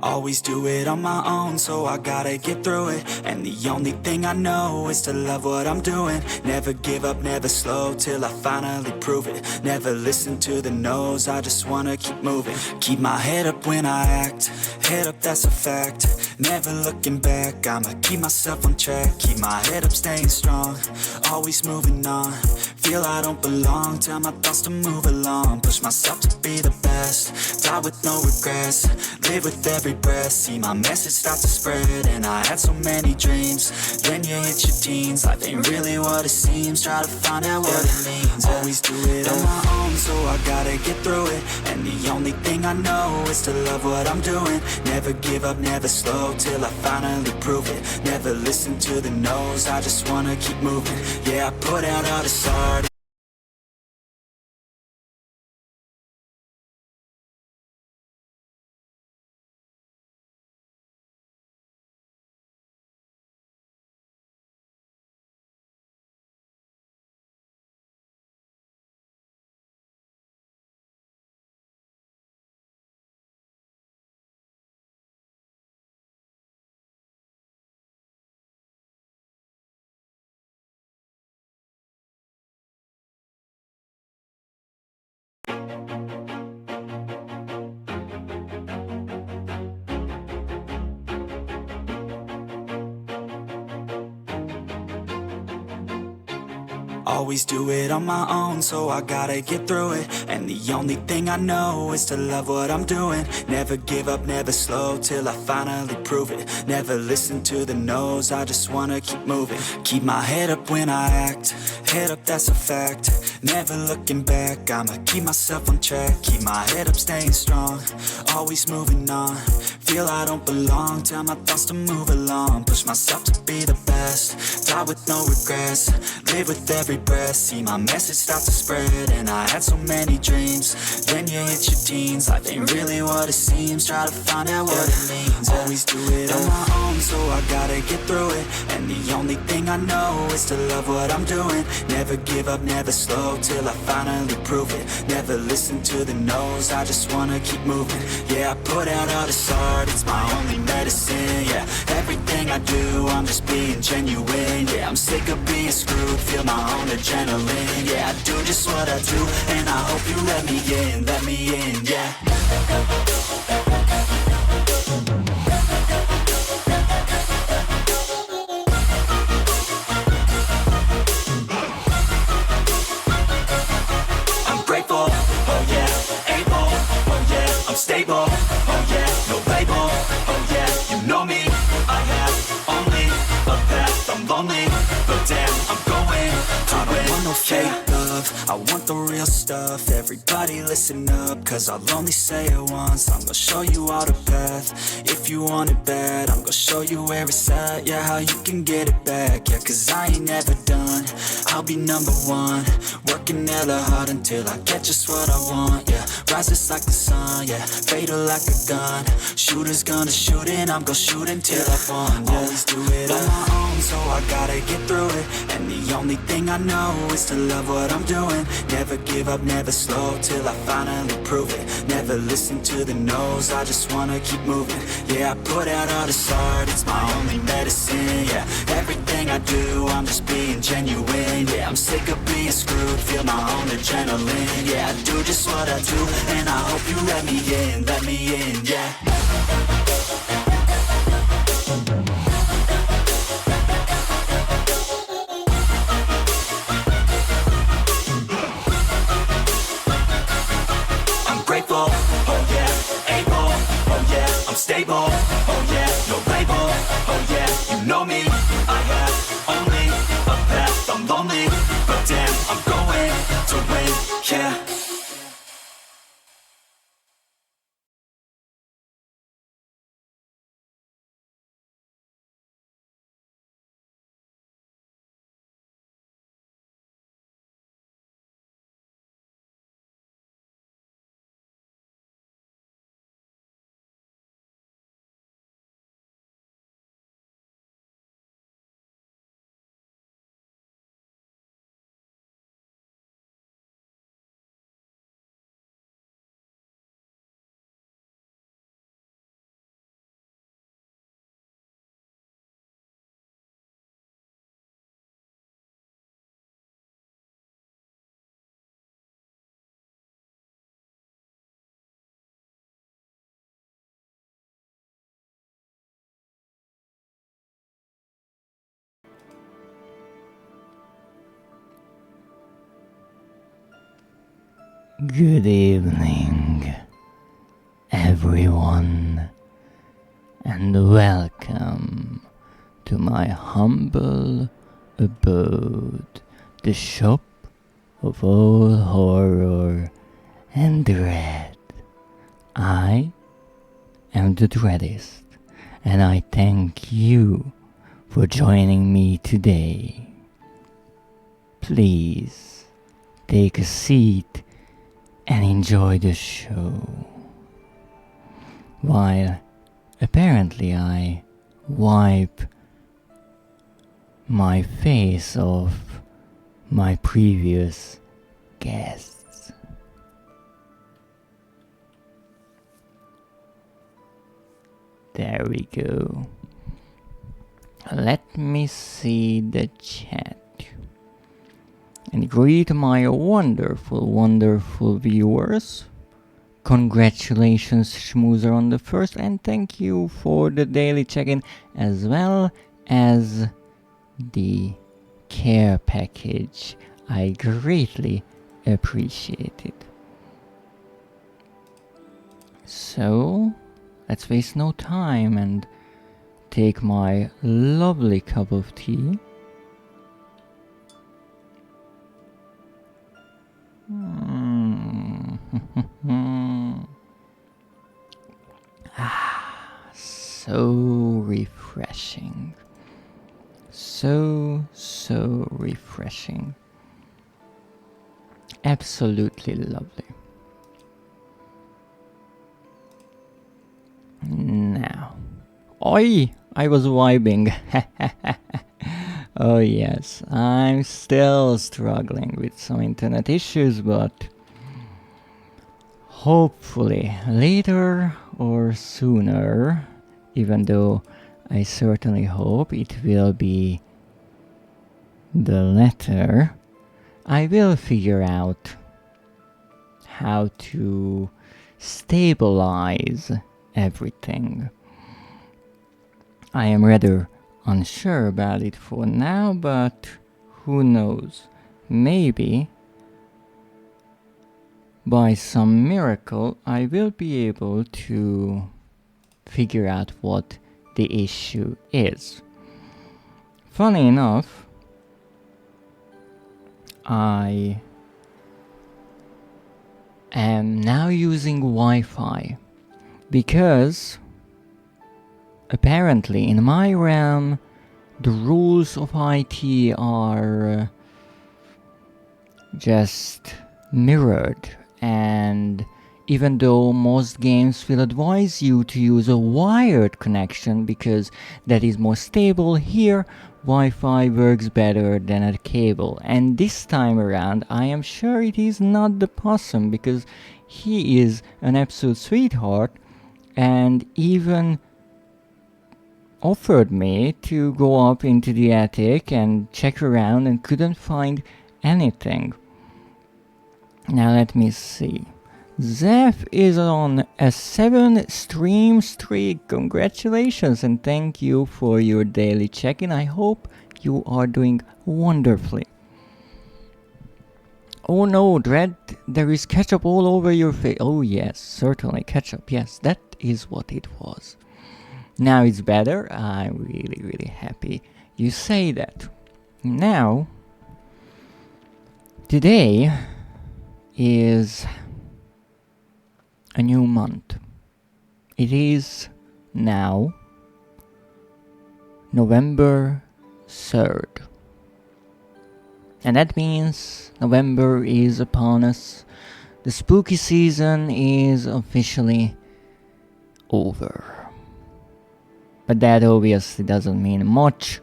Always do it on my own, so I gotta get through it. And the only thing I know is to love what I'm doing. Never give up, never slow, till I finally prove it. Never listen to the no's, I just wanna keep moving. Keep my head up when I act, head up, that's a fact. Never looking back, I'ma keep myself on track. Keep my head up, staying strong, always moving on. Feel I don't belong, tell my thoughts to move along. Push myself to be the best, die with no regrets. Live with every breath, see my message start to spread. And I had so many dreams, then you hit your teens. Life ain't really what it seems, try to find out what it means. Always do it on my own, so I gotta get through it. And the only thing I know is to love what I'm doing. Never give up, never slow, till I finally prove it. Never listen to the no's, I just wanna keep moving. Yeah, I put out all this art. Always do it on my own, so I gotta get through it. And the only thing I know is to love what I'm doing. Never give up, never slow, till I finally prove it. Never listen to the no's, I just wanna keep moving. Keep my head up when I act, head up, that's a fact. Never looking back, I'ma keep myself on track. Keep my head up, staying strong, always moving on. Feel I don't belong, tell my thoughts to move along. Push myself to be the best, die with no regrets. Live with every breath, see my message start to spread. And I had so many dreams, then you hit your teens. Life ain't really what it seems, try to find out what it means. Always do it on my own, so I gotta get through it. And the only thing I know is to love what I'm doing. Never give up, never slow, till I finally prove it. Never listen to the no's, I just wanna keep moving. Yeah, I put out all this art, it's my only medicine. Yeah, everything I do, I'm just being genuine. Yeah, I'm sick of being screwed, feel my own adrenaline. Yeah, I do just what I do, and I hope you let me in, yeah. I'm grateful, oh yeah, able, oh yeah, I'm stable, oh yeah, no label, oh yeah, you know me, I have only a path, I'm lonely, but damn, I'm going to win. I don't want no fake love, I want the real stuff. Everybody listen up, cause I'll only say it once. I'm gonna show you all the path, if you want it bad. I'm gonna show you where it's at, yeah, how you can get it back. Yeah, cause I ain't never done, I'll be number one. Working hella hard until I get just what I want, yeah. Rises like the sun, yeah, fatal like a gun. Shooter's gonna shoot and I'm gonna shoot until I won, yeah. Always do it on my own, so I gotta get through it. And the only thing I know is to love what I'm doing. Never give up, never slow, till I finally prove it. Never listen to the no's, I just wanna keep moving. Yeah, I put out all this art, it's my only medicine. Yeah, everything I do, I'm just being genuine. Yeah, I'm sick of being screwed, feel my own adrenaline. Yeah, I do just what I do, and I hope you let me in, yeah. Grateful, oh yeah, able, oh yeah, I'm stable, oh yeah, no label, oh yeah, you know me, I have only a path, I'm lonely, but damn, I'm going to win, yeah. Good evening, everyone, and welcome to my humble abode, the shop of all horror and dread. I am the Dreadist, and I thank you for joining me today. Please take a seat and enjoy the show, while apparently I wipe my face off my previous guests. There we go. Let me see the chat and greet my wonderful viewers. Congratulations, Schmoozer, on the first, and thank you for the daily check-in as well as the care package. I greatly appreciate it. So, let's waste no time and take my lovely cup of tea. So refreshing. So refreshing. Absolutely lovely. Now. Oi! I was vibing. Oh yes, I'm still struggling with some internet issues, but hopefully later or sooner, even though I certainly hope it will be the latter, I will figure out how to stabilize everything. I am rather unsure about it for now, but who knows? Maybe by some miracle I will be able to figure out what the issue is. Funny enough, I am now using Wi-Fi because apparently in my realm the rules of IT are just mirrored, and even though most games will advise you to use a wired connection because that is more stable, here Wi-Fi works better than a cable. And this time around I am sure it is not the possum, because he is an absolute sweetheart and even offered me to go up into the attic and check around and couldn't find anything. Now let me see. Zeph is on a 7-stream streak. Congratulations and thank you for your daily check-in. I hope you are doing wonderfully. Oh no, Dread, there is ketchup all over your face. Oh yes, certainly ketchup. Yes, that is what it was. Now it's better. I'm really happy you say that. Now, today is a new month. It is now November 3rd. And that means November is upon us. The spooky season is officially over. But that obviously doesn't mean much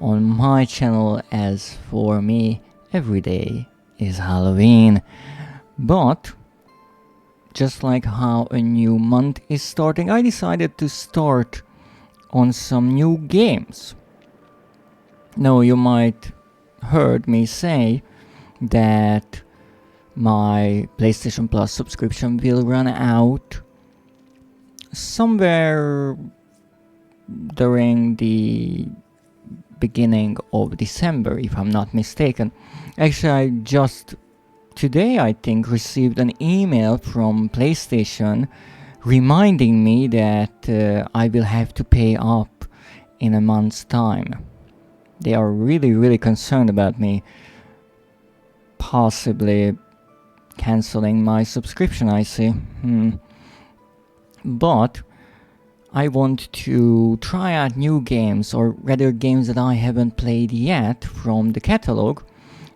on my channel, as for me every day is Halloween. But just like how a new month is starting, I decided to start on some new games. Now you might heard me say that my PlayStation Plus subscription will run out somewhere during the beginning of December, if I'm not mistaken. Actually, I just today I think received an email from PlayStation reminding me that I will have to pay up in a month's time. They are really concerned about me possibly canceling my subscription, I see. But I want to try out new games, or rather games that I haven't played yet from the catalog.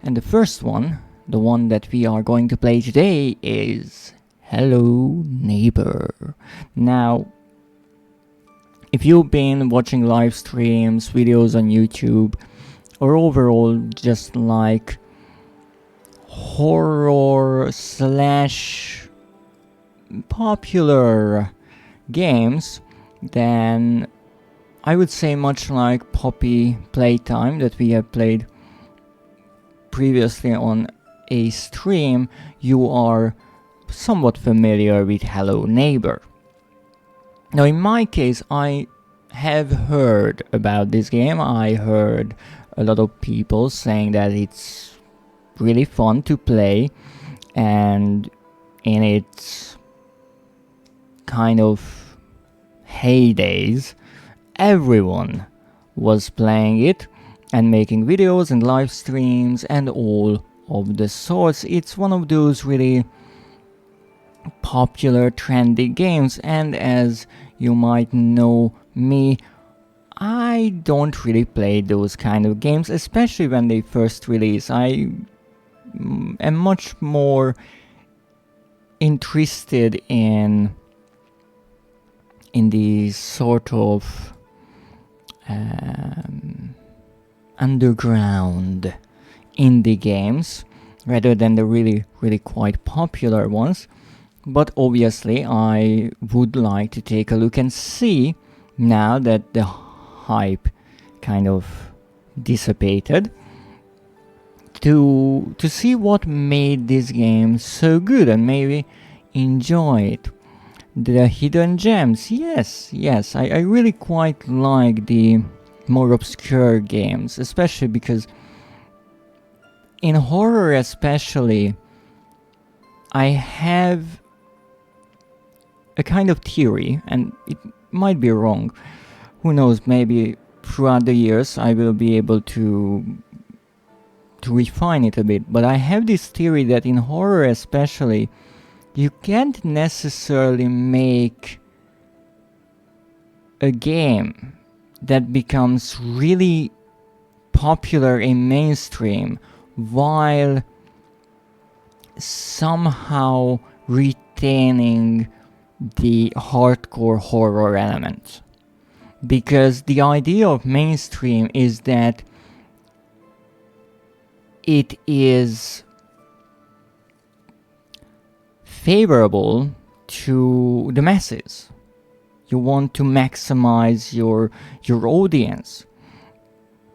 And the first one, the one that we are going to play today, is Hello Neighbor. Now, if you've been watching live streams, videos on YouTube, or overall just like horror slash popular games, then I would say much like Poppy Playtime that we have played previously on a stream, you are somewhat familiar with Hello Neighbor. Now in my case, I have heard about this game. I heard a lot of people saying that it's really fun to play, and in its kind of heydays, everyone was playing it and making videos and live streams and all of the sorts. It's one of those really popular, trendy games, and as you might know me, I don't really play those kind of games, especially when they first release. I am much more interested in these sort of underground indie games rather than the really quite popular ones. But obviously I would like to take a look and see, now that the hype kind of dissipated, to see what made this game so good and maybe enjoy it. The hidden gems, yes, I really quite like the more obscure games, especially because in horror especially, I have a kind of theory, and it might be wrong. Who knows, maybe throughout the years I will be able to refine it a bit, but I have this theory that in horror especially, you can't necessarily make a game that becomes really popular in mainstream while somehow retaining the hardcore horror element. Because the idea of mainstream is that it is favorable to the masses. You want to maximize your audience.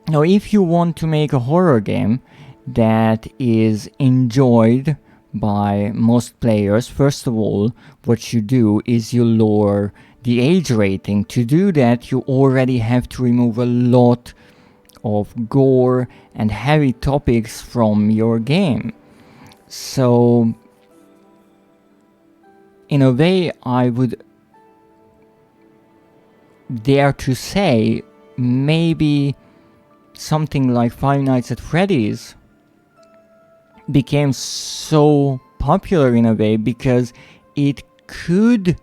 Now, if you want to make a horror game that is enjoyed by most players, first of all, what you do is you lower the age rating. To do that, you already have to remove a lot of gore and heavy topics from your game. So, in a way, I would dare to say maybe something like Five Nights at Freddy's became so popular in a way because it could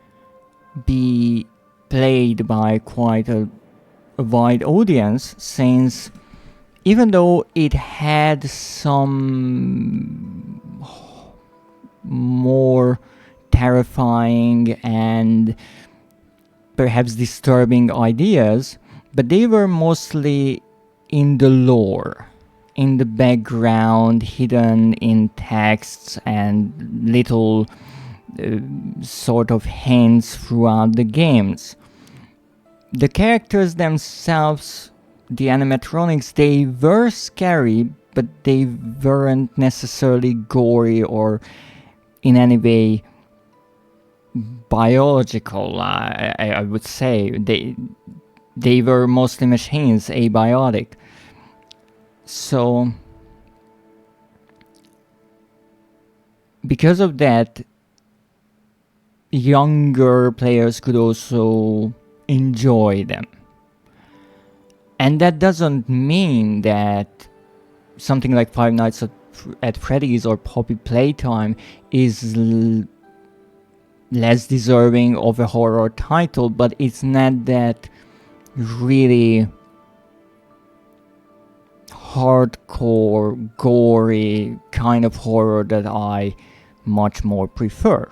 be played by quite a wide audience, since even though it had some more terrifying and perhaps disturbing ideas, but they were mostly in the lore, in the background, hidden in texts and little sort of hints throughout the games. The characters themselves, the animatronics, they were scary, but they weren't necessarily gory or in any way biological. I would say they were mostly machines, abiotic. So because of that, younger players could also enjoy them. And that doesn't mean that something like Five Nights at Freddy's or Poppy Playtime is less deserving of a horror title, but it's not that really hardcore, gory kind of horror that I much more prefer.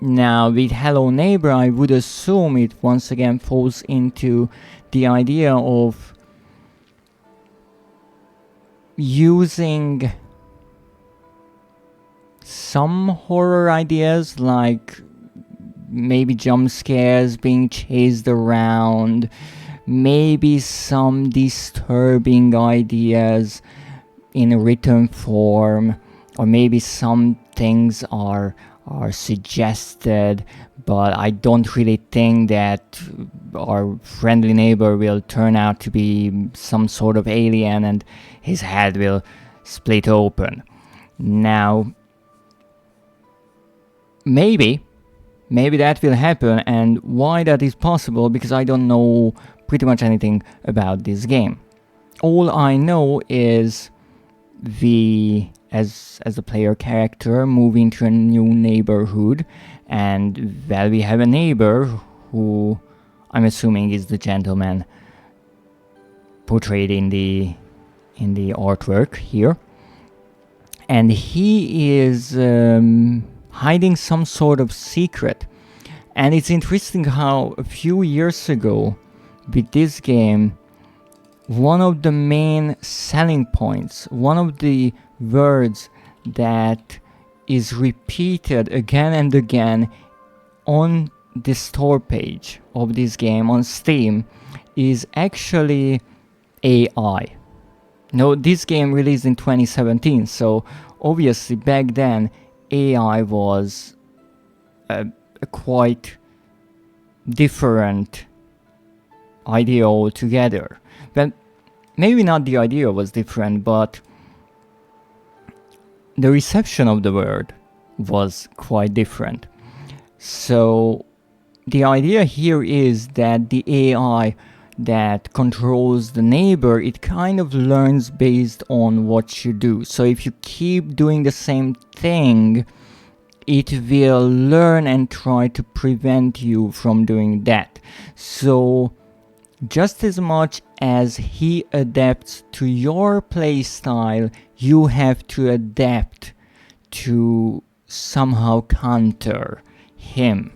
Now, with Hello Neighbor, I would assume it once again falls into the idea of using some horror ideas, like maybe jump scares, being chased around, maybe some disturbing ideas in a written form, or maybe some things are suggested, but I don't really think that our friendly neighbor will turn out to be some sort of alien and his head will split open. Now, maybe that will happen, and why that is possible, because I don't know pretty much anything about this game. All I know is as a player character moving to a new neighborhood, and well, we have a neighbor who I'm assuming is the gentleman portrayed in the artwork here, and he is hiding some sort of secret. And it's interesting how a few years ago with this game, one of the main selling points, one of the words that is repeated again and again on the store page of this game on Steam is actually AI. Now, this game released in 2017, so obviously back then AI was a quite different idea altogether. Well, maybe not the idea was different, but the reception of the word was quite different. So the idea here is that the AI that controls the neighbor, it kind of learns based on what you do. So if you keep doing the same thing, it will learn and try to prevent you from doing that. So just as much as he adapts to your playstyle, you have to adapt to somehow counter him.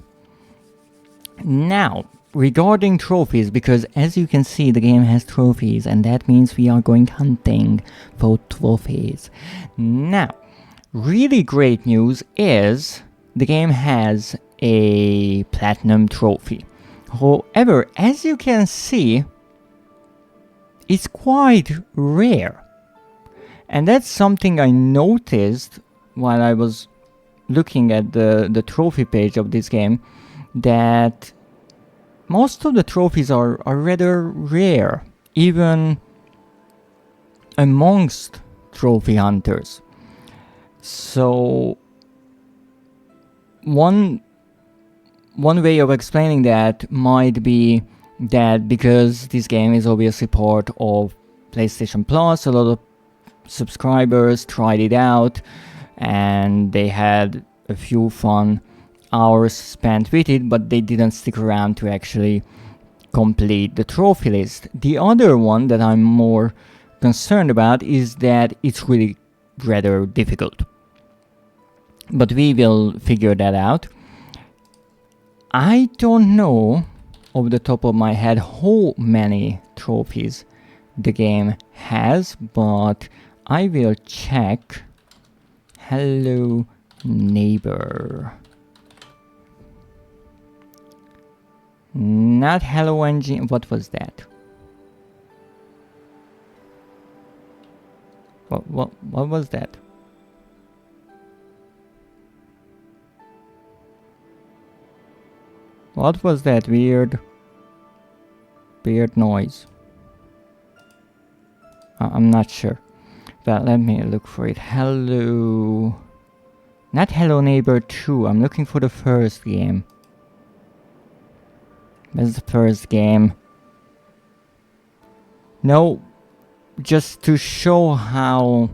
Now, regarding trophies, because as you can see the game has trophies, and that means we are going hunting for trophies. Now, really great news is the game has a platinum trophy. However, as you can see, it's quite rare. And that's something I noticed while I was looking at the trophy page of this game, that most of the trophies are rather rare, even amongst trophy hunters. So one way of explaining that might be that because this game is obviously part of PlayStation Plus, a lot of subscribers tried it out and they had a few fun hours spent with it, but they didn't stick around to actually complete the trophy list. The other one that I'm more concerned about is that it's really rather difficult. But we will figure that out. I don't know off the top of my head how many trophies the game has, but I will check. Hello Neighbor. Not Hello Engine. What was that? What was that? What was that weird noise? I'm not sure. But let me look for it. Hello Not Hello Neighbor 2. I'm looking for the first game. That's the first game. No, just to show how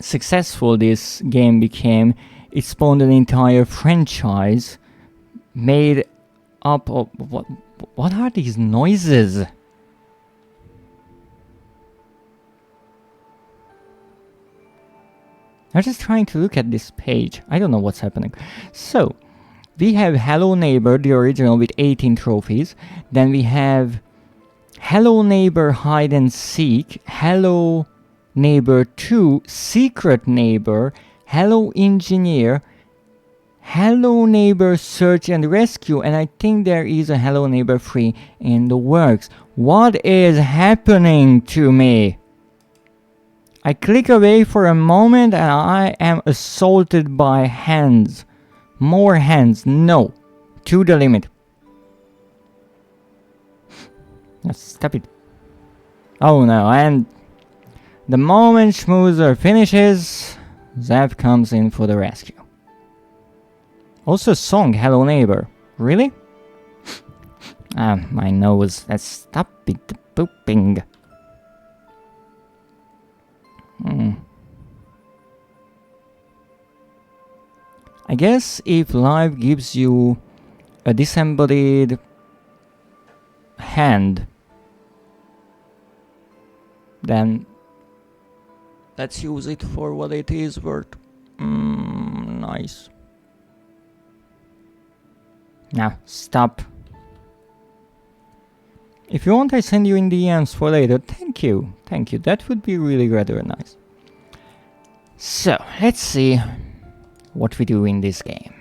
successful this game became, it spawned an entire franchise made up of... What are these noises? I'm just trying to look at this page. I don't know what's happening. So, we have Hello Neighbor, the original, with 18 trophies. Then we have Hello Neighbor Hide and Seek, Hello Neighbor 2, Secret Neighbor, Hello Engineer, Hello Neighbor Search and Rescue, and I think there is a Hello Neighbor 3 in the works. What is happening to me? I click away for a moment and I am assaulted by hands. More hands. No. To the limit. Stop it. Oh no, and the moment Schmoozer finishes, Zap comes in for the rescue. Also song, Hello Neighbor. Really? My nose. Let's stop it pooping. I guess if life gives you a disembodied hand, then let's use it for what it is worth. Nice. Now, stop. If you want, I send you in DMs for later. Thank you. Thank you. That would be really rather nice. So, let's see what we do in this game.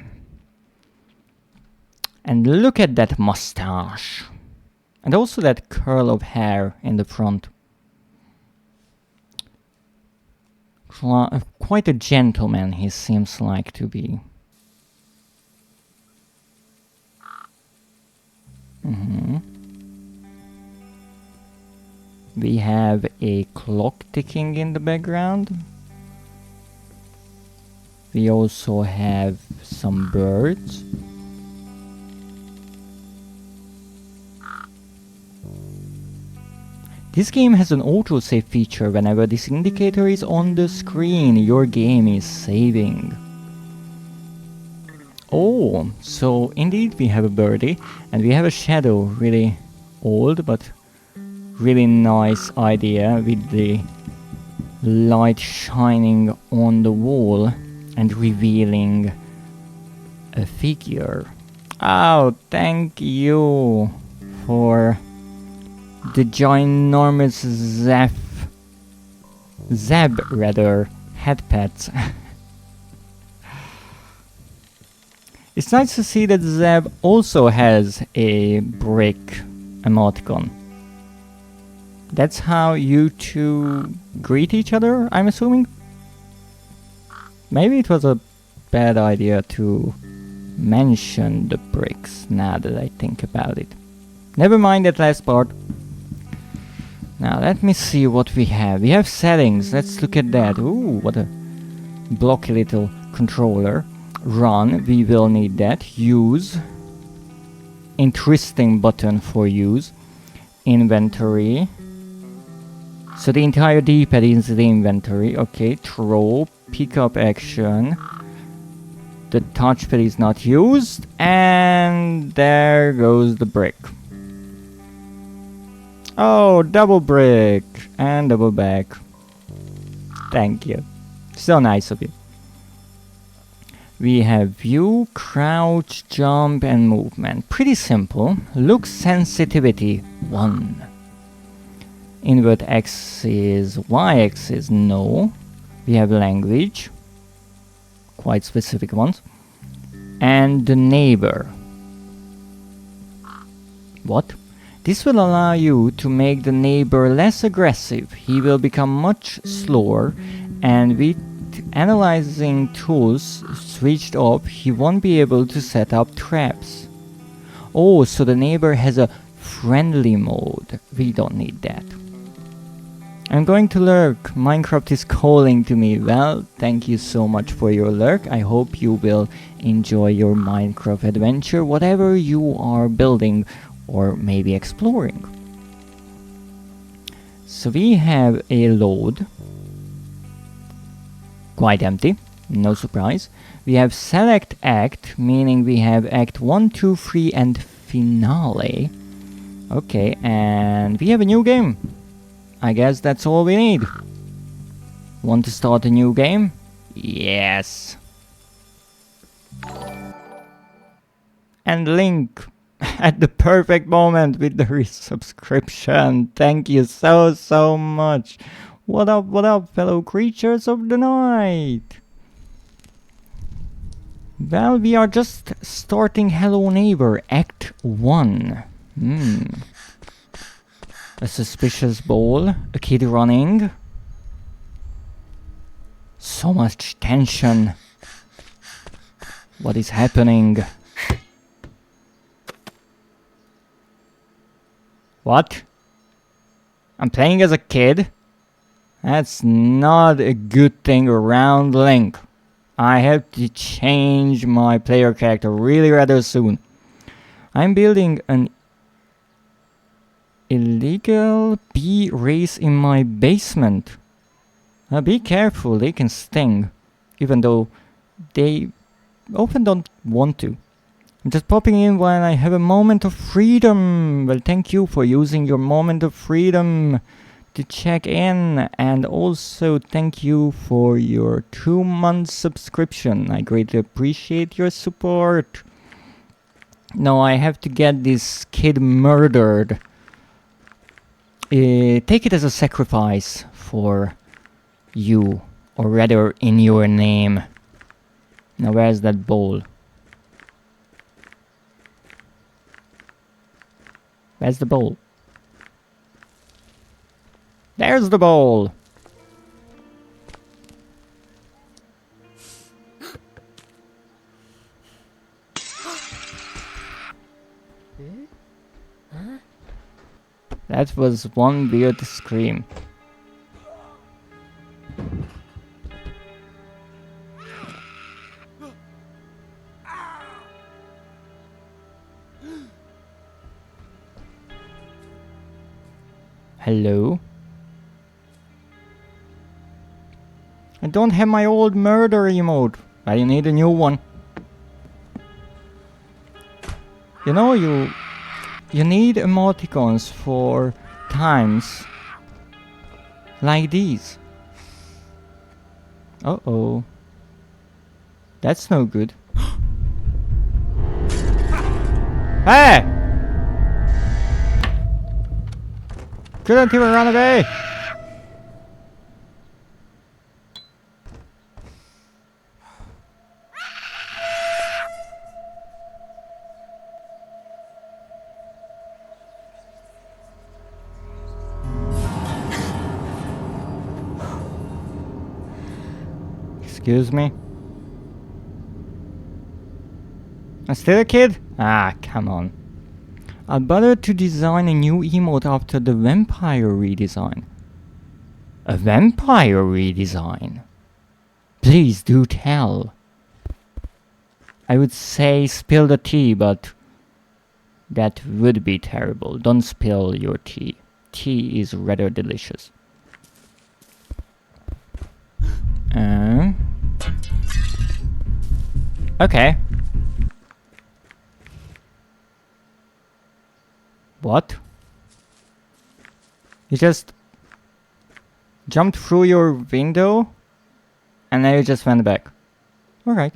And look at that mustache. And also that curl of hair in the front. Quite a gentleman he seems like to be. We have a clock ticking in the background. We also have some birds. This game has an autosave feature. Whenever this indicator is on the screen, your game is saving. Oh, so indeed we have a birdie and we have a shadow. Really old but really nice idea with the light shining on the wall and revealing a figure. Oh, thank you for the ginormous Zeb headpads. It's nice to see that Zeb also has a brick emoticon. That's how you two greet each other, I'm assuming? Maybe it was a bad idea to mention the bricks now that I think about it. Never mind that last part. Now let me see what we have. We have settings. Let's look at that. Ooh, what a blocky little controller. Run, we will need that. Use. Interesting button for use. Inventory. So the entire D-pad is the inventory. Okay, throw, pick up action. The touchpad is not used. And there goes the brick. Oh, double brick. And double back. Thank you. So nice of you. We have view, crouch, jump, and movement. Pretty simple. Look sensitivity 1. Invert axis, y axis, no. We have language. Quite specific ones. And the neighbor. What? This will allow you to make the neighbor less aggressive. He will become much slower, and with analyzing tools switched off, he won't be able to set up traps. Oh, so the neighbor has a friendly mode. We don't need that. I'm going to lurk. Minecraft is calling to me. Well, thank you so much for your lurk. I hope you will enjoy your Minecraft adventure, whatever you are building or maybe exploring. So we have a load. Quite empty, no surprise. We have select act, meaning we have act 1, 2, 3 and finale. Okay, and we have a new game. I guess that's all we need. Want to start a new game? Yes. And Link at the perfect moment with the resubscription. Thank you so much. What up, fellow creatures of the night? Well, we are just starting Hello Neighbor Act 1. A suspicious ball, a kid running. So much tension. What is happening? What? I'm playing as a kid? That's not a good thing around Link. I have to change my player character really rather soon. I'm building an illegal bee race in my basement. Be careful, they can sting. Even though they often don't want to. I'm just popping in while I have a moment of freedom. Well, thank you for using your moment of freedom to check in. And also thank you for your 2-month subscription. I greatly appreciate your support. Now I have to get this kid murdered. Take it as a sacrifice for you, or rather in your name. Now where's that bowl? Where's the bowl? There's the bowl! That was one weird scream. Hello? I don't have my old murder emote. I need a new one. You know, you need emoticons for times like these. Uh-oh. That's no good. Hey! Couldn't even run away! Excuse me? I'm still a kid? Ah, come on. I'll bother to design a new emote after the vampire redesign. A vampire redesign? Please do tell. I would say spill the tea, but that would be terrible. Don't spill your tea. Tea is rather delicious. Okay. What? You just jumped through your window and then you just went back. Alright.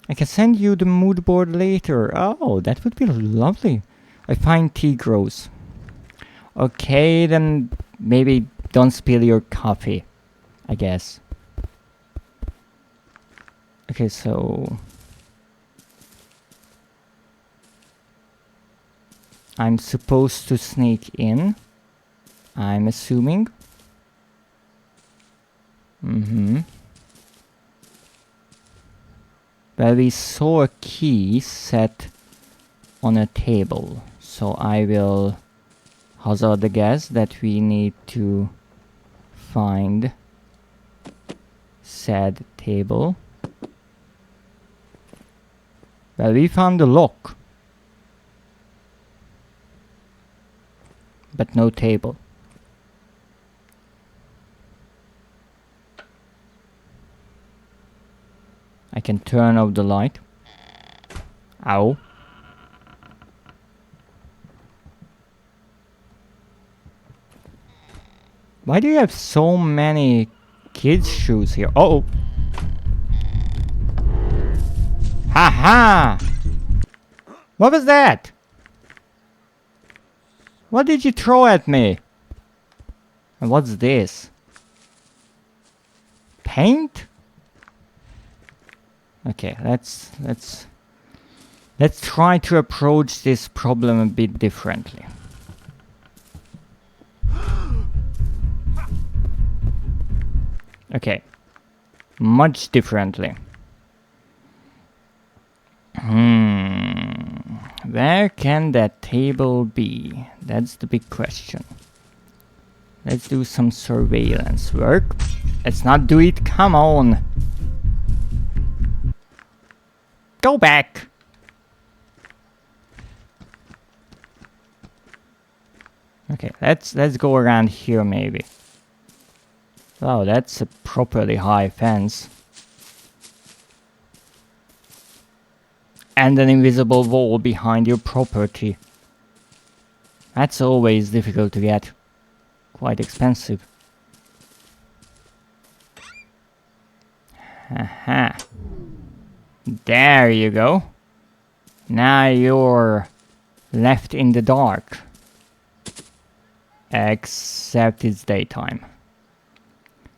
I can send you the mood board later. Oh, that would be lovely. I find tea gross. Okay, then maybe don't spill your coffee, I guess. Okay, so I'm supposed to sneak in, I'm assuming. Well, we saw a key set on a table, so I will hazard a guess that we need to find said table. Well, we found the lock, but no table. I can turn off the light. Ow. Why do you have so many kids' shoes here? Oh! Ha ha! What was that? What did you throw at me? And what's this? Paint? Okay, let's try to approach this problem a bit differently. Okay, much differently. Where can that table be? That's the big question. Let's do some surveillance work. Let's not do it, come on! Go back! Okay, let's go around here maybe. Wow, that's a properly high fence. And an invisible wall behind your property. That's always difficult to get. Quite expensive. Haha. There you go. Now you're left in the dark. Except it's daytime.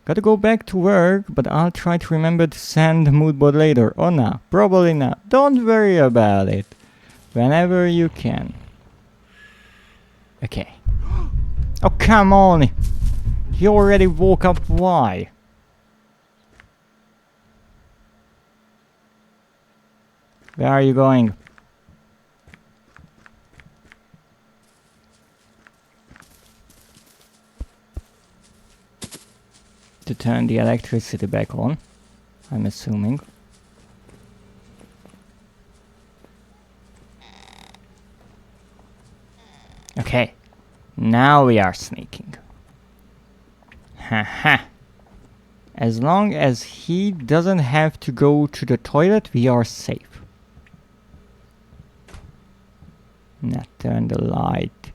Gotta go back to work, but I'll try to remember to send the mood board later. Oh no, probably not. Don't worry about it. Whenever you can. Okay. Oh, come on! He already woke up, why? Where are you going? To turn the electricity back on, I'm assuming. Okay, now we are sneaking. Haha. As long as he doesn't have to go to the toilet, we are safe. Now turn the light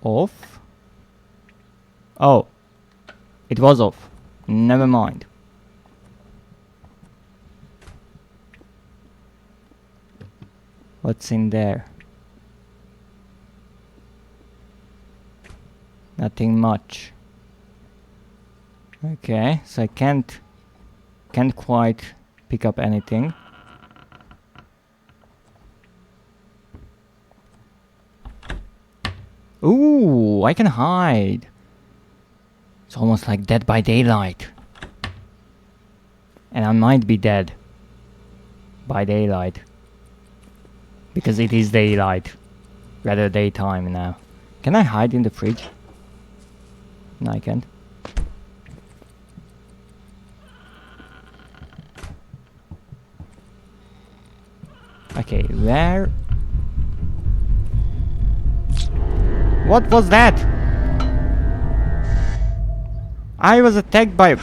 off. Oh. It was off. Never mind. What's in there? Nothing much. Okay, so I can't quite pick up anything. Ooh, I can hide. It's almost like Dead by Daylight. And I might be dead by daylight. Because it is daylight. Rather daytime now. Can I hide in the fridge? No, I can't. Okay, where? What was that? I was attacked by...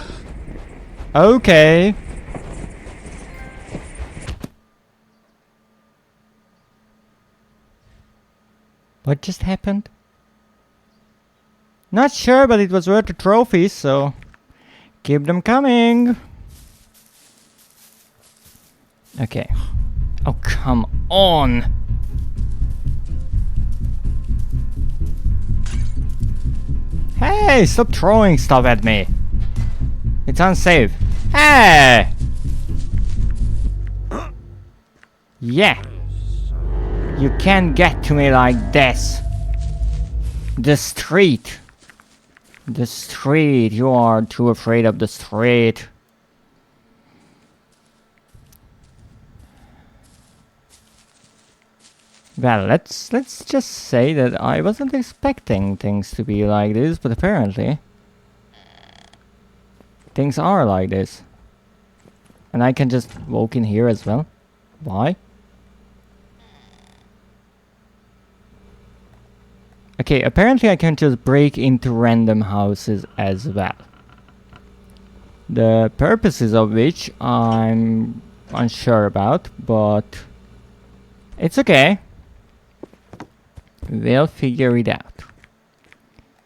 Okay. What just happened? Not sure, but it was worth the trophies, so... keep them coming. Okay. Oh, come on! Hey, stop throwing stuff at me. It's unsafe. Hey! Yeah. You can't get to me like this. The street. The street. You are too afraid of the street. Well, let's just say that I wasn't expecting things to be like this, but apparently things are like this. And I can just walk in here as well. Why? Okay, apparently I can just break into random houses as well. The purposes of which I'm unsure about, but it's okay. We'll figure it out.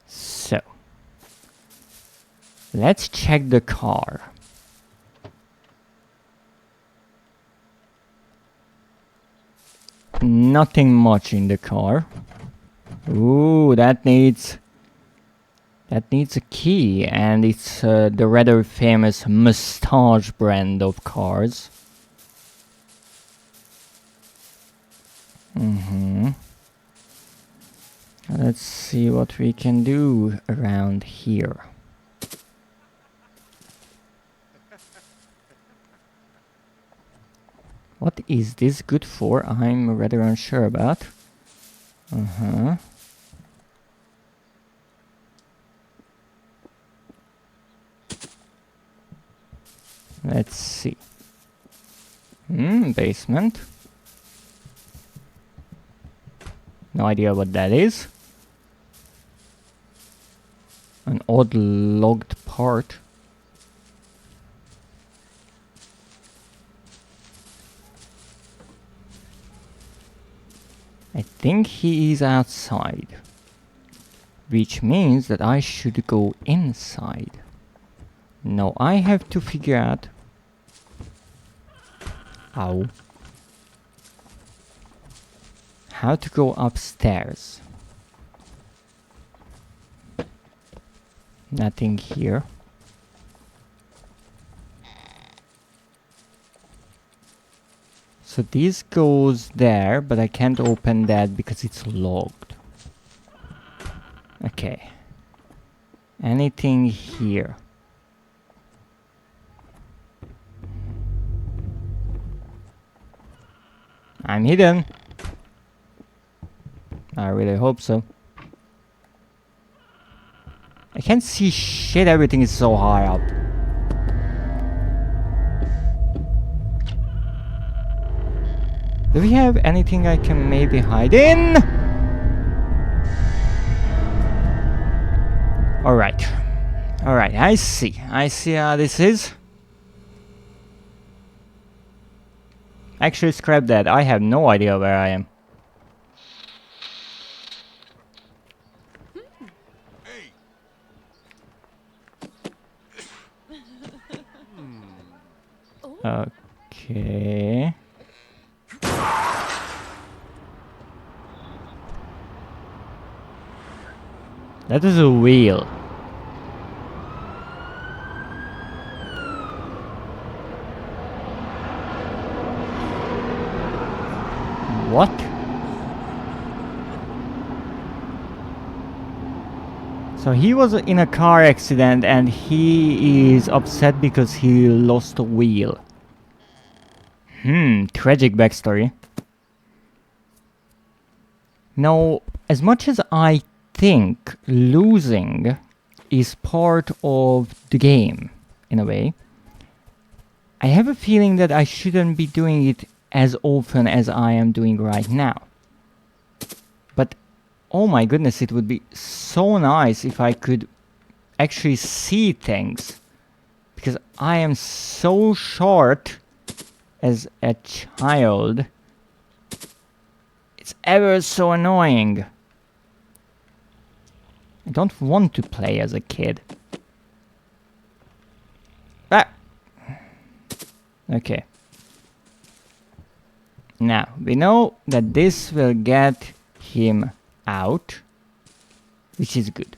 So, let's check the car. Nothing much in the car. Ooh, that needs a key, and it's the rather famous Mustache brand of cars. Let's see what we can do around here. What is this good for? I'm rather unsure about. Let's see. Basement. No idea what that is. An odd logged part. I think he is outside. Which means that I should go inside. No, I have to figure out... Ow. How to go upstairs. Nothing here. So this goes there, but I can't open that because it's locked. Okay. Anything here? I'm hidden. I really hope so. I can't see shit, everything is so high up. Do we have anything I can maybe hide in? Alright. Alright, I see how this is. Actually, scrap that, I have no idea where I am. Okay. That is a wheel. What? So he was in a car accident and he is upset because he lost a wheel. Tragic backstory. Now, as much as I think losing is part of the game, in a way, I have a feeling that I shouldn't be doing it as often as I am doing right now. But, oh my goodness, it would be so nice if I could actually see things. Because I am so short as a child. It's ever so annoying. I don't want to play as a kid. Ah! Okay. Now, we know that this will get him out, which is good.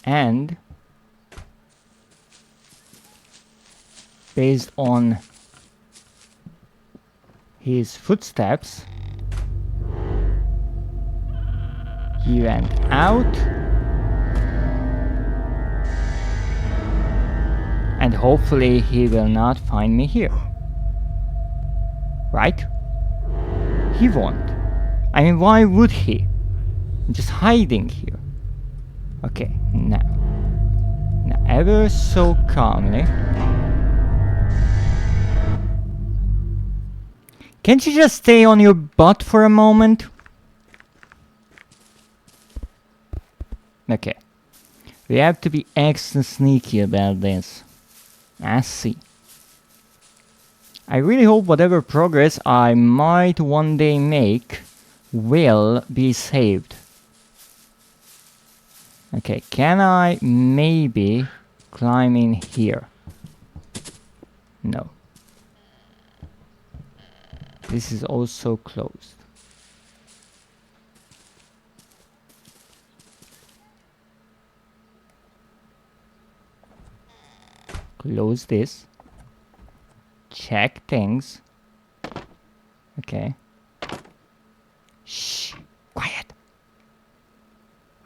And based on his footsteps, he went out, and hopefully he will not find me here. Right? He won't. I mean, why would he? I'm just hiding here. Okay, now. Now, ever so calmly. Can't you just stay on your butt for a moment? Okay. We have to be extra sneaky about this. I see. I really hope whatever progress I might one day make will be saved. Okay, can I maybe climb in here? No. This is also closed. Close this. Check things. Okay. Shh. Quiet.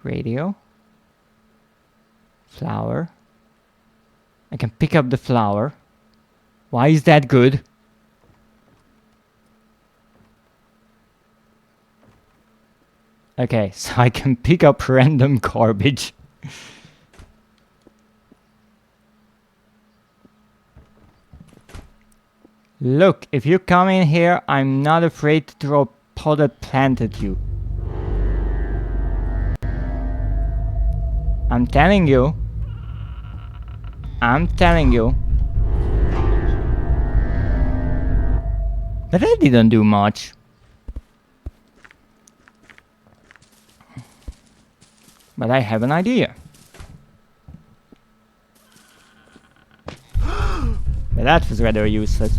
Radio. Flower. I can pick up the flower. Why is that good? Okay, so I can pick up random garbage. Look, if you come in here, I'm not afraid to throw a potted plant at you. I'm telling you. I'm telling you. But I didn't do much. But I have an idea. But that was rather useless.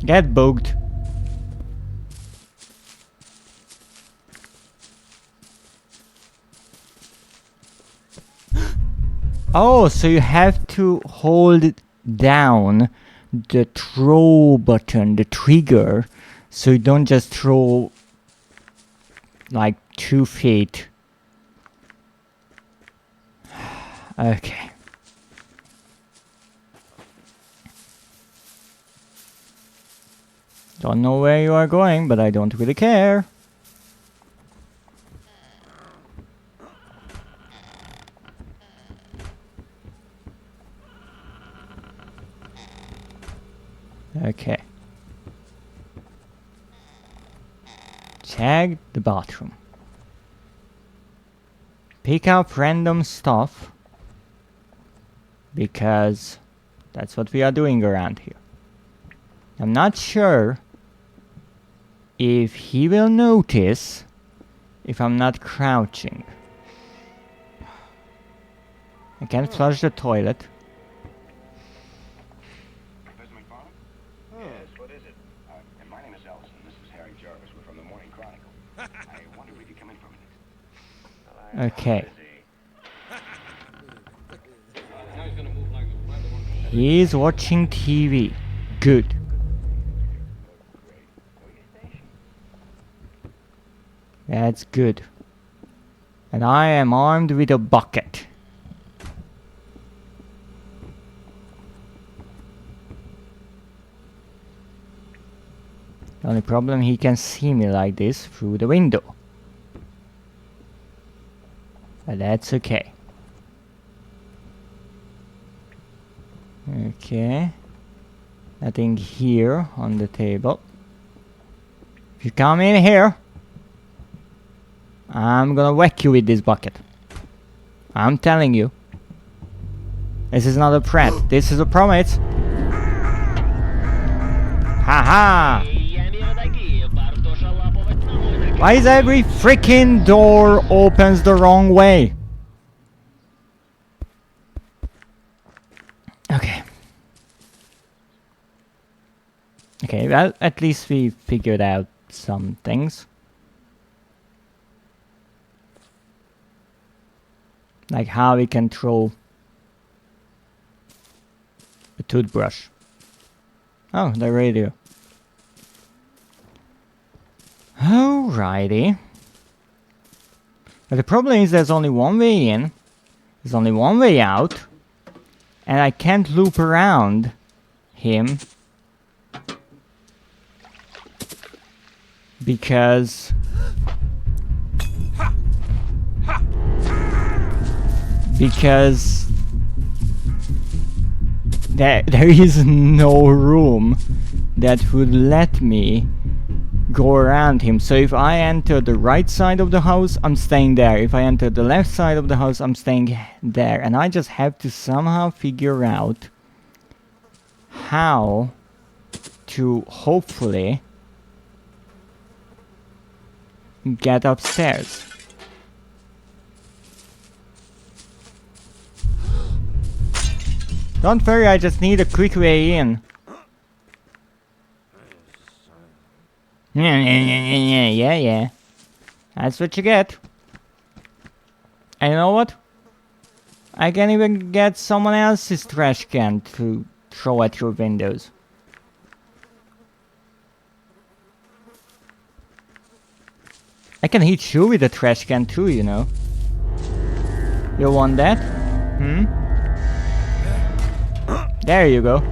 Get bugged. Oh, so you have to hold down the throw button, the trigger, so you don't just throw like 2 feet. Okay. Don't know where you are going, but I don't really care. Okay. Check the bathroom. Pick up random stuff. Because that's what we are doing around here. I'm not sure if he will notice if I'm not crouching. I can't flush the toilet. Okay. He's watching TV. Good. That's good. And I am armed with a bucket. The only problem, he can see me like this through the window. But that's okay. Okay. Nothing here on the table. If you come in here, I'm gonna whack you with this bucket. I'm telling you. This is not a threat. This is a promise. Haha! Why is every freaking door opens the wrong way? Okay. Okay, well, at least we figured out some things. Like how we can throw a toothbrush. Oh, the radio. But the problem is there's only one way in, there's only one way out, and I can't loop around him because there is no room that would let me go around him. So if I enter the right side of the house, I'm staying there. If I enter the left side of the house, I'm staying there. And I just have to somehow figure out how to hopefully get upstairs. Don't worry, I just need a quick way in. Yeah. That's what you get. And you know what? I can even get someone else's trash can to throw at your windows. I can hit you with a trash can too, you know. You want that? There you go.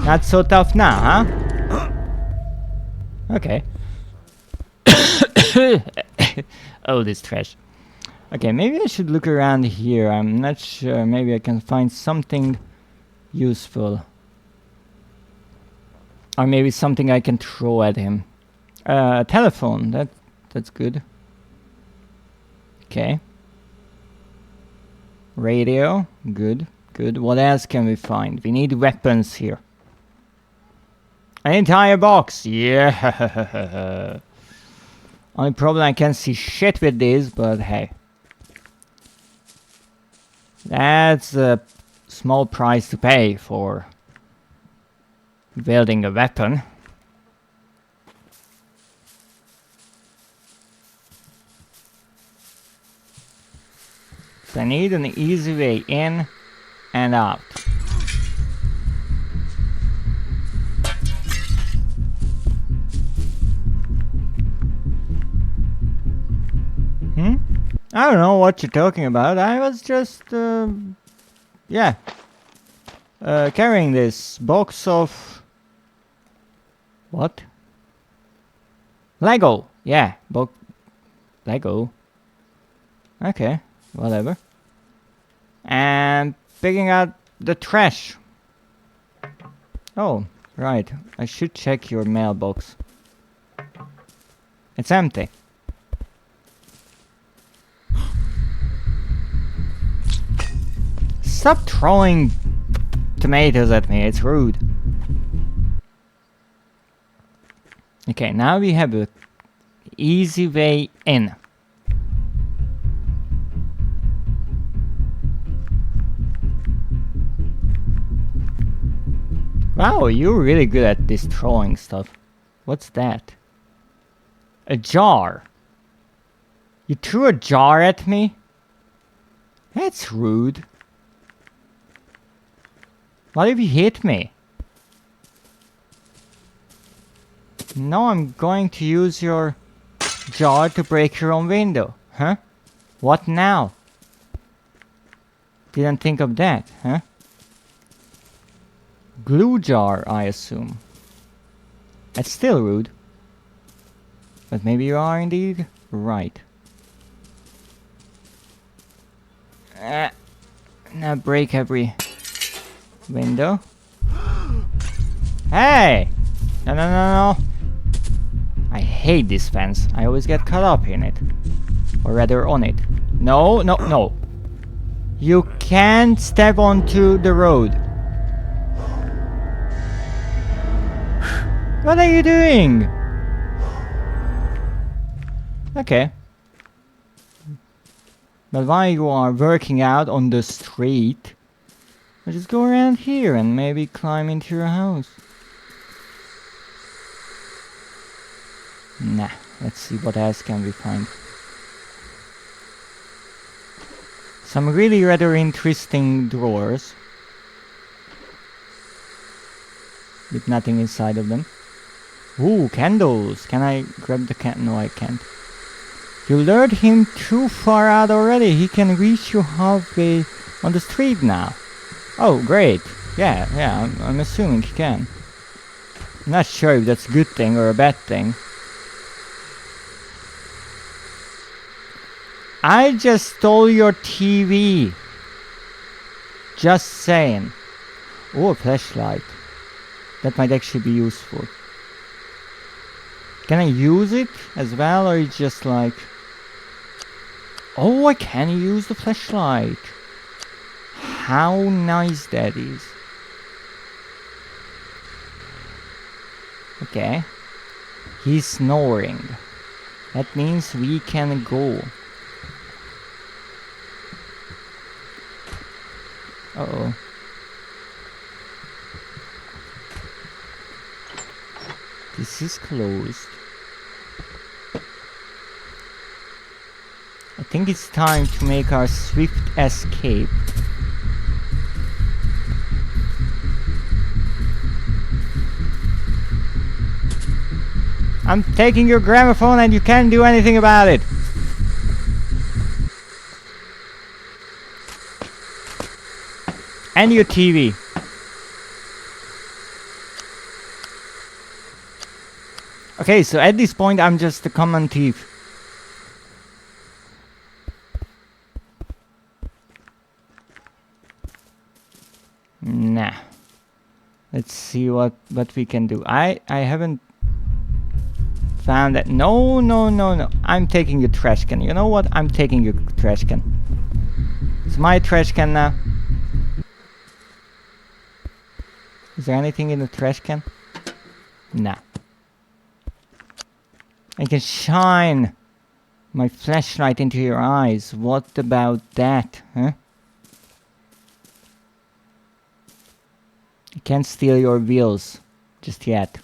Not so tough now, huh? Okay. Oh, this trash. Okay, maybe I should look around here. I'm not sure. Maybe I can find something useful. Or maybe something I can throw at him. A telephone. That's good. Okay. Radio. Good. What else can we find? We need weapons here. An entire box. Yeah. Only problem, I can't see shit with this, but hey. That's a small price to pay for wielding a weapon. So I need an easy way in and out. I don't know what you're talking about. I was just, carrying this box of... What? Lego! Yeah, Lego. Okay, whatever. And picking out the trash. Oh, right. I should check your mailbox. It's empty. Stop throwing tomatoes at me, it's rude. Okay, now we have a easy way in. Wow, you're really good at this throwing stuff. What's that? A jar. You threw a jar at me? That's rude. What if you hit me? No, I'm going to use your jar to break your own window. Huh? What now? Didn't think of that, huh? Glue jar, I assume. That's still rude. But maybe you are indeed right. Now break every window. Hey! No. I hate this fence. I always get caught up in it. Or rather on it. No. You can't step onto the road. What are you doing? Okay. But while you are working out on the street, I'll just go around here and maybe climb into your house. Nah, let's see what else can we find. Some really rather interesting drawers. With nothing inside of them. Ooh, candles. Can I grab the can? No, I can't. You lured him too far out already. He can reach you halfway on the street now. Oh, great. Yeah, I'm assuming he can. I'm not sure if that's a good thing or a bad thing. I just stole your TV. Just saying. Oh, a flashlight. That might actually be useful. Can I use it as well, or it's just like... Oh, I can use the flashlight. How nice that is. Okay. He's snoring. That means we can go. Uh-oh. This is closed. I think it's time to make our swift escape. I'm taking your gramophone and you can't do anything about it. And your TV. Okay, so at this point I'm just a common thief. Nah. Let's see what we can do. I haven't found that. No. I'm taking your trash can. You know what? I'm taking your trash can. It's my trash can now. Is there anything in the trash can? Nah. I can shine my flashlight into your eyes. What about that, huh? I can't steal your wheels just yet.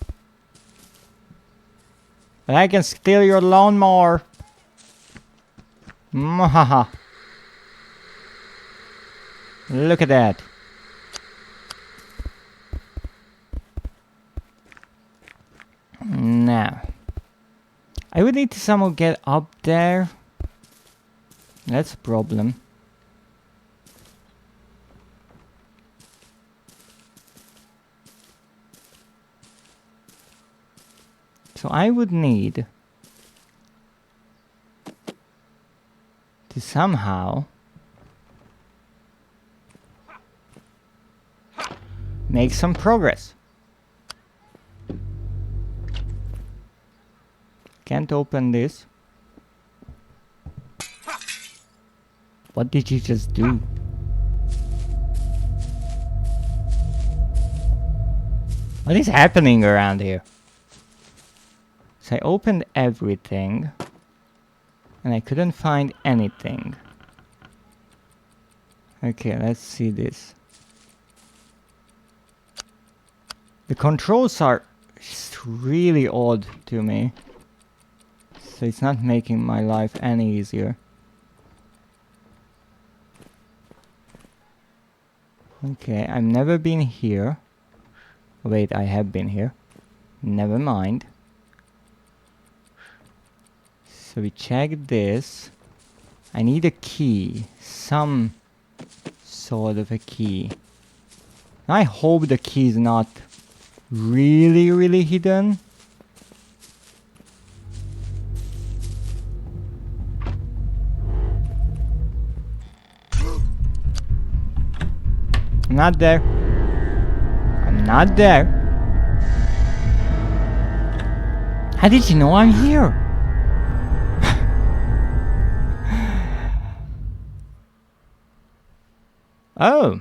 But I can steal your lawnmower. Mwahaha. Look at that. Now. I would need to somehow get up there. That's a problem. So I would need to somehow make some progress. Can't open this. What did you just do? What is happening around here? So I opened everything and I couldn't find anything. Okay, let's see this. The controls are just really odd to me. So it's not making my life any easier. Okay, I've never been here. Wait, I have been here. Never mind. So we check this. I need a key. Some sort of a key. I hope the key is not really hidden. I'm not there. I'm not there. How did you know I'm here? Oh.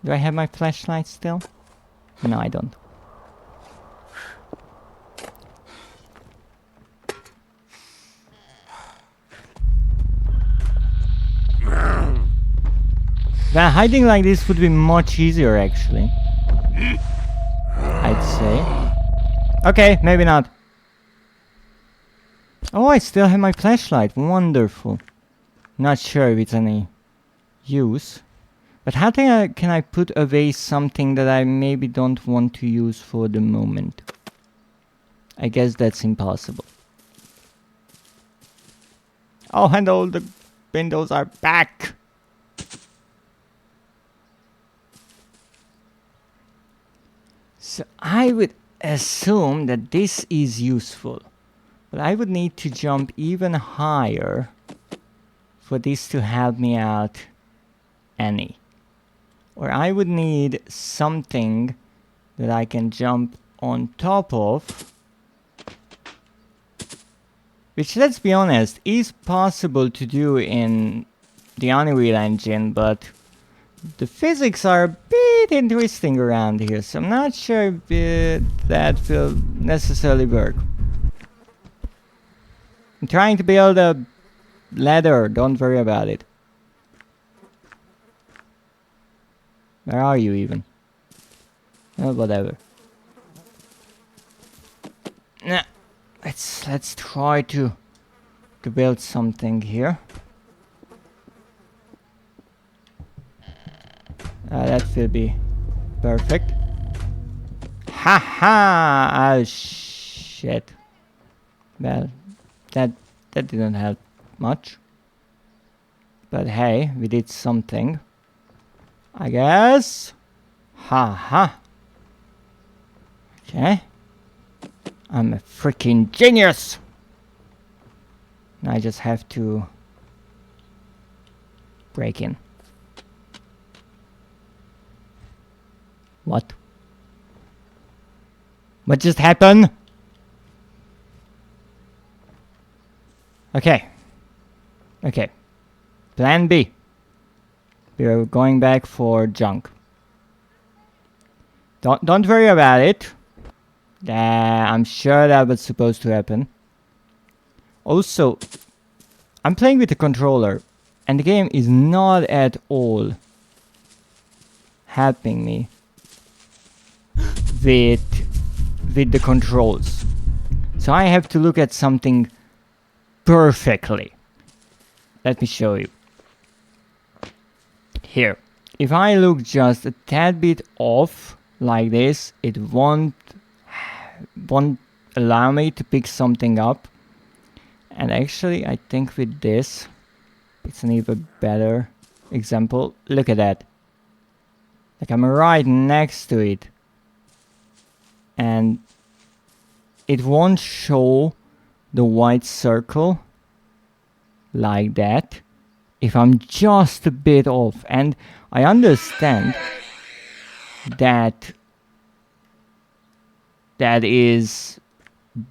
Do I have my flashlight still? No, I don't. Well, hiding like this would be much easier, actually. I'd say. Okay, maybe not. Oh, I still have my flashlight. Wonderful. Not sure if it's any use. But how can I put away something that I maybe don't want to use for the moment? I guess that's impossible. Oh, and all the windows are back! So I would assume that this is useful. But I would need to jump even higher for this to help me out any. Or I would need something that I can jump on top of. Which, let's be honest, is possible to do in the Unreal Engine, but the physics are a bit interesting around here, so I'm not sure if that will necessarily work. I'm trying to build a ladder, don't worry about it. Where are you even? Oh, whatever. Nah, let's try to build something here. That will be perfect. Ha! Oh shit. Well, that didn't help much. But hey, we did something, I guess. Ha! Okay. I'm a freaking genius! I just have to break in. What? What just happened? Okay. Okay. Plan B. We're going back for junk. Don't worry about it. I'm sure that was supposed to happen. Also, I'm playing with the controller, and the game is not at all helping me with the controls. So I have to look at something perfectly. Let me show you. Here. If I look just a tad bit off like this, it won't allow me to pick something up. And actually, I think with this, it's an even better example. Look at that. Like, I'm right next to it. And it won't show the white circle like that if I'm just a bit off. And I understand that that is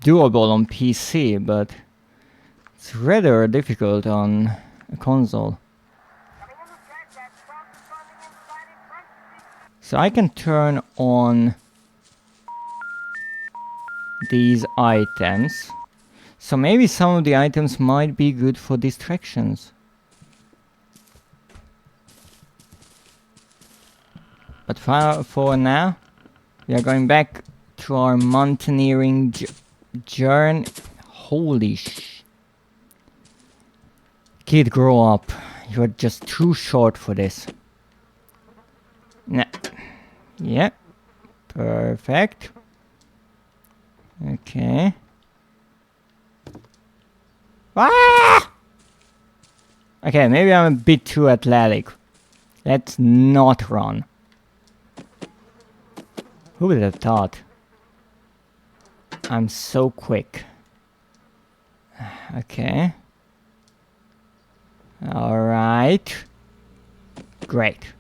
doable on PC, but it's rather difficult on a console. So I can turn on these items. So maybe some of the items might be good for distractions. But for now, we are going back to our mountaineering journey. Holy sh... Kid, grow up. You're just too short for this. Nah. Yeah. Perfect. Okay. Ah! Okay, maybe I'm a bit too athletic. Let's not run. Who would have thought? I'm so quick. Okay. Alright. Great.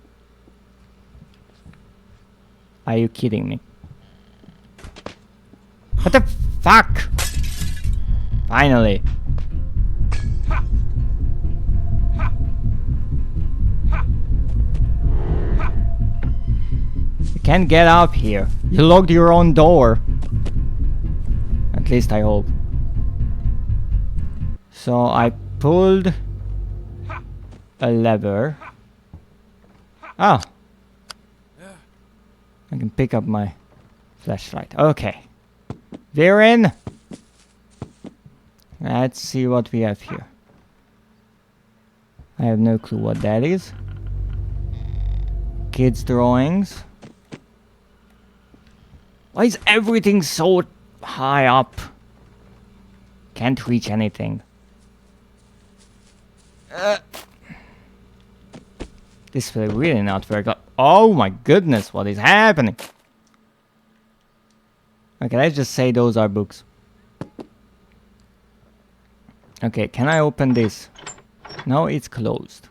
Are you kidding me? What the fuck? Finally. You can't get up here. You locked your own door. At least I hope. So I pulled a lever. Oh. I can pick up my flashlight. Okay. We're in. Let's see what we have here. I have no clue what that is. Kids' drawings. Why is everything so high up. Can't reach anything. This will really not work. Oh my goodness, what is happening? Okay, let's just say those are books. Okay, can I open this? No, it's closed.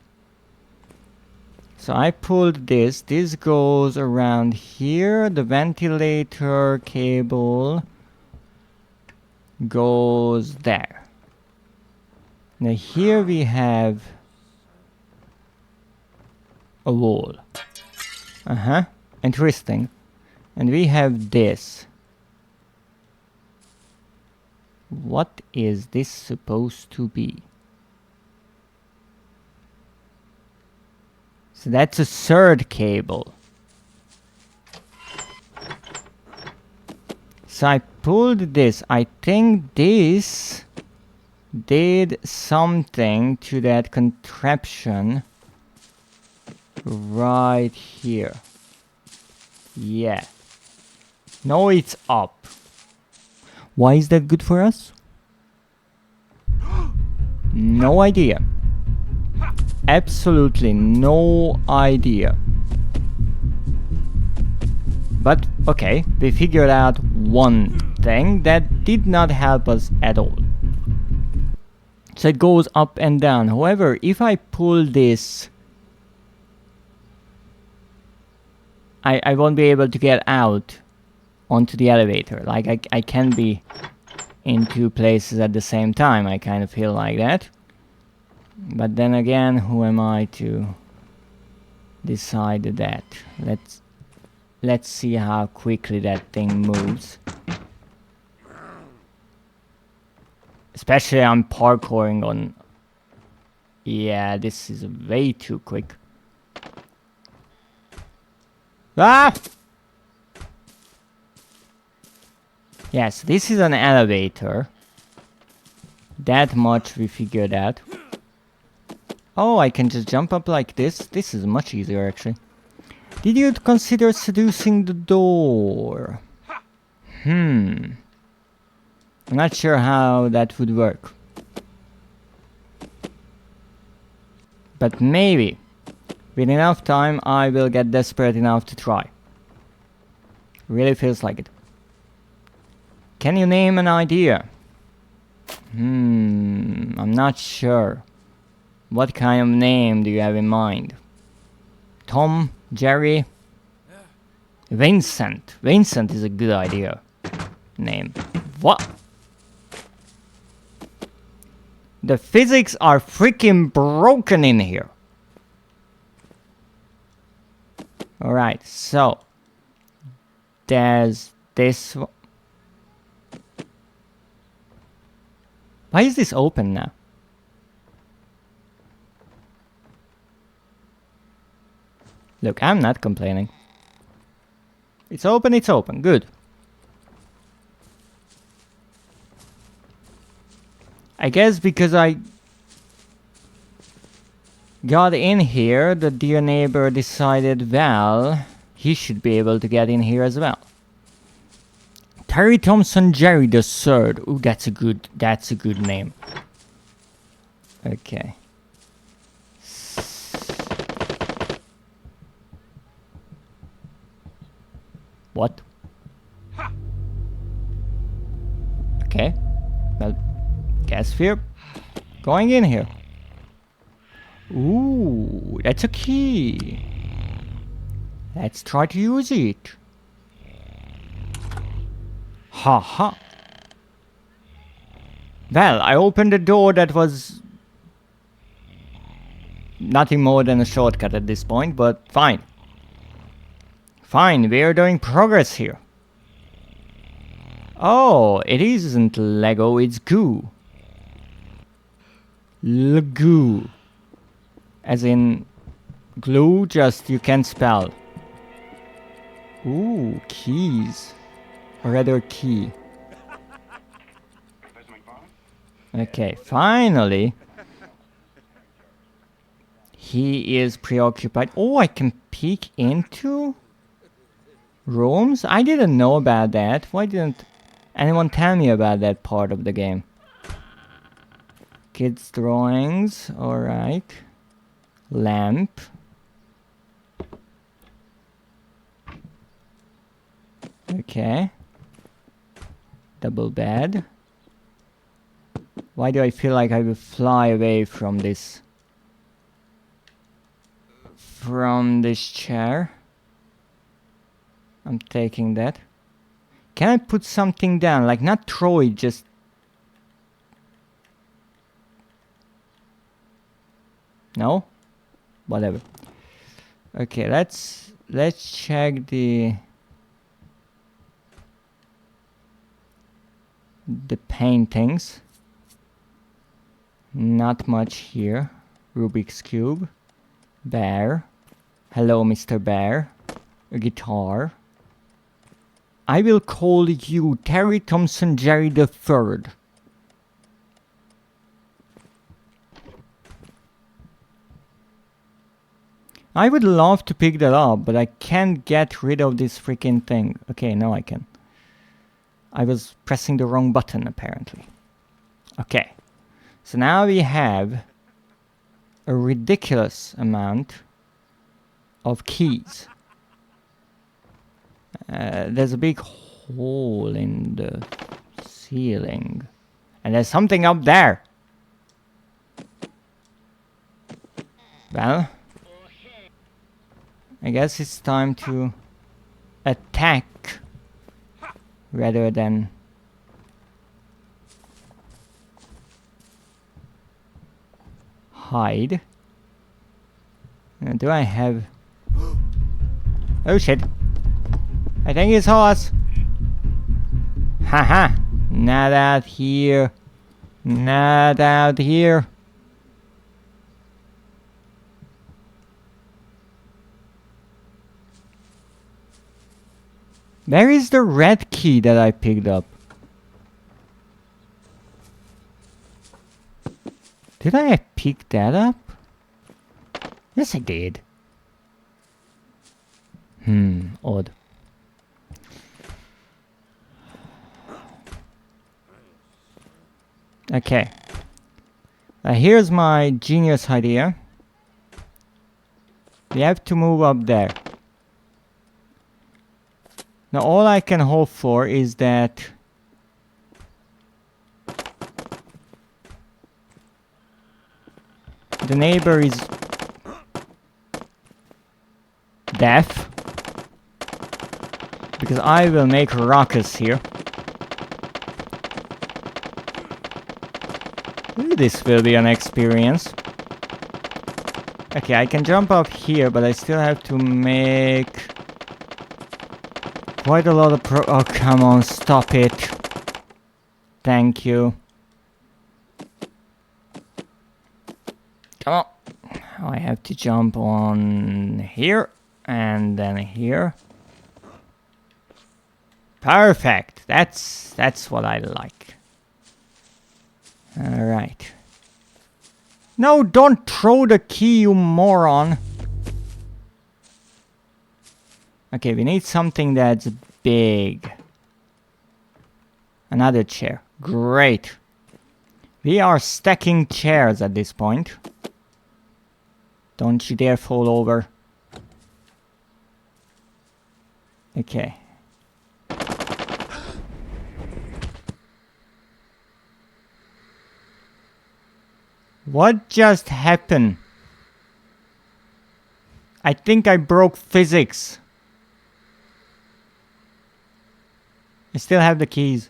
So I pulled this. This goes around here. The ventilator cable goes there. Now here we have a wall. Interesting. And we have this. What is this supposed to be? So that's a third cable. So I pulled this. I think this did something to that contraption right here. Yeah. No, it's up. Why is that good for us? No idea. Absolutely no idea. But okay, we figured out one thing that did not help us at all. So it goes up and down. However, if I pull this, I won't be able to get out onto the elevator. Like I can be in two places at the same time. I kind of feel like that. But then again, who am I to decide that? Let's see how quickly that thing moves. Especially I'm parkouring on... Yeah, this is way too quick. Ah! Yes, this is an elevator. That much we figured out. Oh, I can just jump up like this. This is much easier, actually. Did you consider seducing the door? I'm not sure how that would work. But maybe, with enough time, I will get desperate enough to try. Really feels like it. Can you name an idea? I'm not sure. What kind of name do you have in mind? Tom? Jerry? Vincent. Vincent is a good idea. Name. What? The physics are freaking broken in here. Alright, so. There's this one. Why is this open now? Look, I'm not complaining. It's open, good. I guess because I got in here, the dear neighbor decided, well, he should be able to get in here as well. Terry Thompson Jerry the Third. Ooh, that's a good name. Okay. What? Okay. Well, guess we're going in here. Ooh, that's a key. Let's try to use it. Ha ha. Well, I opened a door that was nothing more than a shortcut at this point, but fine. Fine, we are doing progress here. Oh, it isn't Lego, it's goo. Goo. As in glue, just you can't spell. Ooh, keys. Or rather, key. Okay, finally. He is preoccupied. Oh, I can peek into rooms? I didn't know about that. Why didn't Anyone tell me about that part of the game? Kids drawings, alright. Lamp. Okay. Double bed. Why do I feel like I will fly away from this? From this chair. I'm taking that. Can I put something down? Like, not throw it, just... No? Whatever. Okay, let's check the paintings. Not much here. Rubik's Cube. Bear. Hello, Mr. Bear. A guitar. I will call you Terry Thompson Jerry the Third. I would love to pick that up, but I can't get rid of this freaking thing. Okay, now I can. I was pressing the wrong button, apparently. Okay. So now we have a ridiculous amount of keys. There's a big hole in the ceiling. And there's something up there. Well, I guess it's time to attack rather than hide. Do I have... Oh shit! I think it's horse! Haha! Not out here! Not out here! Where is the red key that I picked up? Did I pick that up? Yes, I did. Odd. Okay. Here's my genius idea. We have to move up there. Now all I can hope for is that the neighbor is deaf, because I will make a ruckus here. This will be an experience. Okay, I can jump up here, but I still have to make quite a lot of oh, come on, stop it. Thank you. Come on. I have to jump on here and then here. Perfect. That's what I like. All right. No, don't throw the key, you moron. Okay, we need something that's big. Another chair. Great. We are stacking chairs at this point. Don't you dare fall over. Okay. What just happened? I think I broke physics. I still have the keys.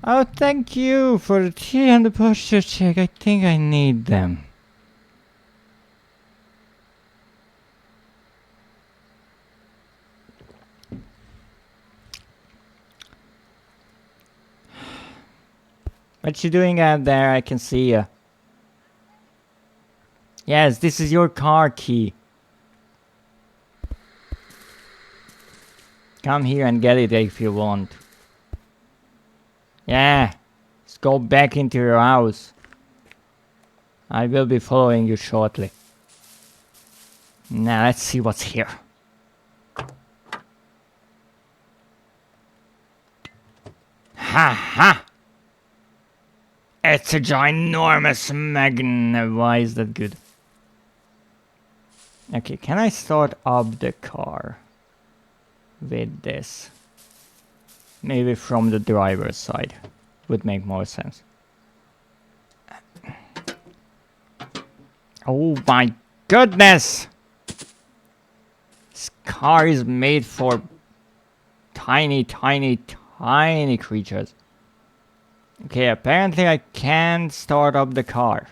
Oh, thank you for the tea and the posture check. I think I need them. What you doing out there? I can see you. Yes, this is your car key. Come here and get it if you want. Yeah, let's go back into your house. I will be following you shortly. Now let's see what's here. Ha ha! It's a ginormous magnet. Why is that good? Okay, can I start up the car with this? Maybe from the driver's side would make more sense. Oh my goodness! This car is made for tiny, tiny, tiny creatures. Okay, apparently I can't start up the car.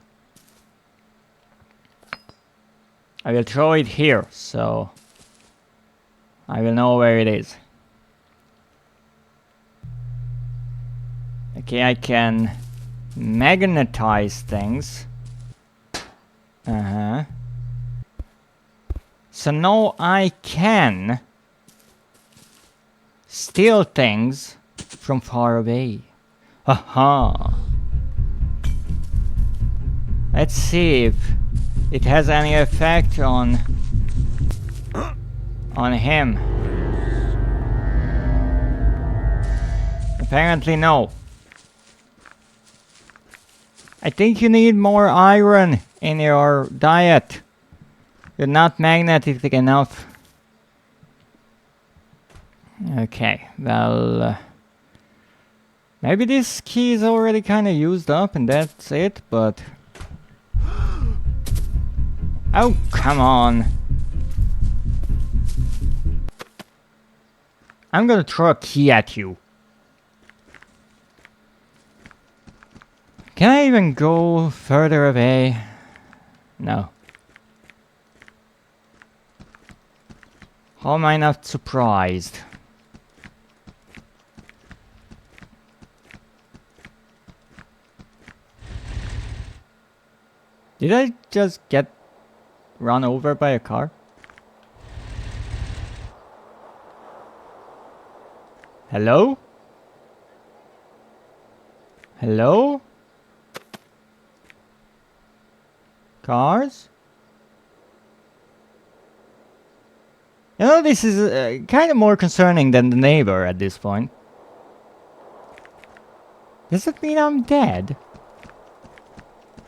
I will throw it here, so I will know where it is. Okay, I can magnetize things. Uh-huh. So now I can steal things from far away. Aha! Let's see if it has any effect on him. Apparently no. I think you need more iron in your diet. You're not magnetic enough. Okay, well... maybe this key is already kind of used up and that's it, but... oh, come on. I'm gonna throw a key at you. Can I even go further away? No. How am I not surprised? Did I just get run over by a car? Hello? Hello? Cars? You know, this is kind of more concerning than the neighbor at this point. Does it mean I'm dead?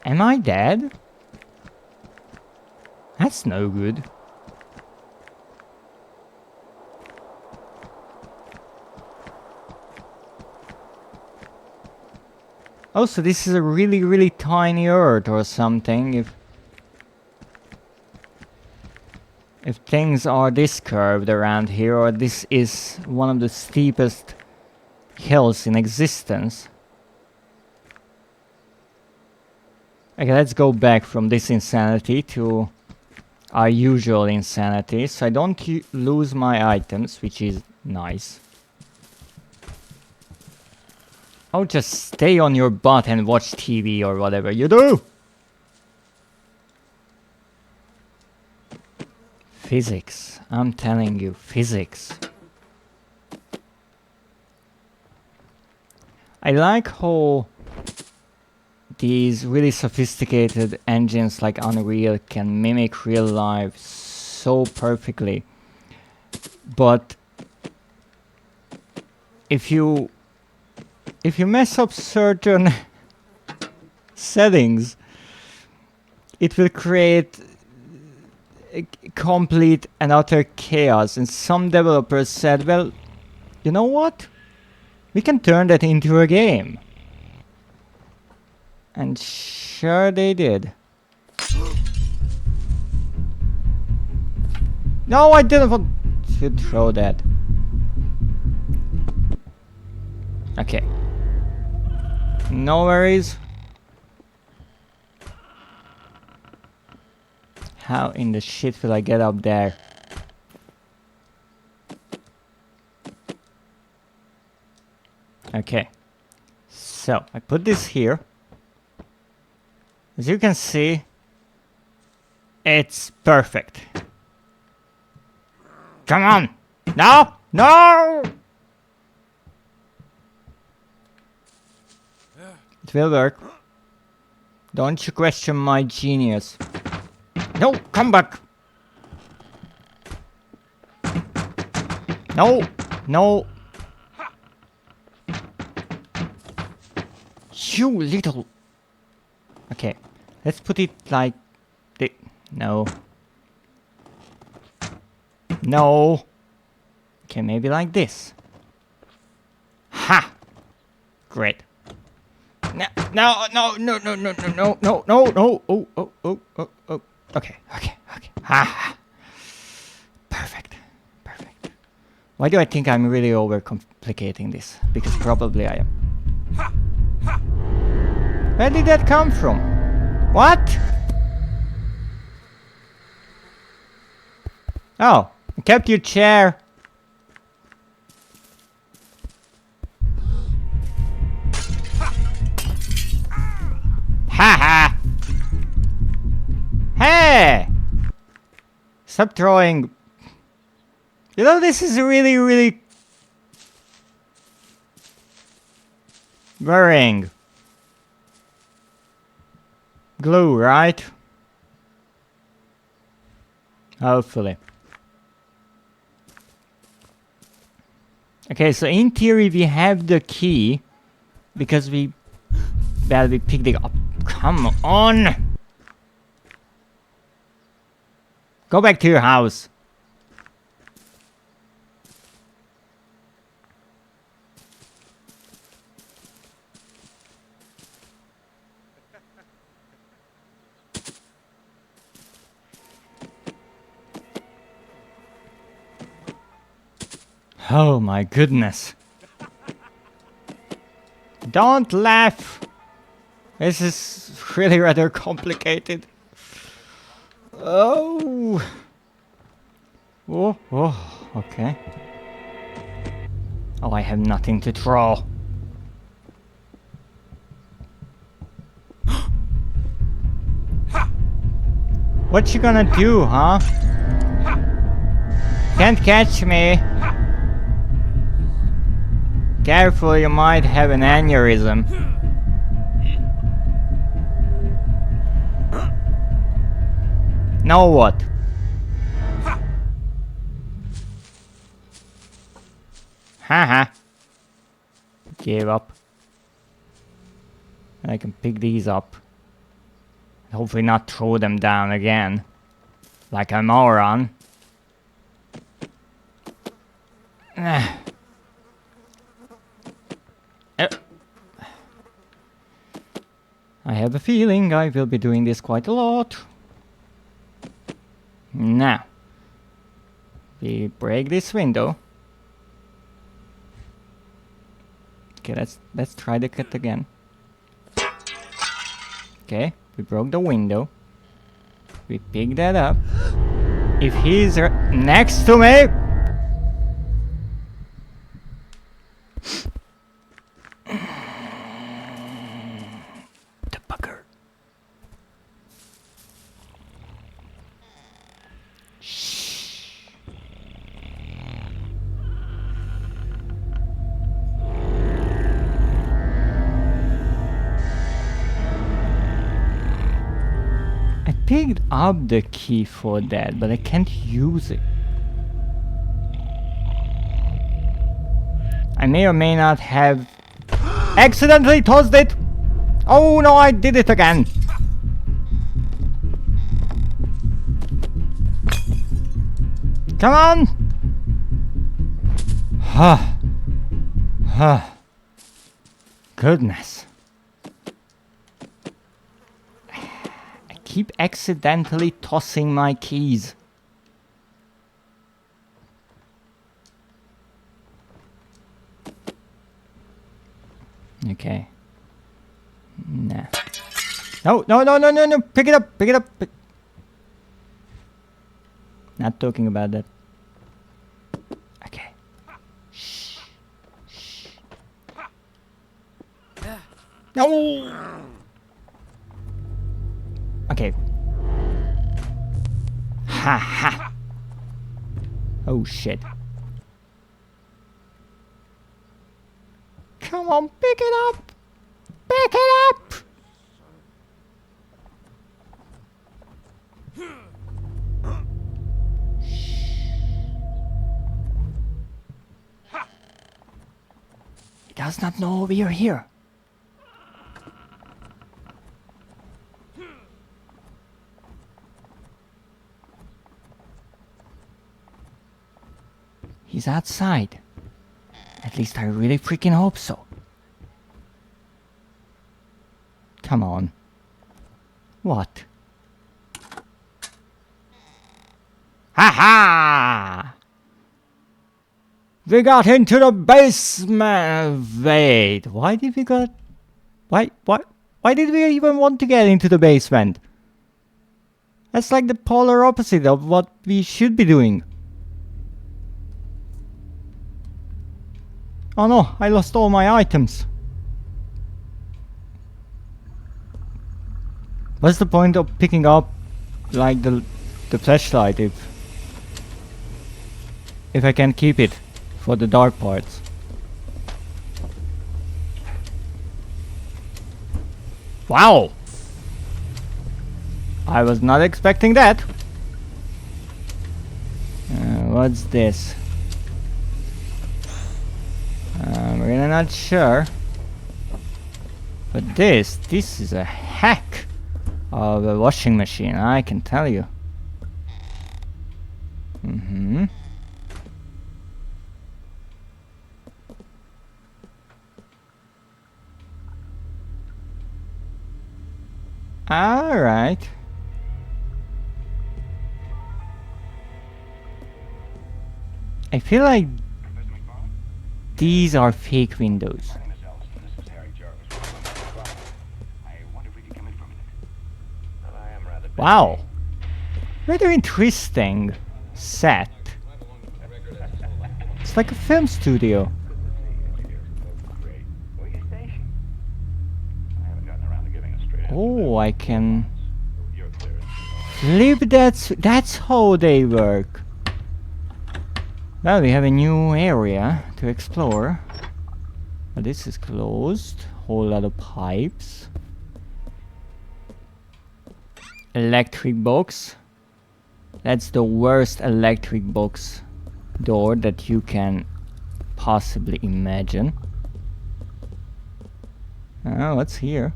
Am I dead? That's no good. Oh, so this is a really, really tiny earth or something. If things are this curved around here, or this is one of the steepest hills in existence. Okay, let's go back from this insanity to our usual insanity, so I don't lose my items, which is nice. Oh, just stay on your butt and watch TV or whatever you do! Physics. I'm telling you, physics. I like how these really sophisticated engines like Unreal can mimic real life so perfectly. But if you mess up certain settings, it will create complete and utter chaos. And some developers said, well, you know what? We can turn that into a game. And sure they did. No, I didn't want to throw that. Okay. No worries. How in the shit will I get up there? Okay. So, I put this here. As you can see, it's perfect. Come on! No! No! It will work. Don't you question my genius. No, come back! No! No! You little... Okay, let's put it like... No. No. Okay, maybe like this. Ha! Great. No, no, no, no, no, no, no, no, no, no, no. Oh, oh, oh, oh, oh. Okay, okay, okay. Ha! Perfect. Perfect. Why do I think I'm really overcomplicating this? Because probably I am. Where did that come from? What? Oh, I kept your chair. Ha ha! Hey! Stop throwing. You know, this is really, really worrying. Glue, right? Hopefully. Okay, so in theory we have the key because we picked it up. Come on! Go back to your house. Oh my goodness. Don't laugh. This is really rather complicated. Oh. Oh, oh, okay. Oh, I have nothing to throw. What you gonna do, huh? Can't catch me. Careful, you might have an aneurysm. Now what? Haha. Gave up. And I can pick these up. Hopefully not throw them down again. Like a moron. I have a feeling I will be doing this quite a lot. Now, we break this window. Okay, let's try the cut again. Okay, we broke the window. We pick that up. If he's next to me, the bugger. Picked up the key for that, but I can't use it. I may or may not have accidentally tossed it. Oh no, I did it again. Come on. Goodness. Keep accidentally tossing my keys. Okay. Nah. No, no, no, no, no, no. Pick it up. Pick it up. Not talking about that. Okay. Shh. Shh. No. Okay. Ha ha. Oh shit. Come on, pick it up. Pick it up. He does not know we are here. He's outside. At least I really freaking hope so. Come on. What? Ha ha! We got into the basement. Wait, why did we got? Why did we even want to get into the basement? That's like the polar opposite of what we should be doing. Oh no, I lost all my items. What's the point of picking up like the flashlight if I can keep it for the dark parts? Wow! I was not expecting that. What's this? I'm really not sure. But this is a hack of a washing machine, I can tell you. Alright. I feel like these are fake windows. Wow. Rather interesting set. It's like a film studio. Oh, I can flip that. That's how they work. Well, we have a new area to explore. But this is closed. Whole lot of pipes. Electric box. That's the worst electric box door that you can possibly imagine. What's here?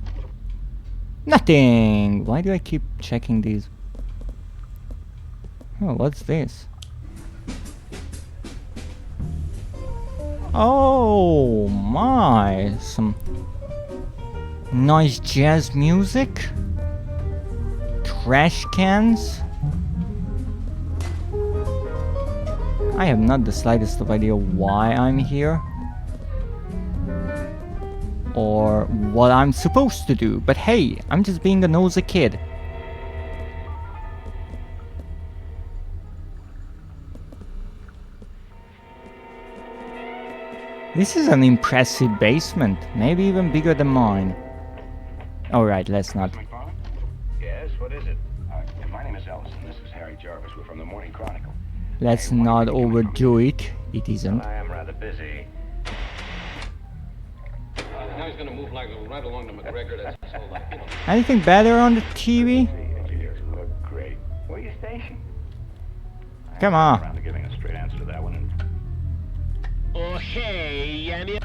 Nothing! Why do I keep checking these? Oh, what's this? Oh my! Some nice jazz music. Trash cans. I have not the slightest of idea why I'm here or what I'm supposed to do, but hey, I'm just being a nosy kid. This is an impressive basement, maybe even bigger than mine. Alright, let's not. Yes, what is it? My name is Ellison. This is Harry Jarvis. We're from the Morning Chronicle. Let's not overdo it. It isn't. I am rather busy. Now he's gonna move like right along to McGregor. That's his whole life. You know. Anything better on the TV? Engineers look great. Where are you stationed? Come on. Around to giving a straight answer to that one. Oh hey, Yanni.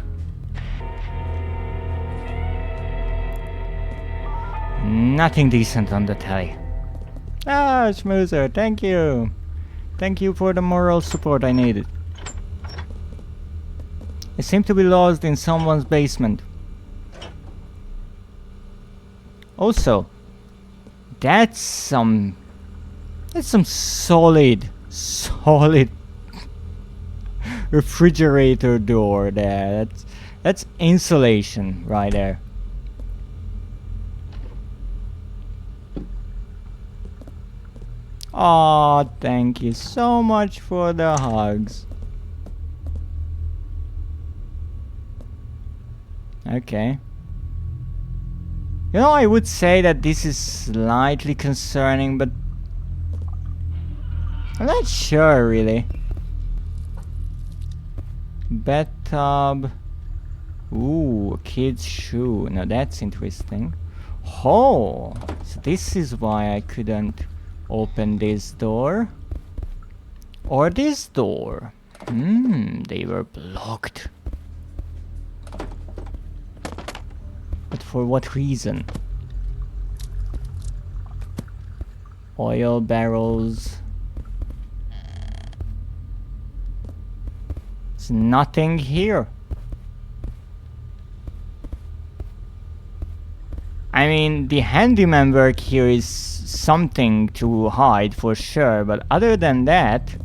Nothing decent on the telly. Ah, Schmoozer, thank you. Thank you for the moral support I needed. I seem to be lost in someone's basement. Also, that's some solid refrigerator door there. That's insulation right there. Aw, thank you so much for the hugs. Okay. You know, I would say that this is slightly concerning, but I'm not sure really. Bathtub. Ooh, a kid's shoe. Now that's interesting. Oh, so this is why I couldn't open this door. Or this door. They were blocked. But for what reason? Oil barrels. nothing here. I mean, the handyman work here is something to hide for sure, but other than that,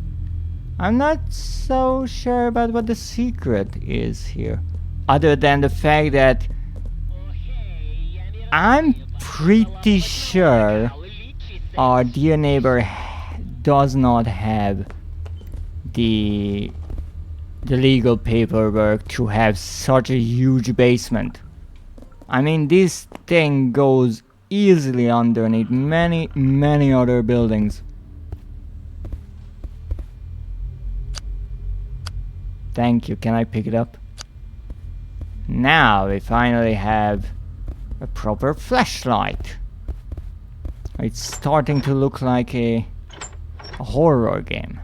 I'm not so sure about what the secret is here. Other than the fact that I'm pretty sure our dear neighbor does not have the legal paperwork to have such a huge basement. I mean, this thing goes easily underneath many other buildings. Thank you, can I pick it up? Now we finally have a proper flashlight. It's starting to look like a horror game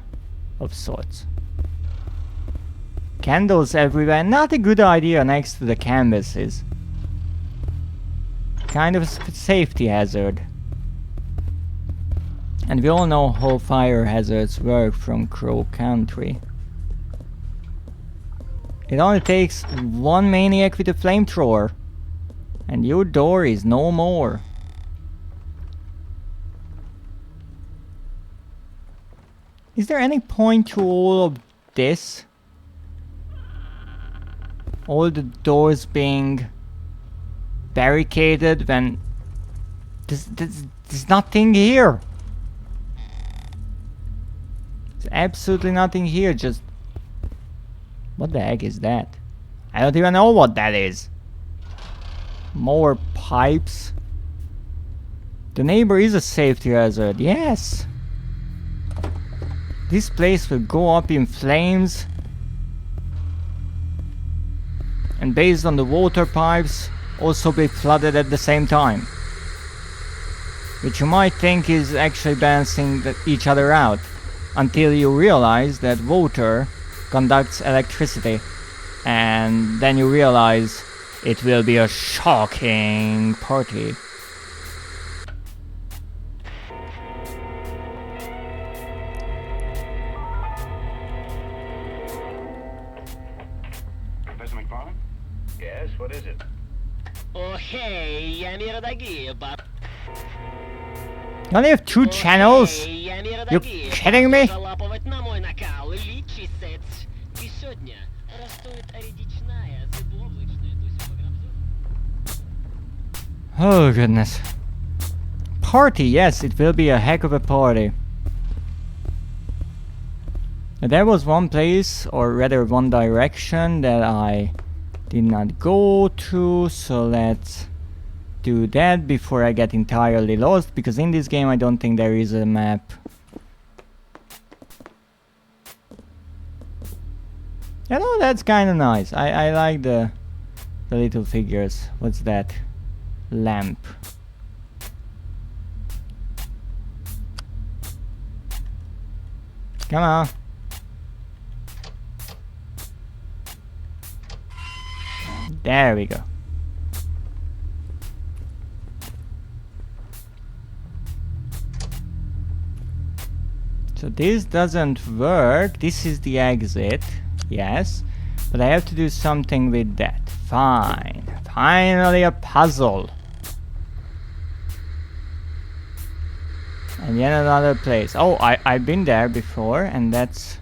of sorts. Candles everywhere, not a good idea next to the canvases. Kind of a safety hazard. And we all know how fire hazards work from Crow Country. It only takes one maniac with a flamethrower, and your door is no more. Is there any point to all of this? All the doors being barricaded when there's nothing here. There's absolutely nothing here, just... What the heck is that? I don't even know what that is. More pipes. The neighbor is a safety hazard, yes. This place will go up in flames. And based on the water pipes, also be flooded at the same time. Which you might think is actually balancing each other out. Until you realize that water conducts electricity. And then you realize it will be a shocking party. Professor McFarlane? Yes, what is it? Oh hey, я не радагиба. You only have 2 channels? You kidding me? Залапывать на мой накал, личи сеть. И сегодня растут оредичная, зыбловочная, то есть пограбжу. Oh goodness. Party, yes, it will be a heck of a party. There was one place, or rather one direction, that I did not go to, so let's do that before I get entirely lost, because in this game I don't think there is a map. You know, that's kinda nice. I like the little figures. What's that? Lamp. Come on. There we go. So this doesn't work. This is the exit. Yes. But I have to do something with that. Fine. Finally a puzzle. And yet another place. Oh, I've been there before, and that's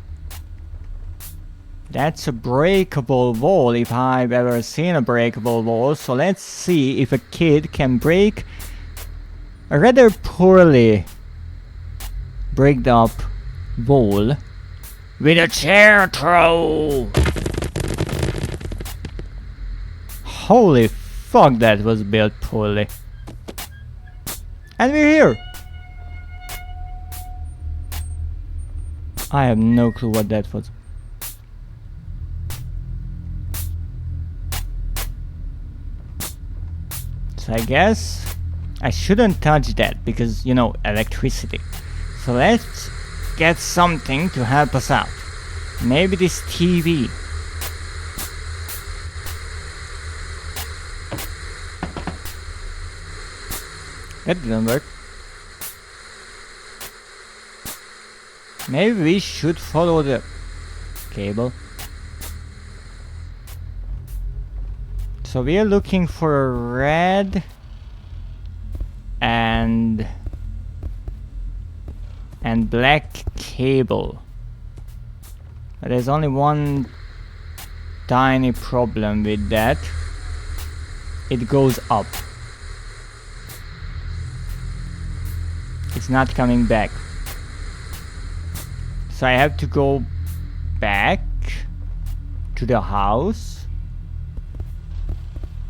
a breakable wall, if I've ever seen a breakable wall. So let's see if a kid can break a rather poorly bricked up wall with a chair throw. Holy fuck, that was built poorly. And we're here. I have no clue what that was. So I guess I shouldn't touch that because, you know, electricity. So let's get something to help us out. Maybe this TV. That didn't work. Maybe we should follow the cable. So we are looking for a red and black cable. But there's only one tiny problem with that. It goes up. It's not coming back. So I have to go back to the house.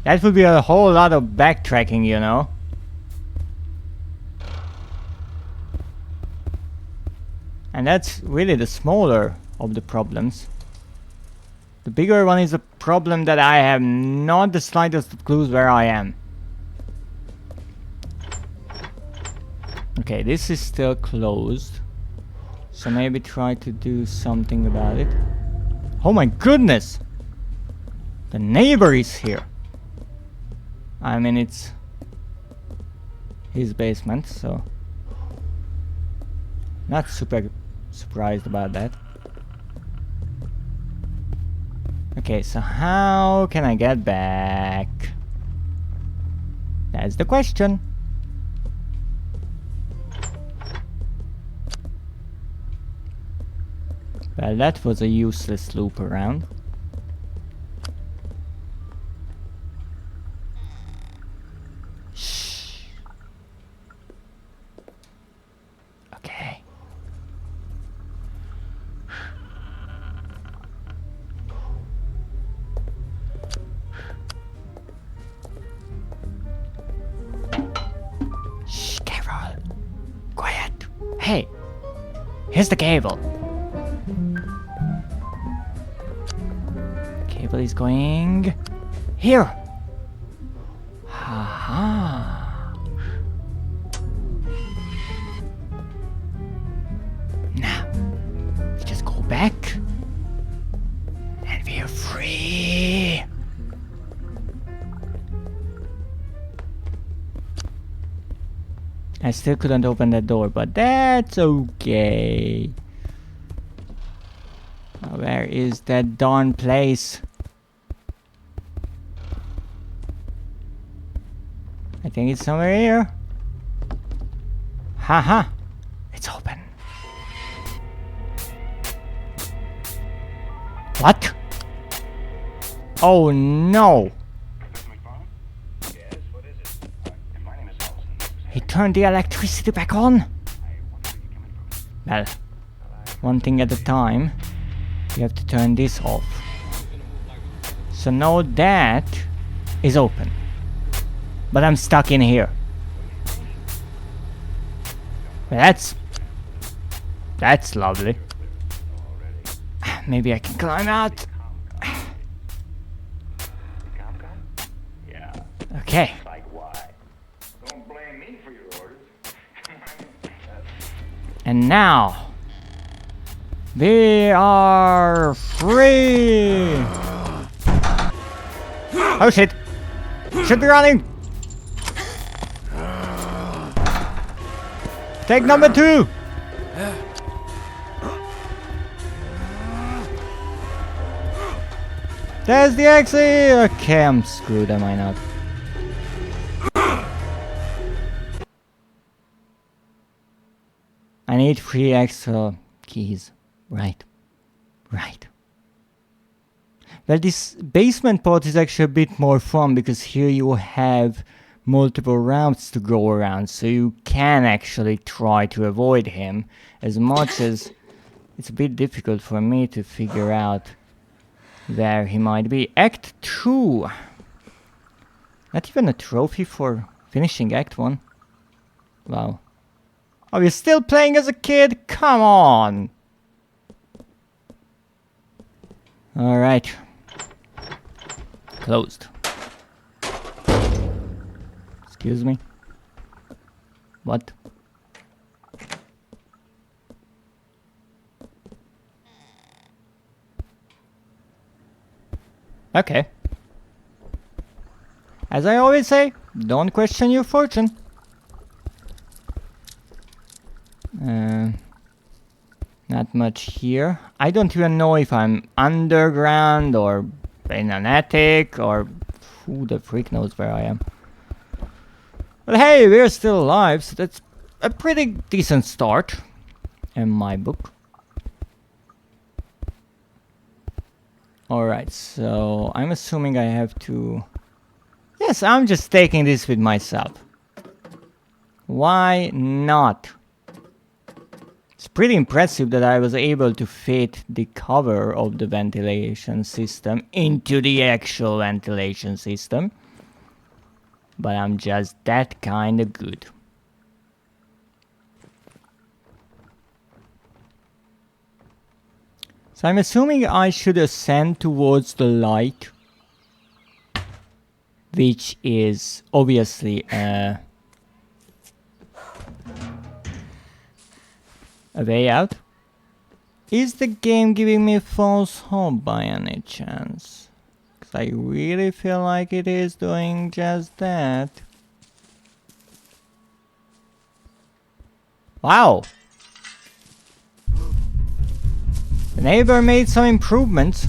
That would be a whole lot of backtracking, you know. And that's really the smaller of the problems. The bigger one is a problem that I have not the slightest clue where I am. Okay, this is still closed. So maybe try to do something about it. Oh my goodness! The neighbor is here. I mean, it's his basement, so not super surprised about that. Okay, so how can I get back? That's the question. Well, that was a useless loop around. Shh. Okay. Shh, Carol. Quiet. Hey, here's the cable. Cable is going here. Haha. Now, we just go back and we are free. I still couldn't open that door, but that's okay. Where is that darn place? I think it's somewhere here. Haha! It's open. What? Oh no! Yes, what is it? My name is Ellison. This is He turned the electricity back on. I wonder where you're coming from. Well, one thing at a time. You have to turn this off. So now that is open. But I'm stuck in here. Well, that's lovely. Maybe I can climb out. Yeah. Okay. Like why? Don't blame me for your orders. And now we are free. Oh shit. Should be running. Take number 2. There's the exit. Okay, I'm screwed, am I not? I need 3 extra keys. Right. Right. Well, this basement part is actually a bit more fun because here you have multiple routes to go around, so you can actually try to avoid him, as much as it's a bit difficult for me to figure out where he might be. Act 2. Not even a trophy for finishing Act 1. Wow. Are you still playing as a kid? Come on! Alright. Closed. Excuse me? What? Okay. As I always say, don't question your fortune. Not much here. I don't even know if I'm underground or in an attic or Who the freak knows where I am? But hey, we're still alive, so that's a pretty decent start in my book. Alright, so I'm assuming I have to... Yes, I'm just taking this with myself. Why not? It's pretty impressive that I was able to fit the cover of the ventilation system into the actual ventilation system. But I'm just that kind of good. So I'm assuming I should ascend towards the light, which is obviously a way out. Is the game giving me false hope by any chance? Because I really feel like it is doing just that. Wow! The neighbor made some improvements.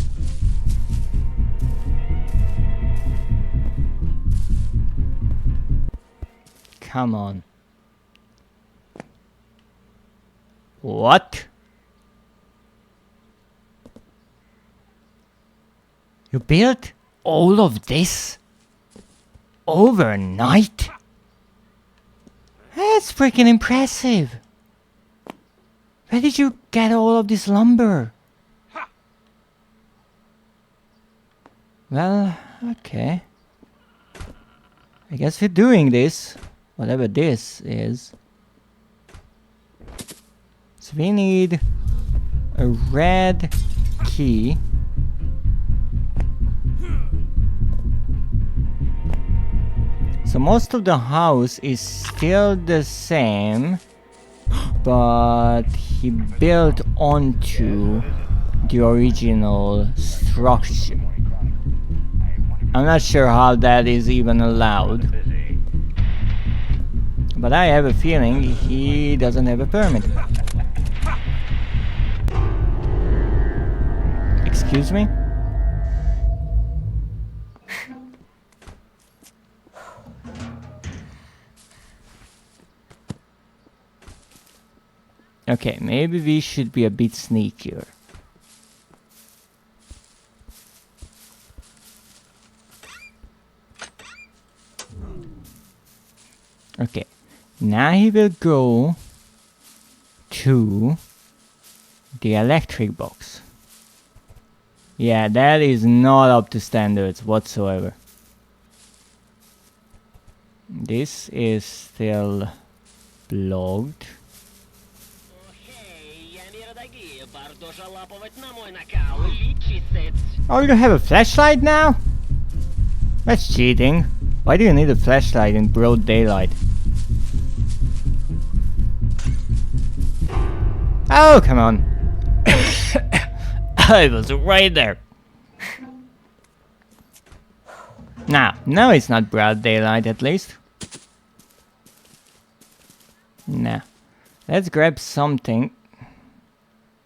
Come on. What? You built all of this overnight? That's freaking impressive. Where did you get all of this lumber? Well, okay. I guess we're doing this, whatever this is. So we need a red key. So most of the house is still the same, but he built onto the original structure. I'm not sure how that is even allowed, but I have a feeling he doesn't have a permit. Excuse me? Okay, maybe we should be a bit sneakier. Okay, now he will go to the electric box. Yeah, that is not up to standards whatsoever. This is still blocked. Oh, you have a flashlight now? That's cheating. Why do you need a flashlight in broad daylight? Oh, come on. I was right there. Now it's not broad daylight at least. Nah. Let's grab something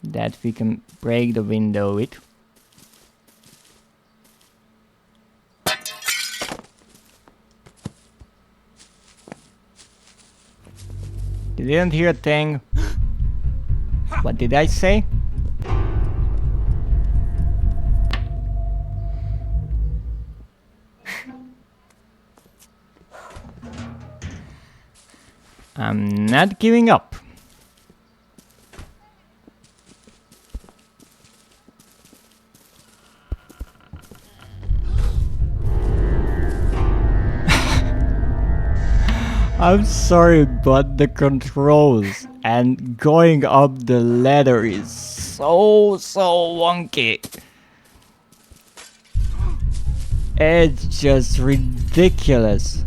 that we can break the window with. You didn't hear a thing. What did I say? I'm not giving up. I'm sorry, but the controls and going up the ladder is so wonky. It's just ridiculous.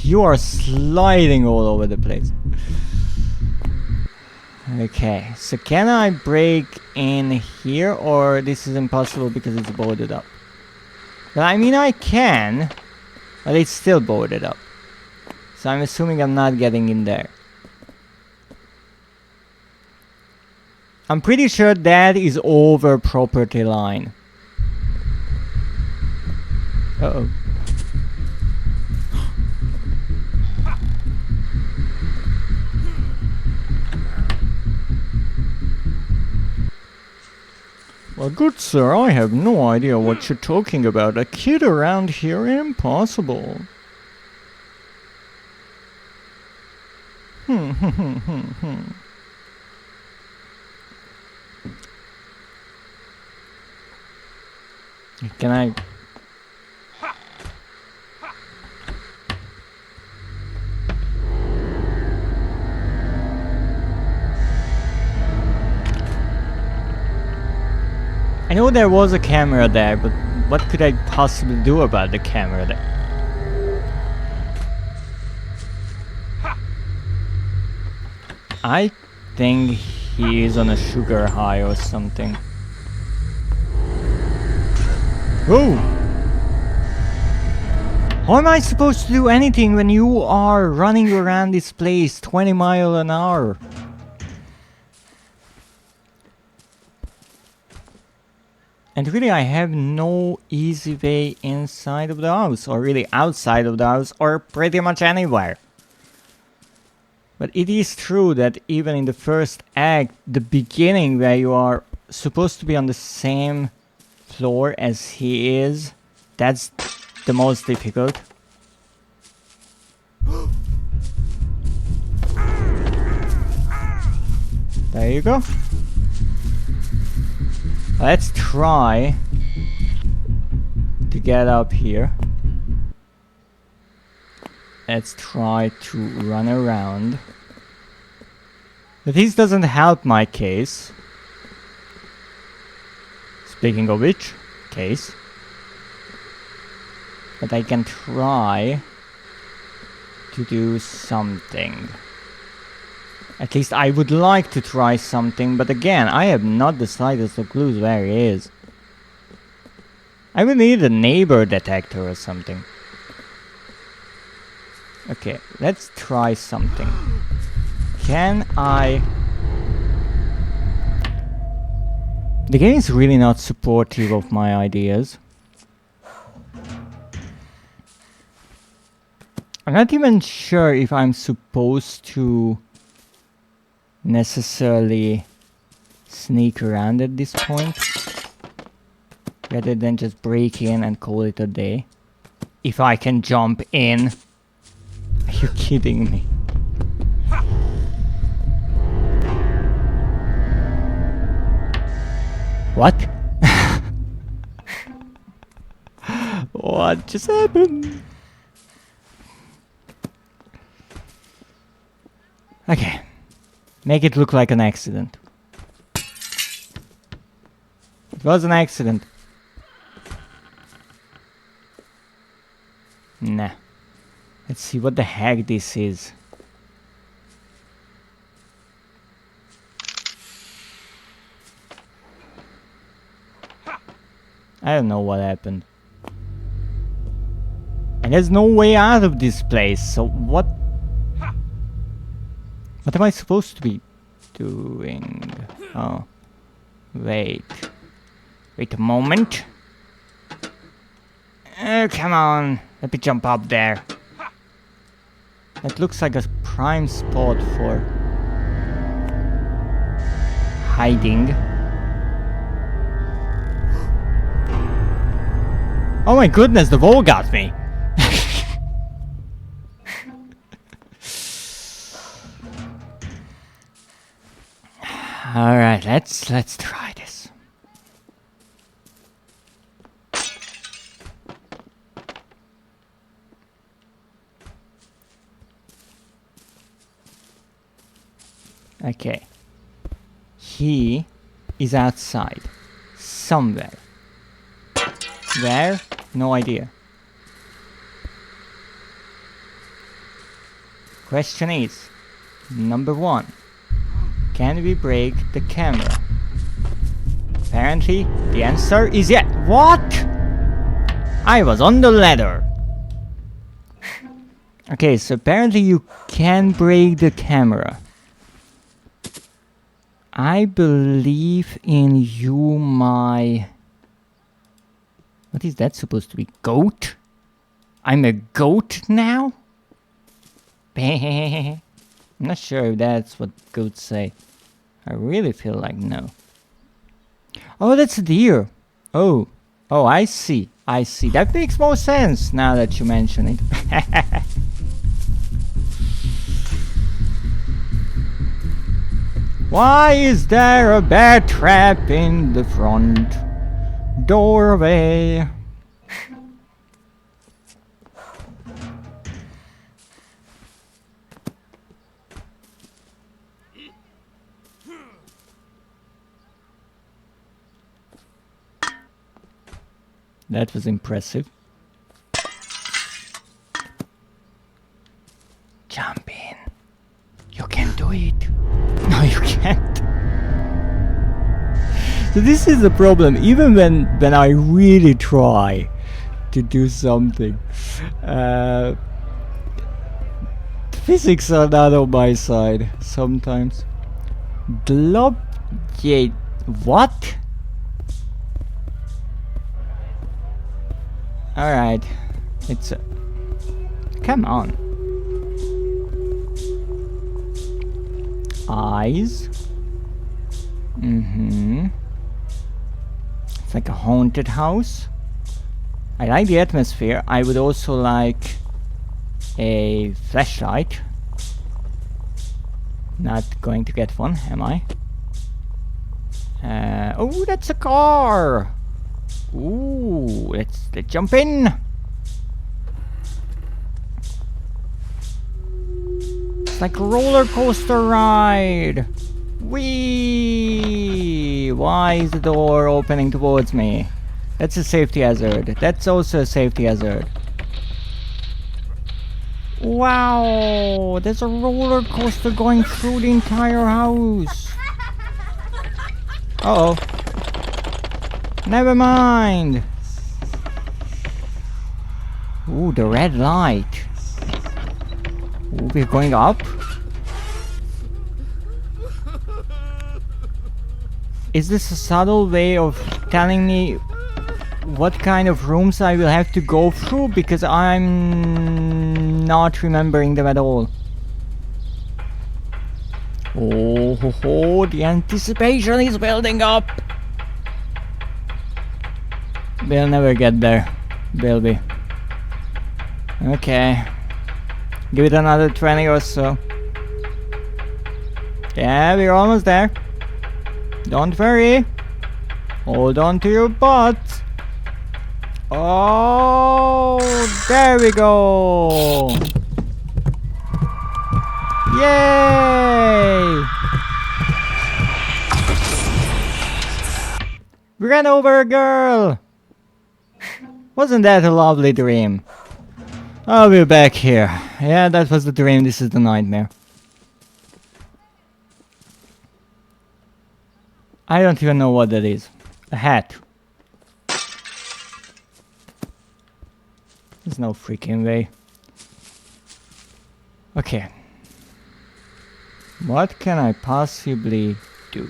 You are sliding all over the place. Okay, so can I break in here, or this is impossible because it's boarded up? Well, I mean I can, but it's still boarded up. So I'm assuming I'm not getting in there. I'm pretty sure that is over property line. Uh-oh. Good sir, I have no idea what you're talking about. A kid around here? Impossible. Can I... I know there was a camera there, but what could I possibly do about the camera there? I think he is on a sugar high or something. Whoa! How am I supposed to do anything when you are running around this place 20 miles an hour? And really I have no easy way inside of the house, or really outside of the house, or pretty much anywhere. But it is true that even in the first act, the beginning where you are supposed to be on the same floor as he is, that's the most difficult. There you go. Let's try to get up here. Let's try to run around. But this doesn't help my case. Speaking of which, case. But I can try to do something. At least I would like to try something, but again, I have not the slightest of clues where he is. I would need a neighbor detector or something. Okay, let's try something. Can I... The game is really not supportive of my ideas. I'm not even sure if I'm supposed to necessarily sneak around at this point, rather than just break in and call it a day. If I can jump in. Are you kidding me? What? What just happened? Okay. Make it look like an accident. It was an accident. Nah. Let's see what the heck this is. I don't know what happened. And there's no way out of this place, so what... What am I supposed to be doing? Oh. Wait. Wait a moment. Come on. Let me jump up there. That looks like a prime spot for hiding. Oh my goodness, the wall got me. Alright, let's try this. Okay. He is outside. Somewhere. Where? No idea. Question is, number 1. Can we break the camera? Apparently, the answer is yes. What? I was on the ladder. Okay, so apparently you can break the camera. I believe in you, my... What is that supposed to be? Goat? I'm a goat now? I'm not sure if that's what goats say. I really feel like no. Oh, that's a deer. Oh. Oh, I see. I see. That makes more sense now that you mention it. Why is there a bear trap in the front doorway? That was impressive. Jump in. You can do it. No, you can't. So this is the problem. Even when I really try to do something, physics are not on my side sometimes. Blob... Yeah, what? Alright. It's... come on. Eyes. It's like a haunted house. I like the atmosphere. I would also like a flashlight. Not going to get one, am I? Oh, that's a car! Ooh, let's jump in! It's like a roller coaster ride! Whee! Why is the door opening towards me? That's a safety hazard. That's also a safety hazard. Wow! There's a roller coaster going through the entire house. Uh-oh. Never mind. Ooh, the red light. Ooh, we're going up. Is this a subtle way of telling me what kind of rooms I will have to go through? Because I'm not remembering them at all. Oh, ho, ho, the anticipation is building up. We'll never get there, will we? Okay. Give it another 20 or so. Yeah, we're almost there. Don't worry. Hold on to your butt. Oh, there we go. Yay! We ran over a girl. Wasn't that a lovely dream? Oh, we're back here. Yeah, that was the dream. This is the nightmare. I don't even know what that is. A hat. There's no freaking way. Okay. What can I possibly do?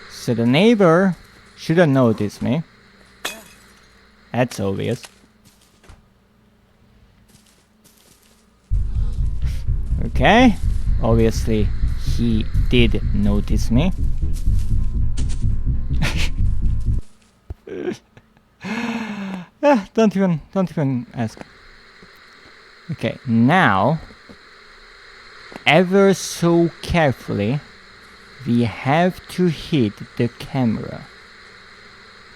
So the neighbor shouldn't notice me. That's obvious. Okay. Obviously, he did notice me. Don't even ask. Okay, now, ever so carefully, we have to hit the camera.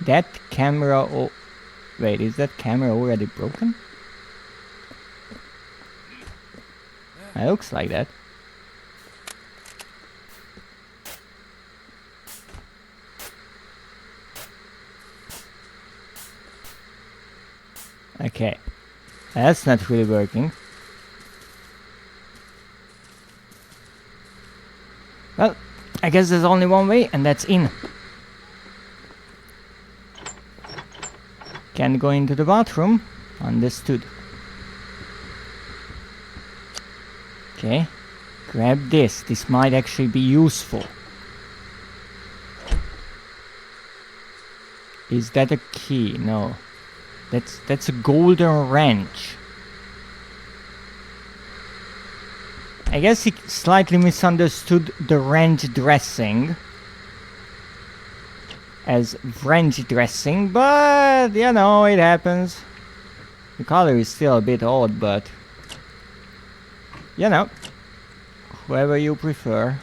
That camera. Oh, wait, is that camera already broken? It looks like that. Okay, that's not really working. Well, I guess there's only one way, and that's in. Can't go into the bathroom. Understood. Okay, grab this. This might actually be useful. Is that a key? No. That's a golden wrench. I guess he slightly misunderstood the wrench dressing. as French dressing, but you know, it happens. The color is still a bit odd, but you know, whoever you prefer.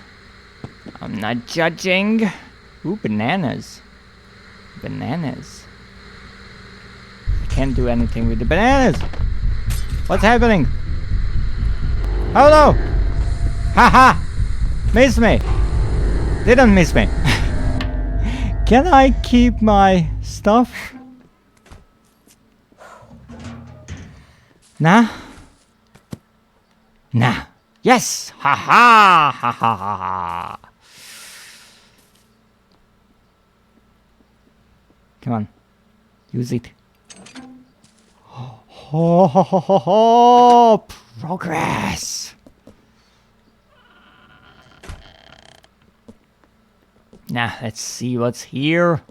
I'm not judging. Ooh, bananas. Bananas. Can't do anything with the bananas. What's happening? Oh no! Haha! Miss me! Didn't miss me. Can I keep my stuff? Nah? Nah. Yes! Haha! Ha ha ha ha! Come on. Use it. Oh, ho, ho, ho, ho. Progress! Now, let's see what's here.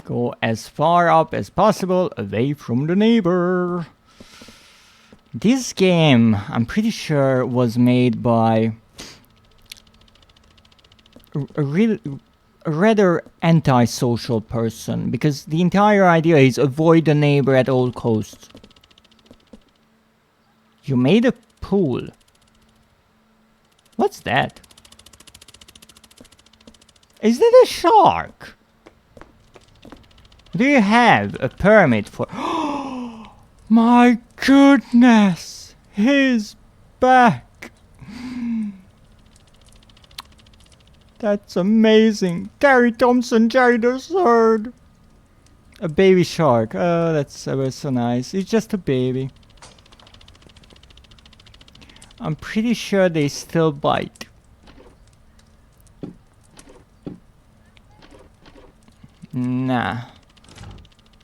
Go as far up as possible, away from the neighbor. This game, I'm pretty sure, was made by a rather antisocial person, because the entire idea is avoid the neighbor at all costs. You made a pool. What's that? Is that a shark? Do you have a permit for... My goodness! He's back! That's amazing! Gary Thompson, Jerry the Third! A baby shark. Oh, that's so nice. It's just a baby. I'm pretty sure they still bite. Nah.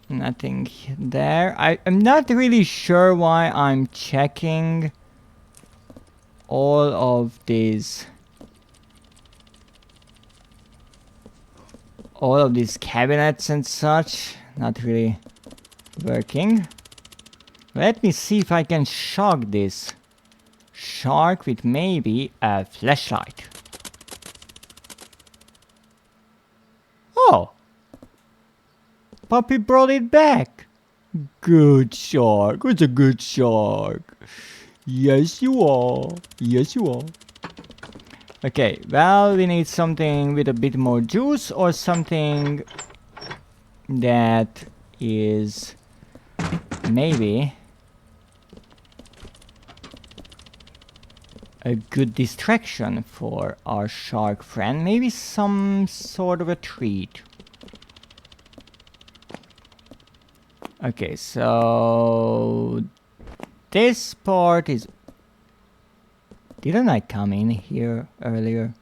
Nothing there. I'm not really sure why I'm checking all of these cabinets and such. Not really working. Let me see if I can shock this shark with maybe a flashlight. Oh! Puppy brought it back. Good shark. It's a good shark. Yes, you are. Yes, you are. Okay, well, we need something with a bit more juice or something that is maybe a good distraction for our shark friend. Maybe some sort of a treat. Okay, so this part is... Didn't I come in here earlier?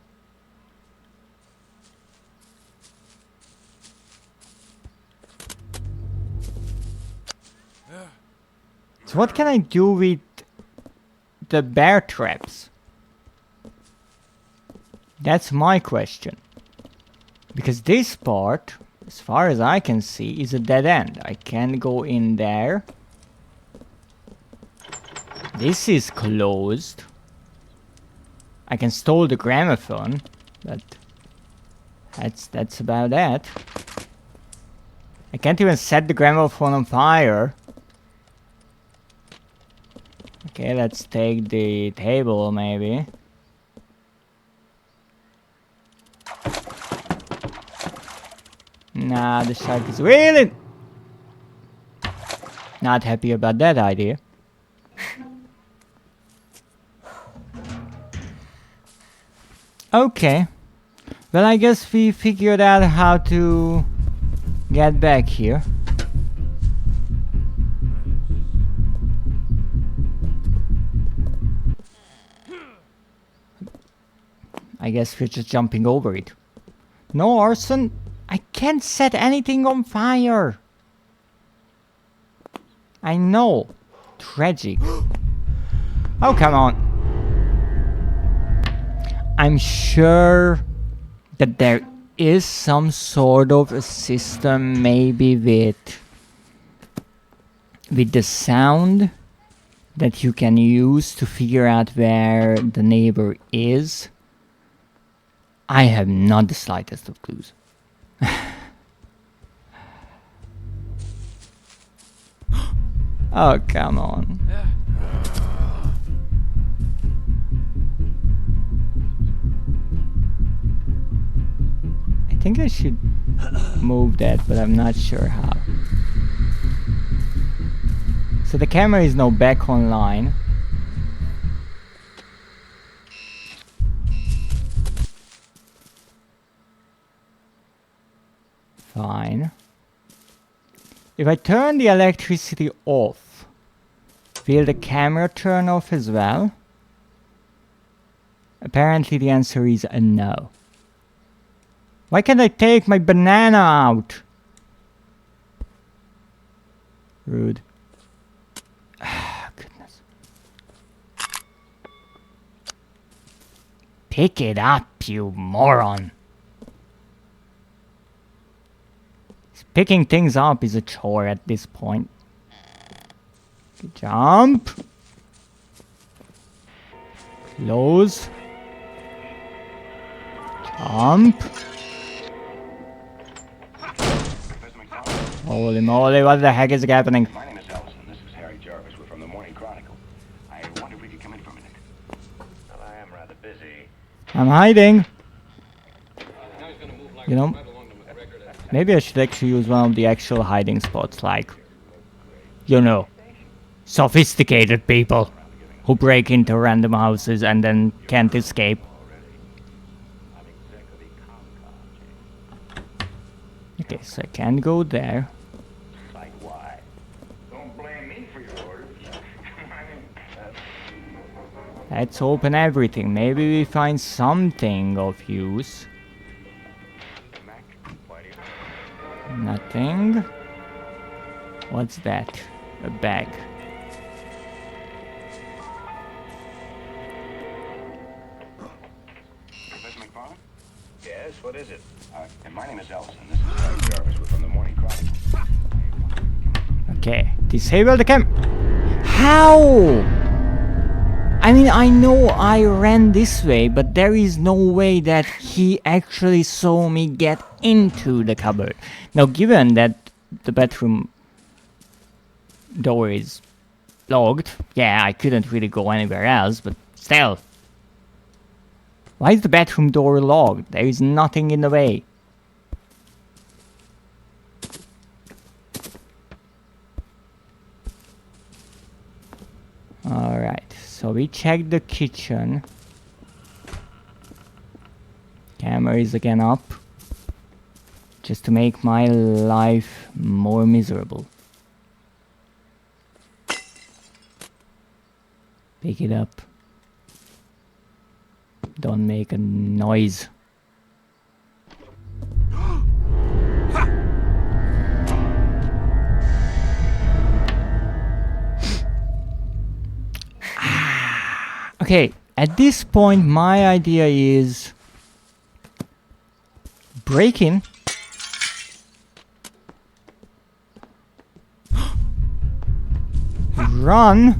So what can I do with the bear traps? That's my question. Because this part, as far as I can see, is a dead end. I can't go in there. This is closed. I can stole the gramophone, but that's about that. I can't even set the gramophone on fire. Okay, let's take the table maybe. Nah, the shark is really not happy about that idea. Okay. Well, I guess we figured out how to get back here. I guess we're just jumping over it. No, arson. I can't set anything on fire. I know. Tragic. Oh, come on. I'm sure that there is some sort of a system maybe with the sound that you can use to figure out where the neighbor is. I have not the slightest of clues. Oh, come on. I think I should move that, but I'm not sure how. So the camera is now back online. Fine. If I turn the electricity off, will the camera turn off as well? Apparently the answer is a no. Why can't I take my banana out? Rude. Goodness. Pick it up, you moron. Picking things up is a chore at this point. Jump. Close. Jump. Holy moly, what the heck is happening? My name is Ellison. This is Harry Jarvis. We're from the Morning Chronicle. I wonder if we could come in for a minute. Well, I am rather busy. I'm hiding. Now he's gonna move like You know, right along to McGregor. maybe I should actually use one of the actual hiding spots, like, you know, sophisticated people who break into random houses and then can't escape. Okay, so I can't go there. Like why? Don't blame me for your orders. Let's open everything. Maybe we find something of use. Nothing. What's that? A bag. Professor McFarlane? Yes, what is it? And my name is Ellison. This is Harry Jarvis. We're from the Morning Chronicle. Okay, disable the cam. How? I mean, I know I ran this way, but there is no way that he actually saw me get into the cupboard. Now, given that the bedroom door is locked, yeah, I couldn't really go anywhere else, but still. Why is the bedroom door locked? There is nothing in the way. Alright, so we checked the kitchen. Camera is again up. Just to make my life more miserable. Pick it up. Don't make a noise. Okay, at this point my idea is break in. Run.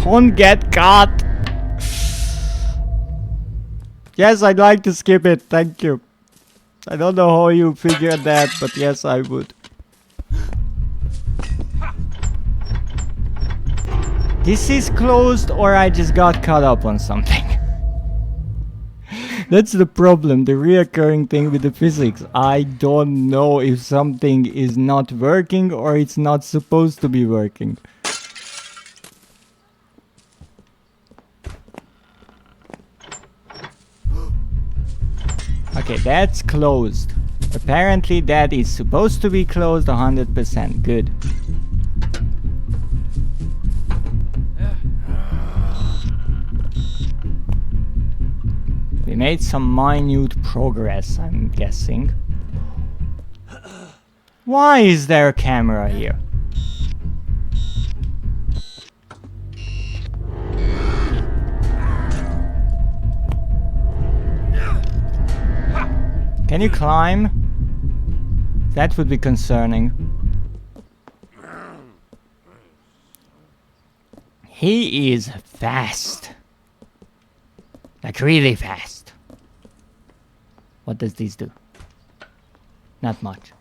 Don't get caught. Yes, I'd like to skip it, thank you. I don't know how you figured that, but yes, I would. This is closed, or I just got caught up on something. That's the problem, the reoccurring thing with the physics. I don't know if something is not working or it's not supposed to be working. Okay, that's closed. Apparently that is supposed to be closed 100%. Good. We made some minute progress, I'm guessing. Why is there a camera here? Can you climb? That would be concerning. He is fast. Like really fast. What does this do? Not much.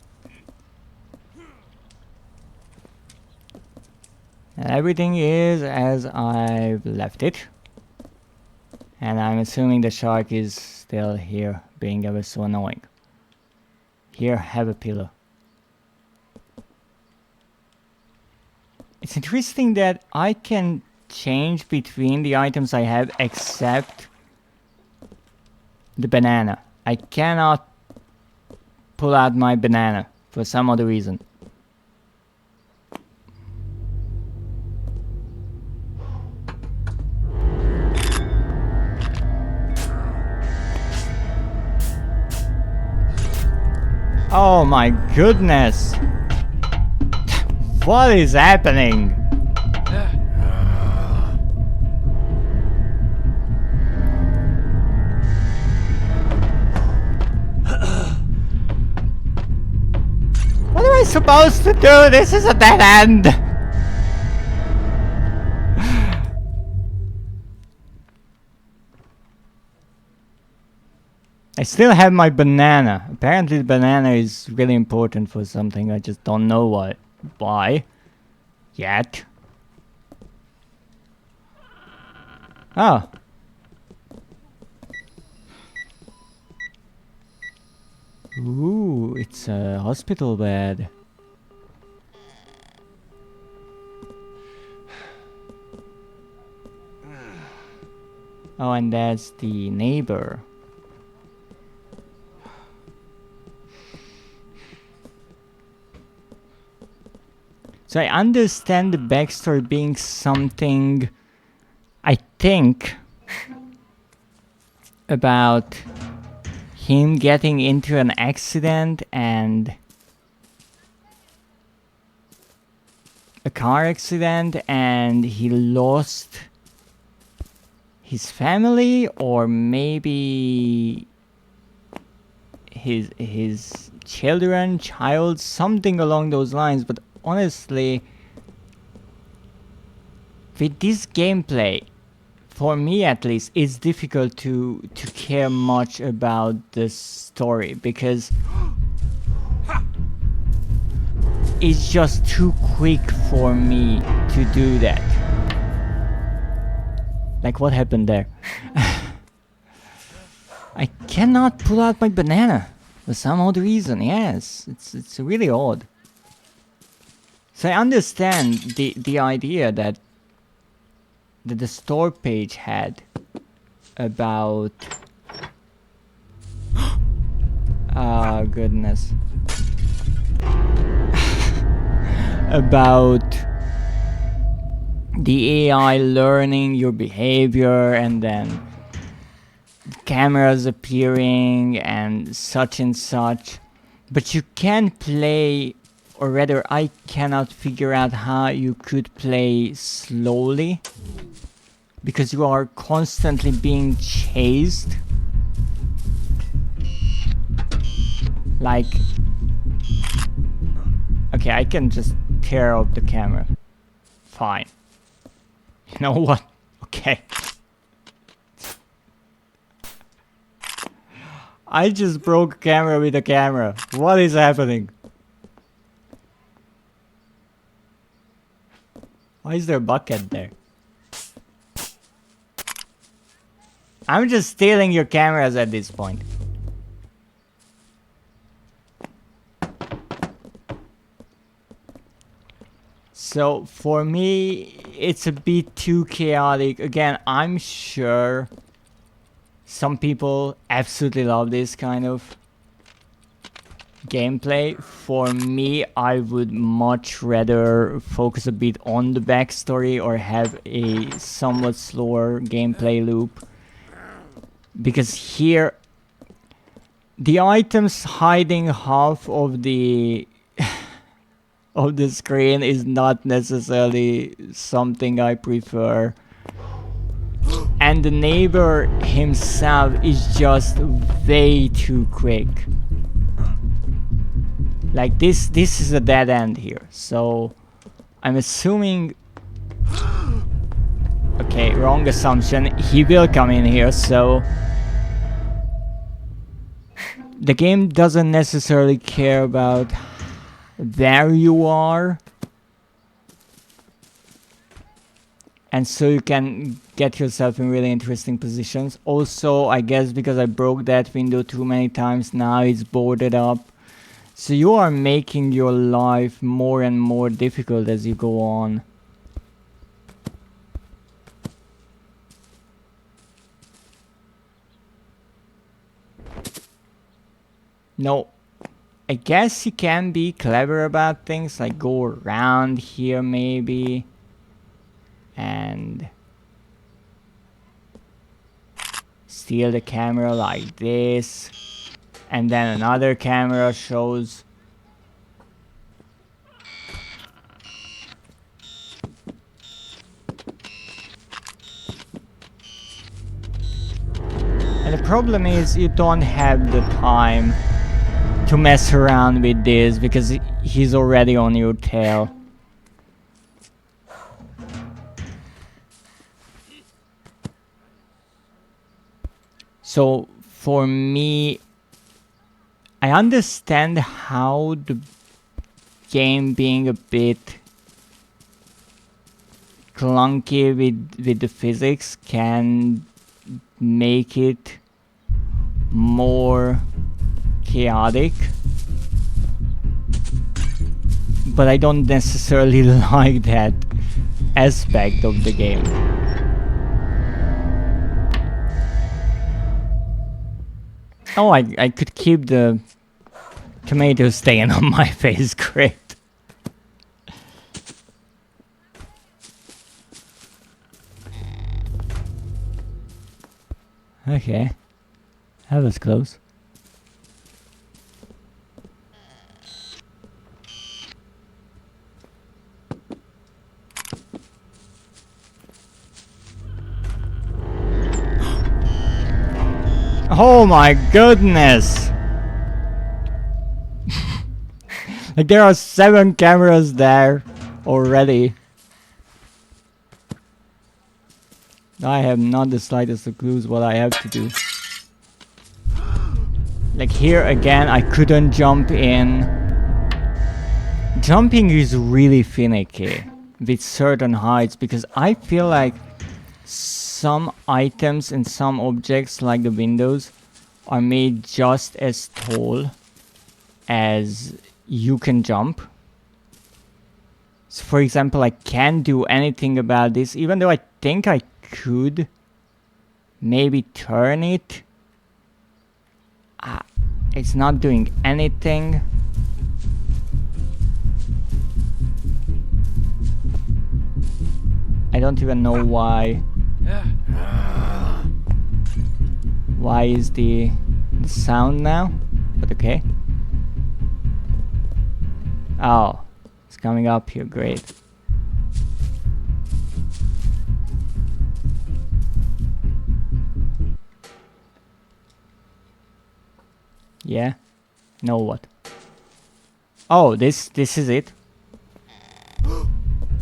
And everything is as I've left it. And I'm assuming the shark is still here, being ever so annoying. Here, have a pillow. It's interesting that I can change between the items I have except the banana. I cannot pull out my banana for some other reason. Oh my goodness! What is happening? What am I supposed to do? This is a dead end! I still have my banana. Apparently the banana is really important for something. I just don't know what. Why? Yet. Oh. Ooh, it's a hospital bed. Oh, and that's the neighbor. So I understand the backstory being something, I think, about him getting into an accident and a car accident and he lost his family, or maybe his child, something along those lines. But honestly, with this gameplay, for me at least, it's difficult to care much about the story, because it's just too quick for me to do that. Like, what happened there? I cannot pull out my banana for some odd reason. Yes, it's really odd. So I understand the idea that the store page had about oh goodness about the AI learning your behavior and then cameras appearing and such, but you can play, or rather I cannot figure out how you could play slowly, because you are constantly being chased. Like, okay, I can just tear up the camera. Fine. You know what? Okay. I just broke a camera with a camera. What is happening? Why is there a bucket there? I'm just stealing your cameras at this point. So for me, it's a bit too chaotic. Again, I'm sure some people absolutely love this kind of gameplay. For me, I would much rather focus a bit on the backstory or have a somewhat slower gameplay loop. Because here, the items hiding half of the of the screen is not necessarily something I prefer. And the neighbor himself is just way too quick. Like this is a dead end here. So I'm assuming. Okay, Okay, wrong assumption. He will come in here, so... The game doesn't necessarily care about where you are. And so you can get yourself in really interesting positions. Also, I guess because I broke that window too many times, now it's boarded up. So you are making your life more and more difficult as you go on. No, I guess you can be clever about things, like go around here maybe. And steal the camera like this. And then another camera shows. And the problem is you don't have the time to mess around with this because he's already on your tail. So for me, I understand how the game being a bit clunky with the physics can make it more chaotic, but I don't necessarily like that aspect of the game. Oh, I could keep the tomato stain on my face, great. Okay, that was close. Oh my goodness! Like there are 7 cameras there already. I have not the slightest clue what I have to do. Like here again, I couldn't jump in. Jumping is really finicky with certain heights because I feel like some items and some objects like the windows are made just as tall as you can jump. So for example, I can't do anything about this even though I think I could maybe turn it. It's not doing anything. I don't even know why. Why is the sound now? But okay. Oh, it's coming up here, great. Yeah? No what? Oh, this is it?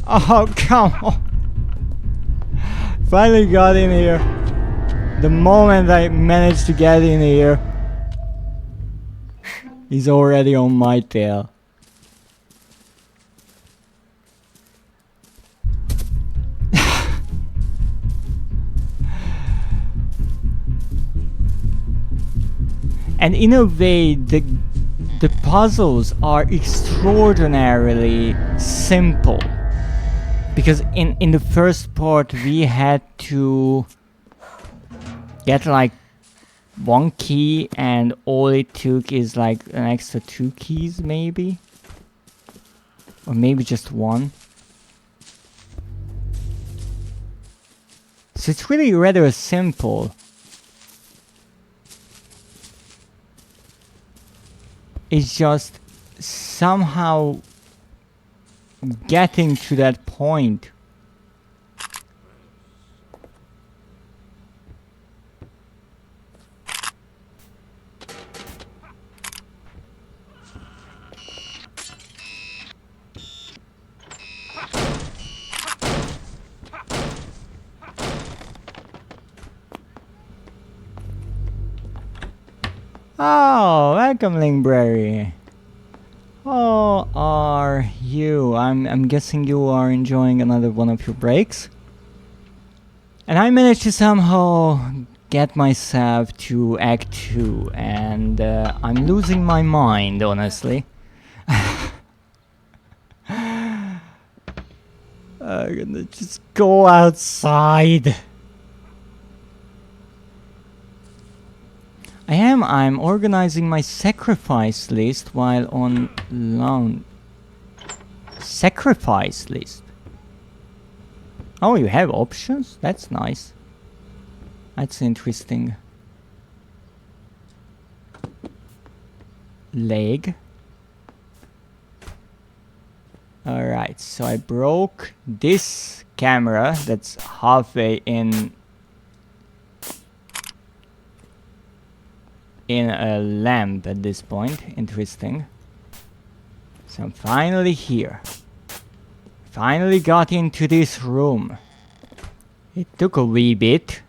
Oh, come on! Finally got in here. The moment I managed to get in here, he's already on my tail. And in a way, the puzzles are extraordinarily simple. Because in the first part we had to get like 1 key and all it took is like an extra 2 keys maybe? Or maybe just 1. So it's really rather simple. It's just somehow getting to that point. Oh, welcome, Linkberry. How are you? I'm guessing you are enjoying another one of your breaks. And I managed to somehow get myself to Act 2, and I'm losing my mind, honestly. I'm gonna just go outside. I'm organizing my sacrifice list while on loan. Sacrifice list? Oh, you have options? That's nice. That's interesting. Leg. Alright, so I broke this camera that's halfway in a lamp at this point. Interesting. So I'm finally here. Finally got into this room. It took a wee bit,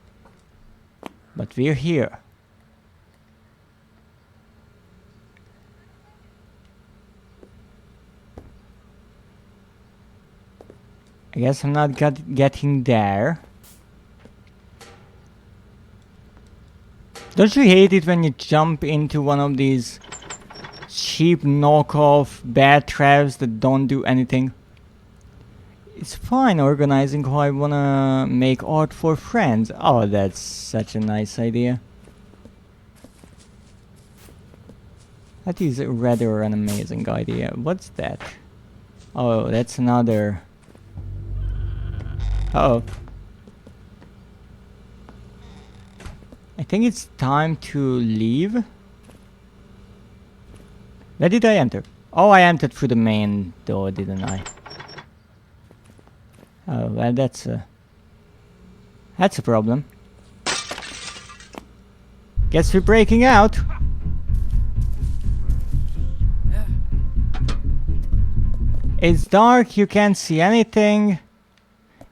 but we're here. I guess I'm not getting there. Don't you hate it when you jump into one of these cheap knockoff bad traps that don't do anything? It's fine organizing how I wanna make art for friends. Oh, that's such a nice idea. That is rather an amazing idea. What's that? Oh, that's another... Uh-oh. I think it's time to leave. Where did I enter? Oh, I entered through the main door, didn't I? Oh, well, that's a problem. Guess we're breaking out. It's dark, you can't see anything.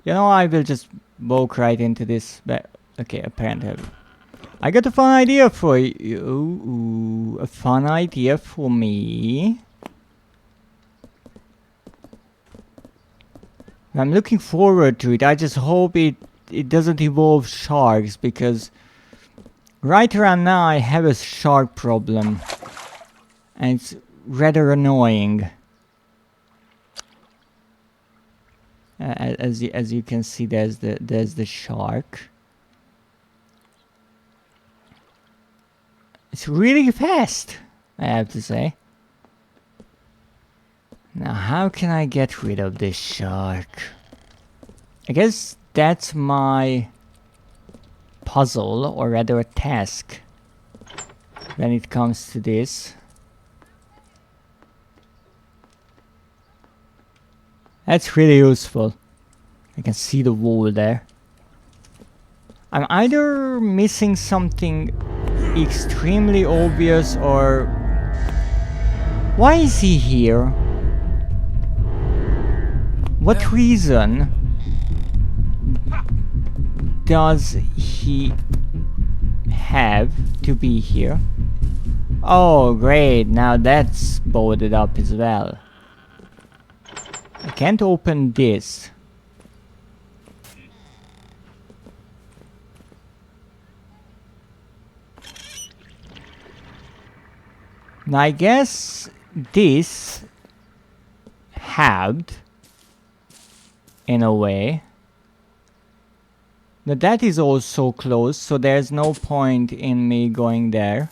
You know, I will just walk right into this. Okay, apparently. I got a fun idea for you. Ooh, a fun idea for me. I'm looking forward to it. I just hope it doesn't involve sharks, because right around now I have a shark problem. And it's rather annoying. As you can see, there's the shark. It's really fast, I have to say. Now, how can I get rid of this shark? I guess that's my puzzle, or rather a task, when it comes to this. That's really useful. I can see the wall there. I'm either missing something extremely obvious, or... Why is he here? What reason does he have to be here? Oh, great, now that's boarded up as well. I can't open this. Now I guess this helped in a way. Now that is also closed, so there's no point in me going there.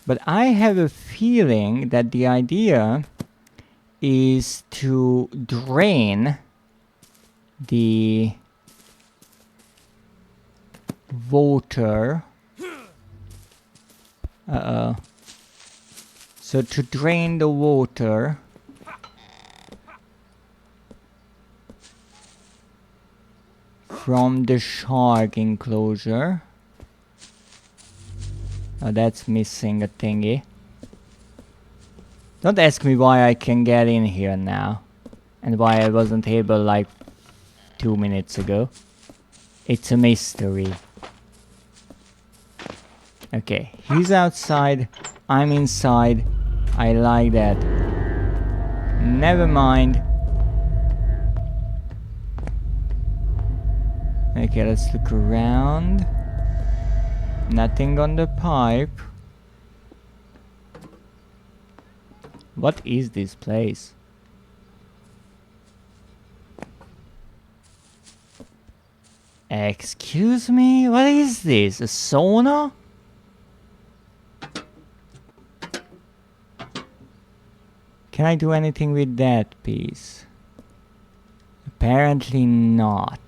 But I have a feeling that the idea is to drain the water. So to drain the water from the shark enclosure. Oh, that's missing a thingy. Don't ask me why I can get in here now, and why I wasn't able like 2 minutes ago. It's a mystery. Okay, he's outside. I'm inside. I like that. Never mind. Okay, let's look around. Nothing on the pipe. What is this place? Excuse me? What is this? A sauna? Can I do anything with that piece? Apparently not.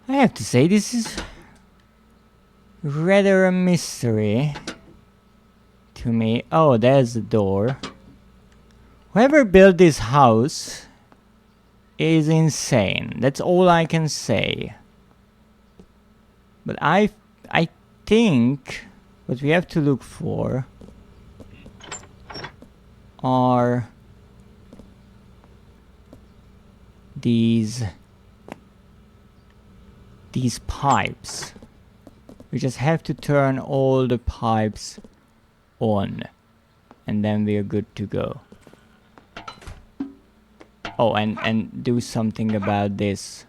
I have to say, this is rather a mystery to me. Oh, there's the door. Whoever built this house is insane. That's all I can say. But I think what we have to look for are these pipes. We just have to turn all the pipes on, and then we are good to go. Oh, and do something about this.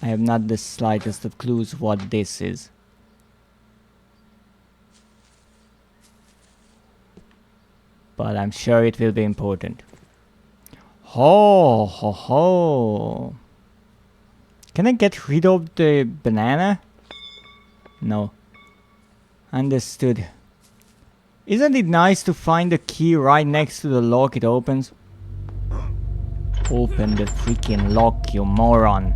I have not the slightest of clues what this is. But I'm sure it will be important. Ho ho ho. Can I get rid of the banana? No. Understood. Isn't it nice to find the key right next to the lock it opens? Open the freaking lock, you moron.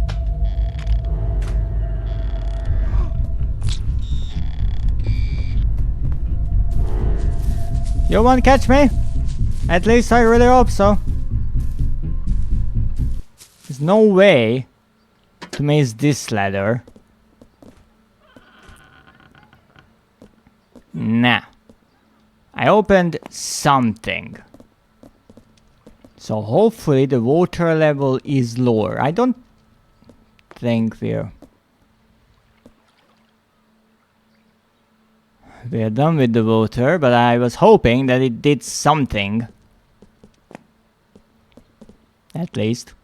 You won't catch me? At least I really hope so. There's no way to miss this ladder. Nah. I opened something. So hopefully the water level is lower. I don't think we're done with the water, but I was hoping that it did something. At least.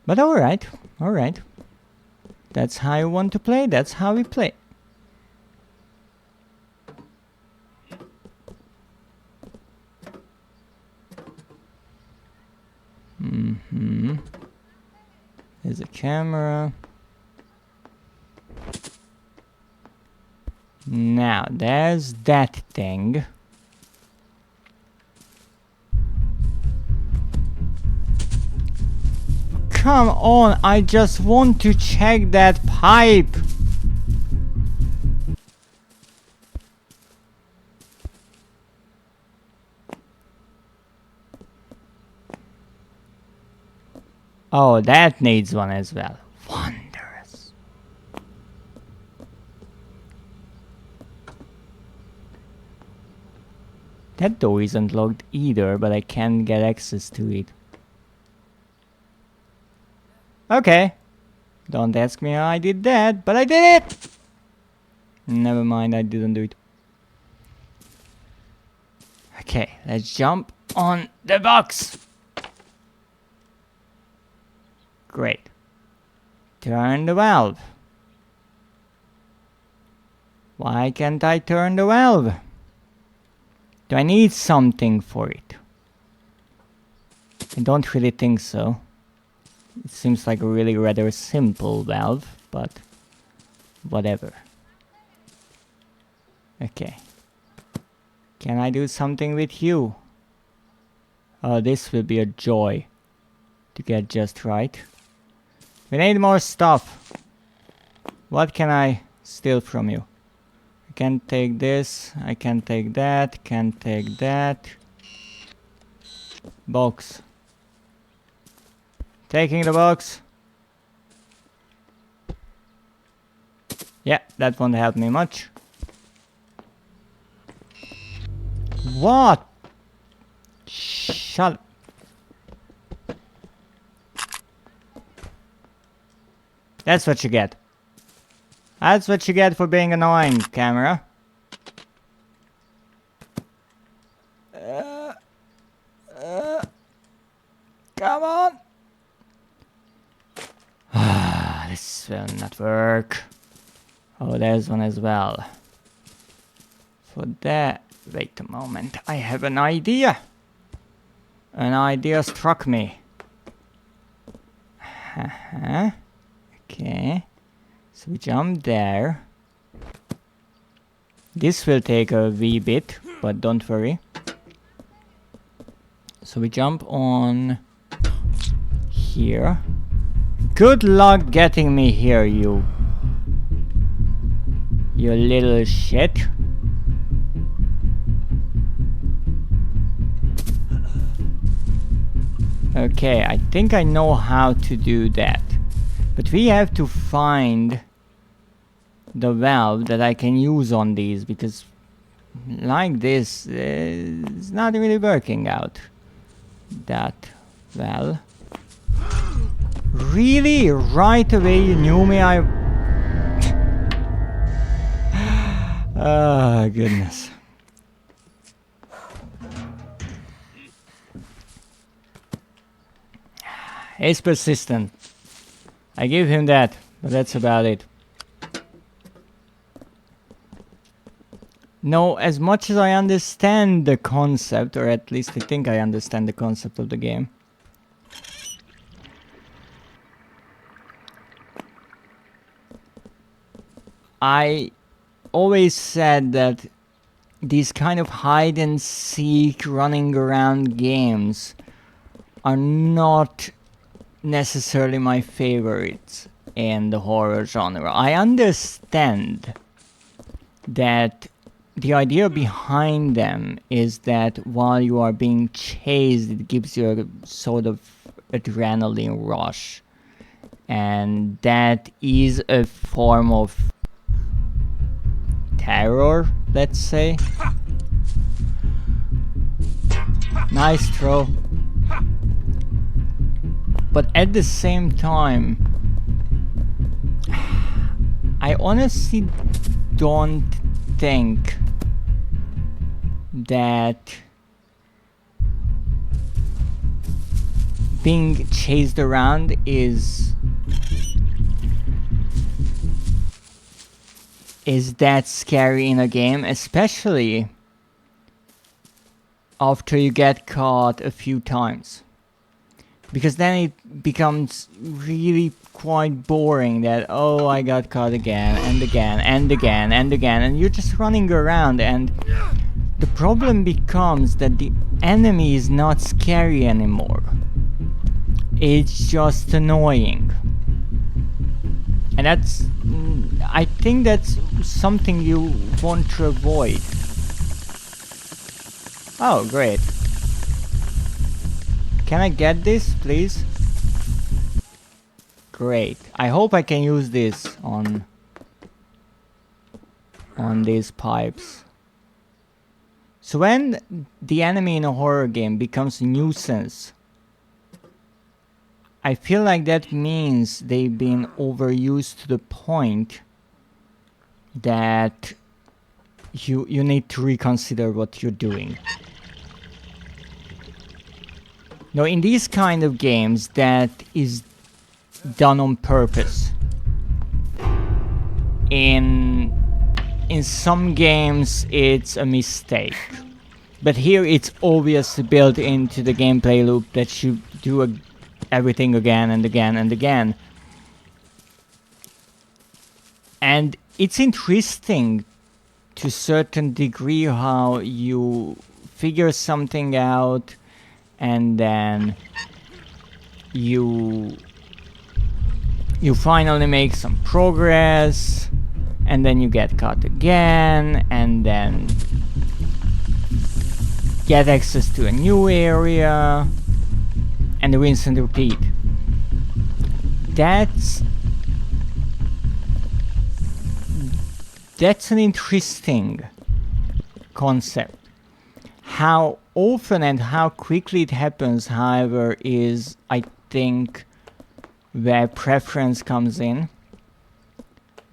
But alright, alright. That's how you want to play, that's how we play. There's a camera. Now, there's that thing. Come on, I just want to check that pipe. Oh, that needs one as well. Wondrous. That door isn't locked either, but I can't get access to it. Okay. Don't ask me how I did that, but I did it! Never mind, I didn't do it. Okay, let's jump on the box! Great. Turn the valve. Why can't I turn the valve? Do I need something for it? I don't really think so. It seems like a really rather simple valve, but whatever. Okay. Can I do something with you? Oh, this will be a joy to get just right. We need more stuff. What can I steal from you? I can take this, I can take that, can take that. Box. Taking the box. Yeah, that won't help me much. What? Shut up. That's what you get. That's what you get for being annoying, camera. Come on! This will not work. Oh, there's one as well. For that... Wait a moment, I have an idea! An idea struck me. Okay. So we jump there. This will take a wee bit, but don't worry. So we jump on here. Good luck getting me here, you little shit. Okay, I think I know how to do that. But we have to find the valve that I can use on these, because like this is not really working out that well. Really? Right away you knew me? Oh goodness. He's persistent. I give him that, but that's about it. No, as much as I understand the concept, or at least I think I understand the concept of the game, I always said that these kind of hide and seek running around games are not necessarily my favorites in the horror genre. I understand that the idea behind them is that while you are being chased, it gives you a sort of adrenaline rush. And that is a form of terror, let's say. Nice throw. But at the same time, I honestly don't think that being chased around is that scary in a game, especially after you get caught a few times. Because then it becomes really quite boring that, oh, I got caught again and again and again and again, and you're just running around, and the problem becomes that the enemy is not scary anymore. It's just annoying. And that's... I think that's something you want to avoid. Oh, great. Can I get this, please? Great. I hope I can use this on these pipes. So when the enemy in a horror game becomes a nuisance, I feel like that means they've been overused to the point that you need to reconsider what you're doing. Now, in these kind of games, that is done on purpose. In some games, it's a mistake. But here, it's obviously built into the gameplay loop that you do everything again and again and again. And it's interesting to a certain degree how you figure something out, and then you finally make some progress, and then you get caught again, and then get access to a new area, and rinse and repeat. That's an interesting concept. How often and how quickly it happens, however, is, I think, where preference comes in.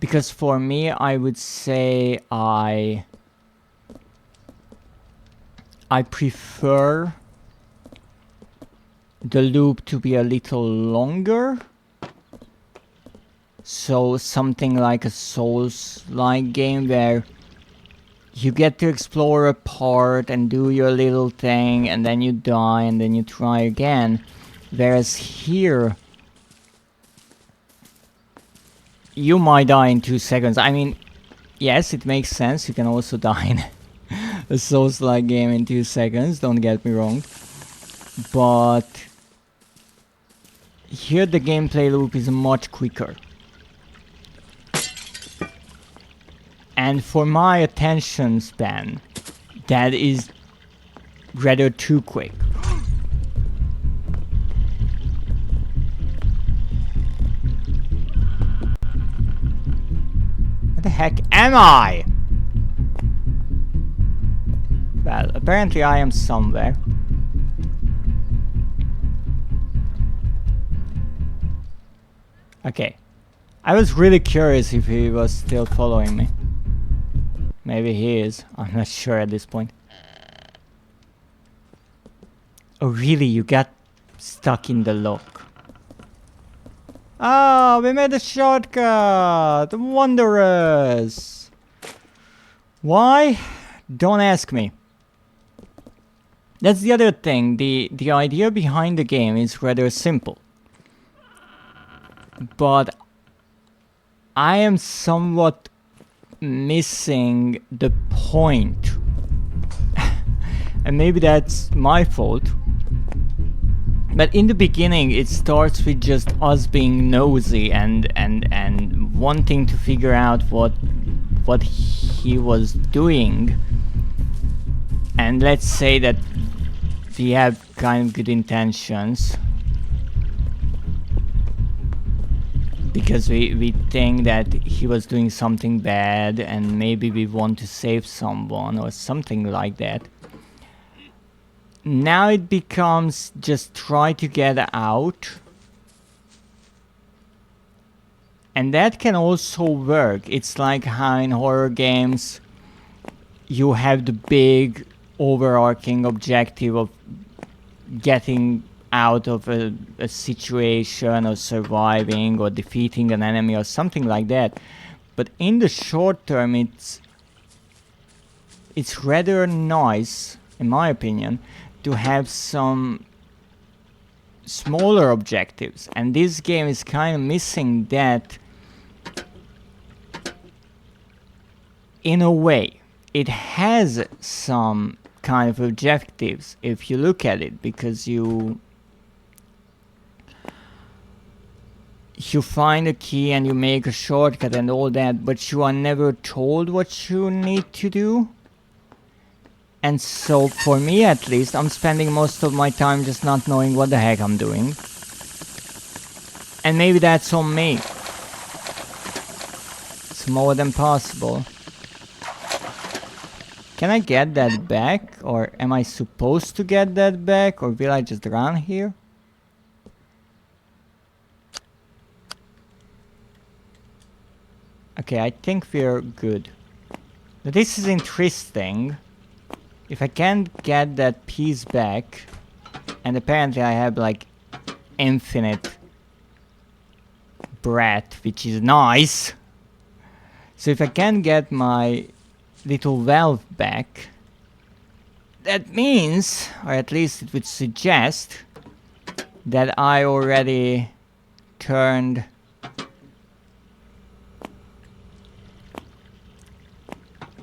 Because for me, I would say I prefer the loop to be a little longer. So something like a Souls-like game where you get to explore a part and do your little thing and then you die and then you try again. Whereas here, you might die in 2 seconds. I mean, yes, it makes sense. You can also die in a Souls-like game in 2 seconds, don't get me wrong. But here the gameplay loop is much quicker. And for my attention span, that is rather too quick. Where the heck am I? Well, apparently I am somewhere. Okay. I was really curious if he was still following me. Maybe he is. I'm not sure at this point. Oh really? You got stuck in the lock. Ah, we made a shortcut! Wondrous! Why? Don't ask me. That's the other thing. The idea behind the game is rather simple. But I am somewhat missing the point. And maybe that's my fault. But in the beginning it starts with just us being nosy and wanting to figure out what he was doing. And let's say that we have kind of good intentions. Because we think that he was doing something bad and maybe we want to save someone or something like that. Now it becomes just try to get out. And that can also work. It's like how in horror games you have the big overarching objective of getting out of a situation or surviving or defeating an enemy or something like that. But in the short term it's rather nice, in my opinion, to have some smaller objectives, and this game is kind of missing that in a way. It has some kind of objectives if you look at it, because you find a key and you make a shortcut and all that, but you are never told what you need to do. And so, for me at least, I'm spending most of my time just not knowing what the heck I'm doing. And maybe that's on me. It's more than possible. Can I get that back? Or am I supposed to get that back? Or will I just run here? Okay, I think we're good. But this is interesting. If I can't get that piece back, and apparently I have like infinite breath, which is nice. So if I can't get my little valve back, that means, or at least it would suggest, that I already turned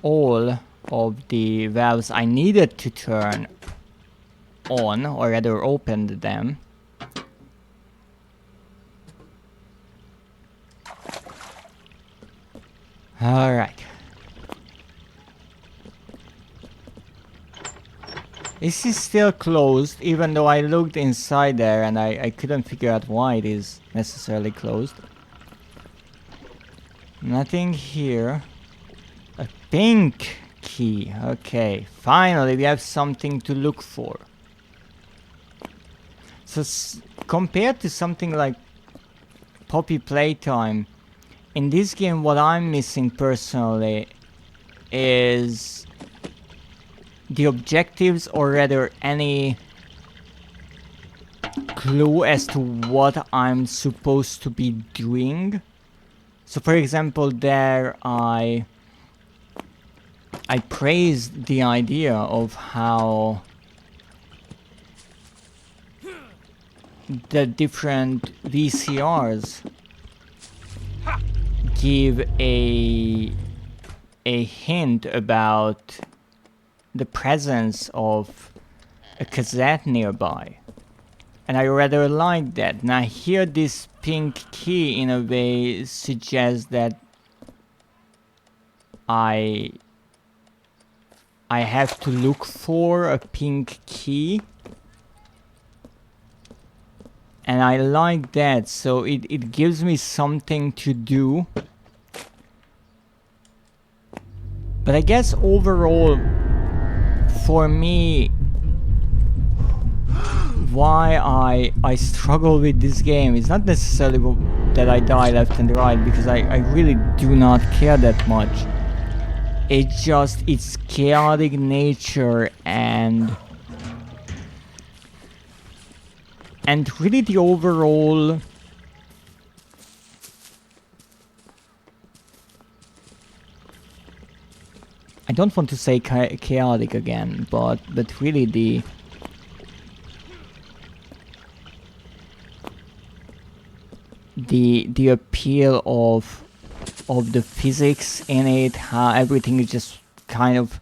all of the valves I needed to turn on, or rather opened them. Alright. This is still closed, even though I looked inside there and I couldn't figure out why it is necessarily closed. Nothing here. A pink key. Okay, finally we have something to look for. So compared to something like Poppy Playtime, in this game, what I'm missing personally is the objectives, or rather any clue as to what I'm supposed to be doing. So for example, there I praised the idea of how the different VCRs give a hint about the presence of a cassette nearby. And I rather like that. Now here this pink key in a way suggests that I have to look for a pink key. And I like that, so it gives me something to do. But I guess overall, for me, why I struggle with this game is not necessarily that I die left and right, because I really do not care that much. It's just its chaotic nature and really the overall I don't want to say chaotic again, but really the appeal of the physics in it, how everything is just kind of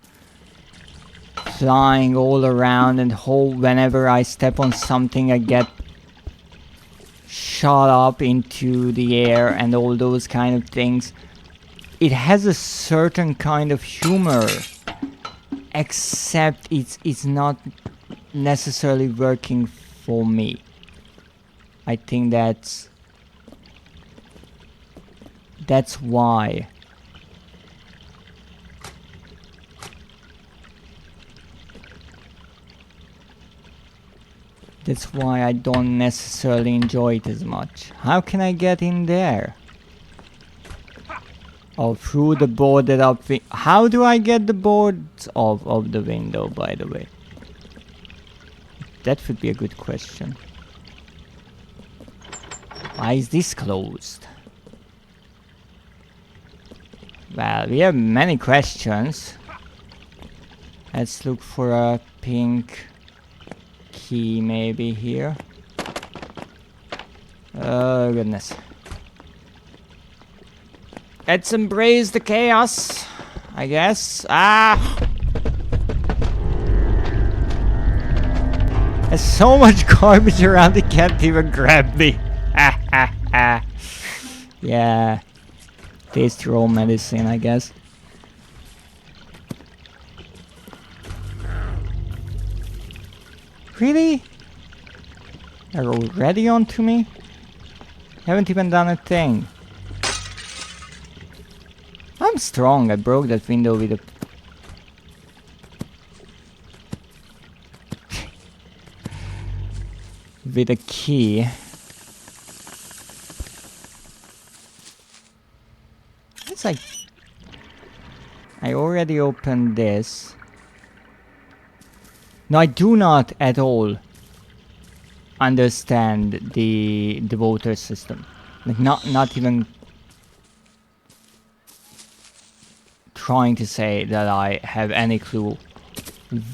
flying all around, and whenever I step on something I get shot up into the air and all those kind of things. It has a certain kind of humor, except it's not necessarily working for me. I think that's why. That's why I don't necessarily enjoy it as much. How can I get in there? Oh, through the boarded up how do I get the boards off of the window, by the way? That would be a good question. Why is this closed? Well, we have many questions. Let's look for a pink key maybe here. Oh goodness. Let's embrace the chaos, I guess. Ah! There's so much garbage around it can't even grab me. Ah, ah, ah. Yeah. Taste your own medicine, I guess. Really? They're already on to me? Haven't even done a thing. I'm strong. I broke that window with a... with a key. It's like... I already opened this. No, I do not at all understand the water system. Like not even trying to say that I have any clue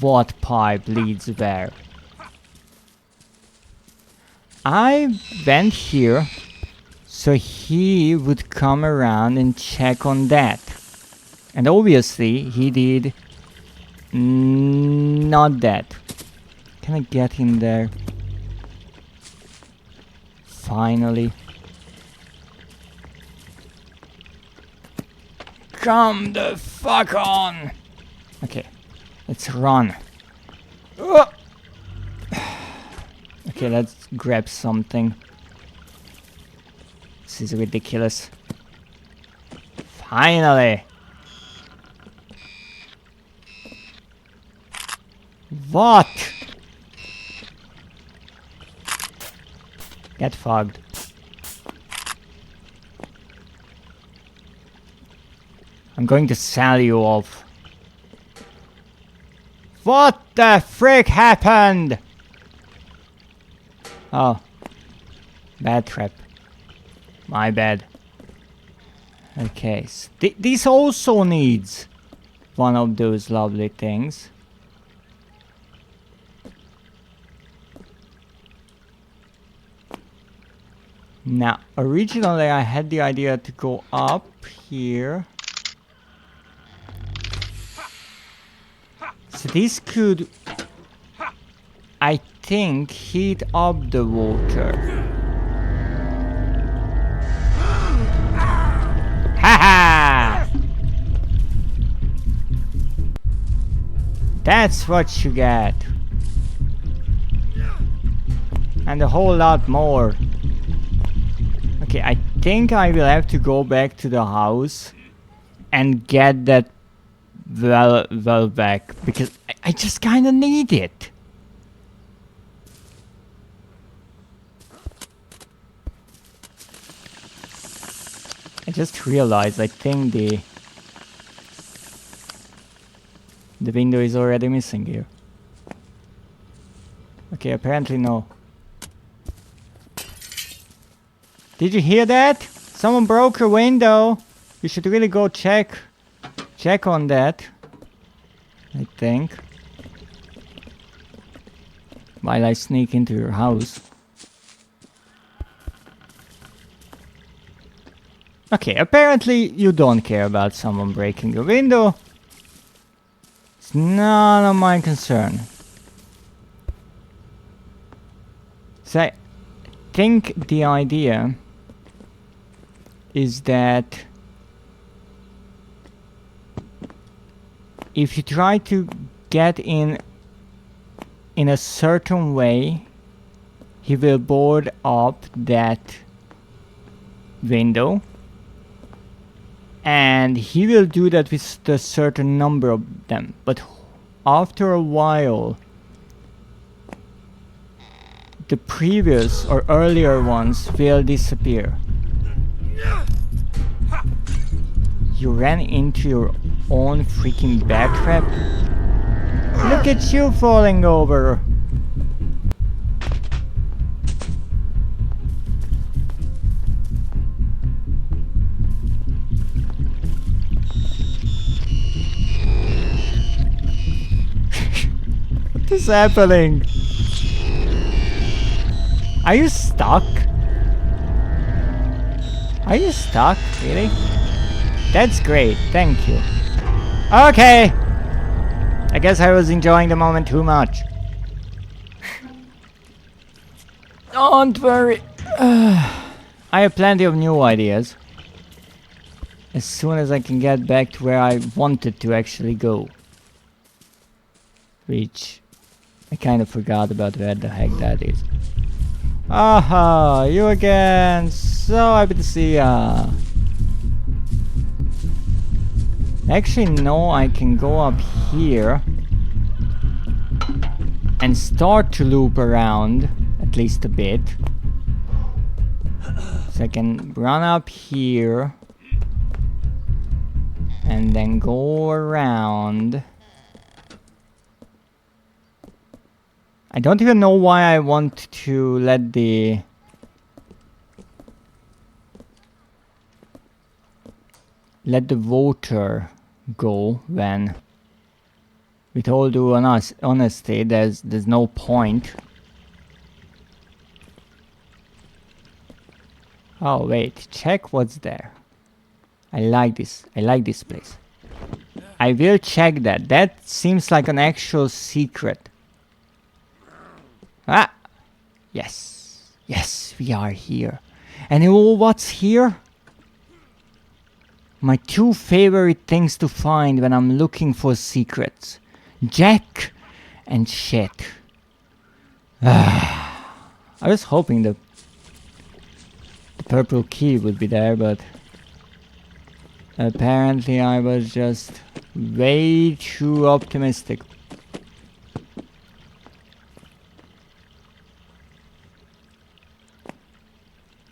what pipe leads where. I went here so he would come around and check on that. And obviously he did not that. Can I get in there? Finally. Come the fuck on! Okay, let's run. Okay, let's grab something. This is ridiculous. Finally! What? Get fogged. I'm going to sell you off. What the frick happened? Oh. Bad trap. My bad. Okay, so this also needs one of those lovely things. Now, originally I had the idea to go up here. So this could, I think, heat up the water. Haha! That's what you get. And a whole lot more. Okay, I think I will have to go back to the house and get that well back, because I just kind of need it. I just realized I think the window is already missing here. Okay, apparently no. Did you hear that? Someone broke a window. You should really go check on that, I think, while I sneak into your house. Okay, apparently you don't care about someone breaking a window. It's none of my concern. So I think the idea is that if you try to get in a certain way, he will board up that window, and he will do that with a certain number of them, but after a while the previous or earlier ones will disappear. You ran into your own freaking bear trap? Look at you falling over! What is happening? Are you stuck? Are you stuck? Really? That's great, thank you. Okay! I guess I was enjoying the moment too much. Don't worry. I have plenty of new ideas. As soon as I can get back to where I wanted to actually go. Which I kind of forgot about where the heck that is. Aha, you again. So happy to see ya. Actually, no, I can go up here and start to loop around at least a bit. So I can run up here and then go around. I don't even know why I want to let the water go when, with all due honesty, there's no point. Oh wait, check what's there. I like this place. I will check that. That seems like an actual secret. Ah! Yes. Yes, we are here. And you know what's here? My two favorite things to find when I'm looking for secrets. Jack and shit. I was hoping the purple key would be there, but apparently I was just way too optimistic.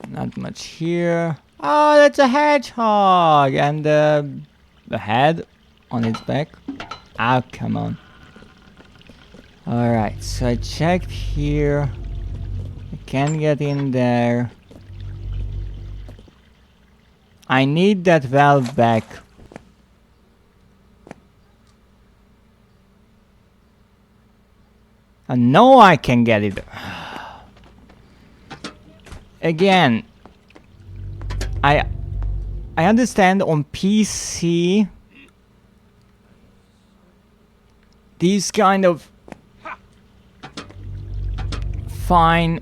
Not much here. Oh, that's a hedgehog! And the the head on its back. Ah, come on. Alright, so I checked here. I can't get in there. I need that valve back. And no, I can get it. Again, I understand on PC these kind of fine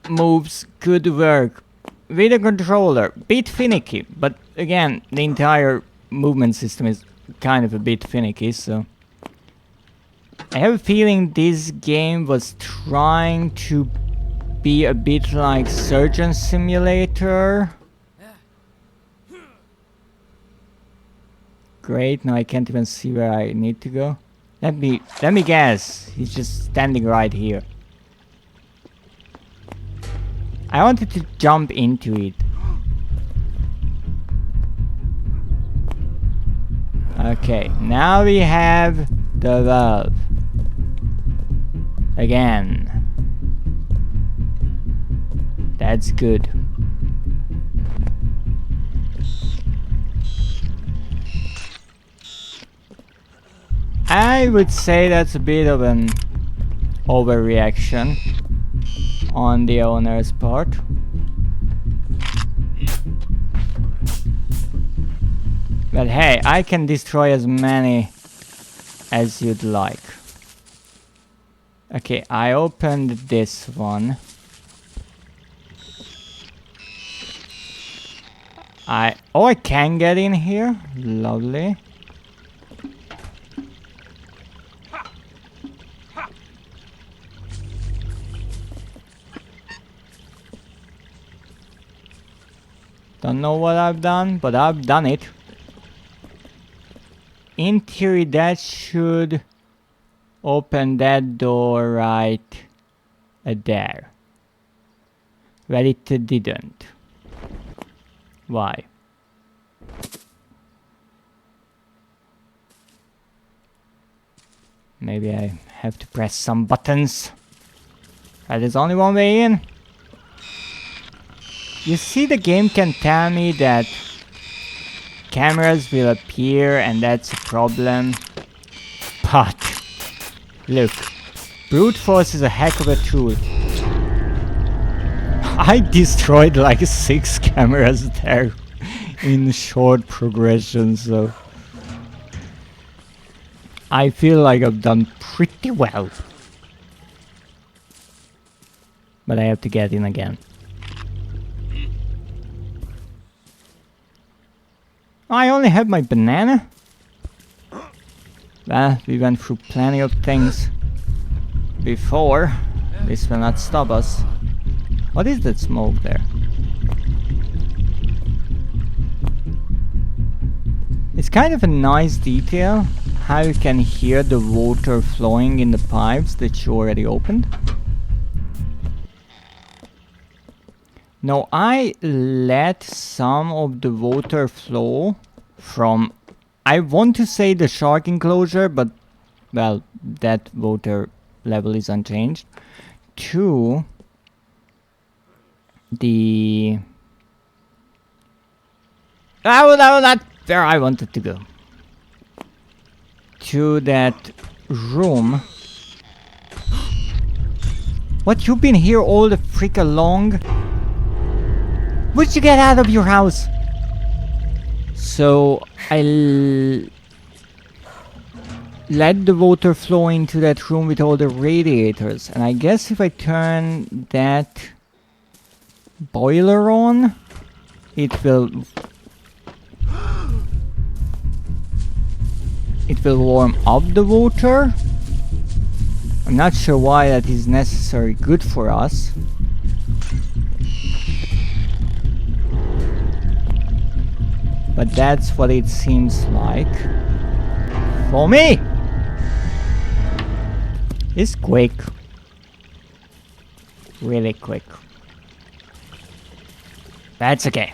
moves could work with a controller. Bit finicky, but again, the entire movement system is kind of a bit finicky, so I have a feeling this game was trying to be a bit like Surgeon Simulator. Great, now I can't even see where I need to go. Let me guess. He's just standing right here. I wanted to jump into it. Okay, now we have the valve. Again. That's good. I would say that's a bit of an overreaction on the owner's part. But hey, I can destroy as many as you'd like. Okay, I opened this one. I can get in here. Lovely. Don't know what I've done, but I've done it. In theory, that should open that door right there. Well, it didn't. Why? Maybe I have to press some buttons. There's only one way in. You see, the game can tell me that cameras will appear and that's a problem. But look, brute force is a heck of a tool. I destroyed like 6 cameras there in short progression, so I feel like I've done pretty well. But I have to get in again. I only have my banana. Well, we went through plenty of things before. This will not stop us. What is that smoke there? It's kind of a nice detail how you can hear the water flowing in the pipes that you already opened. Now I let some of the water flow from, I want to say, the shark enclosure, but well, that water level is unchanged, to the... Oh, no, not where I wanted to go. To that room. What, you've been here all the freak along? Would you get out of your house? So I let the water flow into that room with all the radiators, and I guess if I turn that boiler on, it will warm up the water. I'm not sure why that is necessarily good for us. But that's what it seems like for me. It's quick. Really quick. That's okay.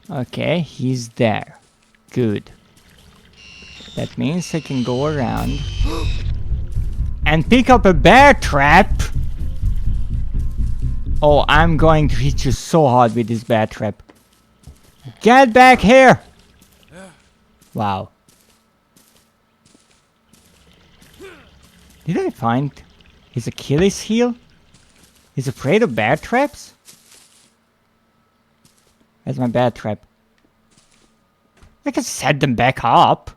Okay, he's there. Good. That means I can go around and pick up a bear trap. Oh, I'm going to hit you so hard with this bear trap. Get back here! Wow. Did I find his Achilles heel? He's afraid of bear traps? That's my bear trap. I can set them back up.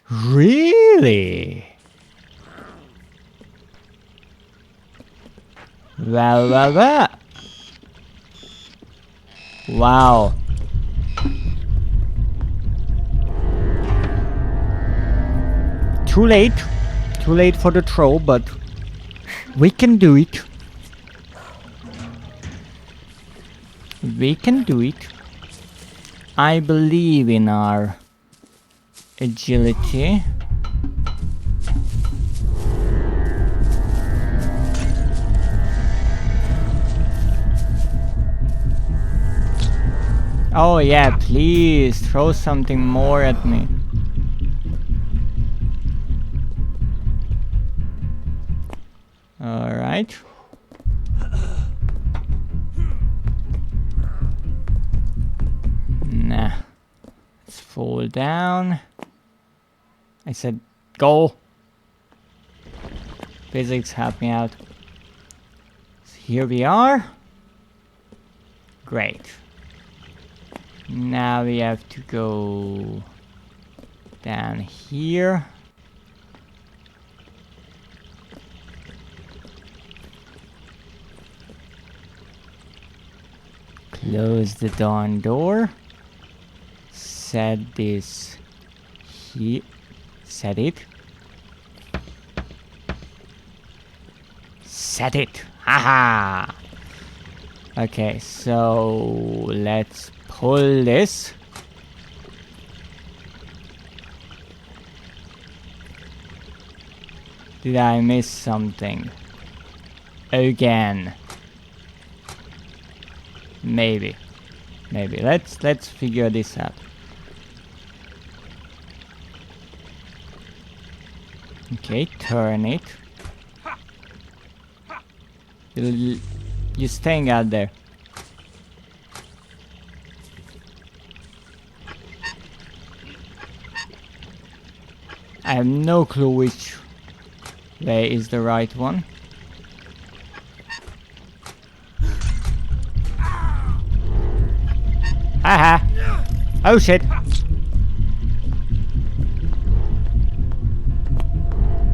Really? Well. Wow. Too late. Too late for the throw, but we can do it. We can do it. I believe in our agility. Oh yeah, please throw something more at me. All right. Nah. Let's fall down. I said go. Physics, help me out. So here we are. Great. Now we have to go down here. Close the dawn door. Set this here. Set it. Set it. Haha. Okay, so let's pull this. Did I miss something? Again. Maybe. Let's figure this out. Okay, turn it. You're staying out there. I have no clue which way is the right one. Haha! Oh shit!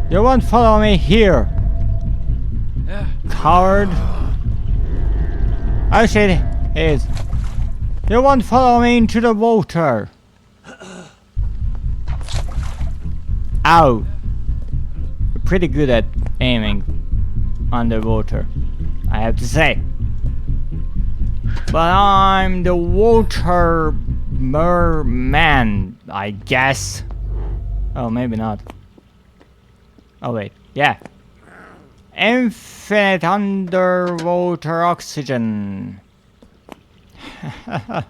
You won't follow me here! Coward! Oh shit! He is. You won't follow me into the water! Ow! You're pretty good at aiming underwater, I have to say. But I'm the water merman, I guess. Oh, maybe not. Oh wait, yeah. Infinite underwater oxygen.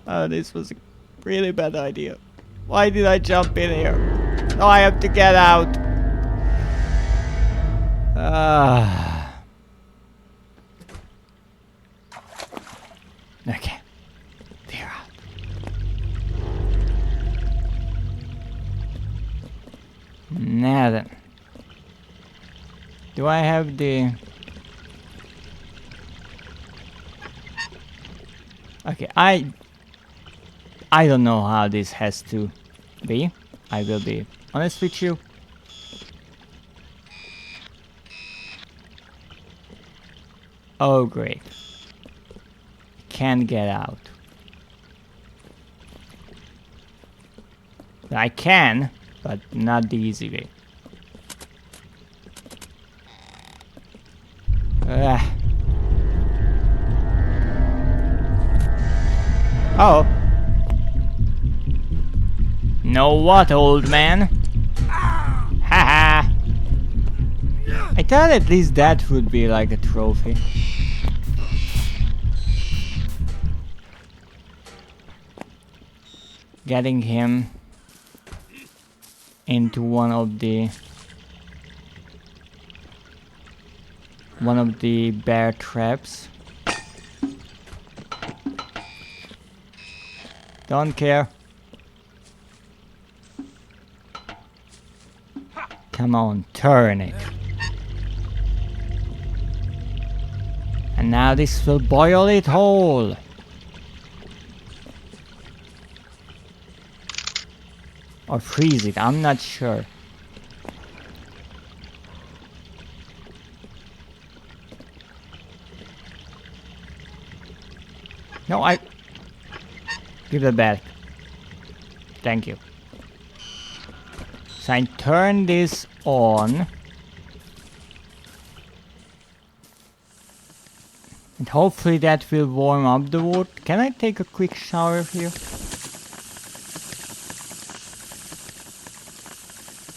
This was a really bad idea. Why did I jump in here? Oh, I have to get out. Okay. We're out. Now then. Do I have the... Okay, I don't know how this has to be. I will be honest with you. Oh great. Can't get out. I can, but not the easy way. Oh. Know what, old man? Haha. I thought at least that would be like a trophy. getting him into one of the bear traps. Don't care. Come on, turn it. And now this will boil it whole. Or freeze it, I'm not sure. No, give that back. Thank you. So I turn this on. And hopefully that will warm up the water. Can I take a quick shower here?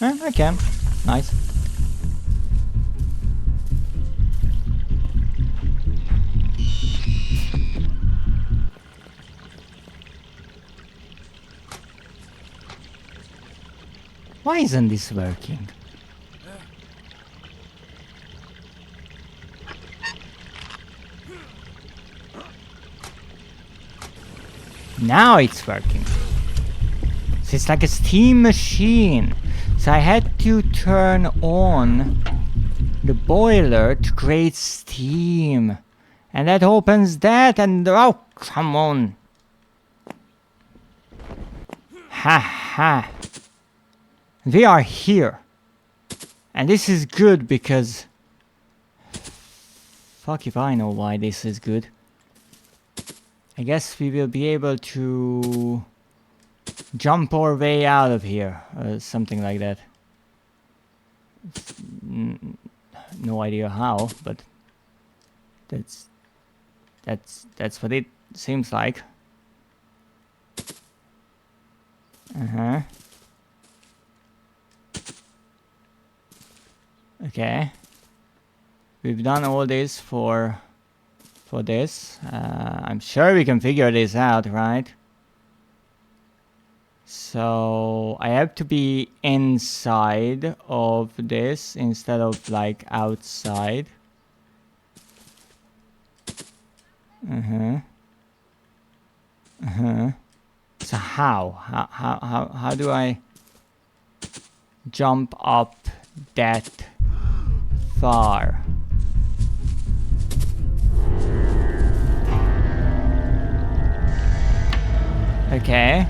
I can. Nice. Why isn't this working? Now it's working. So it's like a steam machine. So I had to turn on the boiler to create steam. And that opens that and oh, come on. Ha ha. We are here. And this is good because... Fuck if I know why this is good. I guess we will be able to jump our way out of here, something like that. No idea how, but that's what it seems like. Okay, we've done all this for this. I'm sure we can figure this out, right? So I have to be inside of this instead of like outside. So how do I jump up that far? Okay.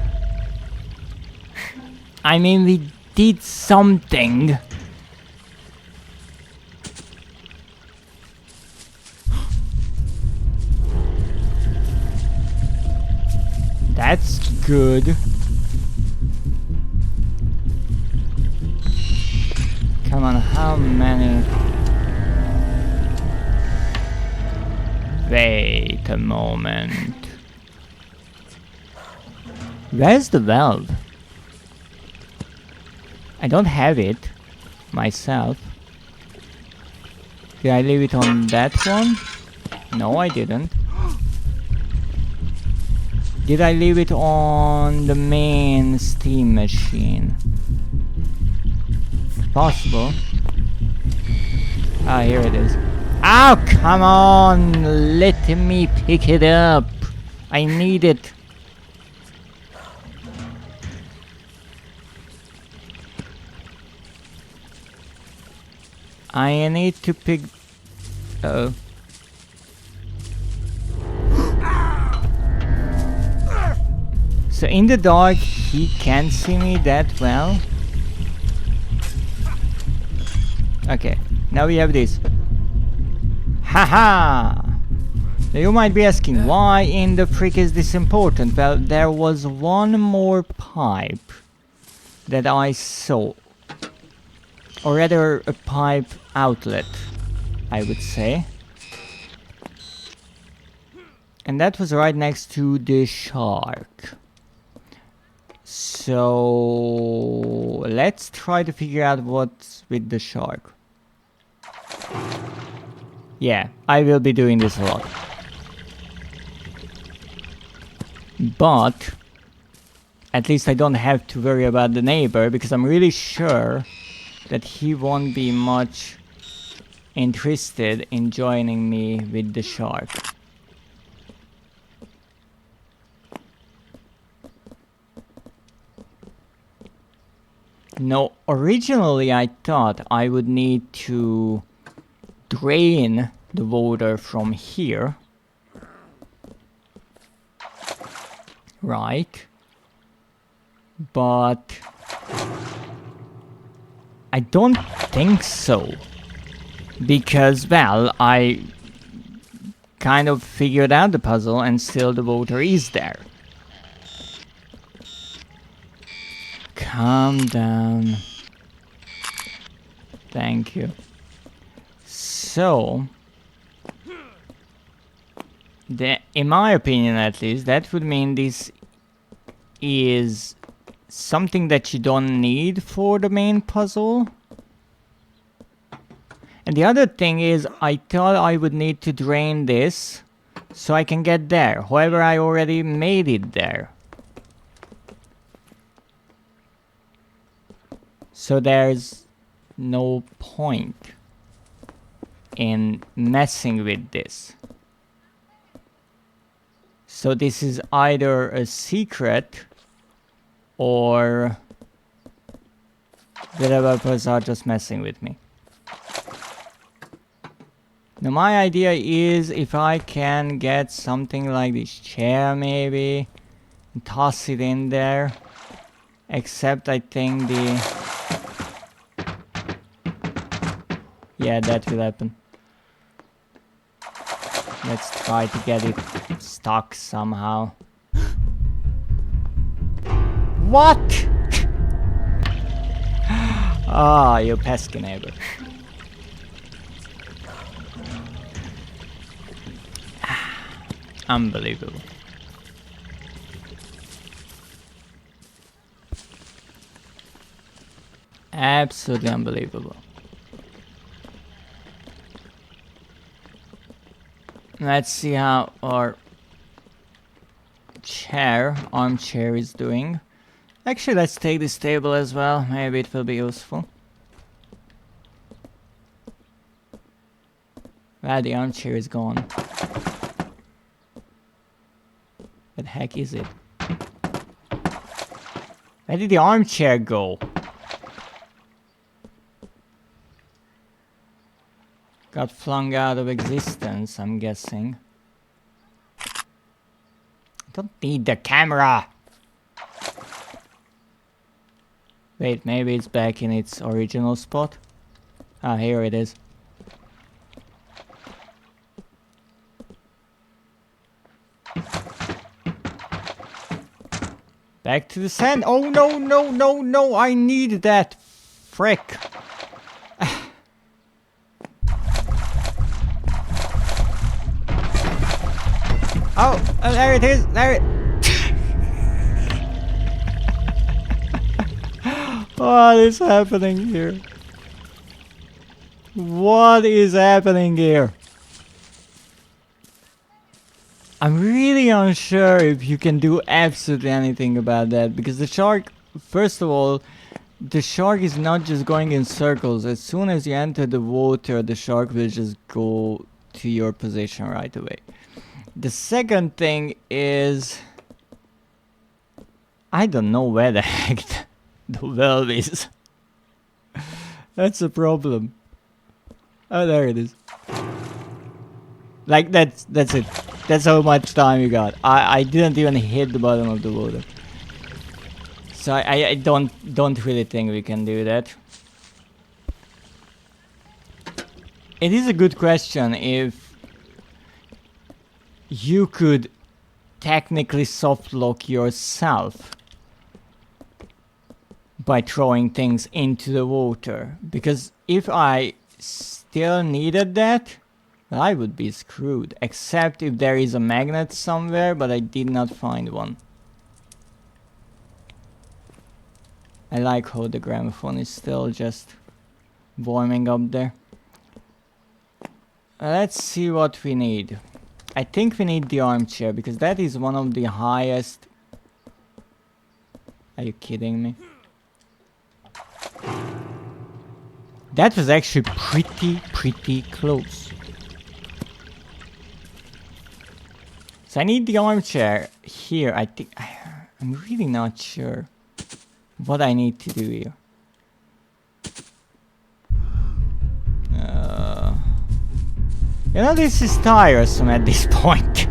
I mean, we did something. That's good. Come on, how many? Wait a moment. Where's the valve? I don't have it myself. Did I leave it on that one? No, I didn't. Did I leave it on the main steam machine? Possible. Ah, here it is. Oh, come on! Let me pick it up. I need it. I need to pick... Oh. So in the dark, he can't see me that well. Okay, now we have this. Haha! Now you might be asking, why in the frick is this important? Well, there was one more pipe that I saw. Or rather, a pipe outlet, I would say. And that was right next to the shark. So let's try to figure out what's with the shark. Yeah, I will be doing this a lot. But at least I don't have to worry about the neighbor, because I'm really sure that he won't be much interested in joining me with the shark. No, originally I thought I would need to drain the water from here. Right. But I don't think so. Because, well, I kind of figured out the puzzle and still the water is there. Calm down. Thank you. So, in my opinion at least, that would mean this is something that you don't need for the main puzzle. And the other thing is, I thought I would need to drain this so I can get there. However, I already made it there. So there's no point in messing with this. So this is either a secret or the developers are just messing with me. Now my idea is if I can get something like this chair maybe and toss it in there. Except I think the... Yeah, that will happen. Let's try to get it stuck somehow. What? Ah, you pesky neighbor. Unbelievable. Absolutely unbelievable. Let's see how our armchair is doing. Actually, let's take this table as well. Maybe it will be useful. Ah, the armchair is gone. What the heck is it? Where did the armchair go? Got flung out of existence, I'm guessing. I don't need the camera! Wait, maybe it's back in its original spot? Ah, here it is. Back to the sand! Oh no, no, no, no! I need that! Frick! Oh, there it is, there it... What is happening here? What is happening here? I'm really unsure if you can do absolutely anything about that, because the shark, first of all, the shark is not just going in circles. As soon as you enter the water, the shark will just go to your position right away. The second thing is, I don't know where the heck the valve is. That's a problem. Oh, there it is. Like that's it. That's how much time you got. I didn't even hit the bottom of the water. So I don't really think we can do that. It is a good question if you could technically soft lock yourself by throwing things into the water, because if I still needed that, I would be screwed, except if there is a magnet somewhere, but I did not find one. I like how the gramophone is still just warming up there. Let's see what we need. I think we need the armchair, because that is one of the highest Are you kidding me? That was actually pretty close. So I need the armchair here. I think I'm really not sure what I need to do here. You know, this is tiresome at this point.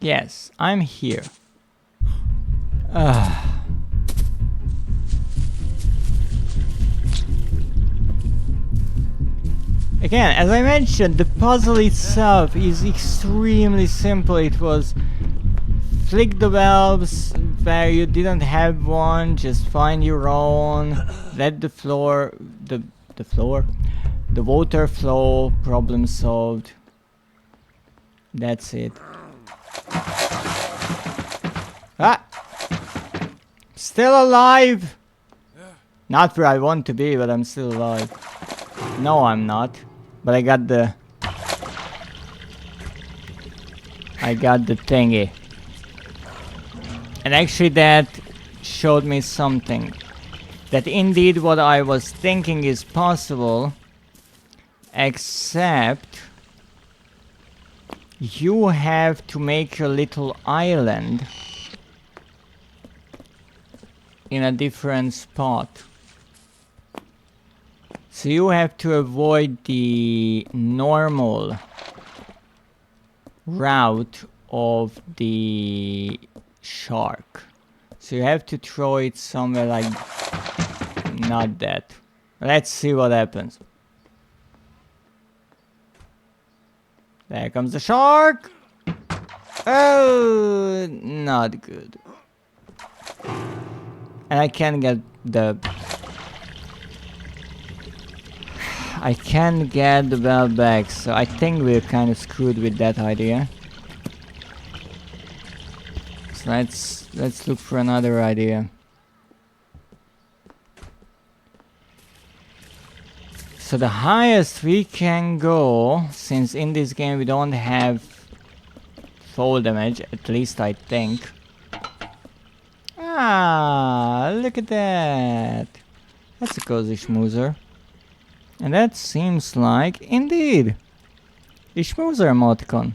Yes, I'm here. Again, as I mentioned, the puzzle itself is extremely simple. It was flick the valves where you didn't have one, just find your own, let the water flow, problem solved. That's it. Ah! Still alive! Not where I want to be, but I'm still alive. No, I'm not. But I got the thingy. And actually that showed me something. That indeed what I was thinking is possible. Except you have to make your little island in a different spot. So you have to avoid the normal route of the shark. So you have to throw it somewhere like not that. Let's see what happens. There comes the shark. Oh, not good. And I can't get the bell back, so I think we're kind of screwed with that idea. So let's look for another idea. So the highest we can go, since in this game we don't have fall damage, at least I think. Ah, look at that. That's a cozy schmoozer. And that seems like, indeed, a schmoozer emoticon.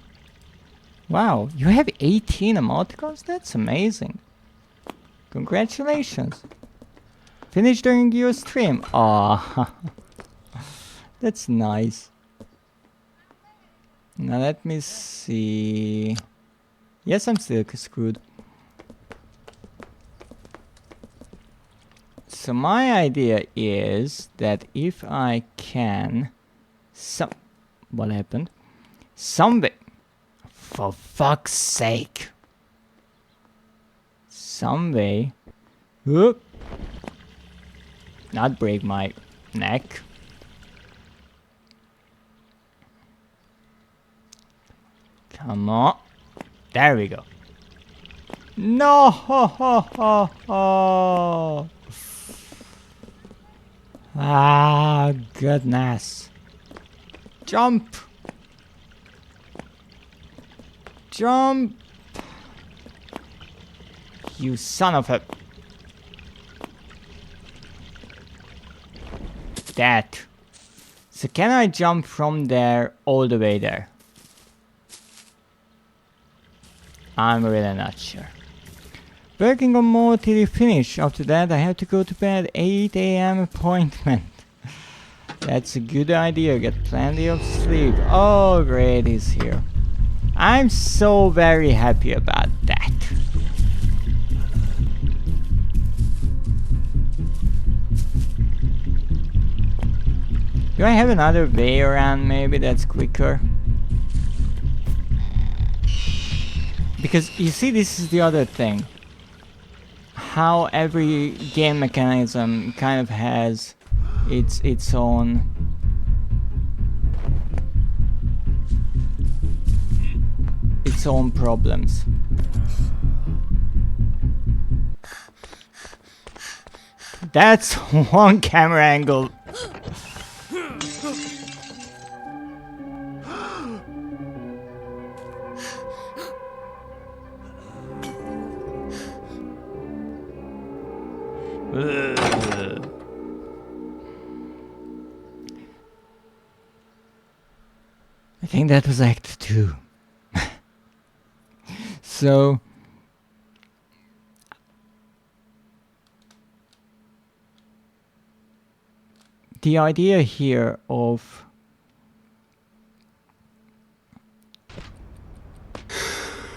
Wow, you have 18 emoticons? That's amazing. Congratulations. Finished during your stream. Aw, that's nice. Now let me see. Yes, I'm still screwed. So my idea is that if I can... What happened? Somebody... For fuck's sake. Some way... Whoop. Not break my neck. Come on. There we go. No! Ho, ho, ho, ho. Ah, goodness. Jump! Jump! You son of a... That. So can I jump from there all the way there? I'm really not sure. Working on more till you finish. After that I have to go to bed. 8 AM appointment. That's a good idea. Get plenty of sleep. Oh, great, he's here. I'm so very happy about that. Do I have another way around maybe that's quicker? Because you see, this is the other thing. How every game mechanism kind of has its own problems. That's one camera angle I think that was Act 2. So the idea here of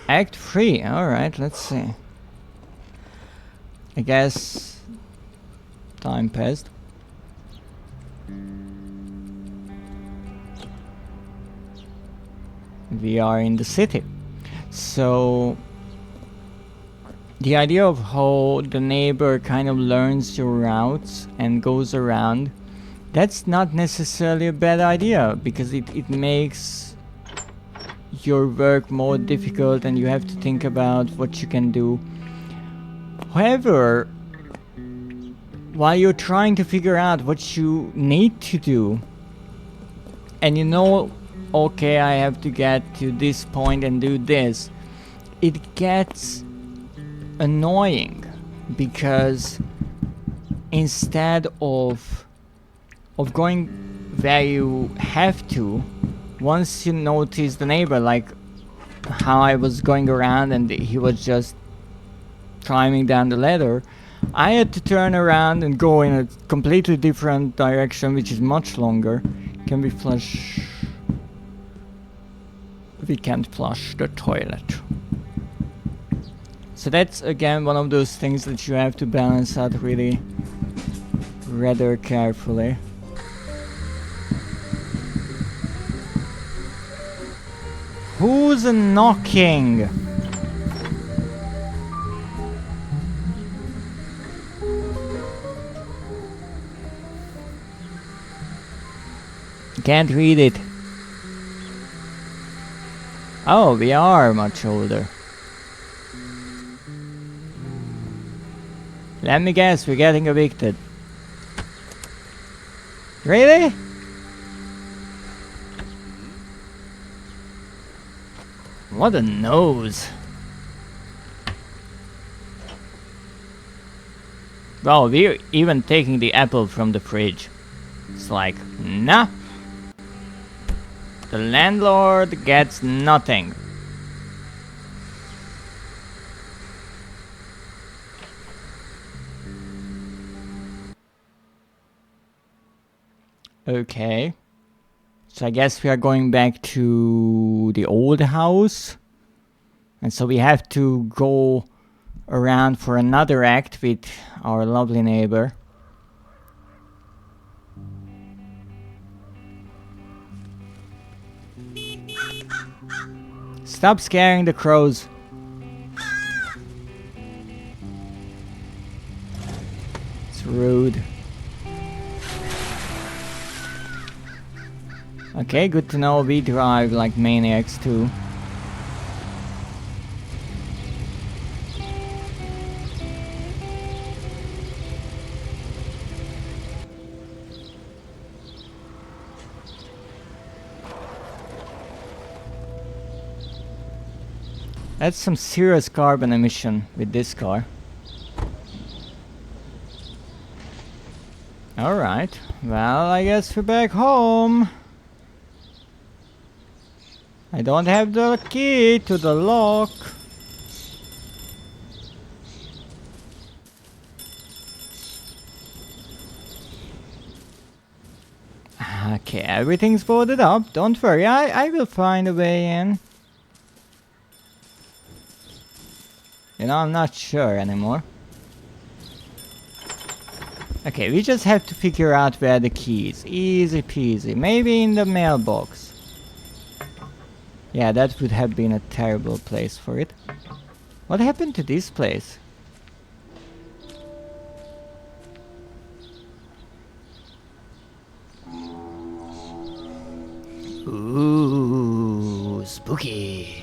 Act 3, alright, let's see. I guess time passed. We are in the city. So the idea of how the neighbor kind of learns your routes and goes around, that's not necessarily a bad idea, because it makes your work more difficult and you have to think about what you can do. However, while you're trying to figure out what you need to do, and you know, okay, I have to get to this point and do this, it gets annoying, because instead of going where you have to, once you notice the neighbor, like how I was going around and he was just climbing down the ladder, I had to turn around and go in a completely different direction, which is much longer. Can we flush? We can't flush the toilet. So that's again one of those things that you have to balance out really rather carefully. Who's knocking? Can't read it. Oh, we are much older. Let me guess, we're getting evicted. Really? What a nose. Well, we're even taking the apple from the fridge. It's like, nah. The landlord gets nothing. Okay. So I guess we are going back to the old house. And so we have to go around for another act with our lovely neighbor. Stop scaring the crows. It's rude. Okay, good to know we drive like maniacs too. That's some serious carbon emission with this car. Alright, well, I guess we're back home. I don't have the key to the lock. Okay, everything's boarded up. Don't worry, I will find a way in. You know, I'm not sure anymore. Okay, we just have to figure out where the key is. Easy peasy. Maybe in the mailbox. Yeah, that would have been a terrible place for it. What happened to this place? Ooh, spooky.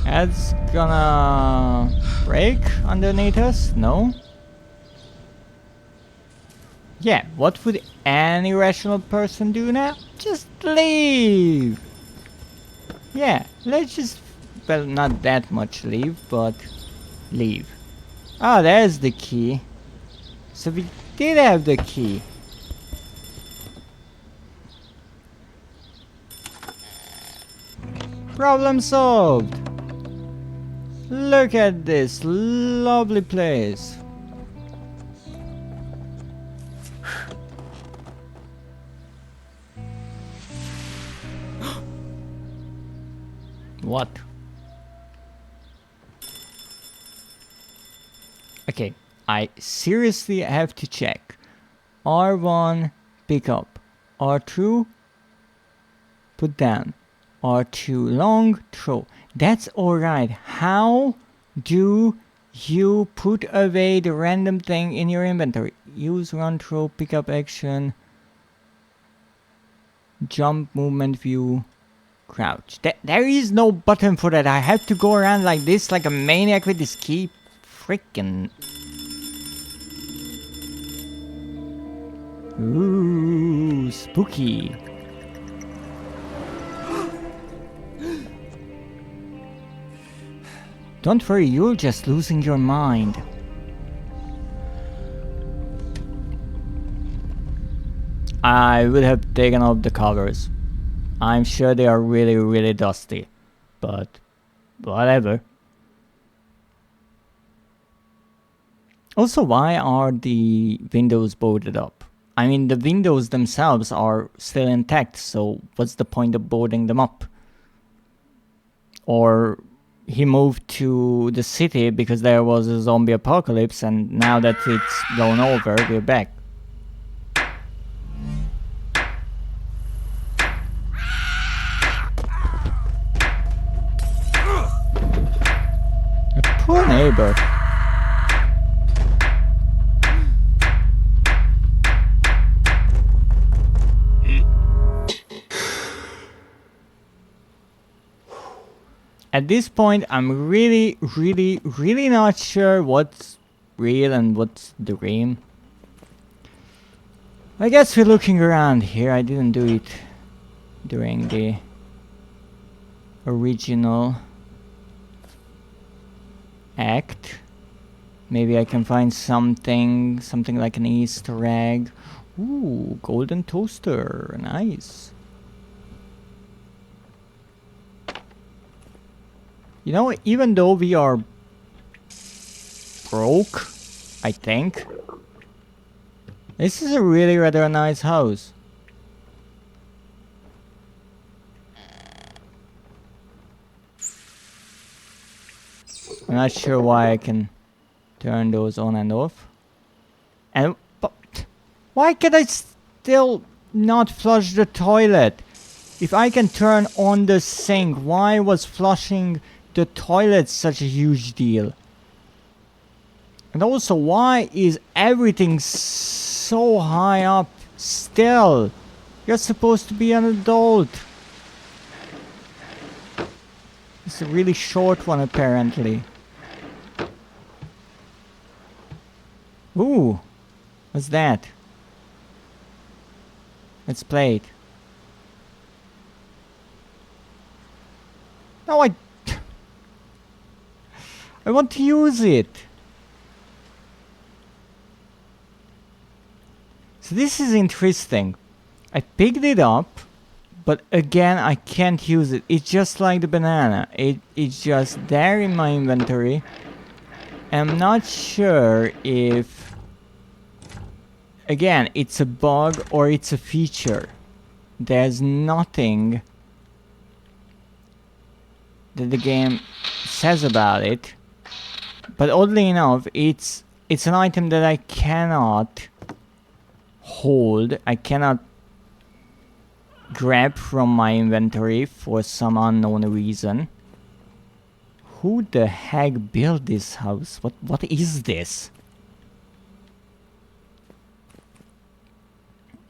That's gonna break underneath us? No? Yeah, what would any rational person do now? Just leave! Yeah, let's just... well, not that much leave, but leave. Oh, there's the key. So we did have the key. Problem solved. Look at this lovely place. What? Okay, I seriously have to check. R1 pick up, R2 put down, R2 long throw. That's alright. How do you put away the random thing in your inventory? Use run throw, pick up action, jump movement view, crouch. There is no button for that. I have to go around like this like a maniac with this key. Freaking. Ooh, spooky. Don't worry, you're just losing your mind. I would have taken off the covers. I'm sure they are really, really dusty. But whatever. Also, why are the windows boarded up? I mean, the windows themselves are still intact, so what's the point of boarding them up? Or he moved to the city because there was a zombie apocalypse, and now that it's blown over, we're back. A poor neighbor. At this point, I'm really not sure what's real and what's the dream. I guess we're looking around here. I didn't do it during the original act. Maybe I can find something like an Easter egg. Ooh, golden toaster, nice. You know, even though we are broke, I think, this is a really rather nice house. I'm not sure why I can turn those on and off. And but why can I still not flush the toilet? If I can turn on the sink, why was flushing the toilet such a huge deal? And also, why is everything so high up still? You're supposed to be an adult. It's a really short one, apparently. Ooh, what's that? Let's play it. No, I want to use it. So this is interesting. I picked it up, but again I can't use it. It's just like the banana. It's just there in my inventory. I'm not sure if, again, it's a bug or it's a feature. There's nothing that the game says about it. But oddly enough, it's an item that I cannot hold. I cannot grab from my inventory for some unknown reason. Who the heck built this house? What is this?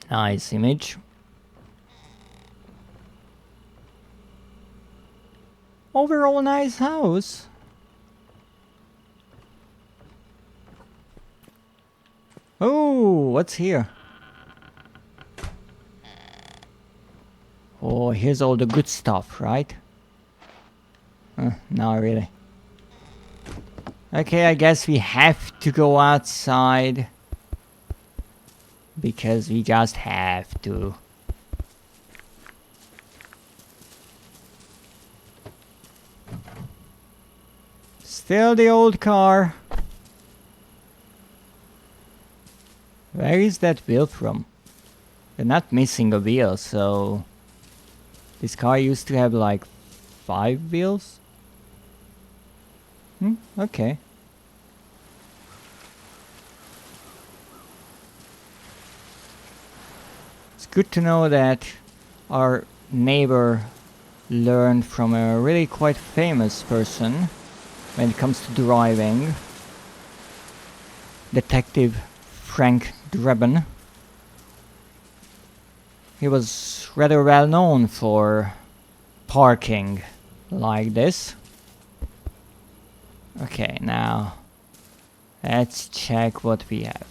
Nice image. Overall nice house. Oh, what's here? Oh, here's all the good stuff, right? Not really. Okay, I guess we have to go outside. Because we just have to. Still the old car. Where is that wheel from? They're not missing a wheel, so... This car used to have like 5 wheels? Okay. It's good to know that our neighbor learned from a really quite famous person when it comes to driving. Detective Frank Drebin. He was rather well known for parking like this. Okay, now let's check what we have.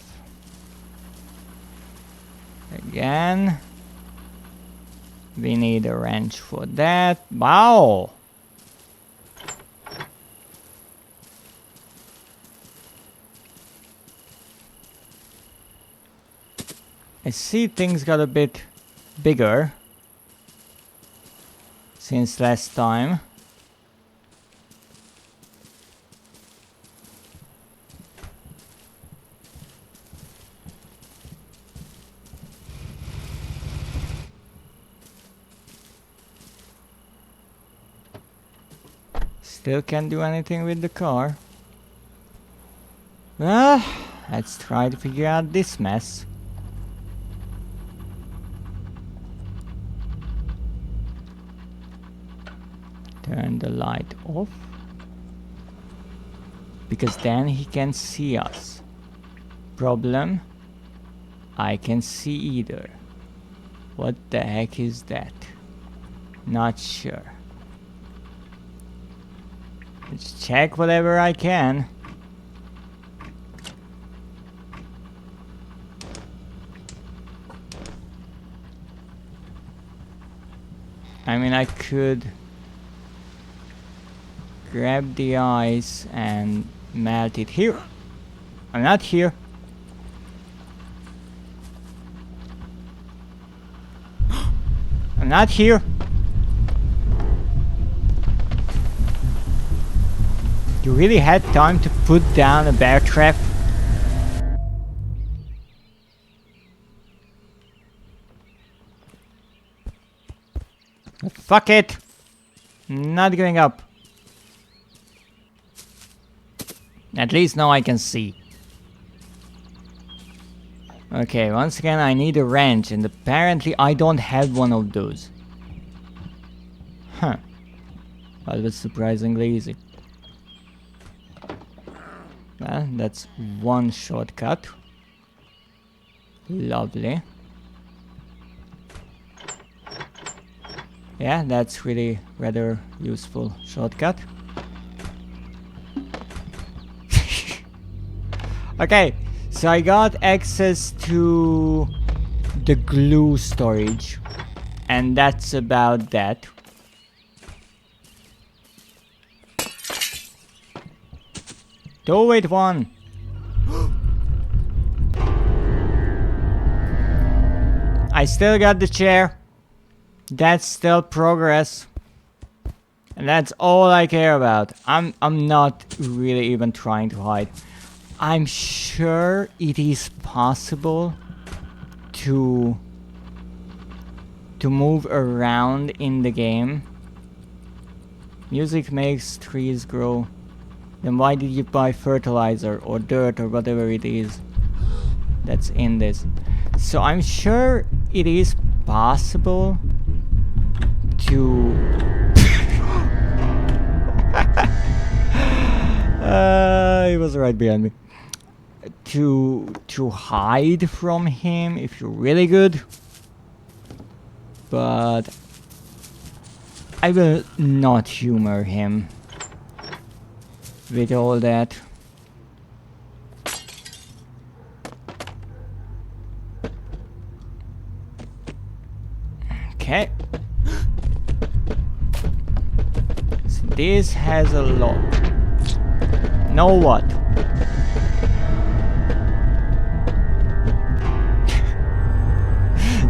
Again, we need a wrench for that. Wow! I see things got a bit bigger since last time. Still can't do anything with the car. Well, let's try to figure out this mess. Turn the light off. Because then he can see us. Problem? I can see either. What the heck is that? Not sure. Let's check whatever I can. I mean, I could grab the ice and melt it here. I'm not here. I'm not here. You really had time to put down a bear trap? Fuck it! Not giving up. At least now I can see. Okay, once again I need a wrench, and apparently I don't have one of those. Huh. That was surprisingly easy. Well, that's one shortcut. Lovely. Yeah, that's really rather useful shortcut. Okay, so I got access to the glue storage, and that's about that. Do it, one. I still got the chair. That's still progress. And that's all I care about. I'm not really even trying to hide. I'm sure it is possible to move around in the game. Music makes trees grow. Then why did you buy fertilizer or dirt or whatever it is that's in this? So I'm sure it is possible to he was right behind me. To hide from him if you're really good. But I will not humor him with all that. Okay. So this has a lock. Now what?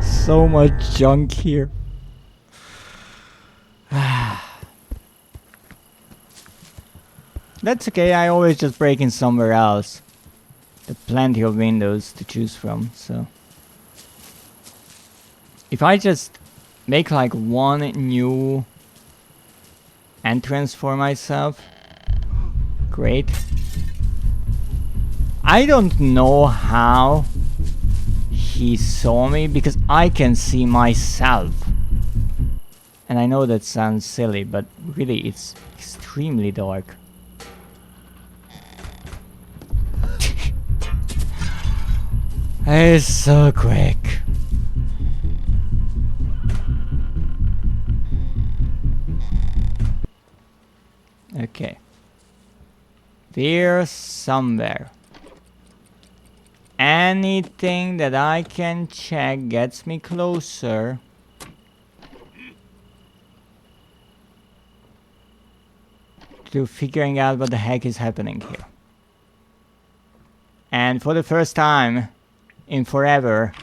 So much junk here. That's okay, I always just break in somewhere else. There are plenty of windows to choose from, so. If I just make like one new entrance for myself, great. I don't know how he saw me because I can see myself. And I know that sounds silly, but really it's extremely dark. It's so quick. Okay. We're somewhere. Anything that I can check gets me closer. To figuring out what the heck is happening here. And for the first time in forever,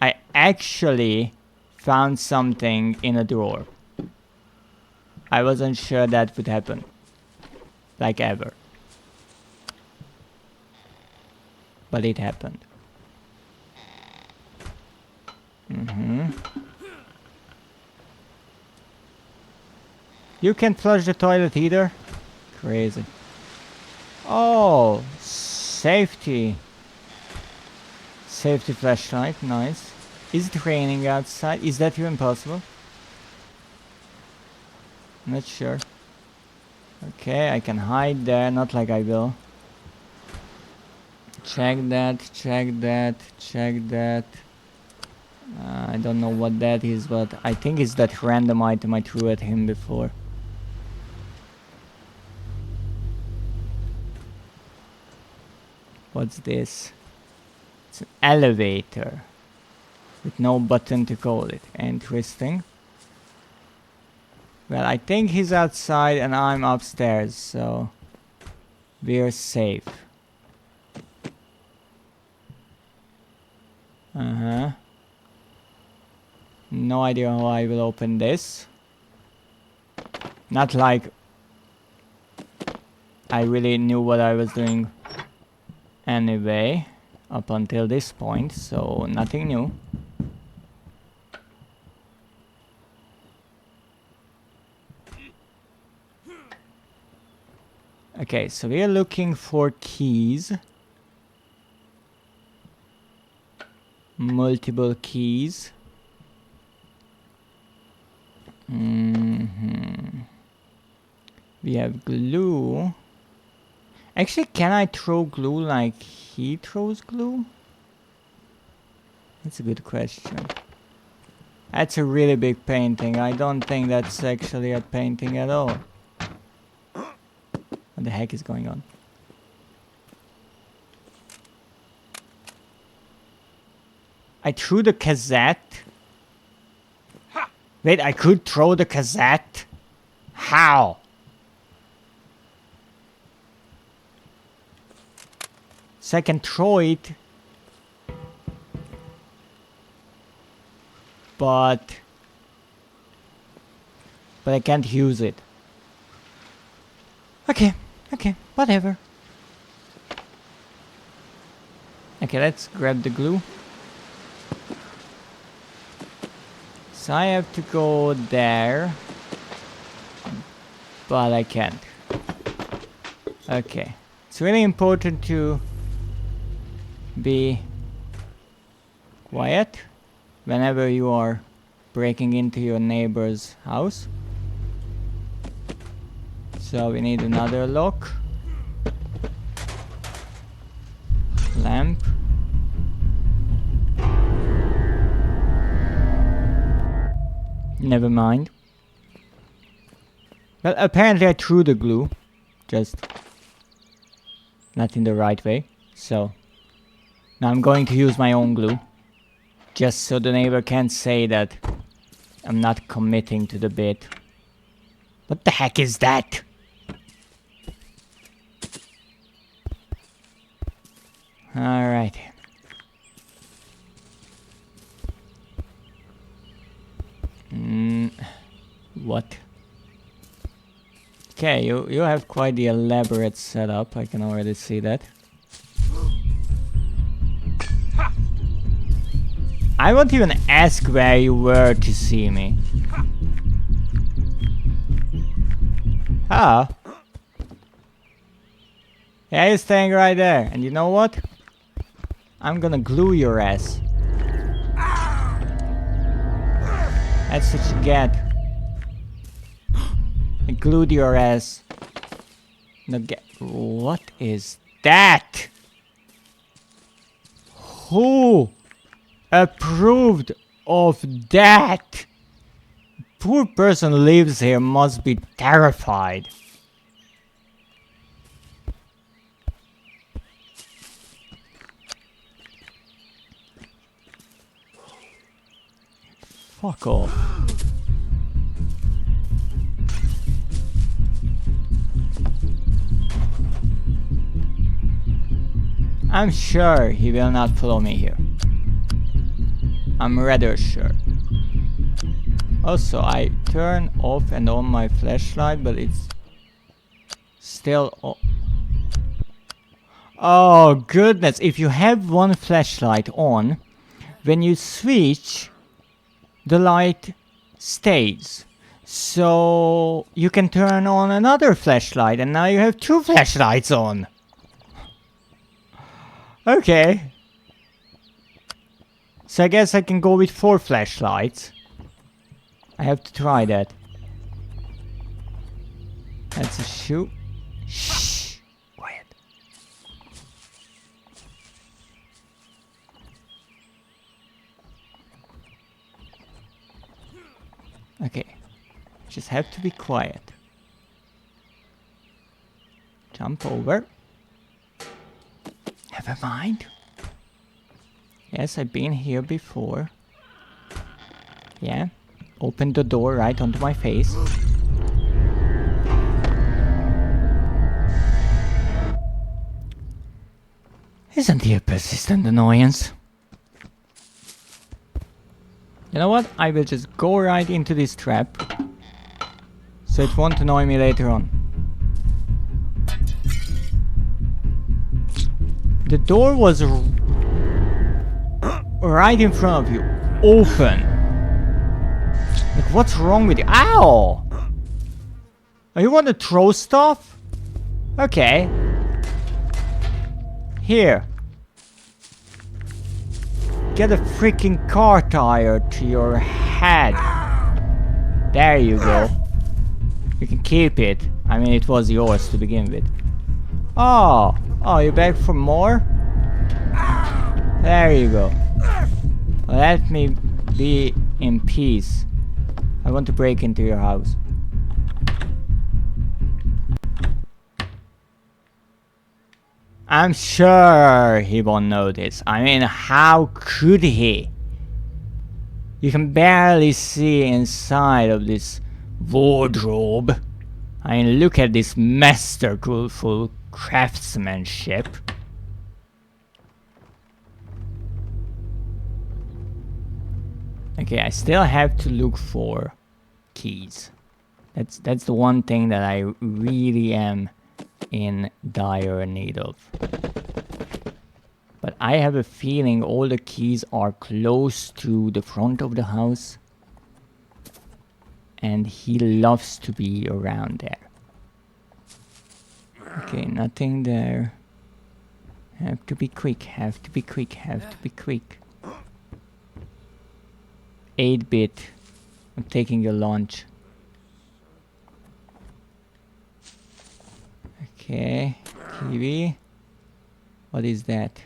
I actually found something in a drawer. I wasn't sure that would happen. Like ever. But it happened. You can't flush the toilet either? Crazy. Oh, safety. Safety flashlight, nice. Is it raining outside? Is that even possible? Not sure. Okay, I can hide there, not like I will. Check that, check that, check that. I don't know what that is, but I think it's that random item I threw at him before. What's this? It's an elevator. With no button to call it. Interesting. Well, I think he's outside and I'm upstairs, so we're safe. No idea how I will open this. Not like I really knew what I was doing anyway, up until this point, so nothing new. Okay, so we are looking for keys. Multiple keys. We have glue. Actually, can I throw glue like he throws glue? That's a good question. That's a really big painting. I don't think that's actually a painting at all. What the heck is going on? I threw the cassette. Wait, I could throw the cassette? How? So I can throw it. But I can't use it. Okay, whatever. Okay, let's grab the glue. So I have to go there. But I can't. Okay. It's really important to be quiet whenever you are breaking into your neighbor's house. So we need another lock. Lamp. Never mind. Well, apparently I threw the glue. Just not in the right way. So now I'm going to use my own glue. Just so the neighbor can't say that I'm not committing to the bit. What the heck is that? Alright. What? Okay, you have quite the elaborate setup, I can already see that. I won't even ask where you were to see me. Ah. Yeah, you're staying right there. And you know what? I'm gonna glue your ass. That's what you get. I glued your ass. No, what is that? Who approved of that? Poor person lives here must be terrified. Fuck off. I'm sure he will not follow me here. I'm rather sure. Also, I turn off and on my flashlight, but it's still on. Oh goodness, if you have one flashlight on, when you switch, the light stays. So you can turn on another flashlight and now you have two flashlights on. Okay. So I guess I can go with 4 flashlights. I have to try that. That's a shoe. Shh. Quiet. Okay. Just have to be quiet. Jump over. Never mind. Yes, I've been here before. Yeah. Open the door right onto my face. Isn't he a persistent annoyance? You know what? I will just go right into this trap. So it won't annoy me later on. The door was right in front of you. Open. Like, what's wrong with you? Ow! Oh, you want to throw stuff? Okay. Here. Get a freaking car tire to your head. There you go. You can keep it. I mean, it was yours to begin with. Oh, you back for more? There you go. Let me be in peace. I want to break into your house. I'm sure he won't notice. I mean, how could he? You can barely see inside of this wardrobe. I mean, look at this masterful craftsmanship. Okay, I still have to look for keys. That's the one thing that I really am in dire need of. But I have a feeling all the keys are close to the front of the house. And he loves to be around there. Okay, nothing there. Have to be quick, have to be quick, have to be quick. 8-bit. I'm taking your lunch. Okay, TV. What is that?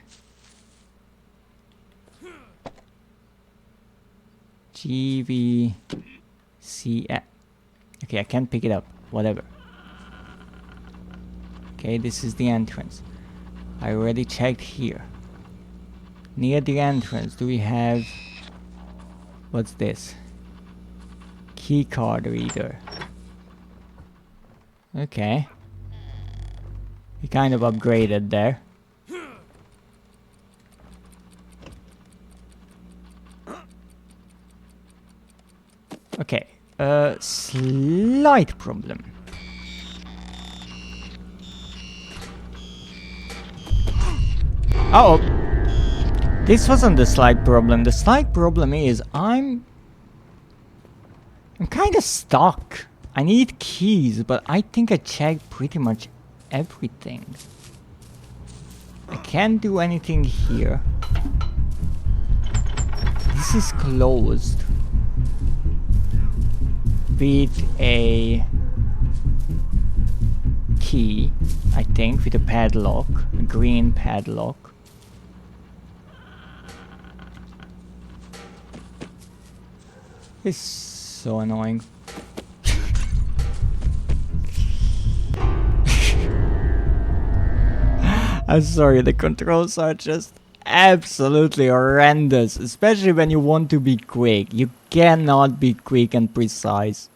GVC. Okay, I can't pick it up. Whatever. Okay, this is the entrance. I already checked here. Near the entrance, do we have... What's this? Key card reader. Okay. We kind of upgraded there. Okay, slight problem. Oh, this wasn't the slight problem. The slight problem is I'm kind of stuck. I need keys, but I think I checked pretty much everything. I can't do anything here. This is closed with a key, I think, with a padlock, a green padlock. It's so annoying. I'm sorry, the controls are just absolutely horrendous, especially when you want to be quick. You cannot be quick and precise.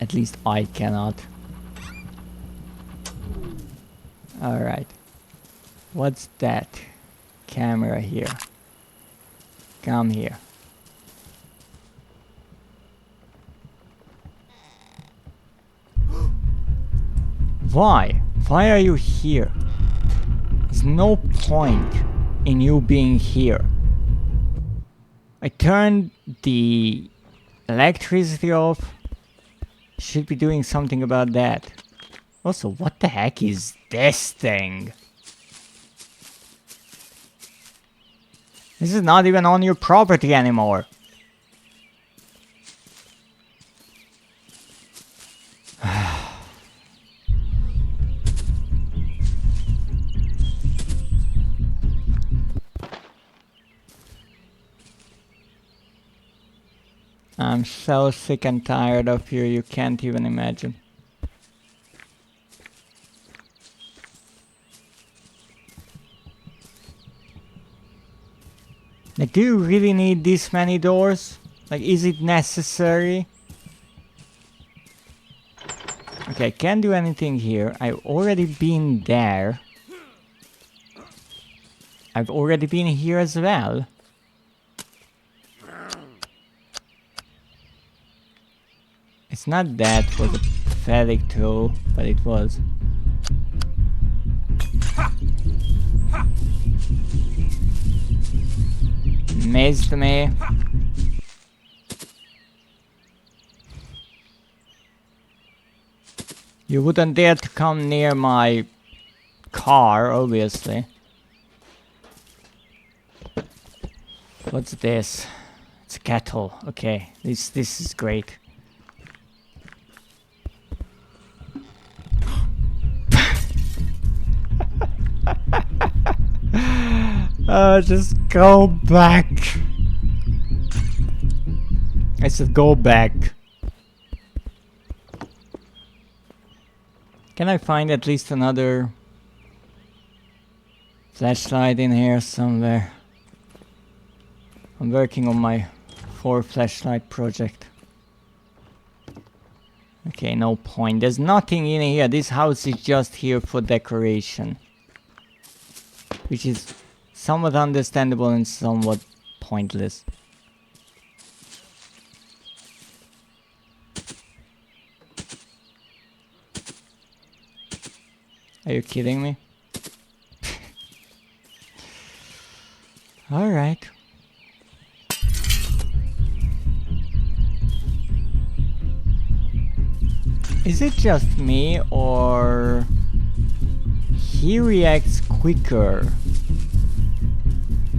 At least I cannot. Alright. What's that? Camera here. Come here. Why? Why are you here? There's no point in you being here. I turned the electricity off. Should be doing something about that. Also, what the heck is this thing? This is not even on your property anymore. I'm so sick and tired of you can't even imagine. Like, do you really need this many doors? Like, is it necessary? Okay, I can't do anything here. I've already been there. I've already been here as well. It's not that was a pathetic tool, but it was. Missed me. You wouldn't dare to come near my car, obviously. What's this? It's a kettle. Okay, this is great. Just go back. I said go back. Can I find at least another flashlight in here somewhere? I'm working on my 4 flashlight project. Okay, no point. There's nothing in here. This house is just here for decoration. Which is somewhat understandable and somewhat pointless. Are you kidding me? Alright. Is it just me, or he reacts quicker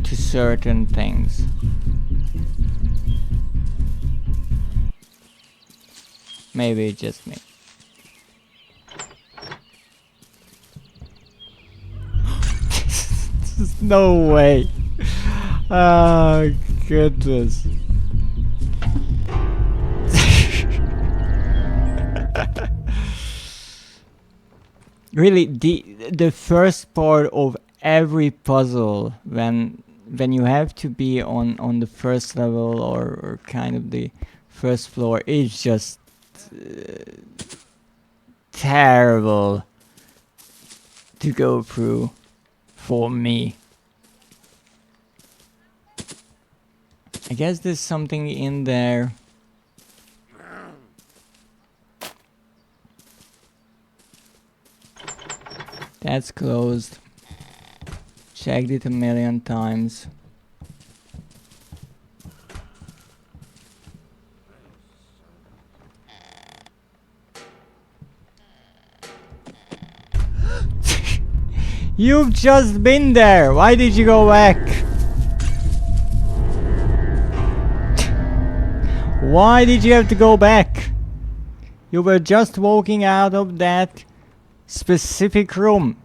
to certain things? Maybe it's just me. There's no way. Oh goodness. Really, the first part of every puzzle, when you have to be on the first level or kind of the first floor, is just terrible to go through for me. I guess there's something in there. That's closed. Checked it a million times. You've just been there! Why did you go back? Why did you have to go back? You were just walking out of that specific room.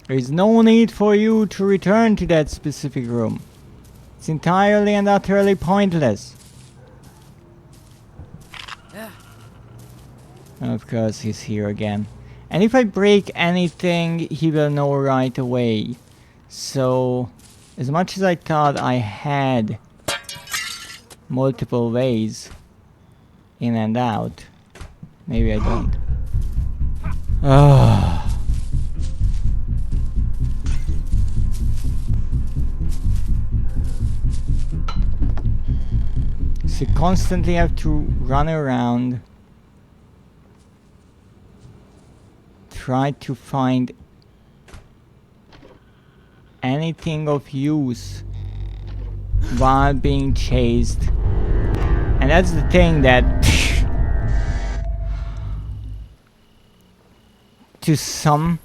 There is no need for you to return to that specific room. It's entirely and utterly pointless. Of course, he's here again. And if I break anything, he will know right away. So, as much as I thought I had multiple ways in and out, maybe I don't. So you constantly have to run around, try to find anything of use while being chased. And that's the thing that to some,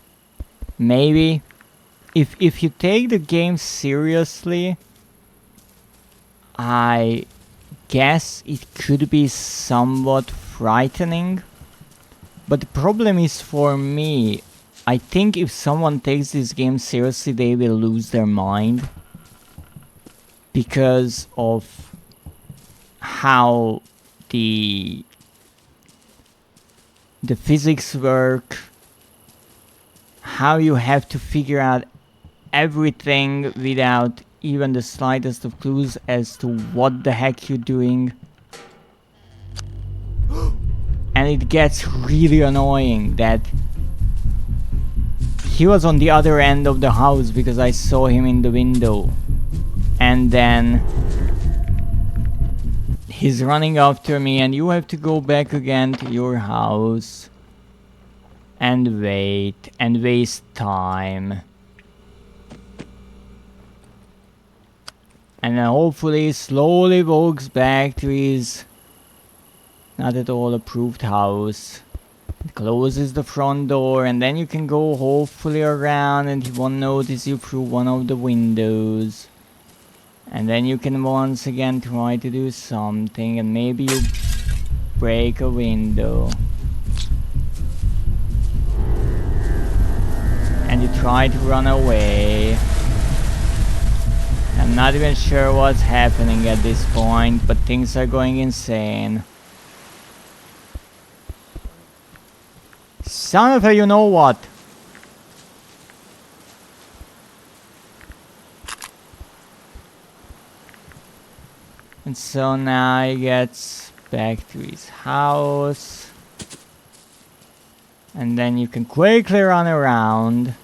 maybe if you take the game seriously, I guess it could be somewhat frightening. But the problem is, for me, I think if someone takes this game seriously, they will lose their mind because of how the physics work, how you have to figure out everything without even the slightest of clues as to what the heck you're doing. And it gets really annoying that he was on the other end of the house because I saw him in the window. And then he's running after me and you have to go back again to your house and wait and waste time. And then hopefully slowly walks back to his not at all approved house. It closes the front door and then you can go hopefully around and he won't notice you through one of the windows. And then you can once again try to do something and maybe you break a window. And you try to run away. I'm not even sure what's happening at this point, but things are going insane. Son of a you know what? And so now he gets back to his house. And then you can quickly run around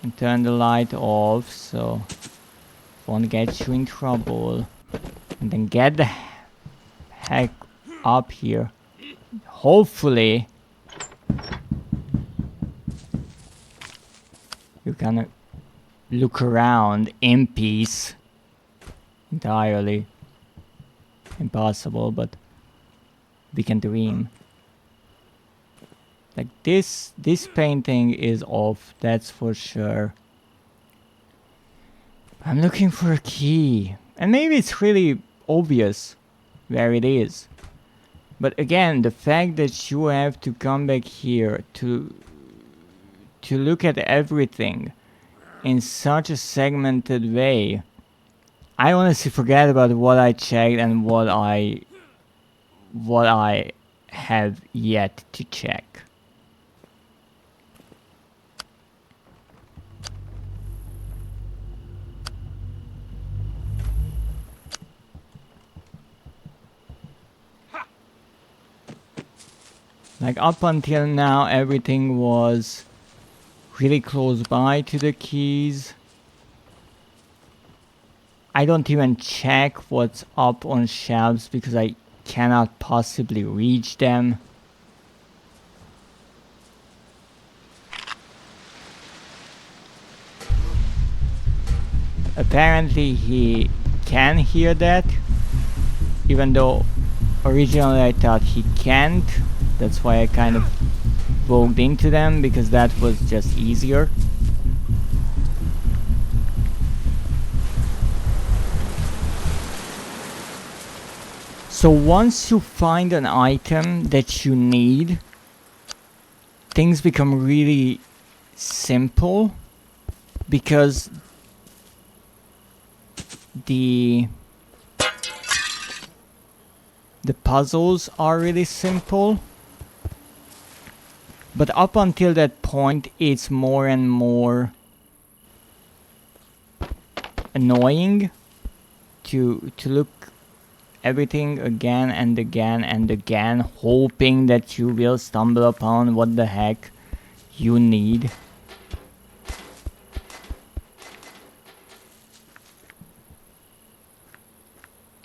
and turn the light off so it won't get you in trouble. And then get the heck up here. Hopefully you can look around in peace. Entirely impossible, but we can dream. Like this painting is off, that's for sure. I'm looking for a key, and maybe it's really obvious where it is. But again, the fact that you have to come back here to look at everything in such a segmented way, I honestly forget about what I checked and what I have yet to check. Like up until now, everything was really close by to the keys. I don't even check what's up on shelves because I cannot possibly reach them. Apparently he can hear that, even though originally I thought he can't. That's why I kind of walked into them, because that was just easier. So once you find an item that you need, things become really simple, because the puzzles are really simple. But up until that point, it's more and more annoying to look everything again and again and again, hoping that you will stumble upon what the heck you need.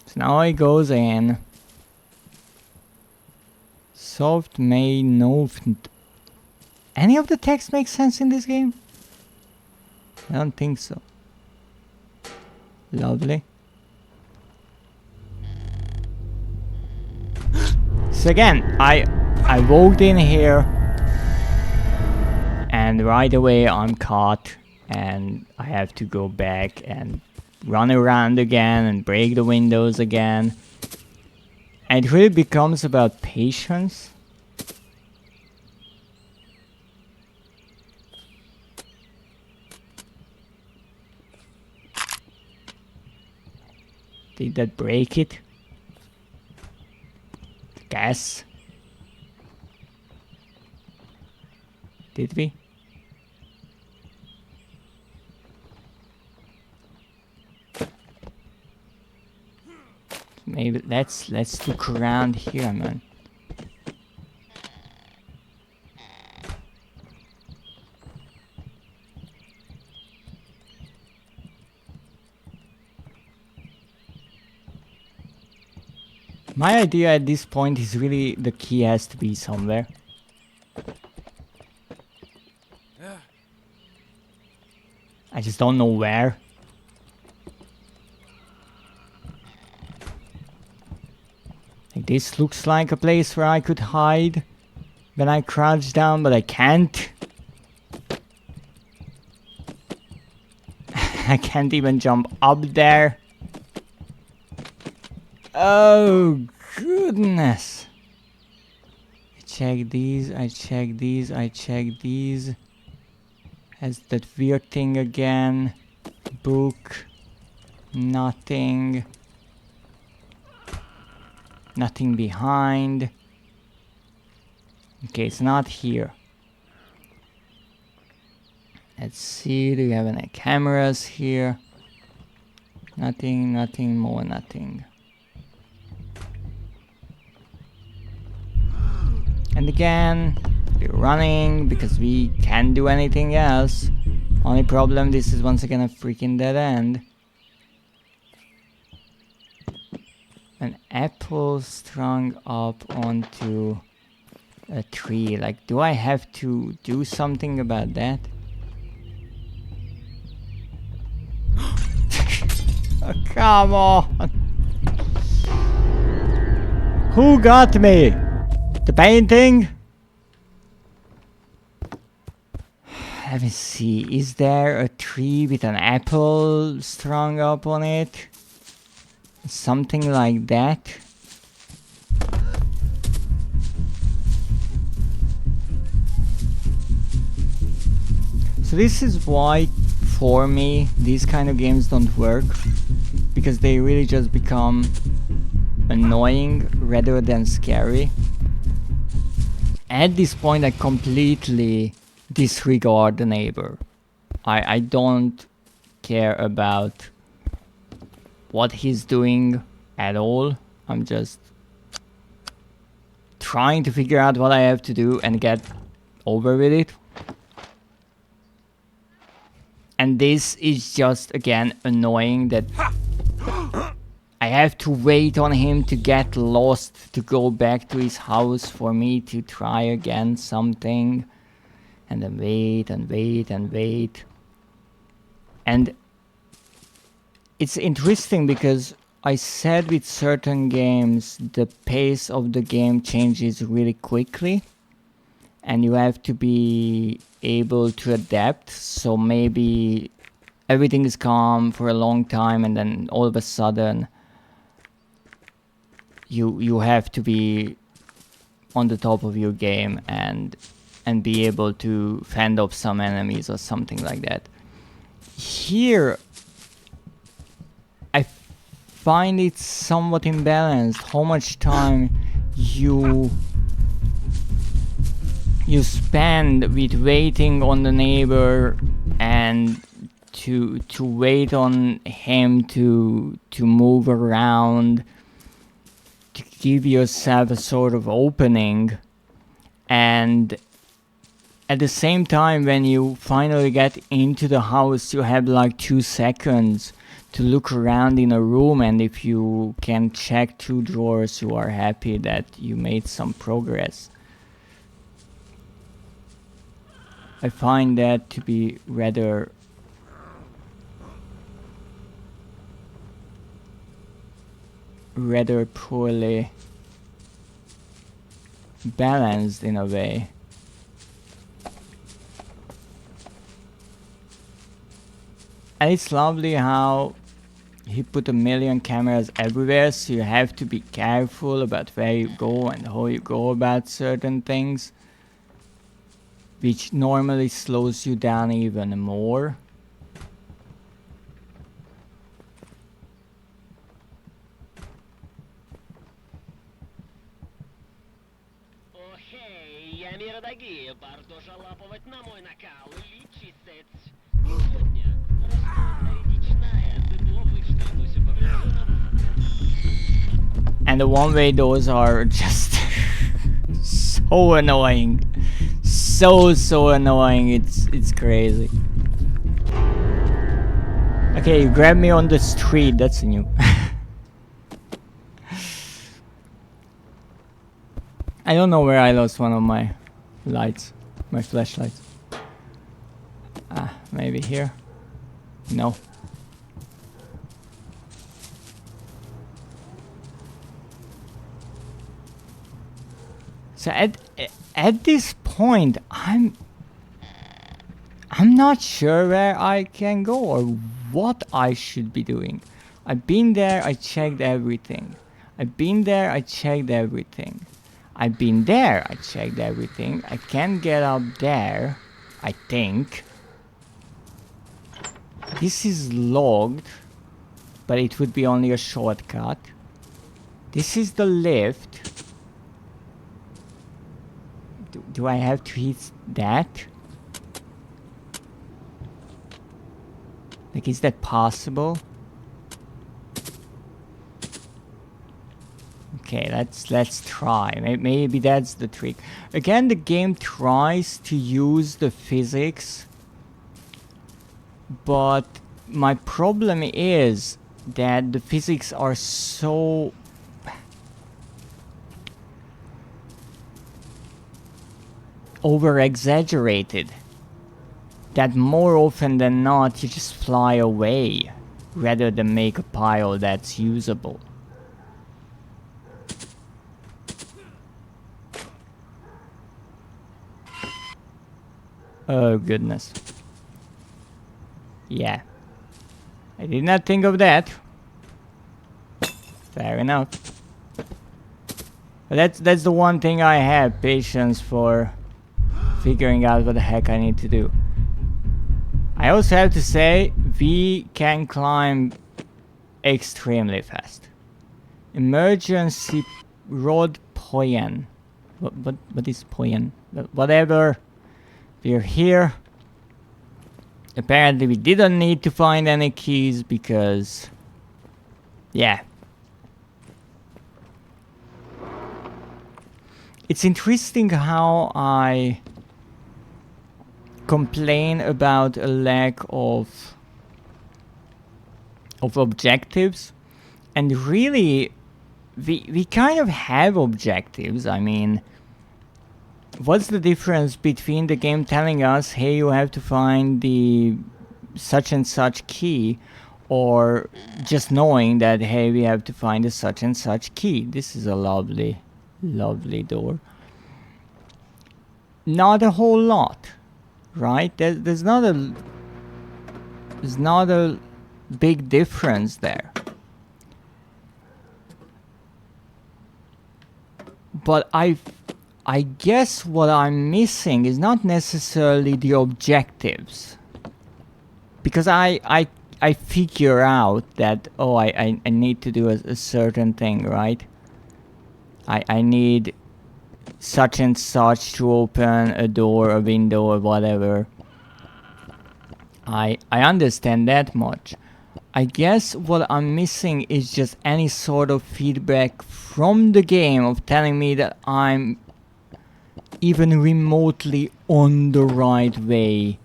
So now it goes in. Soft may no. Any of the text makes sense in this game? I don't think so. Lovely. So again, I walked in here and right away I'm caught and I have to go back and run around again and break the windows again. And it really becomes about patience. Did that break it? Gas? Did we? Maybe let's look around here, man. My idea at this point is really the key has to be somewhere. I just don't know where. Like, this looks like a place where I could hide when I crouch down, but I can't. I can't even jump up there. Oh, goodness. I check these, I check these, I check these. Has that weird thing again. Book. Nothing. Nothing behind. Okay, it's not here. Let's see, do we have any cameras here? Nothing, nothing, more nothing. And again, we're running because we can't do anything else. Only problem, this is once again a freaking dead end. An apple strung up onto a tree. Like, do I have to do something about that? Oh, come on! Who got me? The painting? Let me see. Is there a tree with an apple strung up on it? Something like that. So this is why, for me, these kind of games don't work. Because they really just become annoying rather than scary. At this point, I completely disregard the neighbor. I don't care about what he's doing at all. I'm just trying to figure out what I have to do and get over with it. And this is just, again, annoying that I have to wait on him to get lost to go back to his house for me to try again something. And then wait and wait and wait. And it's interesting because I said with certain games the pace of the game changes really quickly. And you have to be able to adapt. So maybe everything is calm for a long time and then all of a sudden you have to be on the top of your game and be able to fend off some enemies or something like that. Here, I find it somewhat imbalanced how much time you spend with waiting on the neighbor and to wait on him to move around, to give yourself a sort of opening, and at the same time when you finally get into the house you have like 2 seconds to look around in a room, and if you can check 2 drawers you are happy that you made some progress. I find that to be rather poorly balanced in a way. And it's lovely how he put a million cameras everywhere, so you have to be careful about where you go and how you go about certain things, which normally slows you down even more. Охей, я мир дорогие, барто жалапывать на мой накал, лечисец. Сегодня растет редичная, дыбловый, что это все повреждено. And the one-way doors are just so annoying. So annoying, it's crazy. Okay, you grabbed me on the street, that's new. I don't know where I lost one of my lights, my flashlights. Maybe here? No. So at this point, I'm not sure where I can go or what I should be doing. I've been there, I checked everything. I've been there, I checked everything. I've been there, I checked everything. I can't get up there, I think. This is logged, but it would be only a shortcut. This is the lift. Do I have to hit that? Like, is that possible? Okay, let's try. Maybe that's the trick. Again, the game tries to use the physics, but my problem is that the physics are so over-exaggerated that more often than not you just fly away rather than make a pile that's usable. Oh goodness. Yeah. I did not think of that. Fair enough. But that's the one thing I have patience for figuring out what the heck I need to do. I also have to say, we can climb extremely fast. Emergency rod poyen. What is poyen? Whatever. We're here. Apparently we didn't need to find any keys because... yeah. It's interesting how I complain about a lack of of objectives, and really we kind of have objectives. I mean, what's the difference between the game telling us, hey, you have to find the such and such key, or just knowing that, hey, we have to find the such and such key? This is a lovely, lovely door. Not a whole lot, right? There's not a big difference there. But I guess what I'm missing is not necessarily the objectives, because I figure out that, oh, I need to do a certain thing, right? I need such and such to open a door, a window, or whatever. I understand that much. I guess what I'm missing is just any sort of feedback from the game of telling me that I'm even remotely on the right way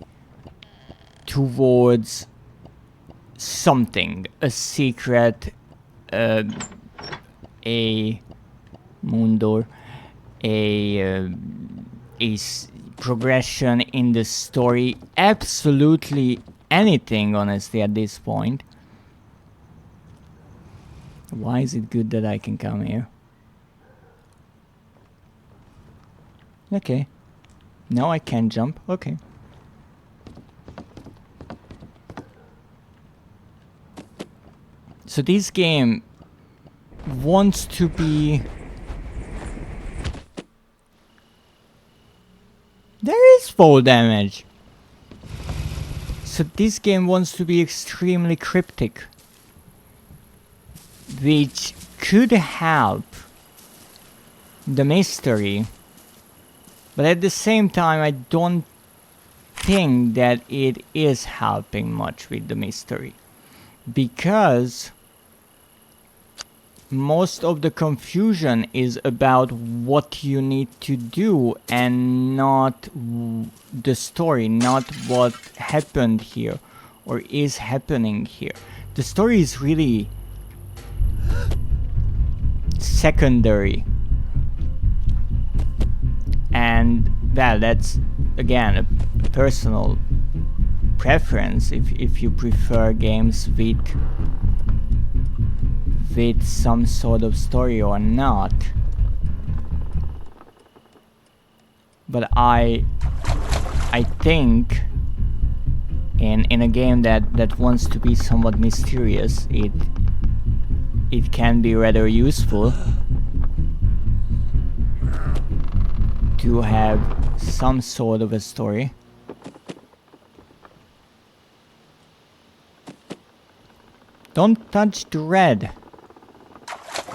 towards something, a secret, a moon door, a progression in the story, absolutely anything, honestly, at this point. Why is it good that I can come here? Okay. Now I can jump. Okay. So this game wants to be... There is fall damage. So this game wants to be extremely cryptic, which could help the mystery, but at the same time I don't think that it is helping much with the mystery, because most of the confusion is about what you need to do and not the story, not what happened here or is happening here. The story is really secondary, and well, that's again a personal preference. If you prefer games with some sort of story or not, but I think in a game that wants to be somewhat mysterious, it can be rather useful to have some sort of a story. Don't touch the red.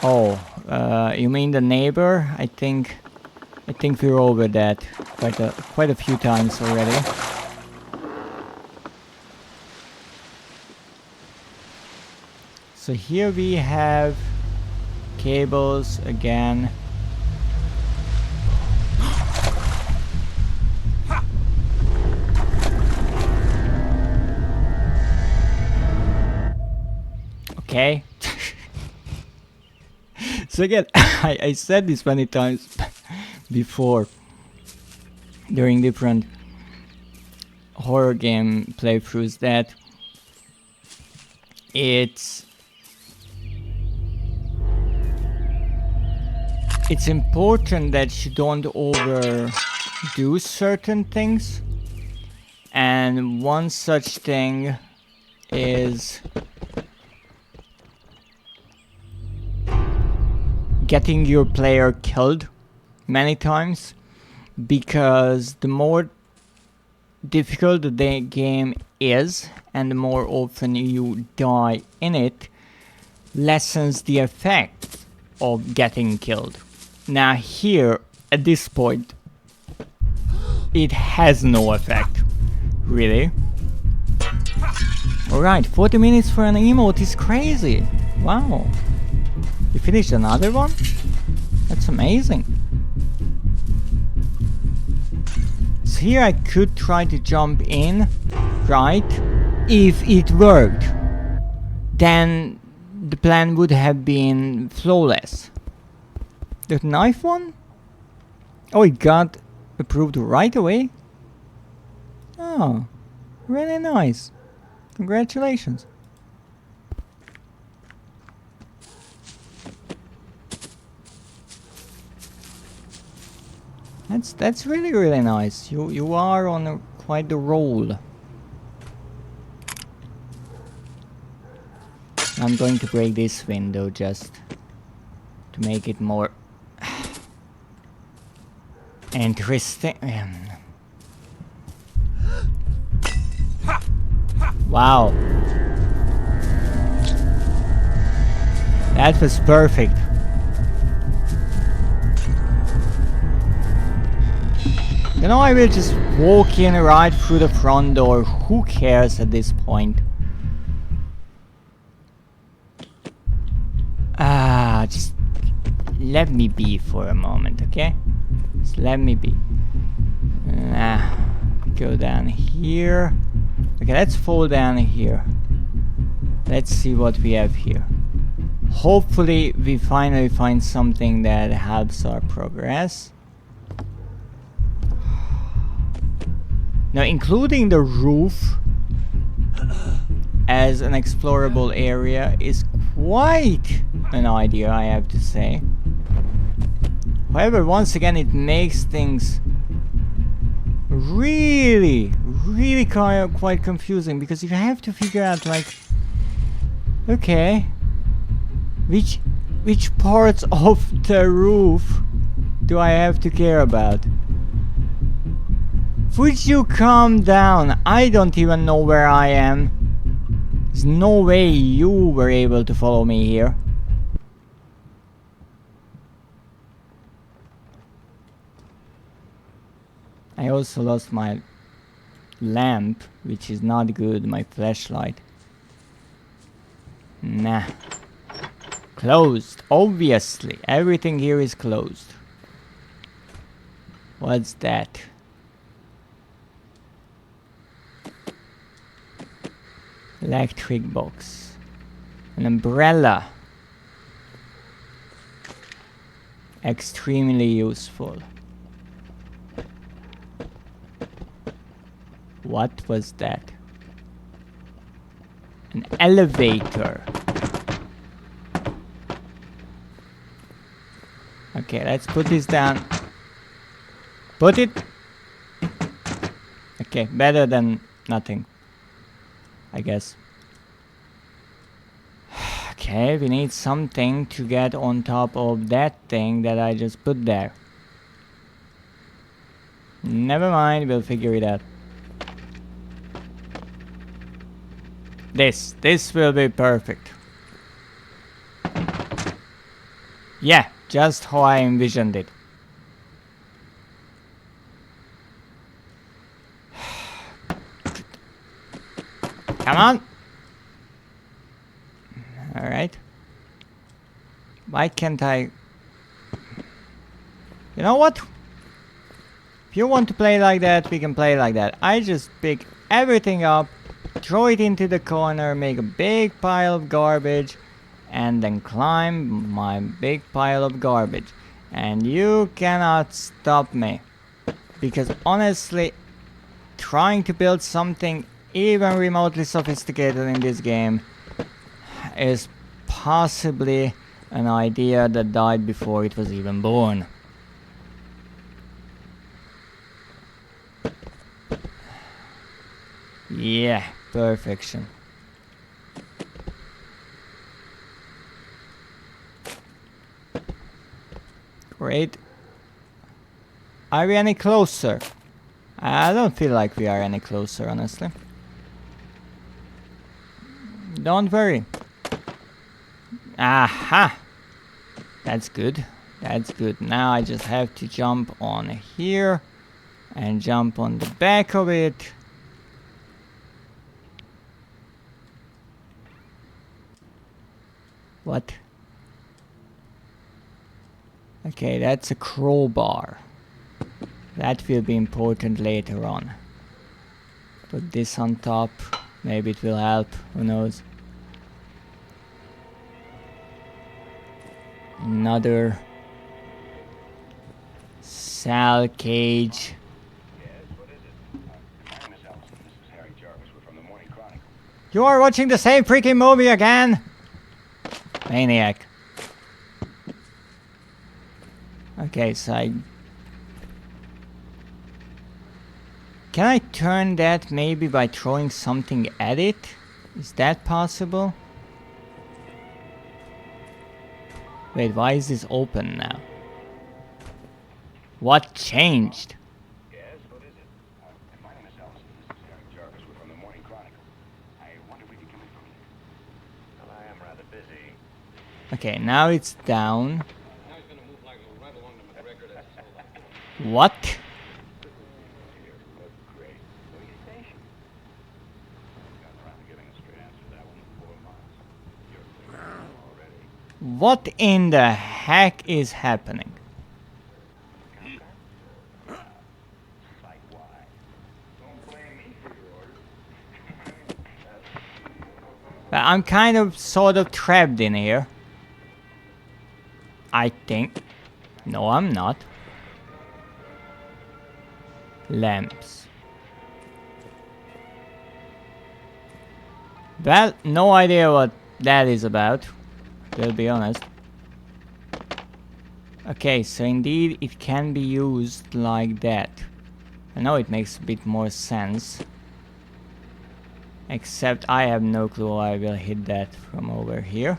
Oh, you mean the neighbor? I think we're over that quite a few times already. So here we have cables again. Okay. So again, I said this many times before during different horror game playthroughs that it's important that you don't overdo certain things, and one such thing is getting your player killed many times, because the more difficult the game is and the more often you die in it, lessens the effect of getting killed. Now here, at this point, it has no effect, really. Alright, 40 minutes for an emote is crazy. Wow. You finished another one? That's amazing. So here I could try to jump in, right? If it worked. then the plan would have been flawless. The knife one? Oh, it got approved right away? Oh, really nice. Congratulations. That's really nice. You are on quite the roll. I'm going to break this window just to make it more interesting. Wow. That was perfect. You know, I will just walk in right through the front door. Who cares at this point? Just let me be for a moment, okay? Just let me be. Go down here. Okay, let's fall down here. Let's see what we have here. Hopefully we finally find something that helps our progress. Now, including the roof as an explorable area is quite an idea, I have to say. However, once again, it makes things really quite confusing, because you have to figure out, like, okay, which parts of the roof do I have to care about? Would you calm down? I don't even know where I am. There's no way you were able to follow me here. I also lost my lamp, which is not good, my flashlight. Nah. Closed, obviously. Everything here is closed. What's that? Electric box. An umbrella. Extremely useful. What was that? An elevator. Okay, let's put this down. Put it. Okay, better than nothing, I guess. Okay, we need something to get on top of that thing that I just put there. Never mind, we'll figure it out. This will be perfect. Yeah, just how I envisioned it. Come on. Alright. Why can't I... You know what? If you want to play like that, we can play like that. I just pick everything up, throw it into the corner, make a big pile of garbage, and then climb my big pile of garbage. And you cannot stop me. Because honestly, trying to build something even remotely sophisticated in this game is possibly an idea that died before it was even born. Yeah, perfection. Great. Are we any closer? I don't feel like we are any closer, honestly. Don't worry. Aha! That's good. That's good. Now I just have to jump on here and jump on the back of it. What? Okay, that's a crowbar. That will be important later on. Put this on top. Maybe it will help. Who knows? Another cell cage. My name is Ellison. This is Harry Jarvis. We're from the Morning Chronicle. You are watching the same freaking movie again? Maniac. Okay, so can I turn that maybe by throwing something at it? Is that possible? Wait, why is this open now? What changed? Yes, what is it? My name is Ellison. This is Harry Jarvis. We're from the Morning Chronicle. I wonder if we could come in for a minute. Well, I am rather busy. Okay, now it's down. Now he's gonna move like right along the McGregor that's sold out. What? Here, a great police station. Gotten around to getting a straight answer to that one in 4 months. You're clear already. What in the heck is happening? Like why? Don't blame me for your orders. Well, I'm kind of sort of trapped in here. I think. No, I'm not. Lamps. Well, no idea what that is about. We'll be honest. Okay, so indeed it can be used like that. I know it makes a bit more sense. Except I have no clue I will hit that from over here.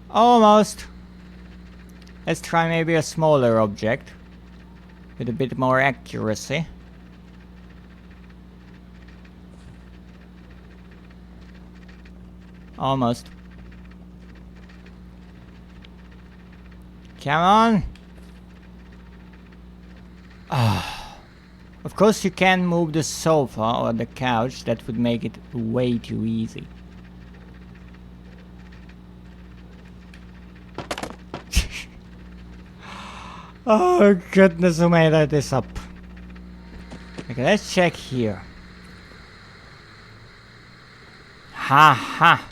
Almost. Let's try maybe a smaller object. With a bit more accuracy. Almost. Come on. Ah. Of course you can move the sofa or the couch. That would make it way too easy. Oh goodness, who made this up? Okay, let's check here. Ha ha.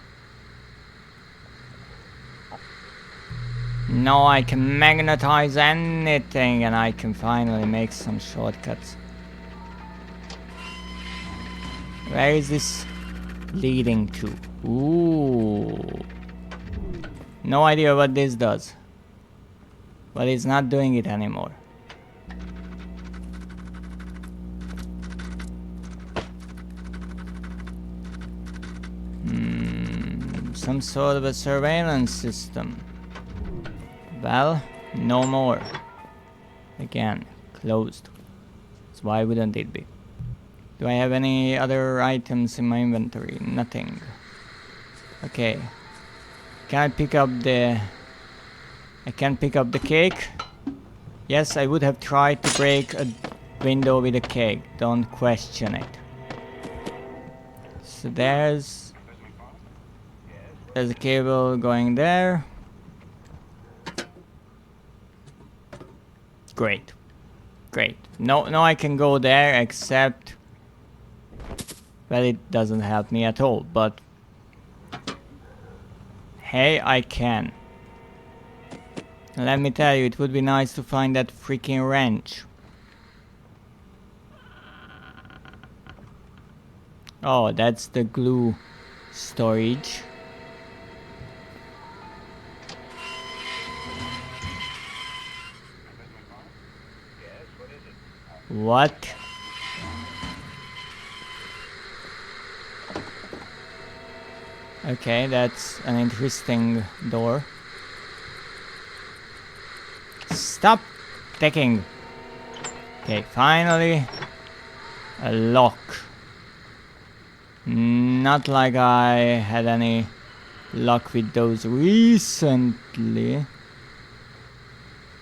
Now I can magnetize anything and I can finally make some shortcuts. Where is this leading to? Ooh. No idea what this does. But it's not doing it anymore. Some sort of a surveillance system. Well, no more. Again, closed. So why wouldn't it be? Do I have any other items in my inventory? Nothing. Okay. Can I pick up the... I can pick up the cake. Yes, I would have tried to break a window with a cake. Don't question it. So there's a cable going there. Great. Great. No, I can go there except... Well, it doesn't help me at all, but... Hey, I can. Let me tell you, it would be nice to find that freaking wrench. Oh, that's the glue storage. What? Okay, that's an interesting door. Stop ticking. Okay, finally a lock. Not like I had any luck with those recently.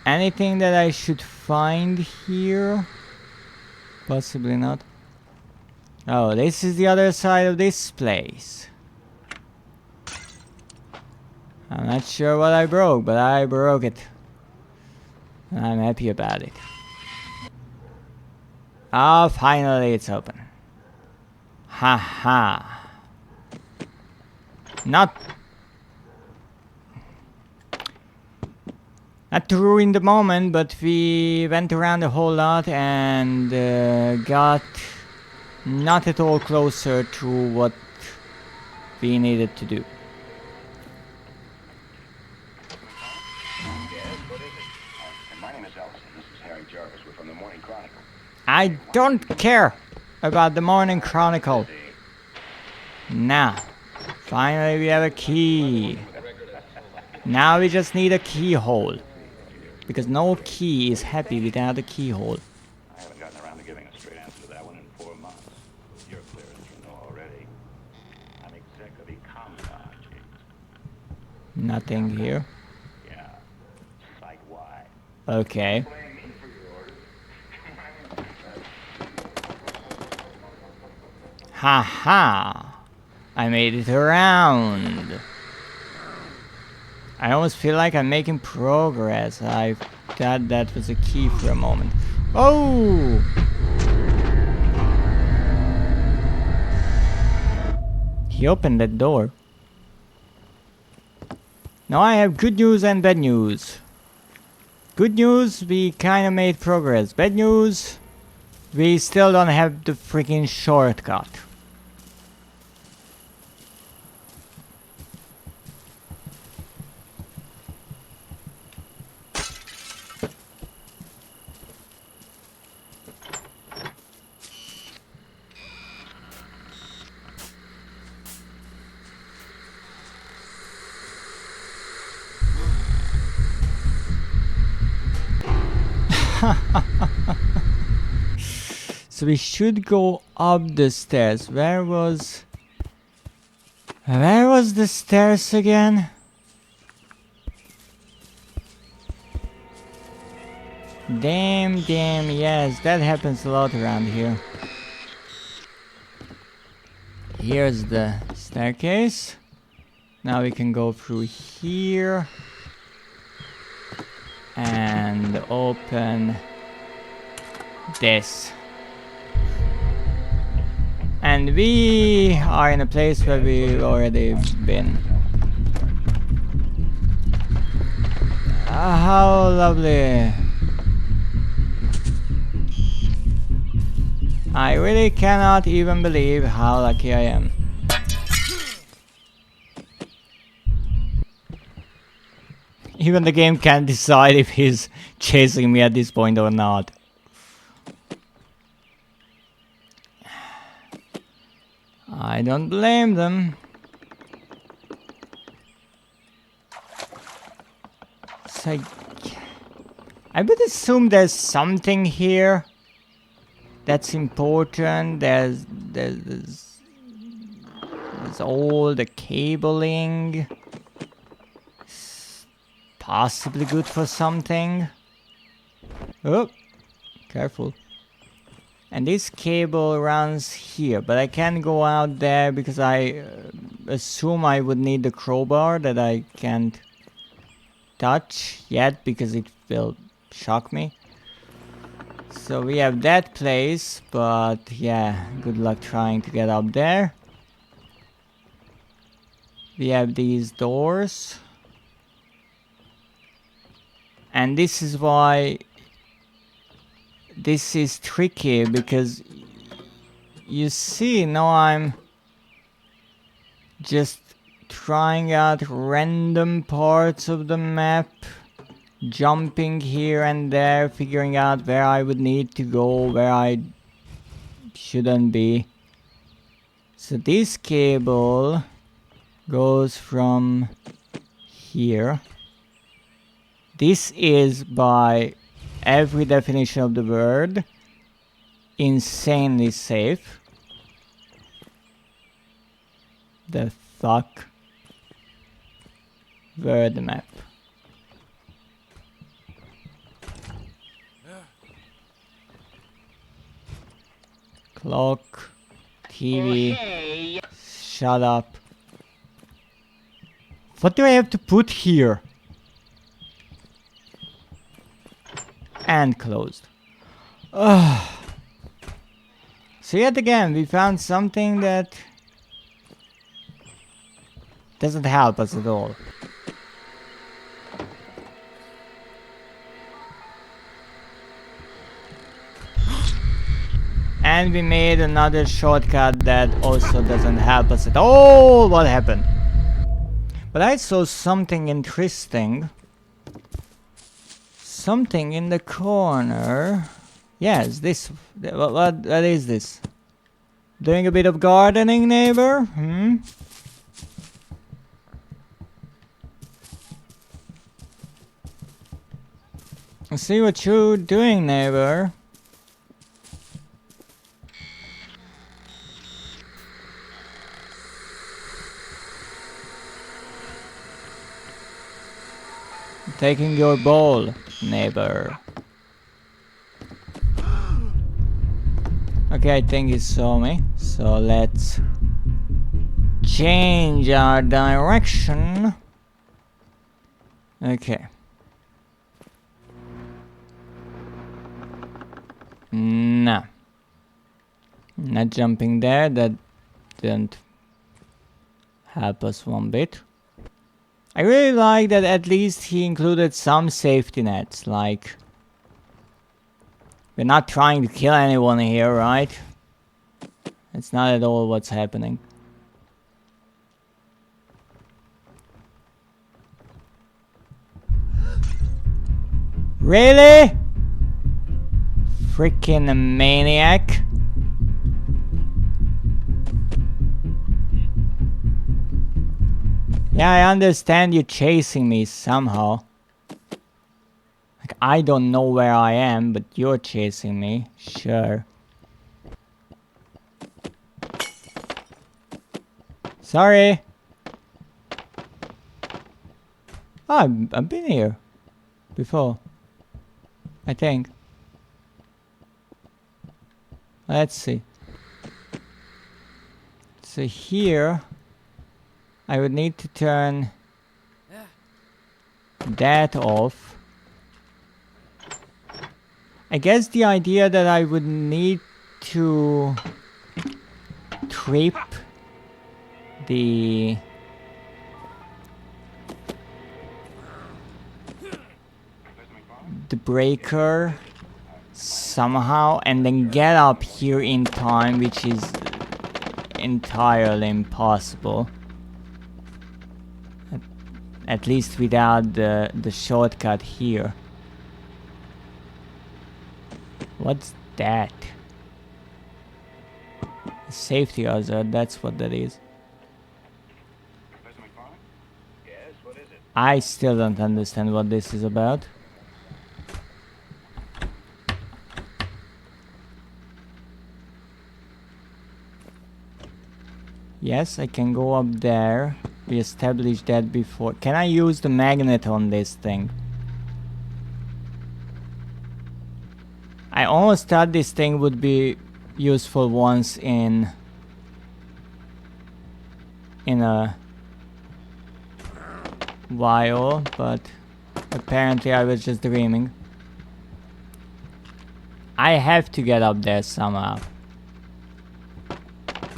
Anything that I should find here? Possibly not. Oh, this is the other side of this place. I'm not sure what I broke, but I broke it. I'm happy about it. Ah, finally it's open. Ha ha. Not... Not true in the moment, but we went around a whole lot and got not at all closer to what we needed to do. Yes, what is it? My name is Ellison. This is Harry Jarvis. We're from the Morning Chronicle. I don't care about the Morning Chronicle. Now, finally we have a key. Now we just need a keyhole. Because no key is happy without a keyhole. I haven't gotten around to giving a straight answer to that one in 4 months. You're clear as you know already. I'm executive commandant. Nothing here. Yeah. Site-wide. Okay. Blame me for your orders. Haha! I made it around. I almost feel like I'm making progress. I thought that was a key for a moment. Oh! He opened that door. Now I have good news and bad news. Good news, we kinda made progress. Bad news, we still don't have the freaking shortcut. So we should go up the stairs. Where was the stairs again? Damn, yes, that happens a lot around here. Here's the staircase. Now we can go through here and open this. And we are in a place where we've already been. How lovely. I really cannot even believe how lucky I am. Even the game can't decide if he's chasing me at this point or not. I don't blame them. So I would assume there's something here that's important. There's all the cabling. It's possibly good for something. Oh, careful. And this cable runs here, but I can't go out there because I assume I would need the crowbar that I can't touch yet because it will shock me. So we have that place, but yeah, good luck trying to get up there. We have these doors. And this is why this is tricky, because you see, now I'm just trying out random parts of the map, jumping here and there, figuring out where I would need to go, where I shouldn't be. So this cable goes from here. This is, by every definition of the word, insanely safe. The fuck? Where the map? Clock, TV, Okay. shut up. What do I have to put here? And closed. Ugh. So yet again, we found something that doesn't help us at all. And we made another shortcut that also doesn't help us at all. What happened? But I saw something interesting. Something in the corner. Yes, this. What is this? Doing a bit of gardening, neighbor? Hmm? I see what you're doing, neighbor. Taking your ball, neighbor. Okay, I think he saw me. So let's change our direction. Okay. No. Not jumping there. That didn't help us one bit. I really like that at least he included some safety nets, like... We're not trying to kill anyone here, right? It's not at all what's happening. Really? Freaking maniac. Yeah, I understand you chasing me somehow. Like, I don't know where I am, but you're chasing me. Sure. Sorry. Oh, I've been here before, I think. Let's see. So here I would need to turn that off. I guess the idea that I would need to trip the breaker somehow and then get up here in time, which is entirely impossible. At least without the shortcut here. What's that? A safety hazard, that's what that is. Yes, what is it? I still don't understand what this is about. Yes, I can go up there. We established that before. Can I use the magnet on this thing? I almost thought this thing would be useful once in a while, but apparently I was just dreaming. I have to get up there somehow.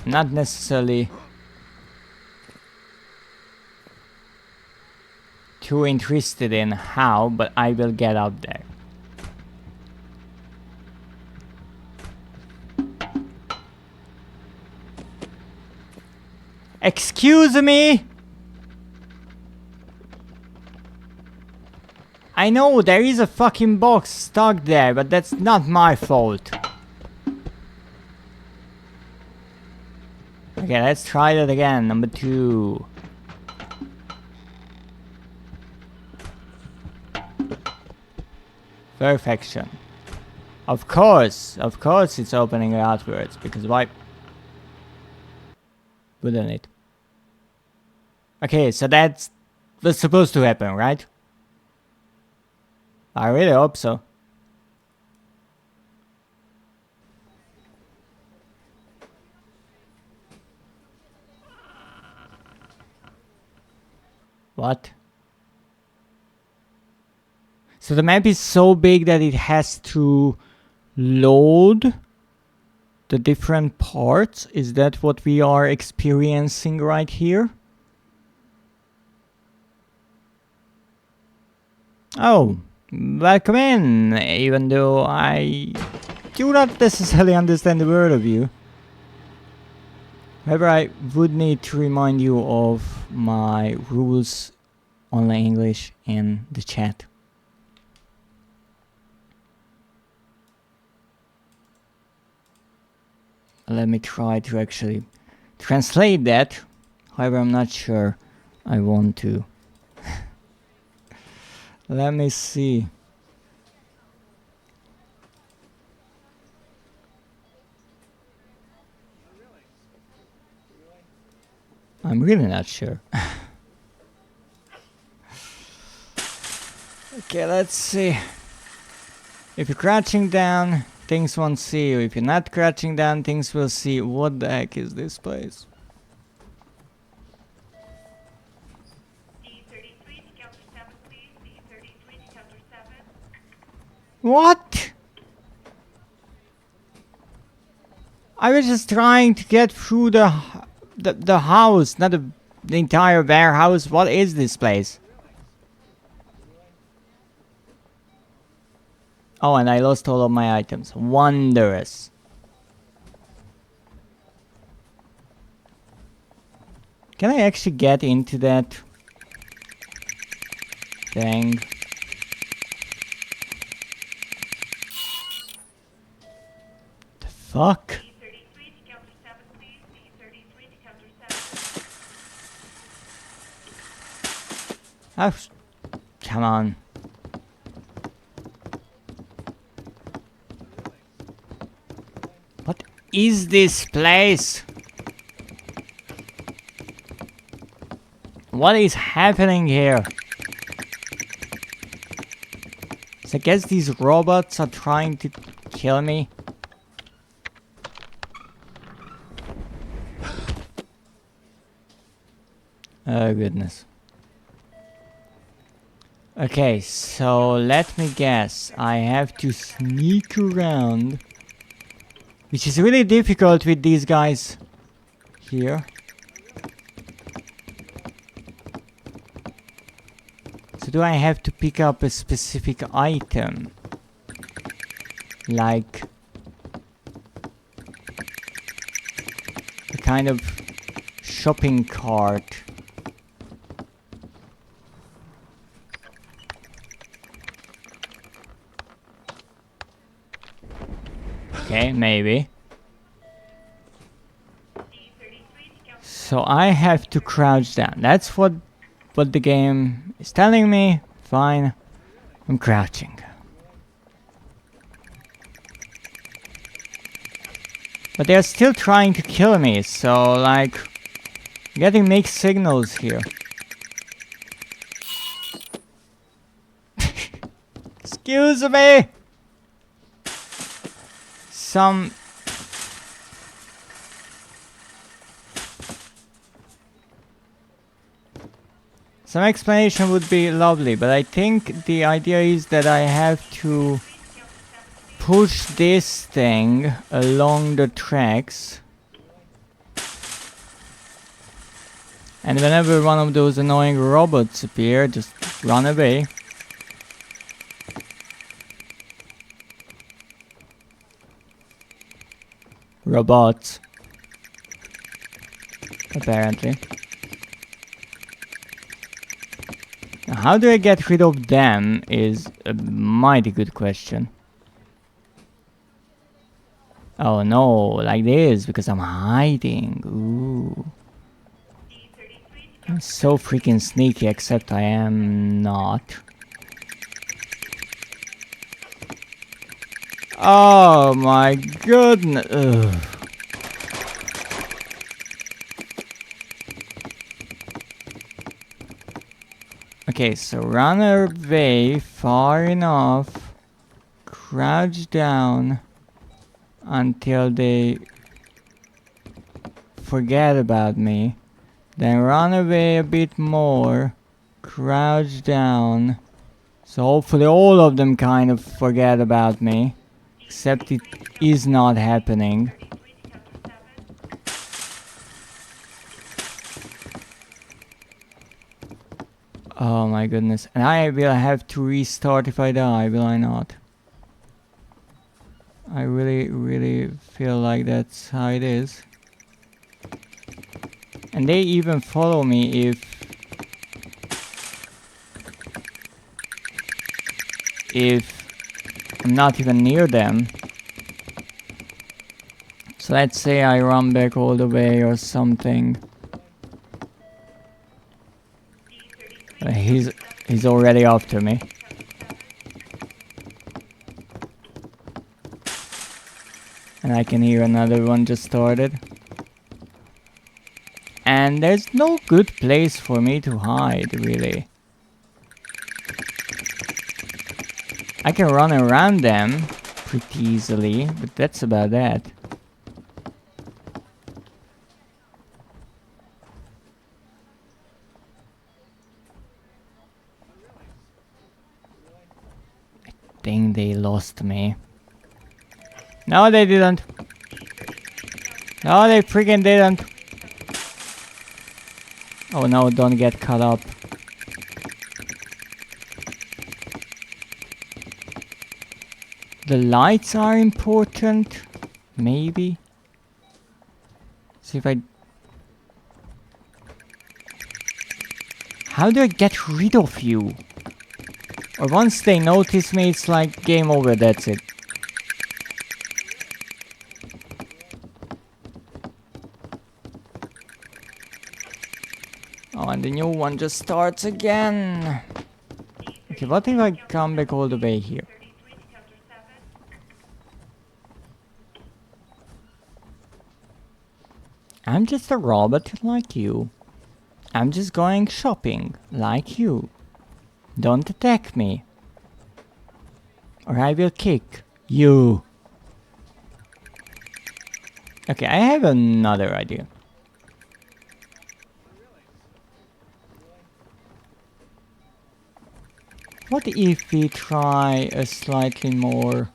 Not necessarily too interested in how, but I will get up there. Excuse me? I know there is a fucking box stuck there, but that's not my fault. Okay, let's try that again. Number 2. Perfection. Of course it's opening outwards, because why wouldn't it? Okay, so that's what's supposed to happen, right? I really hope so. What? So the map is so big that it has to load the different parts? Is that what we are experiencing right here? Oh, welcome in, even though I do not necessarily understand a word of you. However, I would need to remind you of my rules on English in the chat. Let me try to actually translate that. However, I'm not sure I want to. Let me see. I'm really not sure. Okay, let's see. If you're crouching down, things won't see you. If you're not crouching down, things will see you. What the heck is this place? D33 to counter 7, please. D33 to counter 7. What? I was just trying to get through the house, not the entire warehouse. What is this place? Oh, and I lost all of my items. Wondrous. Can I actually get into that thing? The fuck? D33 to counter 7, please. D33 to counter 7. Oh, come on. What is this place? What is happening here? So I guess these robots are trying to kill me. Oh goodness. Okay, so let me guess. I have to sneak around, which is really difficult with these guys here. So do I have to pick up a specific item? Like a kind of shopping cart. Okay, maybe. So I have to crouch down. That's what the game is telling me. Fine. I'm crouching. But they're still trying to kill me, so like getting mixed signals here. Excuse me. Some explanation would be lovely, but I think the idea is that I have to push this thing along the tracks, and whenever one of those annoying robots appear, just run away. Robots. Apparently. Now, how do I get rid of them is a mighty good question. Oh no, like this, because I'm hiding. Ooh. I'm so freaking sneaky, except I am not. Oh my goodness. Ugh. Okay, so run away far enough, crouch down until they forget about me, then run away a bit more, crouch down, so hopefully all of them kind of forget about me, except it is not happening. Oh my goodness, and I will have to restart if I die, will I not? I really feel like that's how it is. And they even follow me if I'm not even near them. So let's say I run back all the way or something. He's already after me. And I can hear another one just started. And there's no good place for me to hide, really. I can run around them pretty easily, but that's about that. I think they lost me. No, they didn't. No, they freaking didn't. Oh no, don't get caught up. The lights are important. Maybe. See if I... How do I get rid of you? Or once they notice me, it's like game over, that's it. Oh, and the new one just starts again. Okay, what if I come back all the way here? I'm just a robot like you. I'm just going shopping like you. Don't attack me. Or I will kick you. Okay, I have another idea. What if we try a slightly more...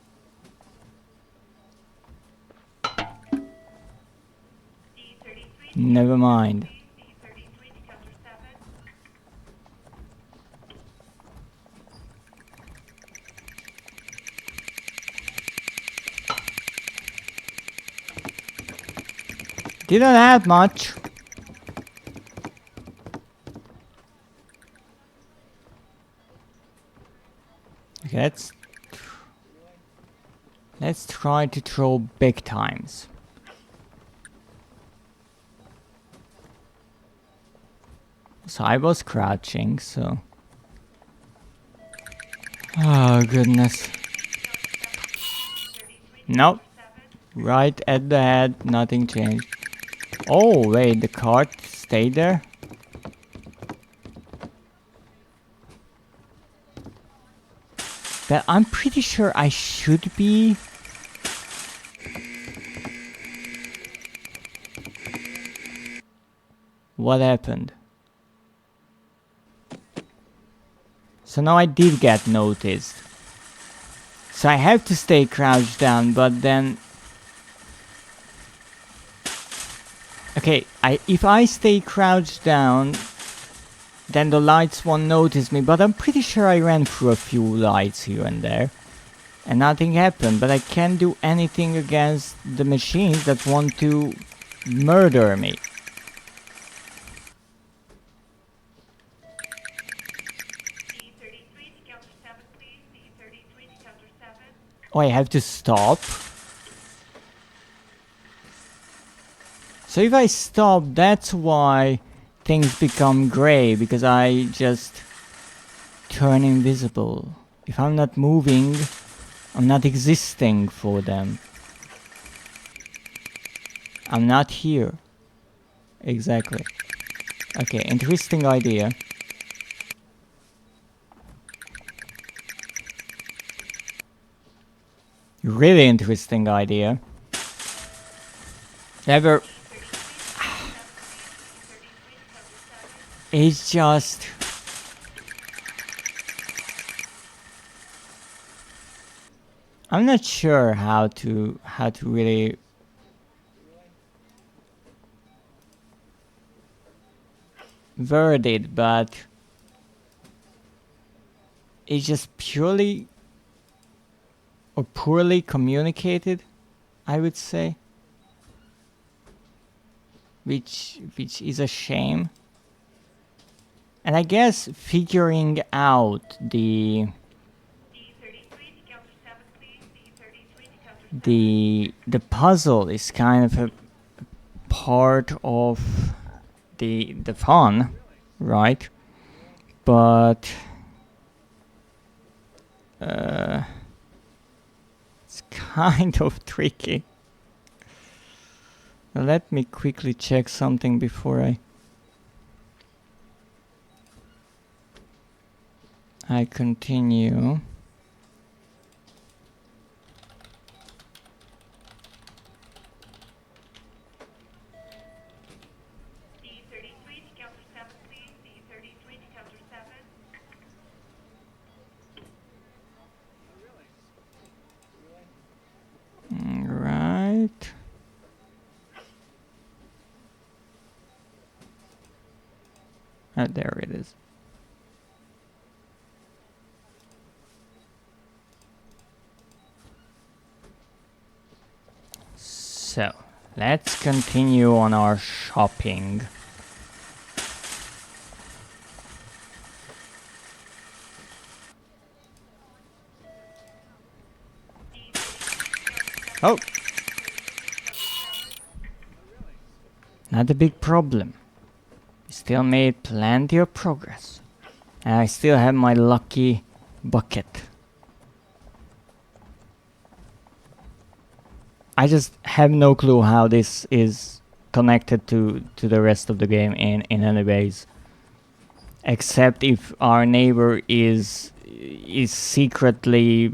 Never mind. Didn't have much. Okay, let's try to throw big times. So I was crouching, so... Oh, goodness. Nope. Right at the head, nothing changed. Oh, wait, the card stayed there? But I'm pretty sure I should be... What happened? So now I did get noticed. So I have to stay crouched down, but then... Okay, if I stay crouched down, then the lights won't notice me, but I'm pretty sure I ran through a few lights here and there. And nothing happened, but I can't do anything against the machines that want to murder me. Oh, I have to stop? So if I stop, that's why things become grey, because I just turn invisible. If I'm not moving, I'm not existing for them. I'm not here. Exactly. Okay, interesting idea. Really interesting idea. Ever... It's just... I'm not sure how to really... word it, but... It's just purely... or poorly communicated, I would say, which is a shame. And I guess figuring out the D33 to counter 7, please. D33 to counter 7. the puzzle is kind of a part of the fun, right? But it's kind of tricky. Now let me quickly check something before I continue. D33 to counter 7, please. D33 to counter 7. Right. Oh, there it is. So, let's continue on our shopping. Oh! Not a big problem. We still made plenty of progress. And I still have my lucky bucket. I just have no clue how this is connected to the rest of the game in any ways. Except if our neighbor is secretly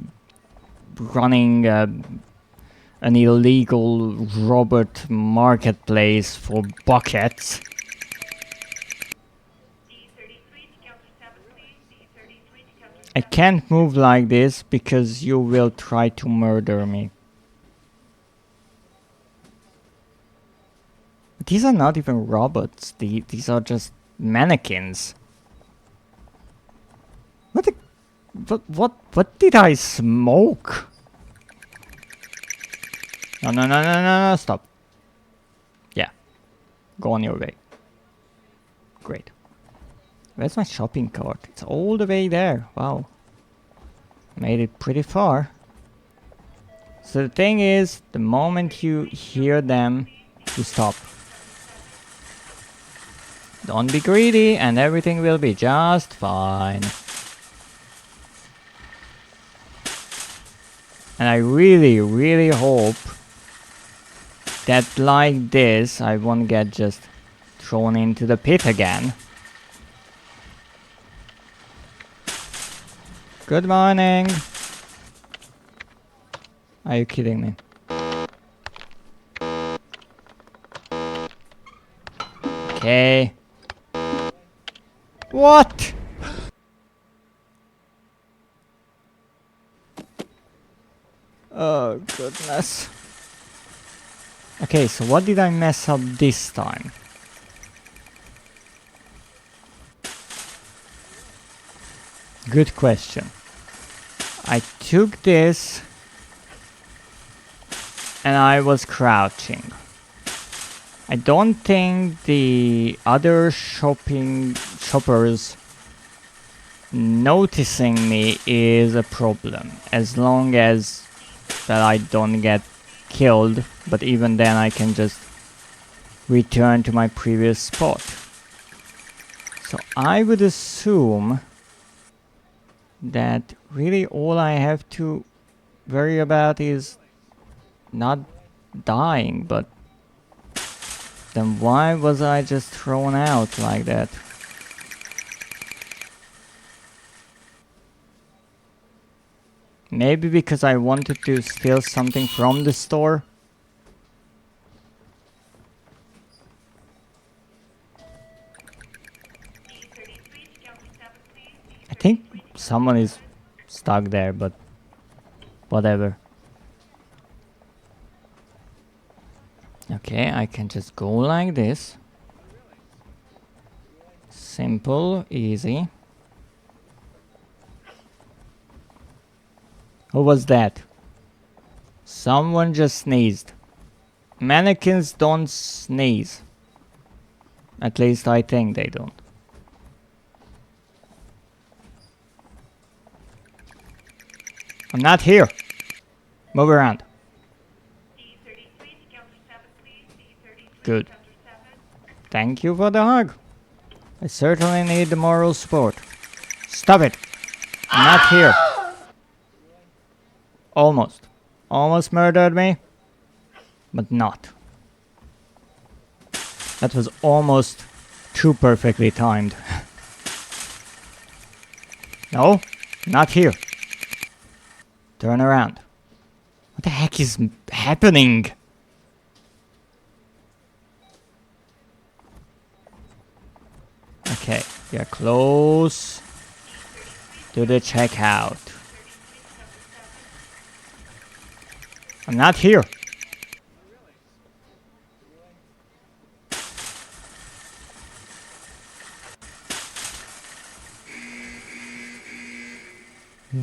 running an illegal robot marketplace for buckets. D33 to counter 7, please. D33 to counter 7. I can't move like this because you will try to murder me. These are not even robots. These are just mannequins. What did I smoke? No, stop. Yeah. Go on your way. Great. Where's my shopping cart? It's all the way there. Wow. Made it pretty far. So the thing is, the moment you hear them, you stop. Don't be greedy and everything will be just fine. And I really hope that like this I won't get just thrown into the pit again. Good morning. Are you kidding me? Okay. What? Oh goodness. Okay, so what did I mess up this time? Good question. I took this and I was crouching. I don't think the other shoppers noticing me is a problem, as long as that I don't get killed, but even then I can just return to my previous spot. So I would assume that really all I have to worry about is not dying, but then why was I just thrown out like that? Maybe because I wanted to steal something from the store? I think someone is stuck there, but whatever. Okay, I can just go like this. Simple, easy. Who was that? Someone just sneezed. Mannequins don't sneeze. At least I think they don't. I'm not here. Move around. D33 to counter 7, please. D33 Good. to counter 7. Thank you for the hug. I certainly need the moral support. Stop it. I'm not here. Almost. Almost murdered me. But not. That was almost too perfectly timed. No, not here. Turn around. What the heck is happening? Okay, we are close to the checkout. I'm not here.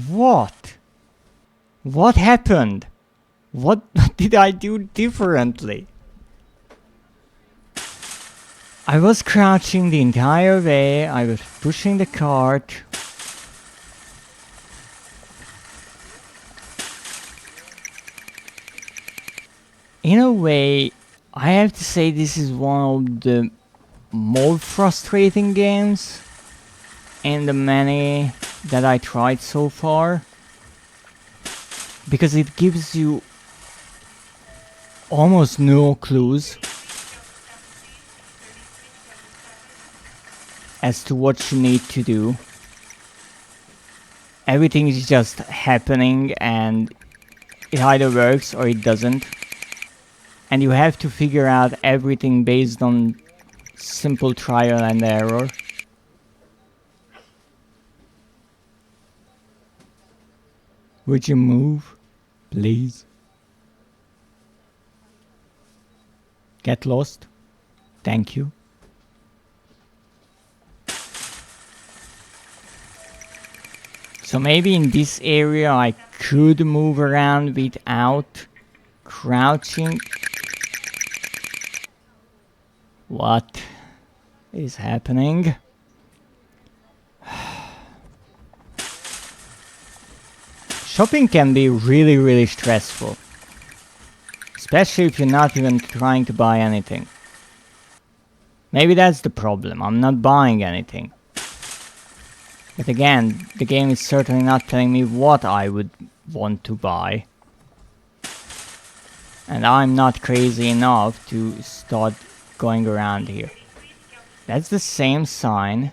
What? What happened? What did I do differently? I was crouching the entire way, I was pushing the cart. In a way, I have to say this is one of the more frustrating games in the many that I tried so far. Because it gives you almost no clues as to what you need to do. Everything is just happening and it either works or it doesn't. And you have to figure out everything based on simple trial and error. Would you move, please? Get lost. Thank you. So maybe in this area I could move around without crouching. What is happening? Shopping can be really stressful. Especially if you're not even trying to buy anything. Maybe that's the problem, I'm not buying anything. But again, the game is certainly not telling me what I would want to buy. And I'm not crazy enough to start going around here. That's the same sign.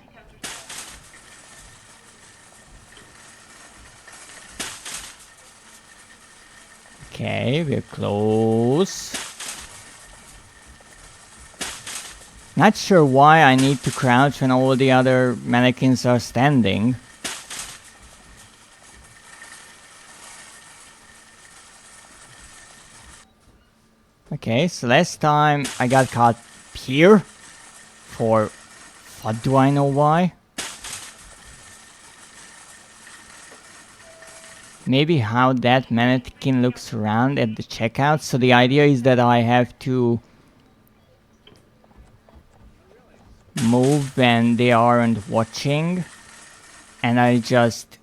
Okay, we're close. Not sure why I need to crouch when all the other mannequins are standing. Okay, so last time I got caught here for what do I know why? Maybe how that mannequin looks around at the checkout. So the idea is that I have to move when they aren't watching, and I just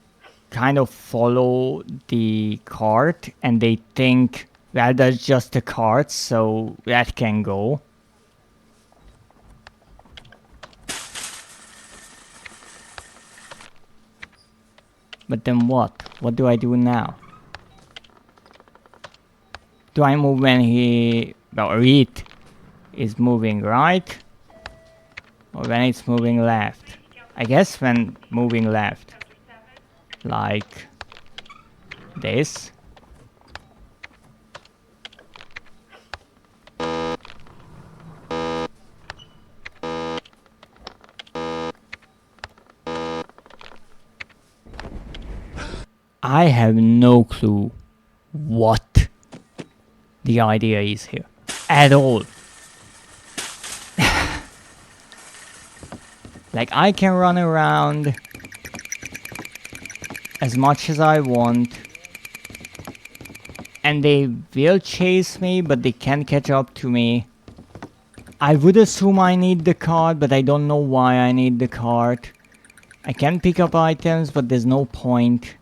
kind of follow the cart and they think, well, that's just a cart, so that can go. But then what? What do I do now? Do I move when he, or it is moving right? Or when it's moving left? I guess when moving left. Like this. I have no clue what the idea is here at all. Like, I can run around as much as I want and they will chase me, but they can't catch up to me. I would assume I need the card, but I don't know why I need the card. I can pick up items, but there's no point.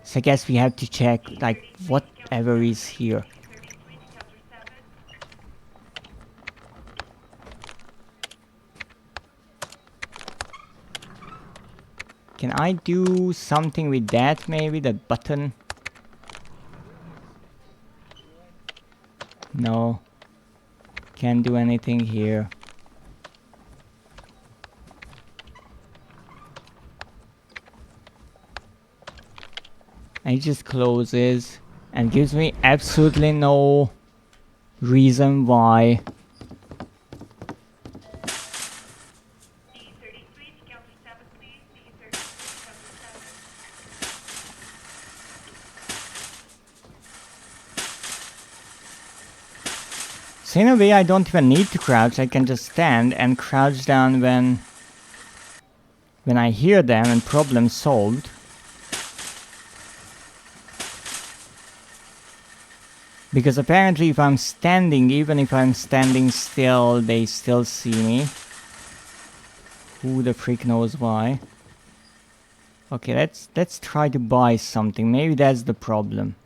So I guess we have to check, like, whatever is here. Can I do something with that, maybe? That button? No. Can't do anything here. And it just closes and gives me absolutely no reason why. So in a way I don't even need to crouch, I can just stand and crouch down when I hear them, and problem solved. Because apparently if I'm standing, even if I'm standing still, they still see me. Who the freak knows why. Okay, let's try to buy something, maybe that's the problem.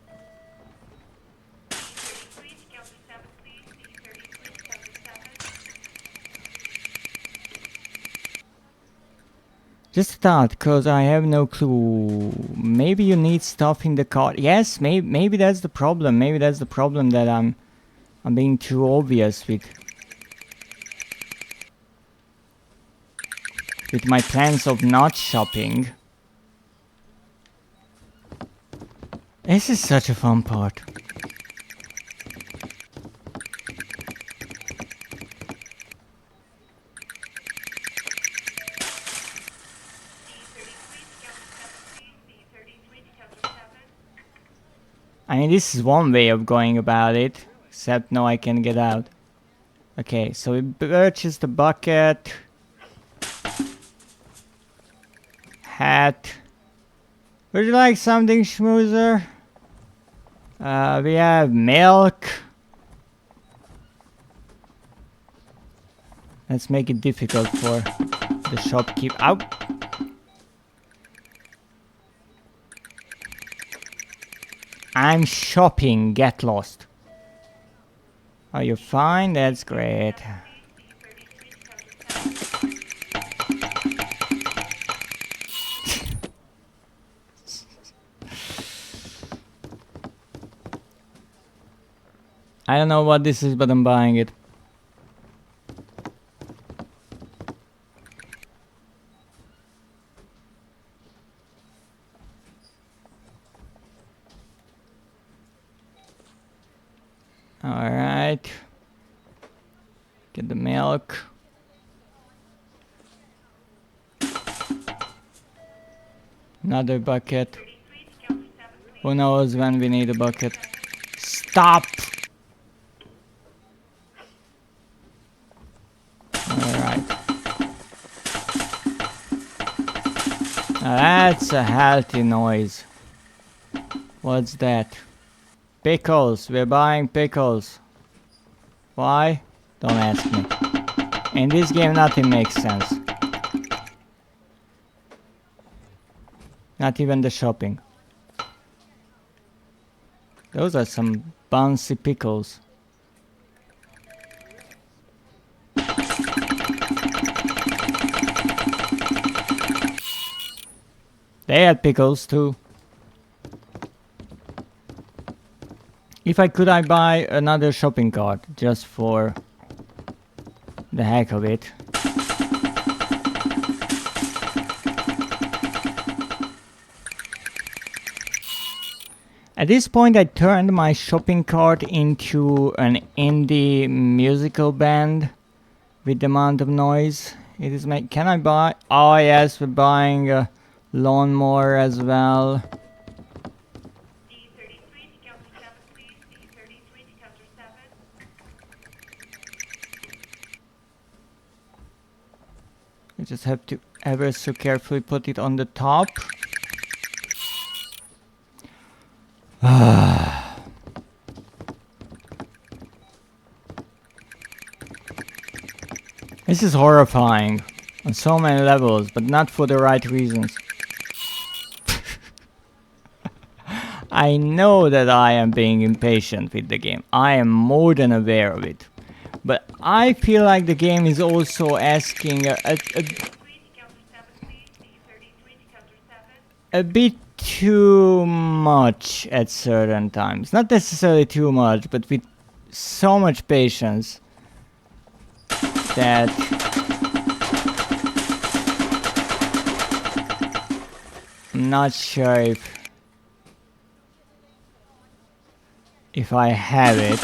Just a thought, cause I have no clue. Maybe you need stuff in the car. Yes, maybe that's the problem. Maybe that's the problem, that I'm being too obvious with my plans of not shopping. This is such a fun part. I mean, this is one way of going about it, except now I can get out. Okay, so we purchased the bucket, hat. Would you like something, schmoozer? We have milk. Let's make it difficult for the shopkeeper. Ow! I'm shopping, get lost. Are you fine? That's great. I don't know what this is, but I'm buying it. Alright. Get the milk. Another bucket. Who knows when we need a bucket? Stop! Alright. Now that's a healthy noise. What's that? Pickles. We're buying pickles. Why? Don't ask me. In this game nothing makes sense. Not even the shopping. Those are some bouncy pickles. They had pickles too. If I could, I buy another shopping cart just for the heck of it. At this point I turned my shopping cart into an indie musical band with the amount of noise it is making. Can I buy? Oh yes, we're buying a lawnmower as well. You just have to ever so carefully put it on the top. This is horrifying on so many levels, but not for the right reasons. I know that I am being impatient with the game. I am more than aware of it. But I feel like the game is also asking a bit too much at certain times. Not necessarily too much, but with so much patience that I'm not sure if I have it.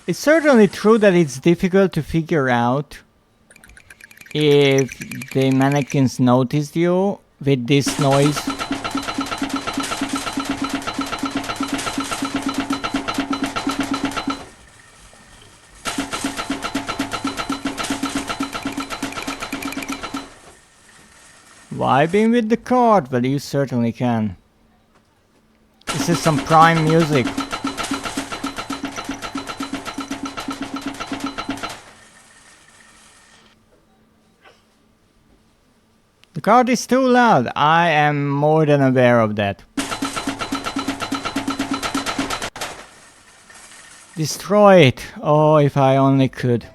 It's certainly true that it's difficult to figure out if the mannequins noticed you with this noise. Vibing with the card? Well, you certainly can. This is some prime music. The card is too loud. I am more than aware of that. Destroy it. Oh, if I only could.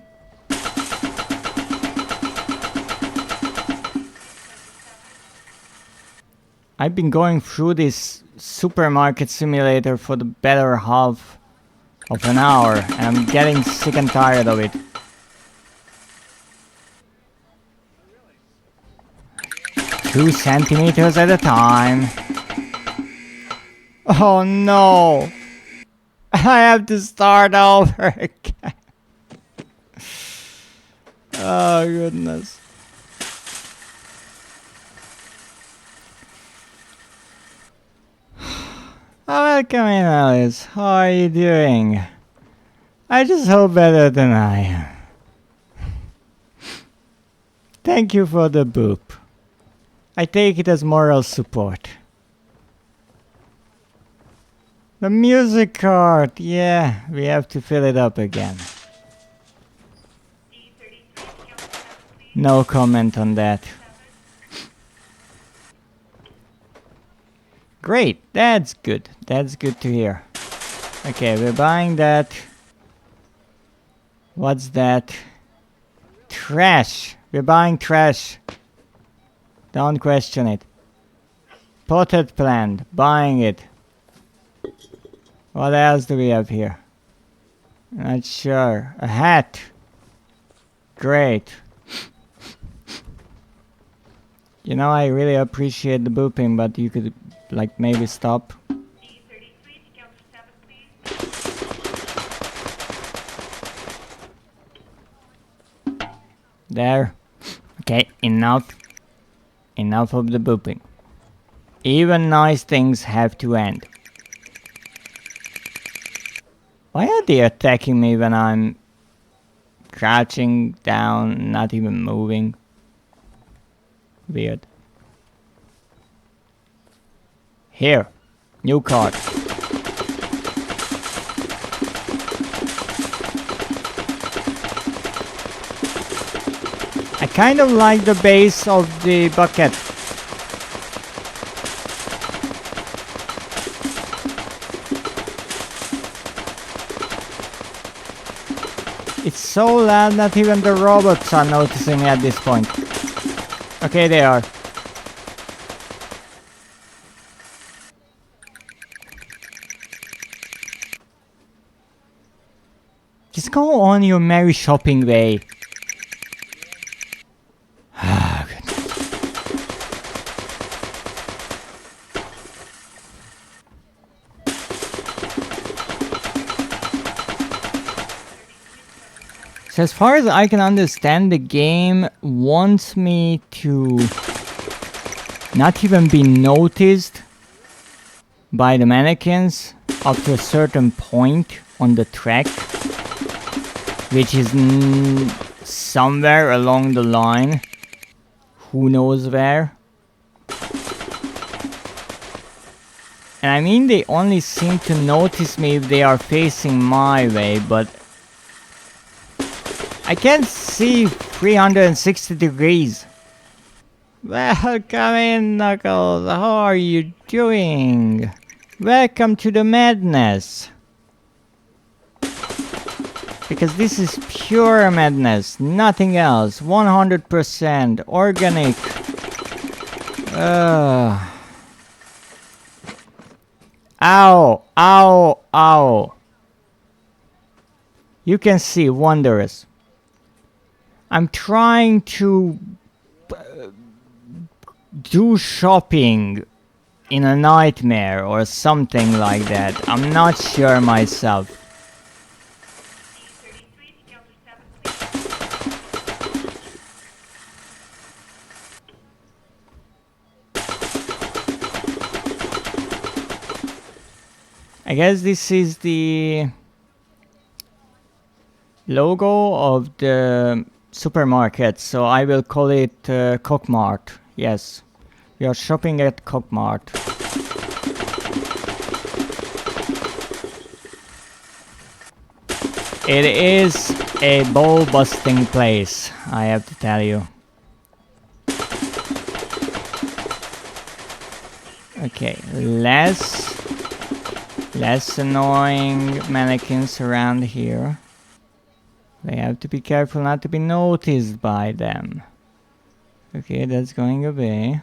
I've been going through this supermarket simulator for the better half of an hour, and I'm getting sick and tired of it. Two centimeters at a time. Oh no! I have to start over again. Oh goodness. Welcome in, Alice. How are you doing? I just hope better than I am. Thank you for the boop. I take it as moral support. The music card, yeah, we have to fill it up again. No comment on that. Great, that's good. That's good to hear. Okay, we're buying that. What's that? Trash. We're buying trash. Don't question it. Potted plant. Buying it. What else do we have here? Not sure. A hat. Great. You know, I really appreciate the booping, but you could, like, maybe stop. There. Okay, enough. Enough of the booping. Even nice things have to end. Why are they attacking me when I'm crouching down, not even moving? Weird. Here. New card. I kind of like the base of the bucket. It's so loud that even the robots are noticing me at this point. Okay, they are. Just go on your merry shopping way. So as far as I can understand, the game wants me to not even be noticed by the mannequins up to a certain point on the track, which is somewhere along the line. Who knows where? And I mean, they only seem to notice me if they are facing my way, but I can't see 360 degrees. Welcome in, Knuckles. How are you doing? Welcome to the madness. Because this is pure madness, nothing else. 100% organic. Ow, ow, ow. You can see, wondrous. I'm trying to do shopping in a nightmare or something like that. I'm not sure myself. D33 to counter 7, please. I guess this is the logo of the supermarket, so I will call it Cockmart. Yes, we are shopping at Cockmart. It is a ball-busting place, I have to tell you. Okay, less annoying mannequins around here. They have to be careful not to be noticed by them. Okay, that's going away.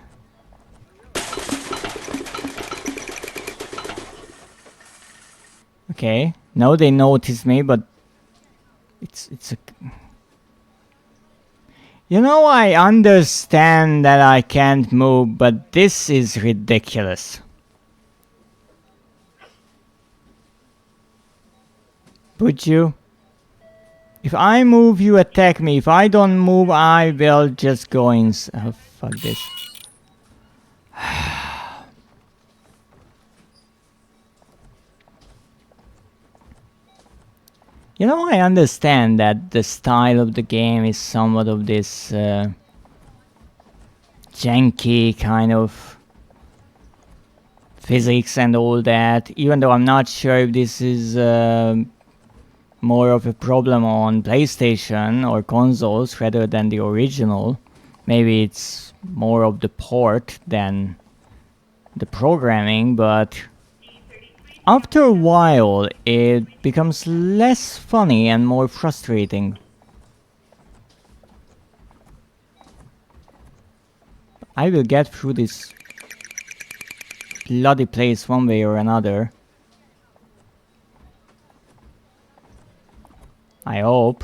Okay, now they notice me, but it's a... You know, I understand that I can't move, but this is ridiculous. Would you? If I move, you attack me. If I don't move, I will just go in. Oh, fuck this. You know, I understand that the style of the game is somewhat of this janky kind of physics and all that, even though I'm not sure if this is more of a problem on PlayStation or consoles rather than the original. Maybe it's more of the port than the programming, but after a while it becomes less funny and more frustrating. I will get through this bloody place one way or another. I hope.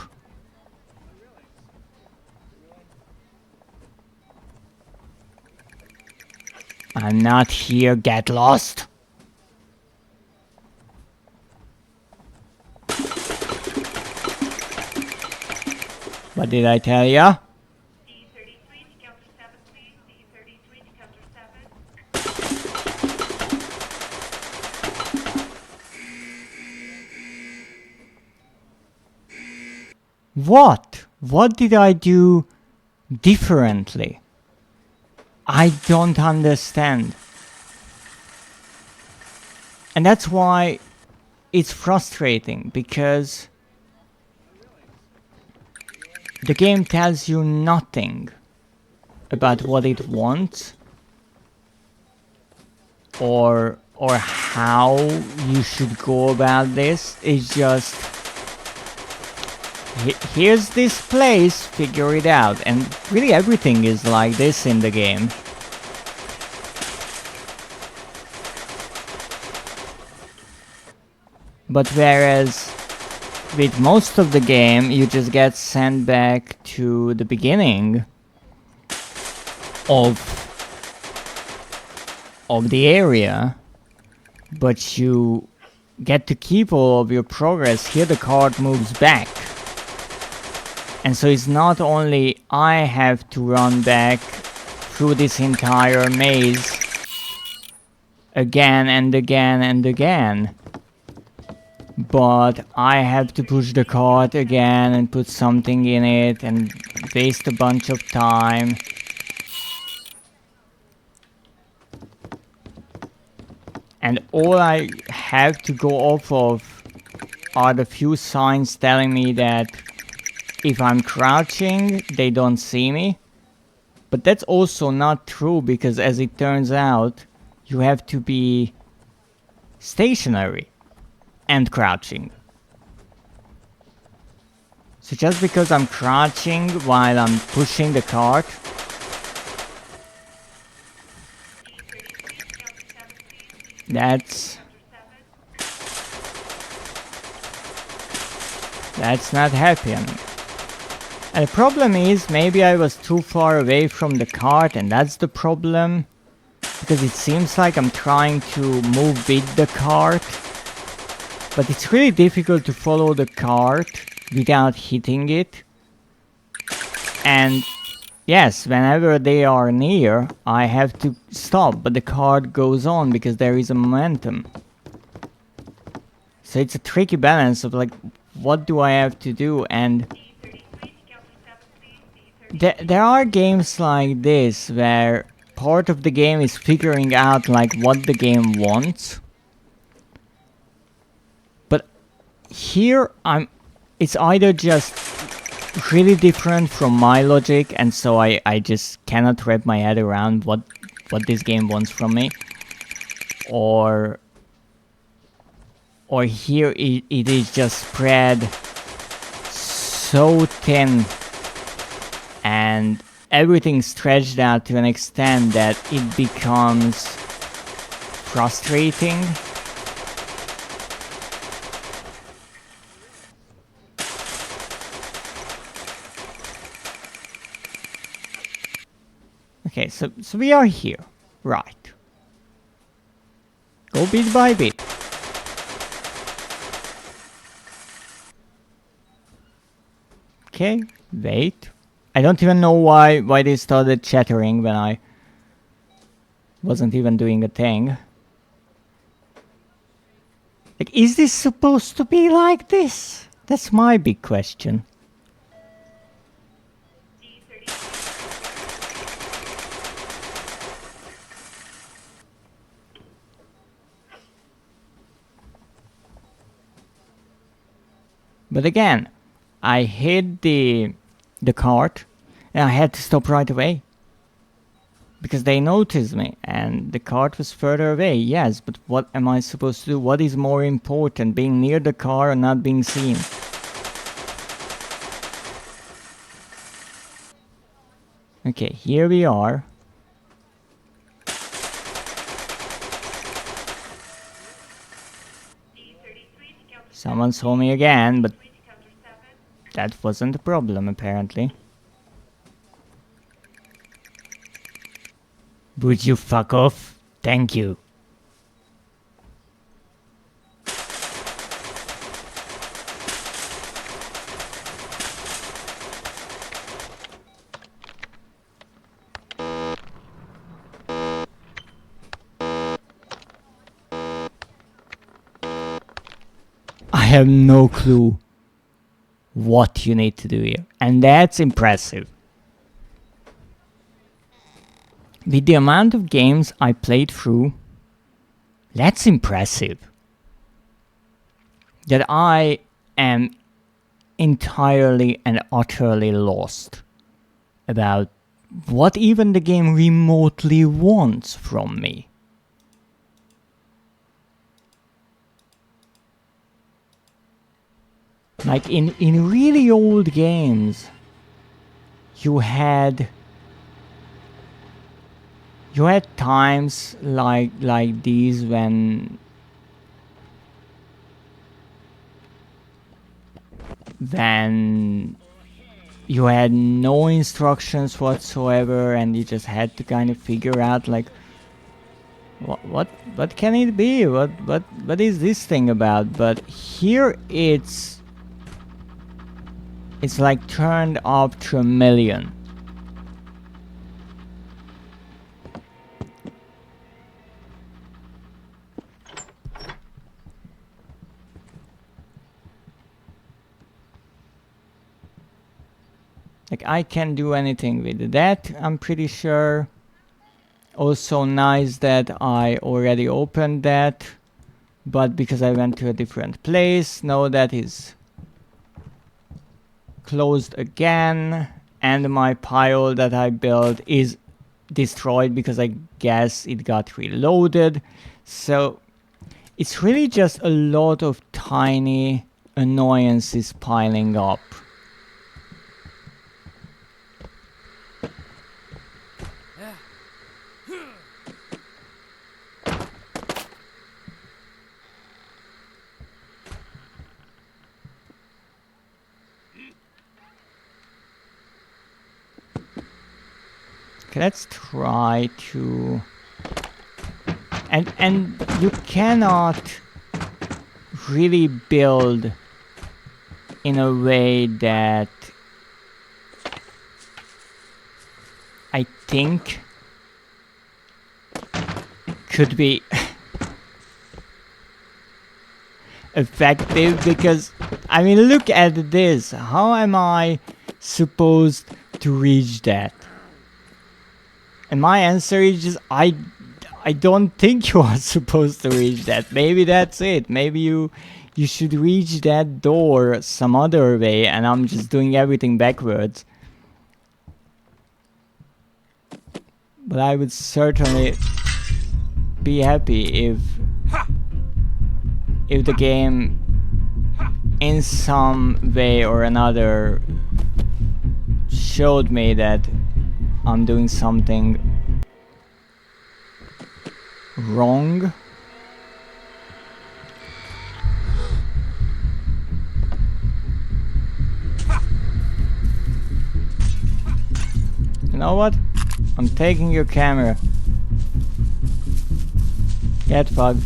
I'm not here, get lost! What did I tell ya? D33 to counter 7, please. D33 to counter 7. What? What did I do differently? I don't understand. And that's why it's frustrating, because the game tells you nothing about what it wants or how you should go about this. It's just here's this place, figure it out. And really everything is like this in the game. But whereas with most of the game you just get sent back to the beginning of the area, but you get to keep all of your progress. Here the card moves back. And so it's not only I have to run back through this entire maze again and again and again, but I have to push the cart again and put something in it and waste a bunch of time. And all I have to go off of are the few signs telling me that if I'm crouching, they don't see me. But that's also not true, because as it turns out, you have to be stationary and crouching. So just because I'm crouching while I'm pushing the cart, that's not happening. And the problem is, maybe I was too far away from the cart, and that's the problem. Because it seems like I'm trying to move with the cart, but it's really difficult to follow the cart without hitting it. And yes, whenever they are near, I have to stop, but the cart goes on because there is a momentum. So it's a tricky balance of like, what do I have to do? And there are games like this where part of the game is figuring out like what the game wants. But here it's either just really different from my logic, and so I just cannot wrap my head around what this game wants from me. Or here it is just spread so thin and everything stretched out to an extent that it becomes frustrating. Okay, so we are here, right? Go bit by bit. Okay, wait. I don't even know why they started chattering when I wasn't even doing a thing. Like, is this supposed to be like this? That's my big question. But again, I hit the cart and I had to stop right away. Because they noticed me and the cart was further away, yes, but what am I supposed to do? What is more important, being near the car or not being seen? Okay, here we are. Someone saw me again, but that wasn't a problem apparently. Would you fuck off? Thank you. I have no clue what you need to do here, and that's impressive. With the amount of games I played through, that's impressive. That I am entirely and utterly lost about what even the game remotely wants from me. Like in really old games, you had times like these when you had no instructions whatsoever and you just had to kind of figure out like what can it be, what is this thing about. But here it's like turned up to 1,000,000. Like, I can do anything with that, I'm pretty sure. Also nice that I already opened that, but because I went to a different place, now that is closed again, and my pile that I built is destroyed because I guess it got reloaded. So it's really just a lot of tiny annoyances piling up. Okay, let's try to... And you cannot really build in a way that I think could be effective, because I mean, look at this. How am I supposed to reach that? And my answer is just I don't think you are supposed to reach that. Maybe that's it. Maybe you should reach that door some other way, and I'm just doing everything backwards. But I would certainly be happy if the game in some way or another showed me that I'm doing something wrong. You know what? I'm taking your camera. Get fucked.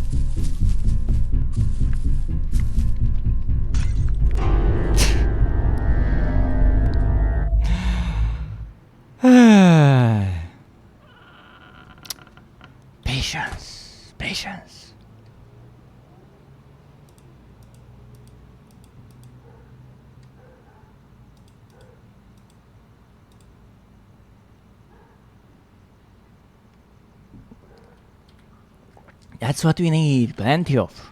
Patience, patience. That's what we need, plenty of.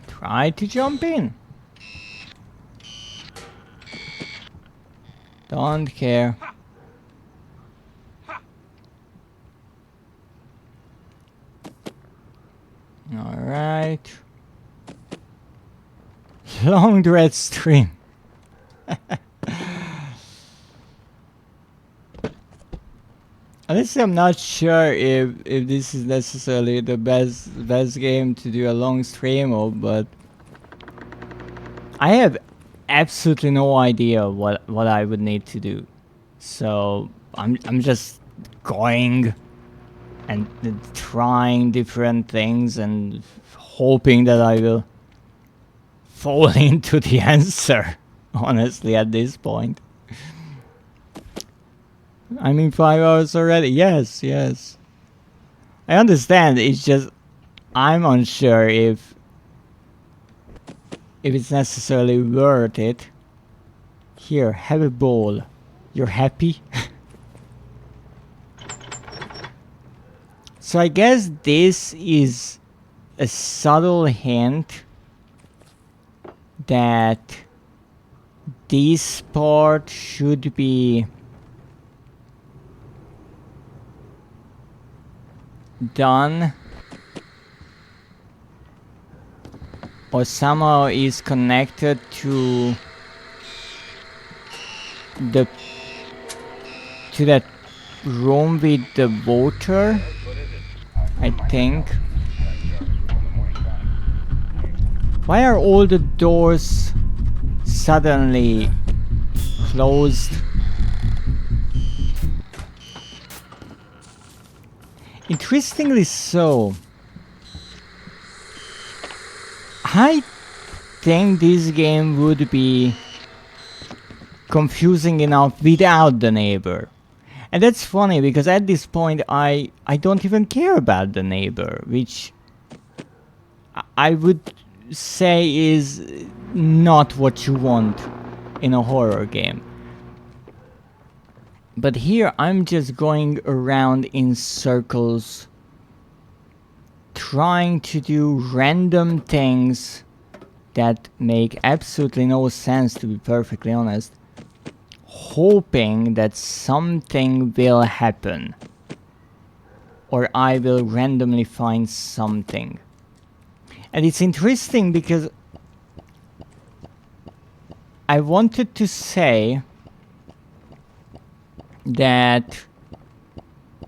Try to jump in. Don't care. Alright. Long dread stream. Honestly, I'm not sure if this is necessarily the best game to do a long stream of, but I have absolutely no idea what I would need to do. So I'm just going and trying different things and hoping that I will fall into the answer, honestly, at this point. I mean, 5 hours already? Yes, yes. I understand, it's just I'm unsure if it's necessarily worth it. Here, have a bowl. You're happy? So I guess this is a subtle hint that this part should be done or somehow is connected to that room with the water, I think. Why are all the doors suddenly closed? Interestingly so, I think this game would be confusing enough without the neighbor. And that's funny because at this point I don't even care about the neighbor, which I would say is not what you want in a horror game. But here I'm just going around in circles, trying to do random things that make absolutely no sense, to be perfectly honest, hoping that something will happen, or I will randomly find something. And it's interesting because I wanted to say that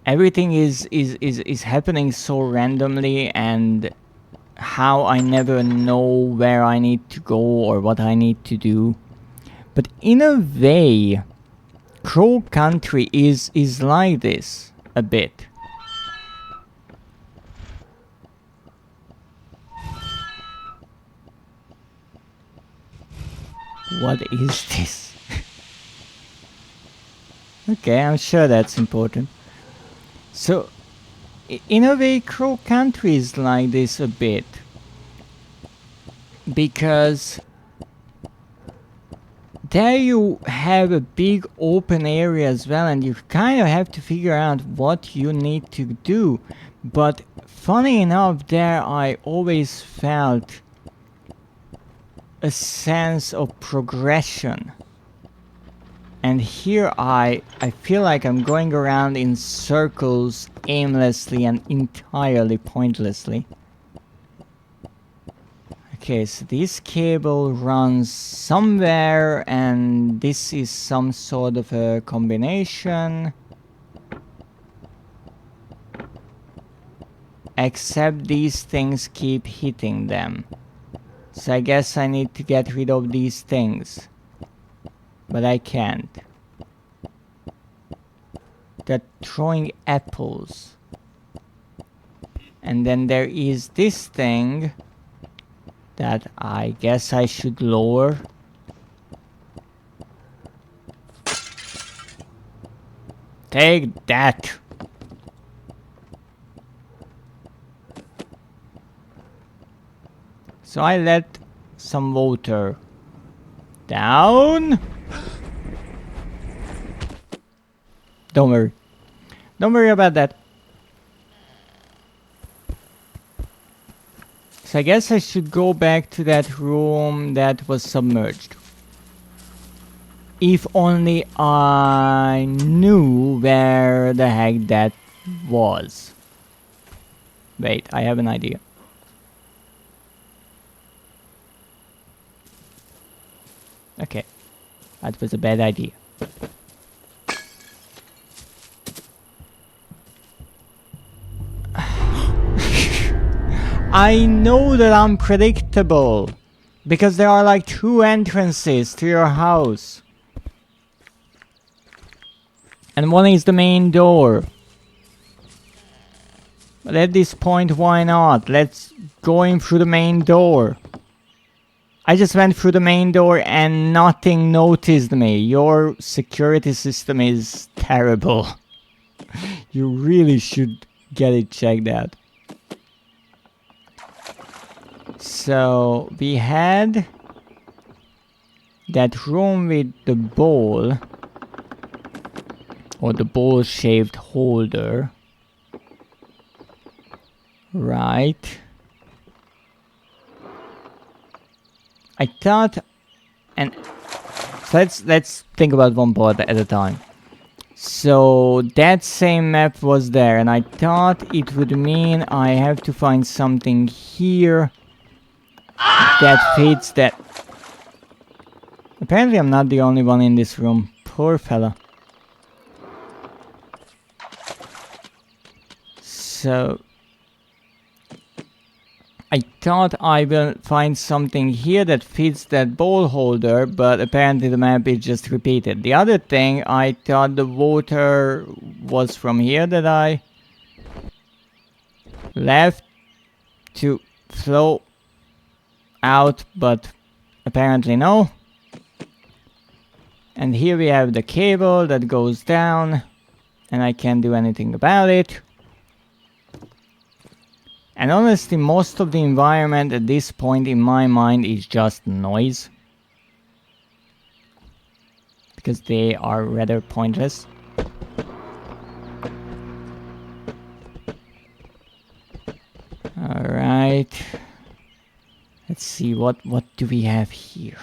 everything is happening so randomly, and how I never know where I need to go or what I need to do. But in a way, Crow Country is like this a bit. What is this? Okay, I'm sure that's important. So, in a way, Crow Country is like this a bit. Because there you have a big open area as well, and you kind of have to figure out what you need to do. But funny enough, there I always felt a sense of progression. And here I feel like I'm going around in circles aimlessly and entirely pointlessly. Okay, so this cable runs somewhere, and this is some sort of a combination. Except these things keep hitting them. So I guess I need to get rid of these things. But I can't. They're throwing apples. And then there is this thing that I guess I should lower. Take that! So I let some water down. Don't worry. Don't worry about that. So I guess I should go back to that room that was submerged. If only I knew where the heck that was. Wait, I have an idea. Okay, that was a bad idea. I know that I'm predictable, because there are like 2 entrances to your house. And one is the main door. But at this point, why not? Let's go in through the main door. I just went through the main door and nothing noticed me. Your security system is terrible. You really should get it checked out. So we had that room with the bowl, or the bowl-shaped holder, right? I thought, and so let's think about one part at a time. So that same map was there, and I thought it would mean I have to find something here that fits that. Apparently I'm not the only one in this room. Poor fella. So I thought I will find something here that fits that bowl holder, but apparently the map is just repeated. The other thing, I thought the water was from here that I left to flow out, but apparently no. And here we have the cable that goes down. and I can't do anything about it. And honestly, most of the environment at this point in my mind is just noise, because they are rather pointless. Alright. Let's see, what do we have here?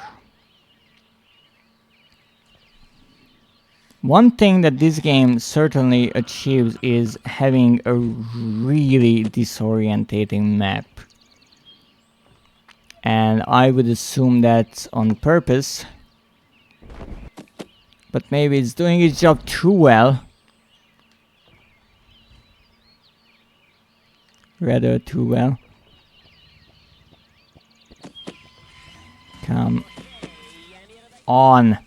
One thing that this game certainly achieves is having a really disorientating map. And I would assume that's on purpose. But maybe it's doing its job too well. Rather too well. Come on.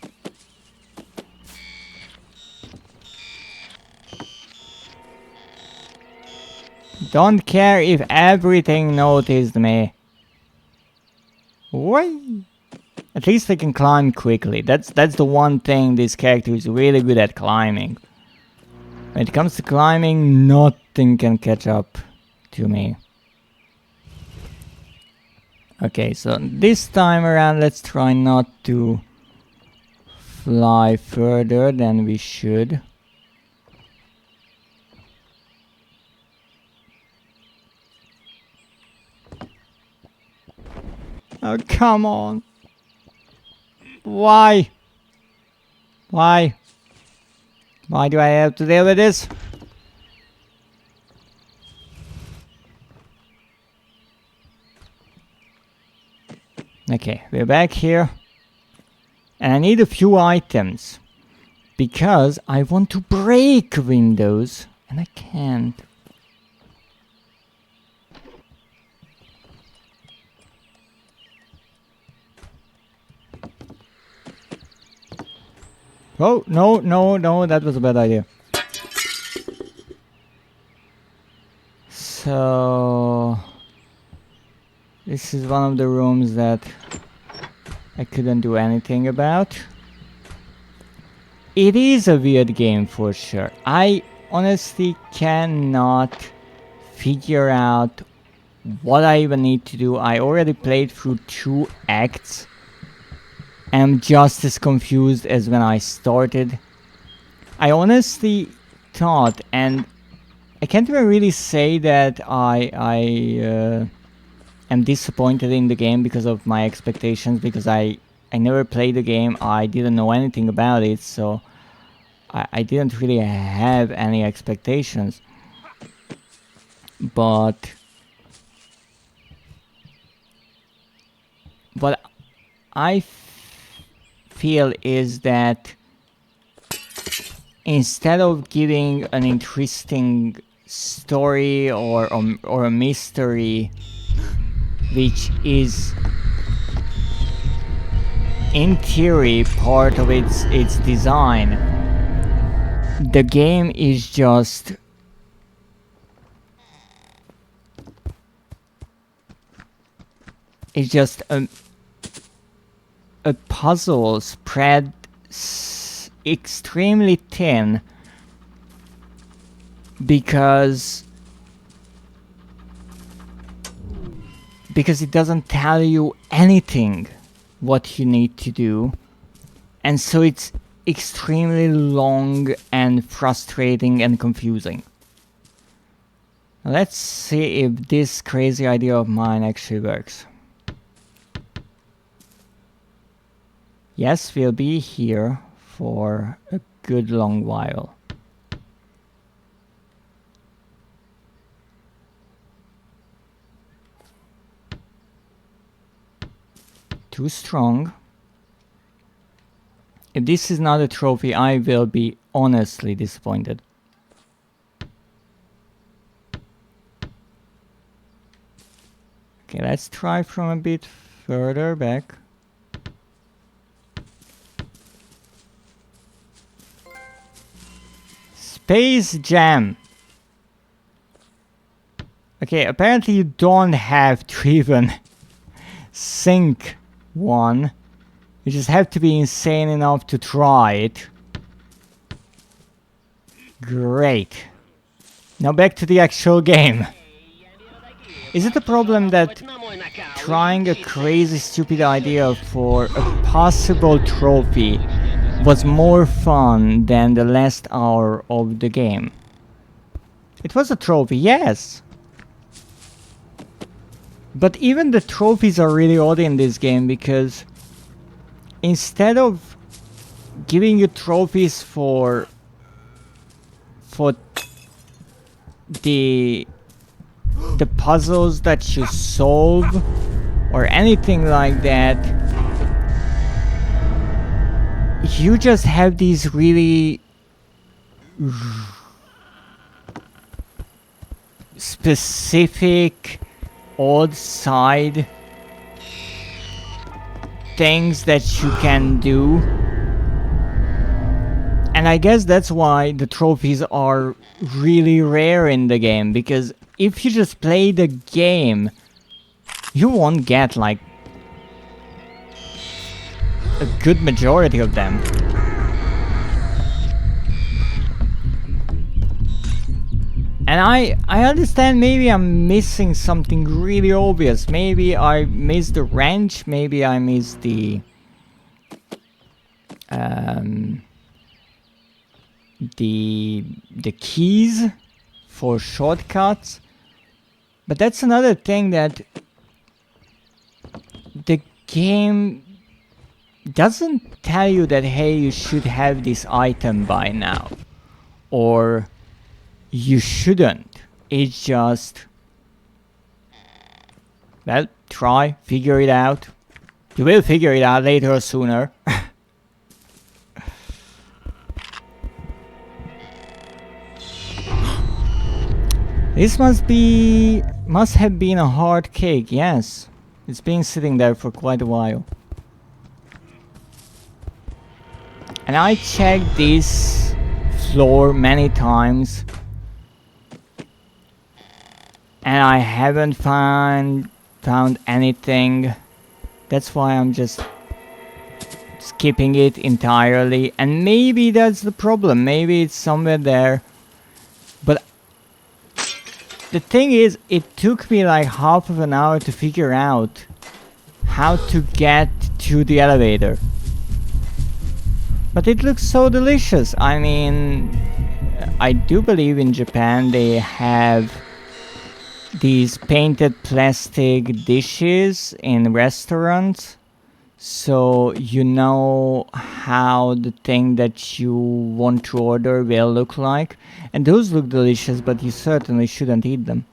Don't care if everything noticed me. Why? At least I can climb quickly. That's the one thing this character is really good at, climbing. When it comes to climbing, nothing can catch up to me. Okay, so this time around, let's try not to fly further than we should. Oh, come on. Why? Why? Why do I have to deal with this? Okay, we're back here. And I need a few items. Because I want to break windows. And I can't. Oh, no, no, no, that was a bad idea. So... this is one of the rooms that I couldn't do anything about. It is a weird game for sure. I honestly cannot figure out what I even need to do. I already played through 2 acts. I'm just as confused as when I started. I honestly thought, and I can't even really say that I am disappointed in the game because of my expectations, because I never played the game, I didn't know anything about it, so I didn't really have any expectations. But what I feel is that instead of giving an interesting story or a mystery, which is in theory part of its design, the game is just a puzzle spread extremely thin, because it doesn't tell you anything what you need to do, and so it's extremely long and frustrating and confusing. Now let's see if this crazy idea of mine actually works. Yes, we'll be here for a good long while. Too strong. If this is not a trophy, I will be honestly disappointed. Okay, let's try from a bit further back. Space Jam. Okay, apparently you don't have to even sink one. You just have to be insane enough to try it. Great. Now back to the actual game. Is it a problem that trying a crazy stupid idea for a possible trophy was more fun than the last hour of the game? It was a trophy, yes. But even the trophies are really odd in this game because instead of giving you trophies for the puzzles that you solve or anything like that, you just have these really specific odd side things that you can do. And I guess that's why the trophies are really rare in the game, because if you just play the game, you won't get like a good majority of them. And I understand maybe I'm missing something really obvious. Maybe I missed the wrench, maybe I missed the keys for shortcuts. But that's another thing that the game doesn't tell you that, hey, you should have this item by now, or you shouldn't. It's just, well, try, figure it out. You will figure it out later or sooner. This must have been a hard cake, yes. It's been sitting there for quite a while. And I checked this floor many times, and I haven't found anything. That's why I'm just skipping it entirely. And maybe that's the problem. Maybe it's somewhere there. But the thing is, it took me like half of an hour to figure out how to get to the elevator. But it looks so delicious. I mean, I do believe in Japan they have these painted plastic dishes in restaurants, so you know how the thing that you want to order will look like. And those look delicious, but you certainly shouldn't eat them.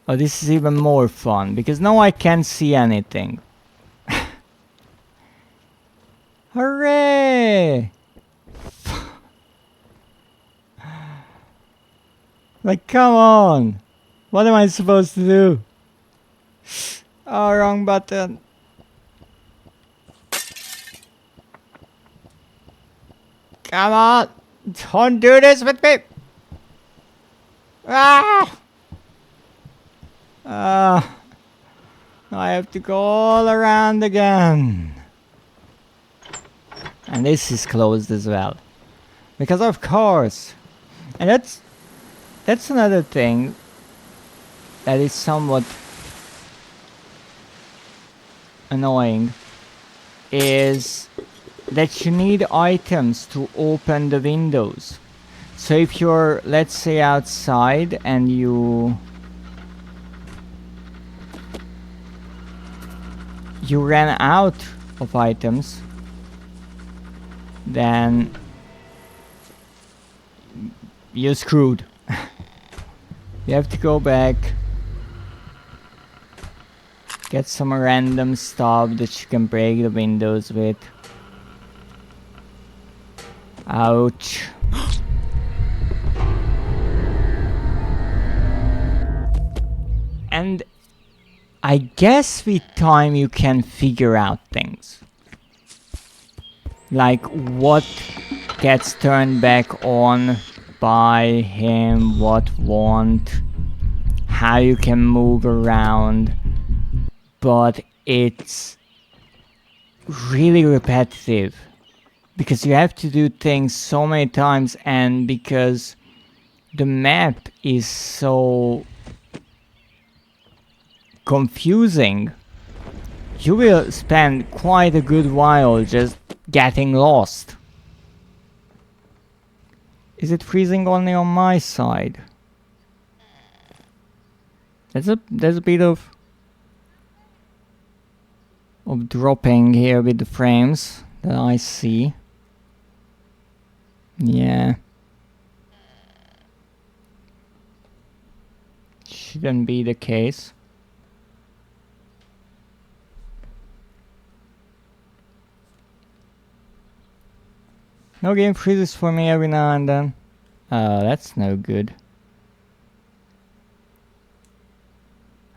Oh, this is even more fun, because now I can't see anything. Hooray! Like, come on! What am I supposed to do? Oh, wrong button. Come on! Don't do this with me! Ah! I have to go all around again. And this is closed as well. Because of course. And that's another thing that is somewhat annoying, is that you need items to open the windows. So if you're, let's say, outside and you ran out of items, then you're screwed. You have to go back, get some random stuff that you can break the windows with. Ouch. And I guess with time you can figure out things. Like what gets turned back on by him, what won't, how you can move around. But it's really repetitive. because you have to do things so many times, and because the map is so confusing, you will spend quite a good while just getting lost. Is it freezing only on my side? There's a bit of dropping here with the frames that I see. Yeah. Shouldn't be the case. No game freezes for me every now and then. Oh, that's no good.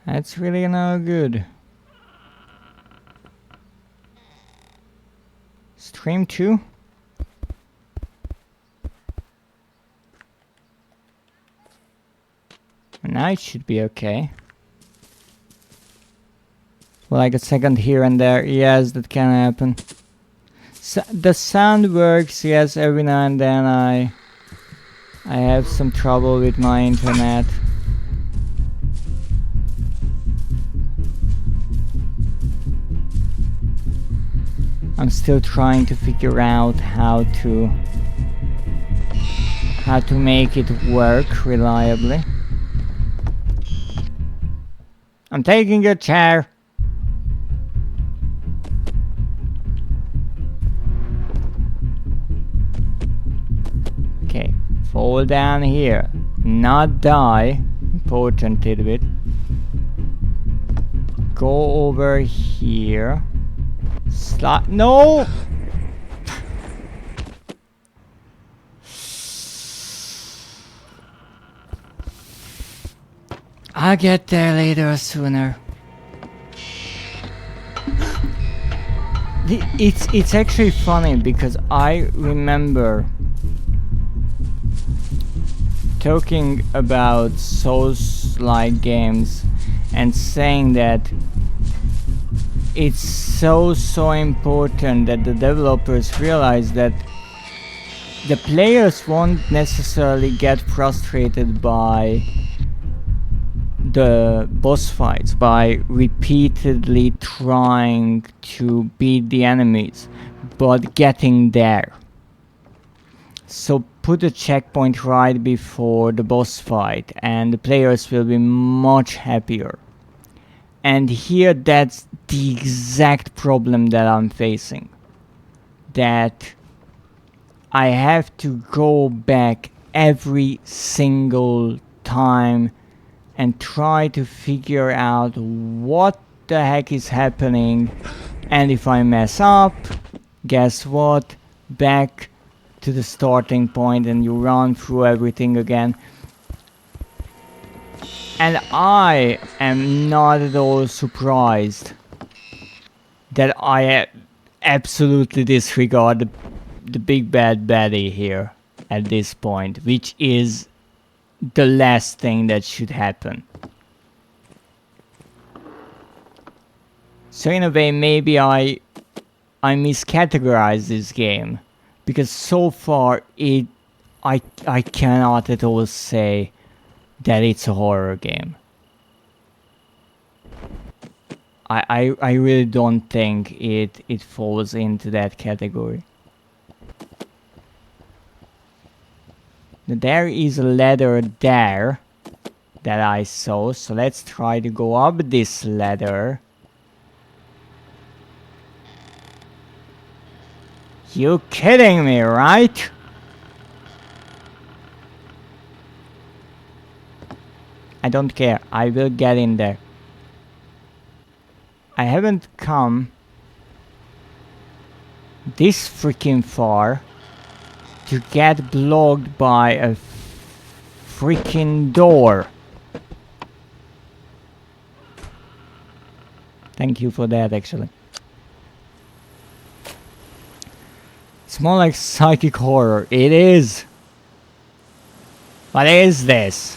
That's really no good. Stream 2? Now it should be okay. Like a second here and there, yes, that can happen. The sound works, yes, every now and then I have some trouble with my internet. I'm still trying to figure out how to make it work reliably. I'm taking your chair. Okay, fall down here, not die. Important tidbit. Go over here. No! I'll get there later or sooner. It's actually funny because I remember talking about Souls-like games and saying that it's so important that the developers realize that the players won't necessarily get frustrated by the boss fights, by repeatedly trying to beat the enemies, but getting there. So put a checkpoint right before the boss fight and the players will be much happier. And here that's the exact problem that I'm facing. That I have to go back every single time and try to figure out what the heck is happening, and if I mess up, guess what? Back to the starting point and you run through everything again. And I am not at all surprised that I absolutely disregard the big bad baddie here at this point, which is the last thing that should happen. So in a way, maybe I miscategorize this game, because so far I cannot at all say that it's a horror game. I really don't think it falls into that category. There is a ladder there that I saw, so let's try to go up this ladder. You kidding me, right? I don't care, I will get in there. I haven't come this freaking far to get blocked by a freaking door. Thank you for that, actually. It's more like psychic horror. It is. What is this?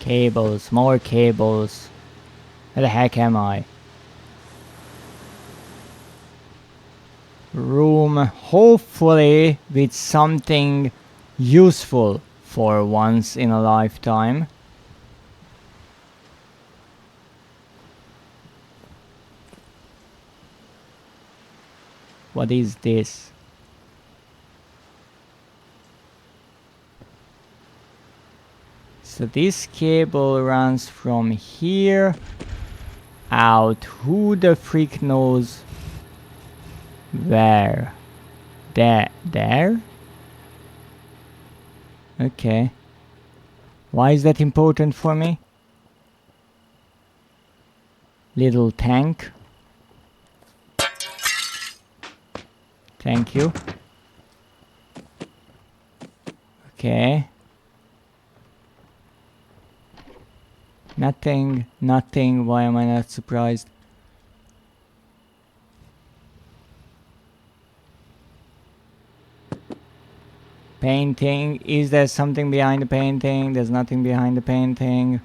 Cables, more cables. Where the heck am I? Room, hopefully with something useful for once in a lifetime. What is this? So this cable runs from here out. Who the freak knows where? There? Okay. Why is that important for me? Little tank. Thank you. Okay. Nothing. Why am I not surprised? Painting. Is there something behind the painting? There's nothing behind the painting.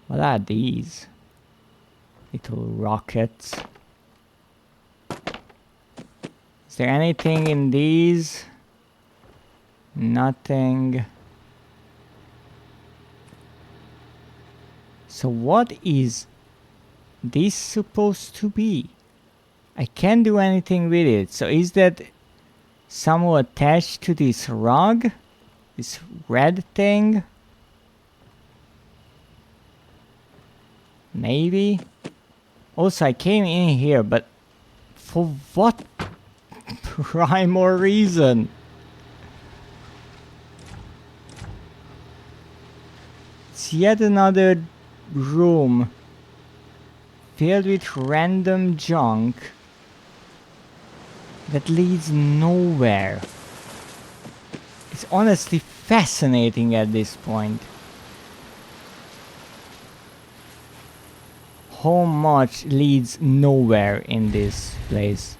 What are these? Little rockets. Is there anything in these? Nothing. So what is this supposed to be? I can't do anything with it. So is that somehow attached to this rug? This red thing? Maybe? Also, I came in here, but for what rhyme or reason? It's yet another room filled with random junk that leads nowhere. It's honestly fascinating at this point. How much leads nowhere in this place.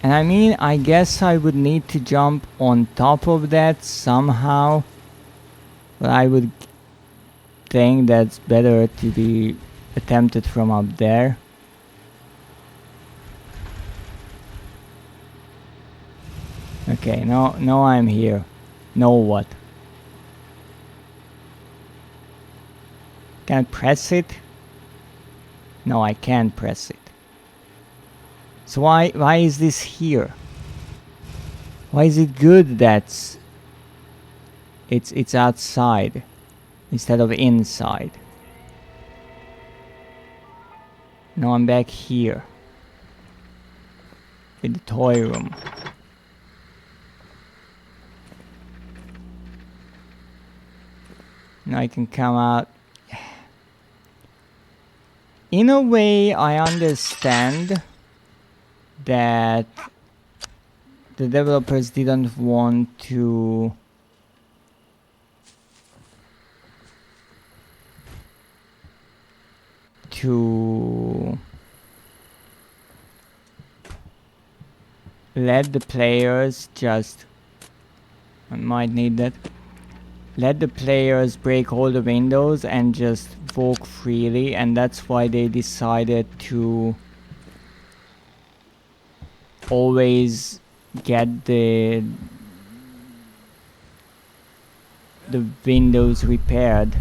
And I mean, I guess I would need to jump on top of that somehow. But I would think that's better to be attempted from up there. Okay, now I'm here. Now what? Can I press it? No, I can't press it. So why is this here? Why is it good that it's outside instead of inside? Now I'm back here in the toy room. Now I can come out. In a way, I understand that the developers didn't want to let the players just, I might need that, let the players break all the windows and just walk freely, and that's why they decided to always get the windows repaired.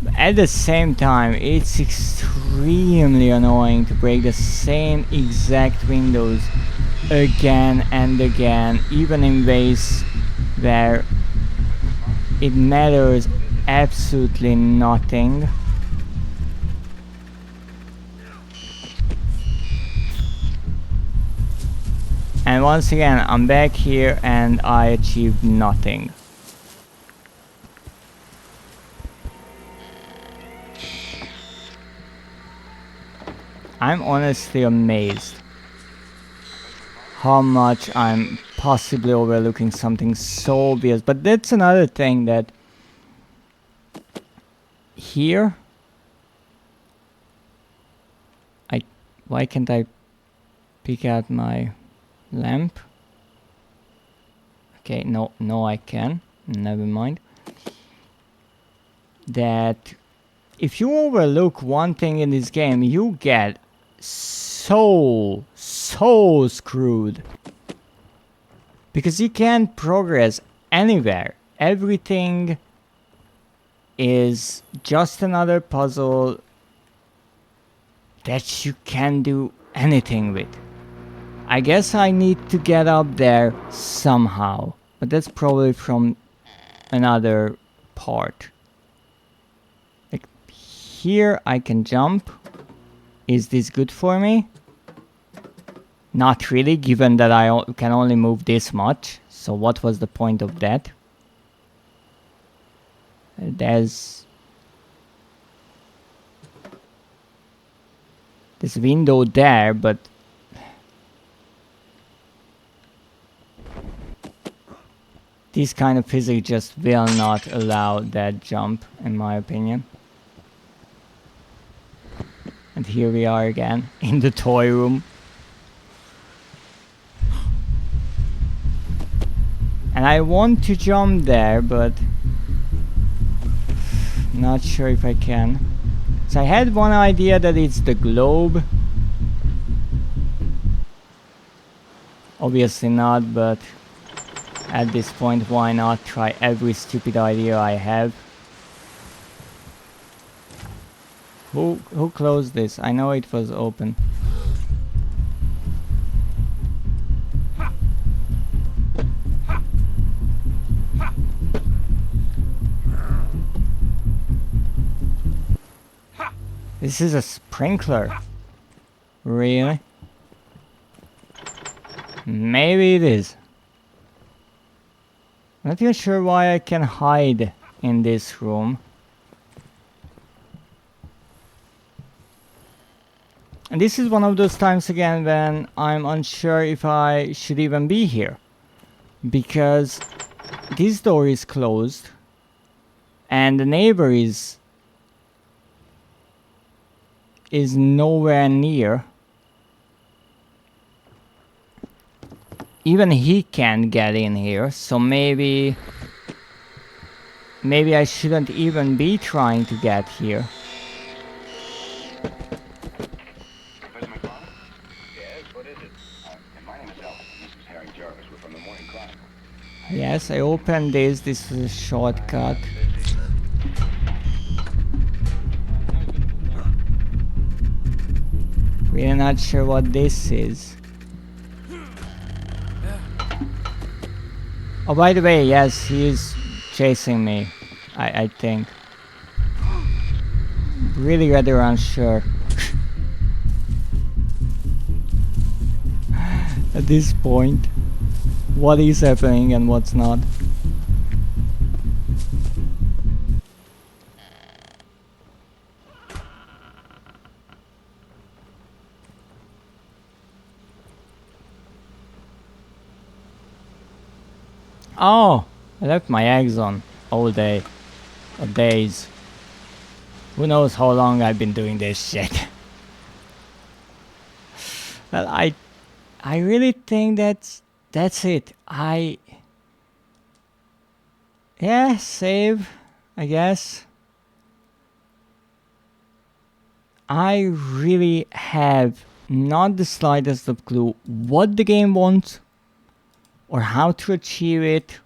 But at the same time, it's extremely annoying to break the same exact windows again and again, even in ways where it matters absolutely nothing. And once again, I'm back here and I achieved nothing. I'm honestly amazed how much I'm possibly overlooking something so obvious. But that's another thing that here why can't I pick out my lamp? Okay, no I can. Never mind. That if you overlook one thing in this game, you get so screwed. Because you can't progress anywhere. Everything is just another puzzle that you can't do anything with. I guess I need to get up there somehow. But that's probably from another part. Like here I can jump. Is this good for me? Not really, given that I can only move this much. So what was the point of that? There's this window there, but this kind of physics just will not allow that jump, in my opinion. And here we are again, in the toy room. And I want to jump there, but not sure if I can. So I had one idea that it's the globe. Obviously not, but at this point, why not try every stupid idea I have? Who closed this? I know it was open. This is a sprinkler. Really? Maybe it is. Not even sure why I can hide in this room. And this is one of those times again when I'm unsure if I should even be here. Because this door is closed. And the neighbor is nowhere near. Even he can't get in here, so maybe I shouldn't even be trying to get here. Professor McFarland? Yes, what is it? My name is Ellis, and this is Harry Jarvis. We're from the Morning Chronicle. Yes, I opened this. This was a shortcut. We're not sure what this is. Oh, by the way, yes, he is chasing me, I think. Really rather unsure. At this point, what is happening and what's not. Oh, I left my eggs on all day, or days. Who knows how long I've been doing this shit. Well, I really think that's it. Yeah, save, I guess. I really have not the slightest of clue what the game wants or how to achieve it.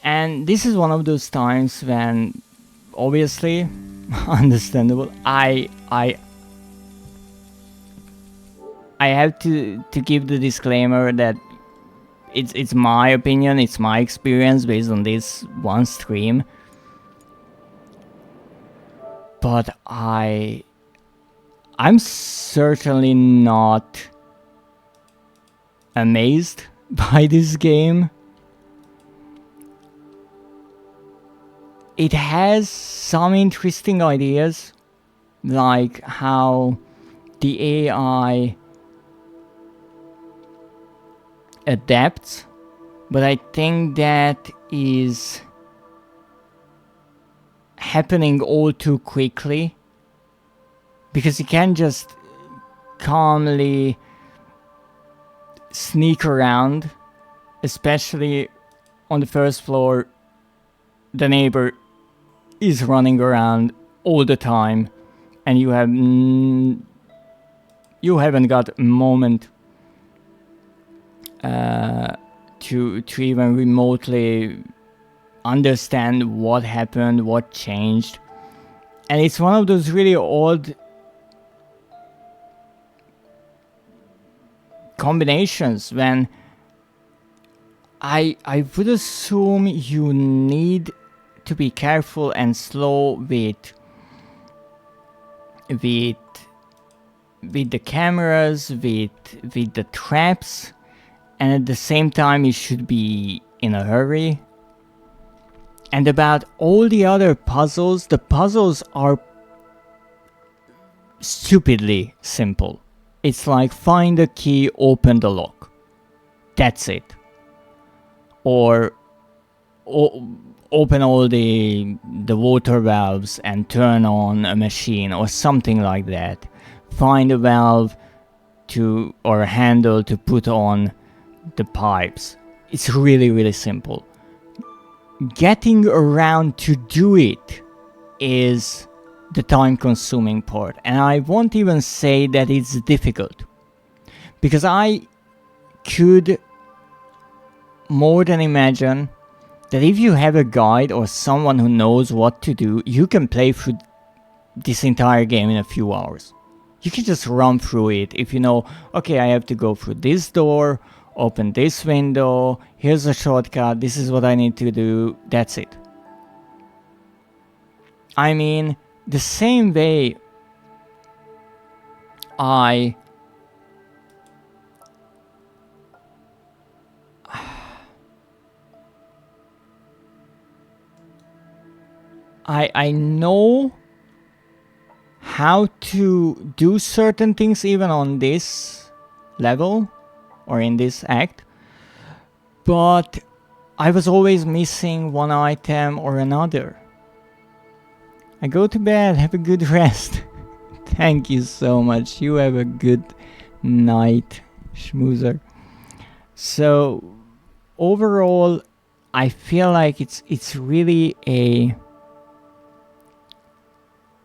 And this is one of those times when, obviously, understandable, I have to give the disclaimer that it's my opinion, it's my experience based on this one stream. But I'm certainly not amazed by this game. It has some interesting ideas, like how the AI adapts, but I think that is happening all too quickly, because you can't just calmly sneak around especially on the first floor, the neighbor is running around all the time, and you haven't got a moment to even remotely understand what happened, what changed. And it's one of those really odd combinations when I would assume you need to be careful and slow with the cameras, with the traps, and at the same time you should be in a hurry. And about all the other puzzles, the puzzles are stupidly simple. It's like find a key, open the lock. That's it. Or open all the water valves and turn on a machine or something like that. Find a valve or a handle to put on the pipes. It's really, really simple. Getting around to do it is the time consuming part, and I won't even say that it's difficult, because I could more than imagine that if you have a guide or someone who knows what to do, you can play through this entire game in a few hours. You can just run through it if you know, okay, I have to go through this door, open this window, here's a shortcut, this is what I need to do, that's it. I mean, the same way I know how to do certain things even on this level or in this act, but I was always missing one item or another. I go to bed, have a good rest. Thank you so much. You have a good night, schmoozer. So overall, I feel like it's really a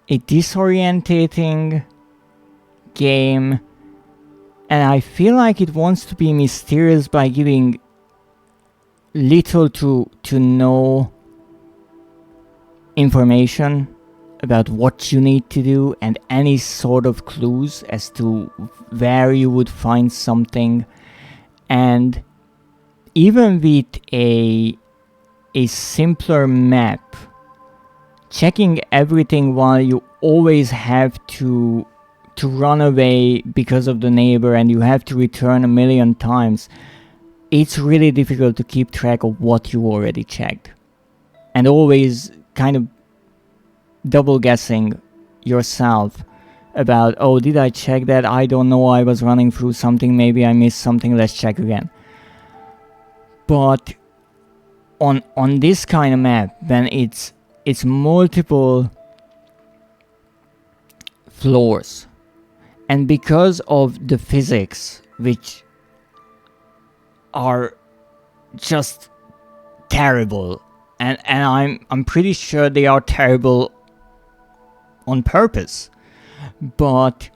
disorientating game, and I feel like it wants to be mysterious by giving little to no information about what you need to do and any sort of clues as to where you would find something. And even with a simpler map, checking everything while you always have to run away because of the neighbor and you have to return a million times, it's really difficult to keep track of what you already checked. And always kind of double guessing yourself about, oh, did I check that? I don't know, I was running through something, maybe I missed something, let's check again. But on this kind of map, when it's multiple floors, and because of the physics, which are just terrible, and I'm pretty sure they are terrible on purpose, but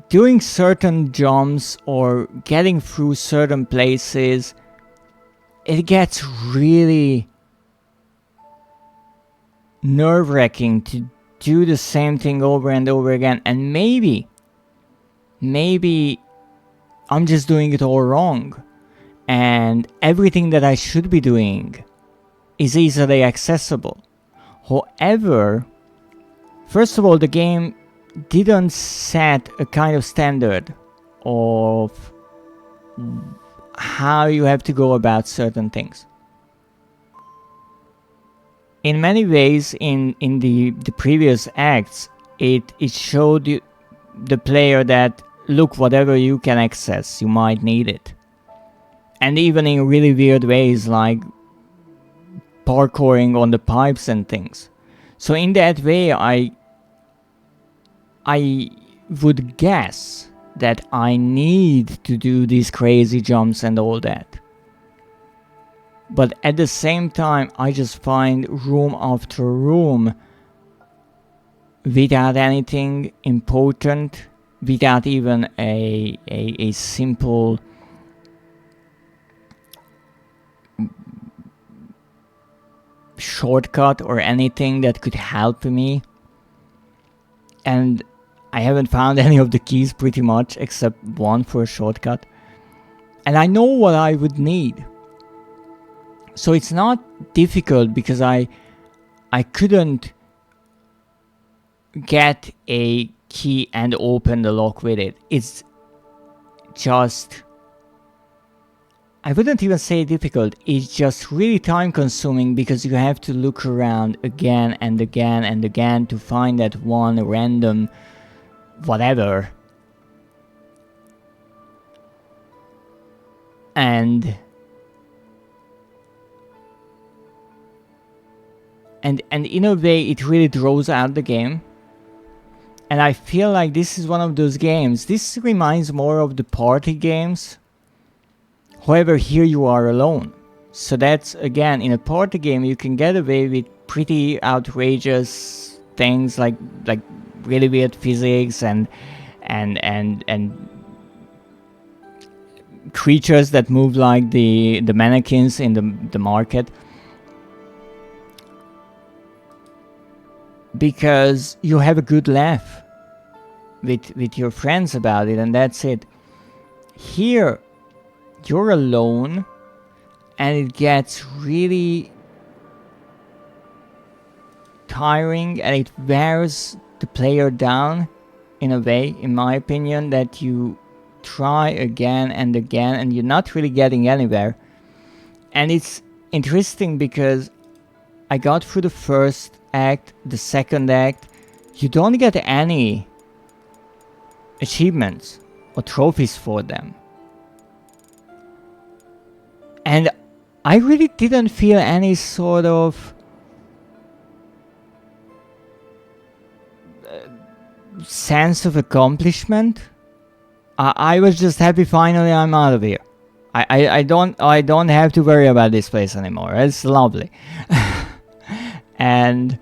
doing certain jumps or getting through certain places, it gets really nerve-wracking to do the same thing over and over again. And maybe I'm just doing it all wrong, and everything that I should be doing is easily accessible. However, first of all, the game didn't set a kind of standard of how you have to go about certain things. In many ways, in the previous acts, it showed you, the player, that look, whatever you can access, you might need it. And even in really weird ways, like parkouring on the pipes and things. So in that way, I would guess that I need to do these crazy jumps and all that. But at the same time, I just find room after room without anything important, without even a simple shortcut or anything that could help me. And I haven't found any of the keys pretty much, except one for a shortcut. And I know what I would need. So it's not difficult because I couldn't get a key and open the lock with it. It's just, I wouldn't even say difficult, it's just really time consuming because you have to look around again and again and again to find that one random whatever. And in a way it really draws out the game. And I feel like this is one of those games. This reminds more of the party games. However, here you are alone. So that's, again, in a party game you can get away with pretty outrageous things like really weird physics and creatures that move like the mannequins in the market. Because you have a good laugh with your friends about it, and that's it. Here, you're alone, and it gets really tiring, and it wears the player down in a way, in my opinion, that you try again and again, and you're not really getting anywhere. And it's interesting because I got through the first act, the second act, you don't get any achievements or trophies for them. And I really didn't feel any sort of sense of accomplishment. I was just happy finally I'm out of here. I don't have to worry about this place anymore. It's lovely. And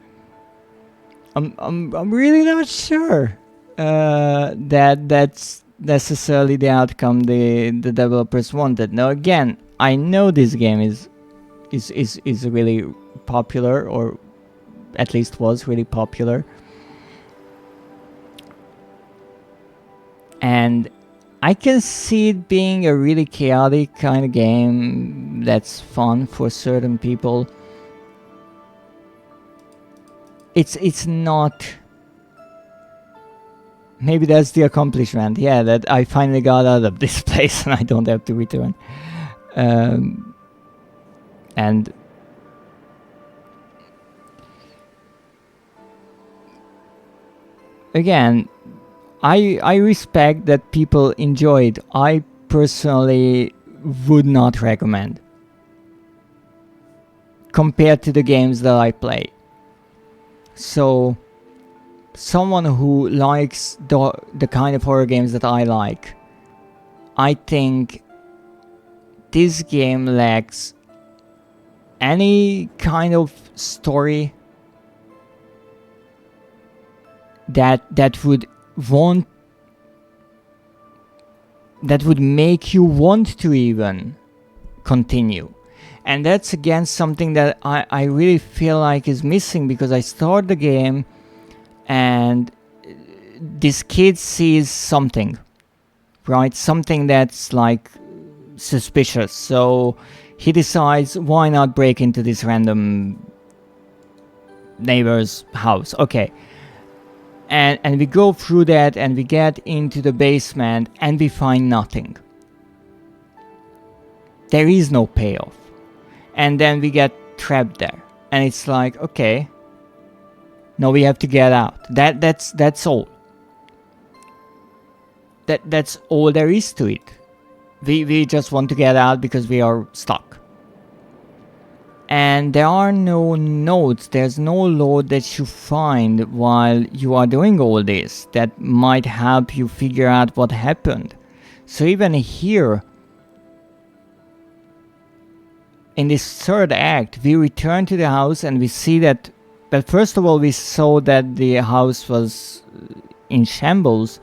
I'm really not sure that's necessarily the outcome the developers wanted. Now again, I know this game is really popular, or at least was really popular, and I can see it being a really chaotic kind of game that's fun for certain people. It's not. Maybe that's the accomplishment. Yeah, that I finally got out of this place and I don't have to return. And again, I respect that people enjoy it. I personally would not recommend compared to the games that I play. So someone who likes the kind of horror games that I like, I think this game lacks any kind of story that would make you want to even continue. And that's again something that I really feel like is missing, because I start the game and this kid sees something, right? Something that's like suspicious. So he decides, why not break into this random neighbor's house? Okay. And we go through that and we get into the basement and we find nothing. There is no payoff. And then we get trapped there. And it's like, okay, now we have to get out. That's all. That's all there is to it. We just want to get out because we are stuck. and there are no notes, there's no load that you find while you are doing all this that might help you figure out what happened. So even here, in this third act, we return to the house and we see that, well, first of all, we saw that the house was in shambles,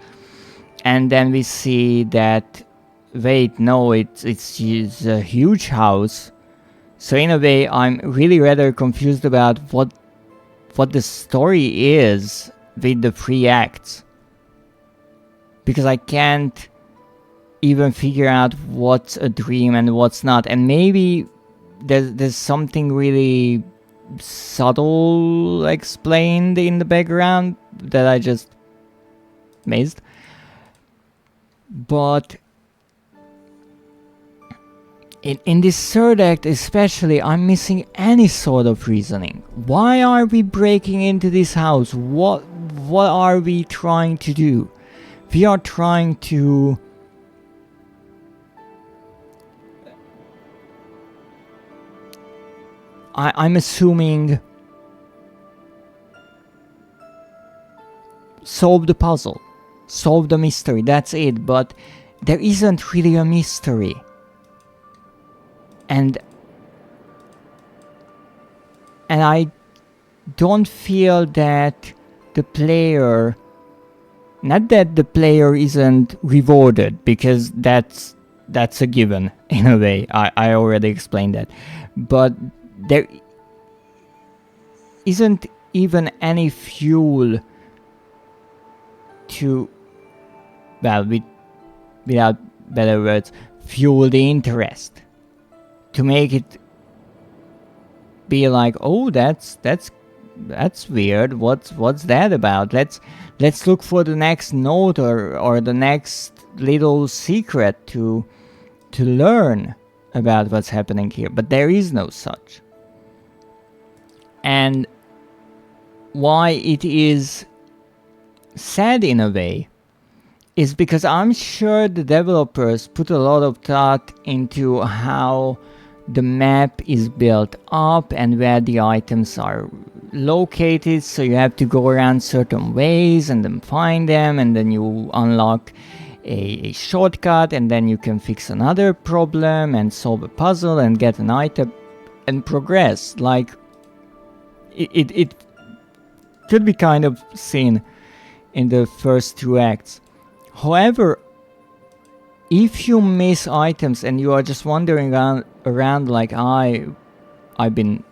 and then we see that, wait, no, it's a huge house. So in a way, I'm really rather confused about what the story is with the 3 acts, because I can't even figure out what's a dream and what's not. And maybe there's something really subtle explained in the background that I just missed. But in this third act especially, I'm missing any sort of reasoning. Why are we breaking into this house? What are we trying to do? We are trying to I'm assuming solve the puzzle, solve the mystery, that's it. But there isn't really a mystery. And I don't feel that the player, not that the player isn't rewarded, because that's a given in a way. I already explained that. But there isn't even any fuel to, well, without better words, fuel the interest. To make it be like, oh, that's weird. What's that about? Let's look for the next note or the next little secret to learn about what's happening here. But there is no such. And why it is sad in a way is because I'm sure the developers put a lot of thought into how the map is built up and where the items are located, so you have to go around certain ways and then find them, and then you unlock a shortcut, and then you can fix another problem and solve a puzzle and get an item and progress. Like it could be kind of seen in the first 2 acts. However, if you miss items and you are just wandering around like I've been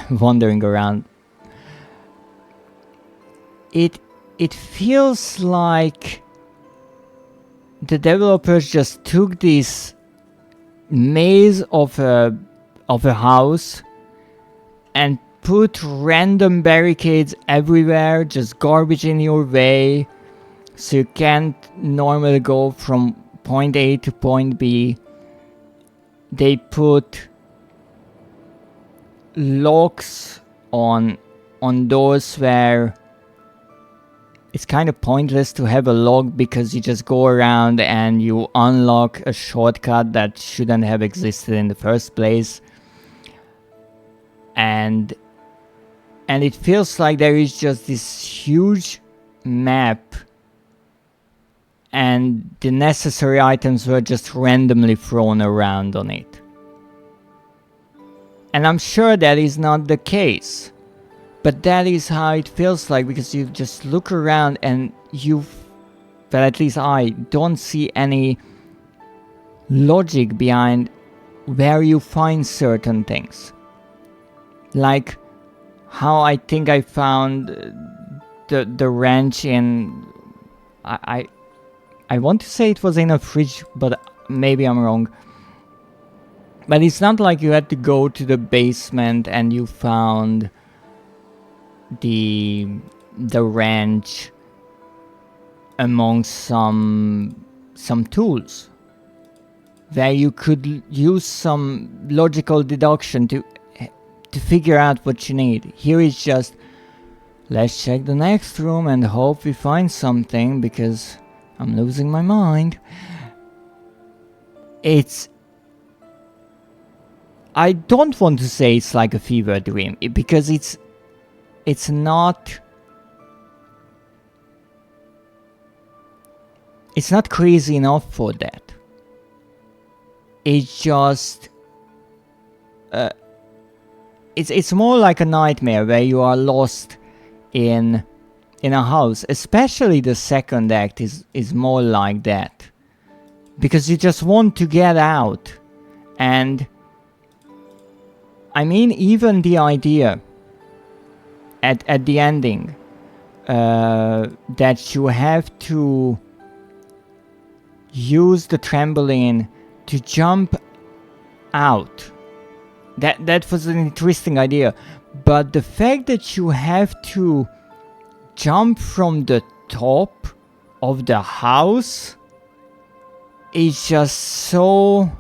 wandering around, it feels like the developers just took this maze of a house and put random barricades everywhere, just garbage in your way, so you can't normally go from point A to point B. They put locks on doors where it's kind of pointless to have a lock, because you just go around and you unlock a shortcut that shouldn't have existed in the first place. And it feels like there is just this huge map and the necessary items were just randomly thrown around on it. And I'm sure that is not the case, but that is how it feels like, because you just look around and well, at least I don't see any logic behind where you find certain things. Like how I think I found the wrench in, I want to say it was in a fridge, but maybe I'm wrong. But it's not like you had to go to the basement and you found the wrench among some tools, where you could use some logical deduction to figure out what you need. Here it's just, let's check the next room and hope we find something, because I'm losing my mind. It's I don't want to say it's like a fever dream, because it's not. It's not crazy enough for that. It's just it's more like a nightmare where you are lost in a house. Especially the second act is more like that, because you just want to get out. And I mean, even the idea at the ending that you have to use the trampoline to jump out, that was an interesting idea. But the fact that you have to jump from the top of the house is just so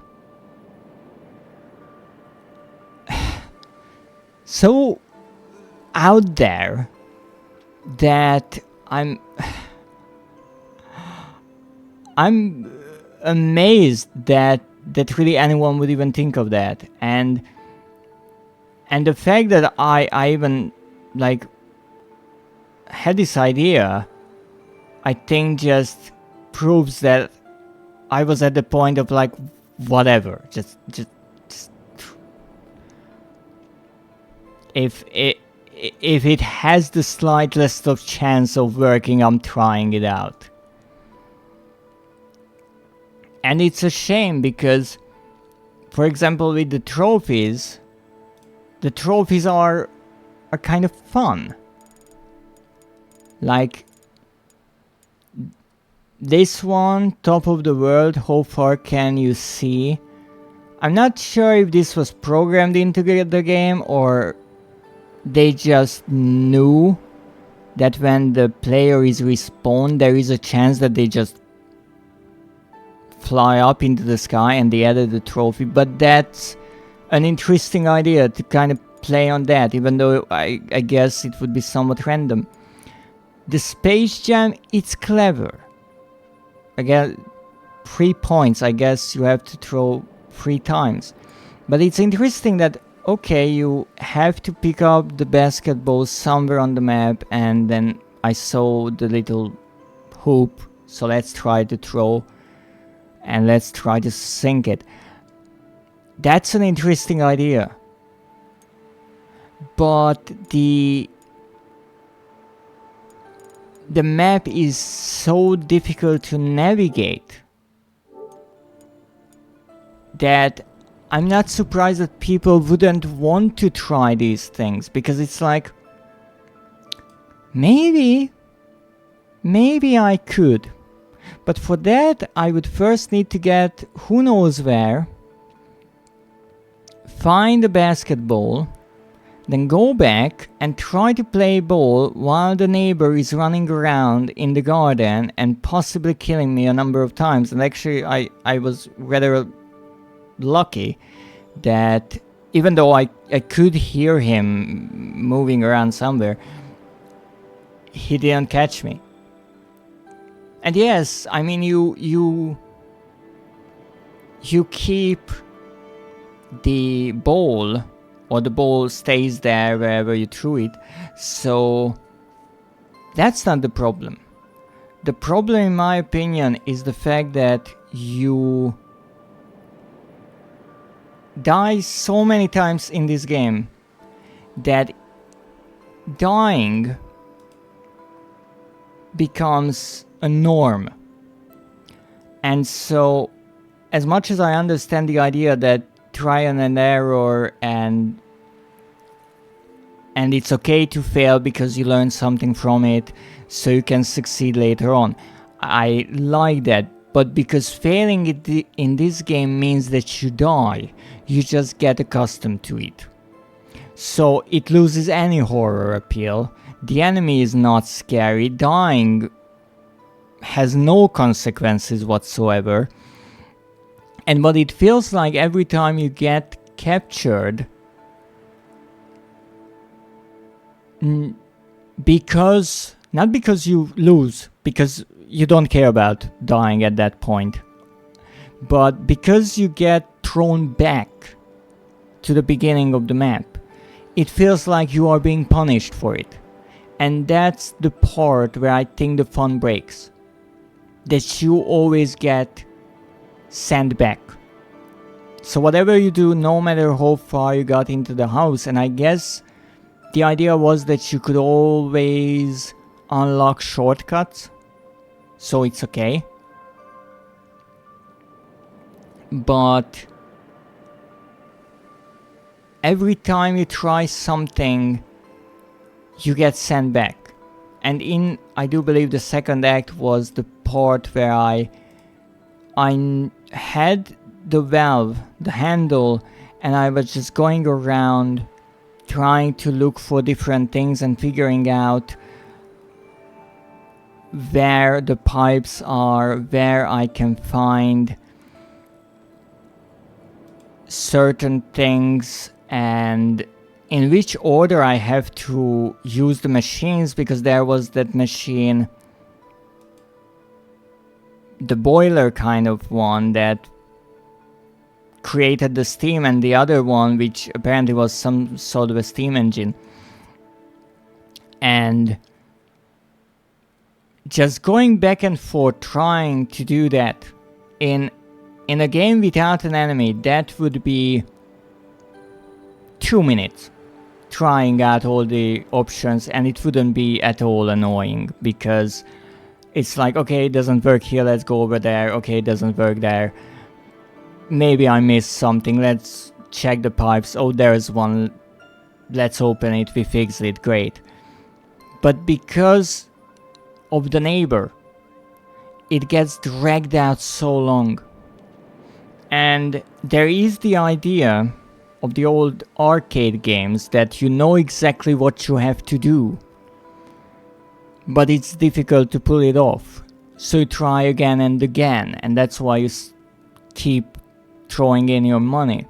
out there that I'm amazed that really anyone would even think of that. And the fact that I even like had this idea, I think just proves that I was at the point of like, whatever, just if it has the slightest of chance of working, I'm trying it out. And it's a shame because, for example, with the trophies are kind of fun. Like this one, top of the world, how far can you see? I'm not sure if this was programmed into the game or they just knew that when the player is respawned, there is a chance that they just fly up into the sky, and they added the trophy. But that's an interesting idea to kind of play on that, even though I guess it would be somewhat random. The Space Jam, it's clever. Again, 3 points, I guess you have to throw 3 times. But it's interesting that, okay, you have to pick up the basketball somewhere on the map, and then I saw the little hoop, so let's try to throw, and let's try to sink it. That's an interesting idea. But the map is so difficult to navigate that I'm not surprised that people wouldn't want to try these things, because it's like, maybe I could. But for that, I would first need to get who knows where, find a basketball, then go back and try to play ball while the neighbor is running around in the garden and possibly killing me a number of times. And actually, I was rather lucky that even though I could hear him moving around somewhere, he didn't catch me. And yes, I mean, you keep the ball, or the ball stays there wherever you threw it, so that's not the problem. The problem, in my opinion, is the fact that you die so many times in this game that dying becomes a norm. And so, as much as I understand the idea that trial and error and it's okay to fail because you learn something from it so you can succeed later on, I like that. But because failing in this game means that you die, you just get accustomed to it. So it loses any horror appeal. The enemy is not scary. Dying has no consequences whatsoever. And what it feels like every time you get captured, because not because you lose, because you don't care about dying at that point, but because you get thrown back to the beginning of the map. It feels like you are being punished for it. And that's the part where I think the fun breaks. That you always get sent back. So whatever you do, no matter how far you got into the house, and I guess the idea was that you could always unlock shortcuts, so it's okay. But every time you try something, you get sent back. And I do believe the second act was the part where I had the valve, the handle, and I was just going around trying to look for different things and figuring out where the pipes are, where I can find certain things, and in which order I have to use the machines, because there was that machine, the boiler kind of one that created the steam, and the other one which apparently was some sort of a steam engine. And just going back and forth trying to do that in a game without an enemy, that would be 2 minutes trying out all the options, and it wouldn't be at all annoying, because it's like, okay, it doesn't work here, let's go over there, okay, it doesn't work there, maybe I missed something, let's check the pipes, oh, there's one, let's open it, we fixed it, great. But because of the neighbor, it gets dragged out so long. And there is the idea of the old arcade games that you know exactly what you have to do, but it's difficult to pull it off, so you try again and again, and that's why you keep throwing in your money.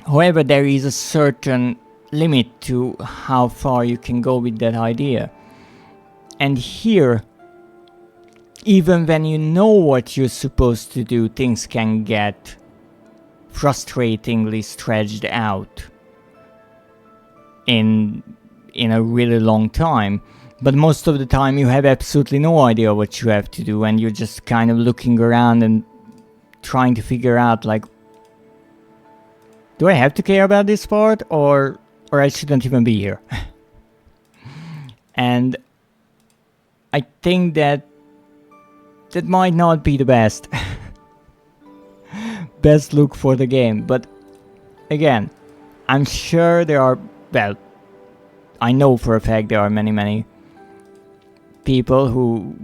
However, there is a certain limit to how far you can go with that idea. And here, even when you know what you're supposed to do, things can get frustratingly stretched out in a really long time. But most of the time you have absolutely no idea what you have to do, and you're just kind of looking around and trying to figure out, like, do I have to care about this part, or I shouldn't even be here? And I think that might not be the best look for the game. But again, I'm sure there are, well, I know for a fact there are many people who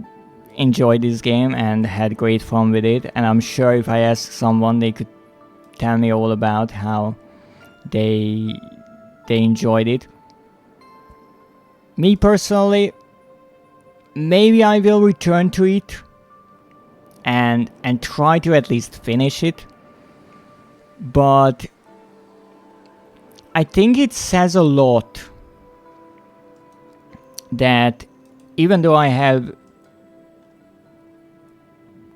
enjoyed this game and had great fun with it, and I'm sure if I asked someone, they could tell me all about how they enjoyed it. Me personally, maybe I will return to it and try to at least finish it, but I think it says a lot that even though I have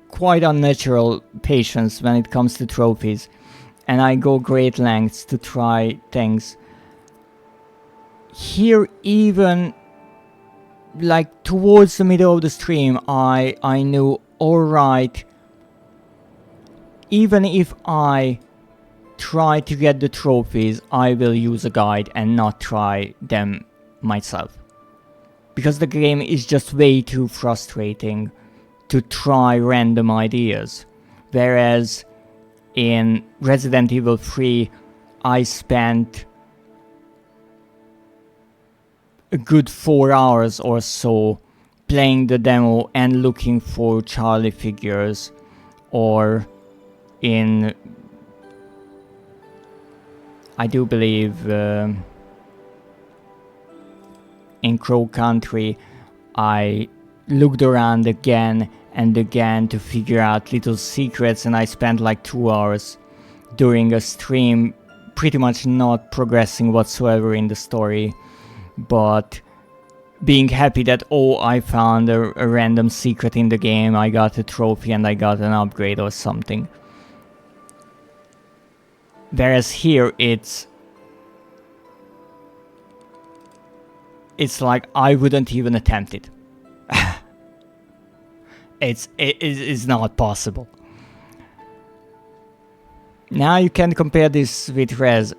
quite unnatural patience when it comes to trophies, and I go great lengths to try things, here even like towards the middle of the stream I knew, alright, even if I try to get the trophies, I will use a guide and not try them myself, because the game is just way too frustrating to try random ideas. Whereas in Resident Evil 3 I spent a good 4 hours or so playing the demo and looking for Charlie figures, or in, I do believe in Crow Country, I looked around again and again to figure out little secrets, and I spent like 2 hours during a stream pretty much not progressing whatsoever in the story, but being happy that, oh, I found a random secret in the game, I got a trophy and I got an upgrade or something. Whereas here it's like I wouldn't even attempt it. It's not possible. Now you can compare this with Res.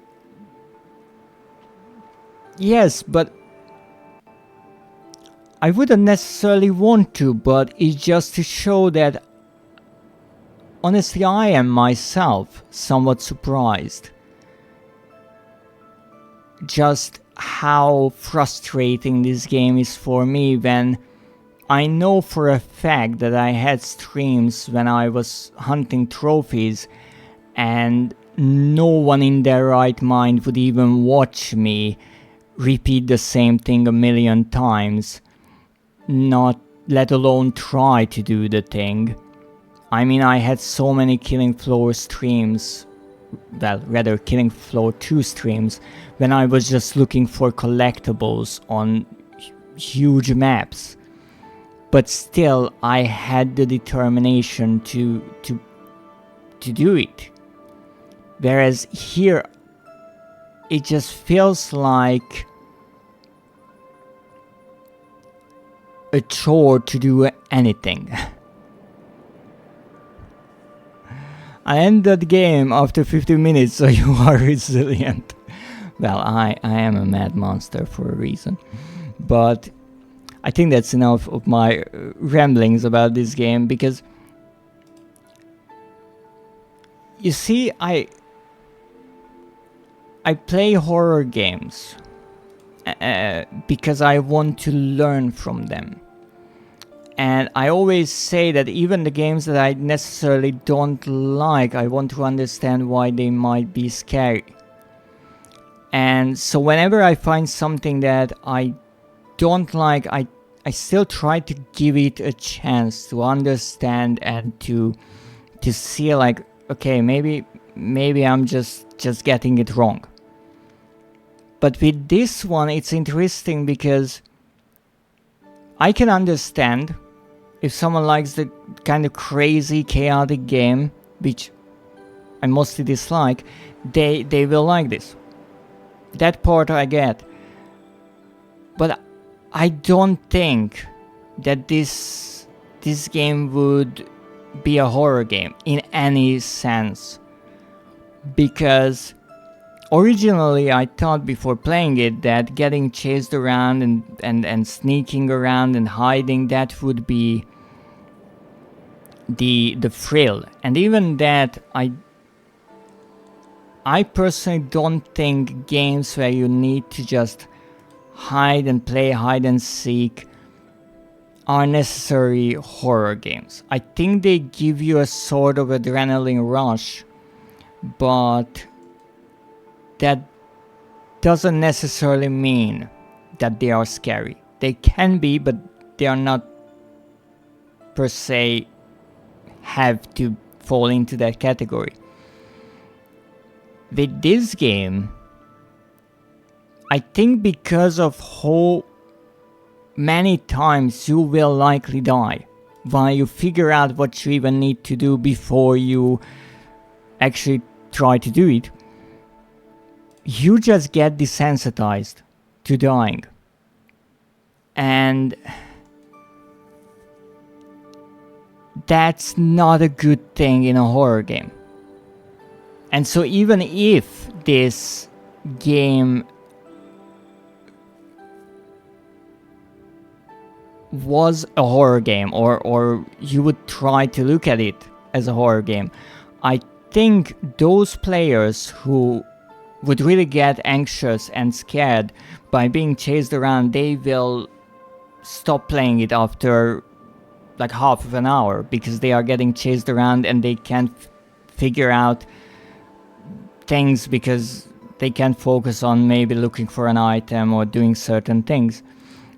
Yes, but I wouldn't necessarily want to, but it's just to show that honestly I am myself somewhat surprised just how frustrating this game is for me, when I know for a fact that I had streams when I was hunting trophies and no one in their right mind would even watch me repeat the same thing a million times, not let alone try to do the thing. I mean, I had so many Killing Floor streams, well, rather Killing Floor 2 streams, when I was just looking for collectibles on huge maps. But still, I had the determination to do it. Whereas here, it just feels like a chore to do anything. I end that game after 50 minutes, so you are resilient. Well, I am a mad monster for a reason. But I think that's enough of my ramblings about this game, because you see, I play horror games because I want to learn from them. And I always say that even the games that I necessarily don't like, I want to understand why they might be scary. And so whenever I find something that I don't like, I still try to give it a chance to understand and to see, like, okay, maybe I'm just getting it wrong. But with this one, it's interesting because I can understand if someone likes the kind of crazy, chaotic game, which I mostly dislike, they will like this. That part I get. But I don't think that this game would be a horror game in any sense. Because originally I thought before playing it that getting chased around and sneaking around and hiding, that would be the thrill. And even that, I personally don't think games where you need to just hide and play hide and seek are necessary horror games. I think they give you a sort of adrenaline rush, but that doesn't necessarily mean that they are scary. They can be, but they are not per se have to fall into that category. With this game, I think because of how many times you will likely die while you figure out what you even need to do before you actually try to do it, you just get desensitized to dying. And that's not a good thing in a horror game. And so even if this game was a horror game, or you would try to look at it as a horror game, I think those players who would really get anxious and scared by being chased around, they will stop playing it after like half of an hour, because they are getting chased around and they can't figure out things because they can't focus on maybe looking for an item or doing certain things.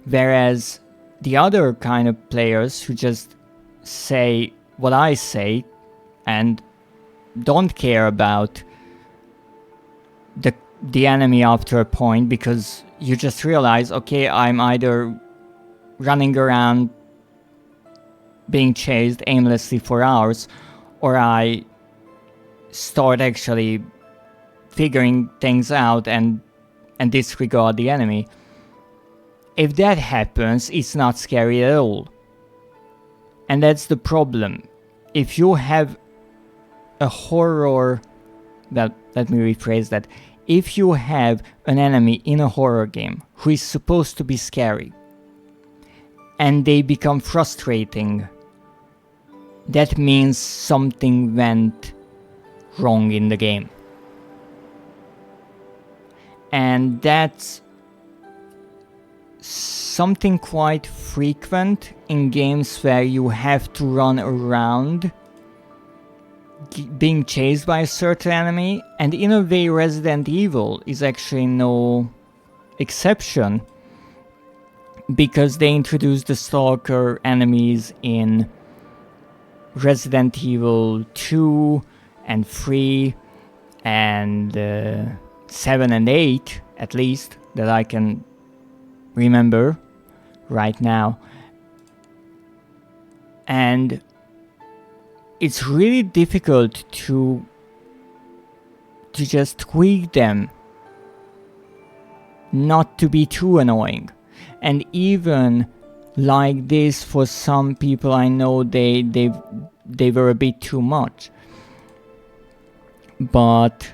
Whereas the other kind of players who just say what I say and don't care about the enemy after a point, because you just realize, okay, I'm either running around being chased aimlessly for hours, or I start actually figuring things out and disregard the enemy. If that happens, it's not scary at all. And that's the problem. If you have a horror... Well, let me rephrase that. If you have an enemy in a horror game who is supposed to be scary, and they become frustrating, that means something went wrong in the game. And that's something quite frequent in games where you have to run around being chased by a certain enemy, and in a way Resident Evil is actually no exception, because they introduced the stalker enemies in Resident Evil 2 and 3 and 7 and 8, at least, that I can remember right now. And it's really difficult to just tweak them not to be too annoying. And even like this, for some people I know they were a bit too much. But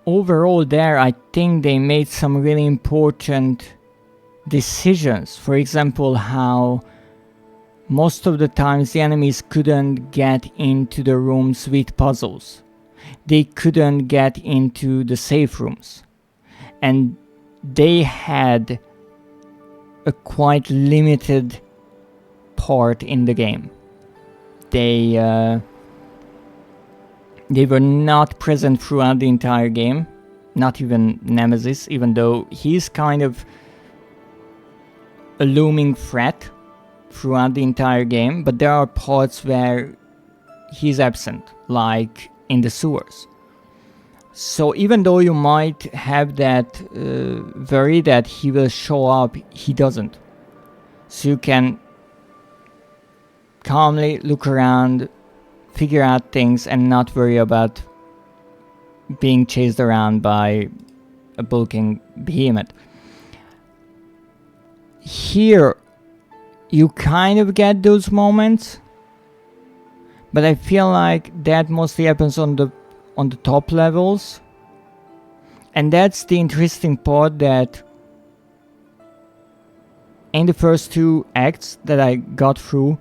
overall there, I think they made some really important decisions. For example, how most of the times the enemies couldn't get into the rooms with puzzles. They couldn't get into the safe rooms. And they had a quite limited part in the game. They were not present throughout the entire game, not even Nemesis, even though he's kind of a looming threat throughout the entire game, but there are parts where he's absent, like in the sewers. So even though you might have that worry that he will show up, he doesn't. So you can calmly look around, figure out things, and not worry about being chased around by a bulking behemoth. Here, you kind of get those moments, but I feel like that mostly happens on the top levels. And that's the interesting part, that in the first 2 acts that I got through,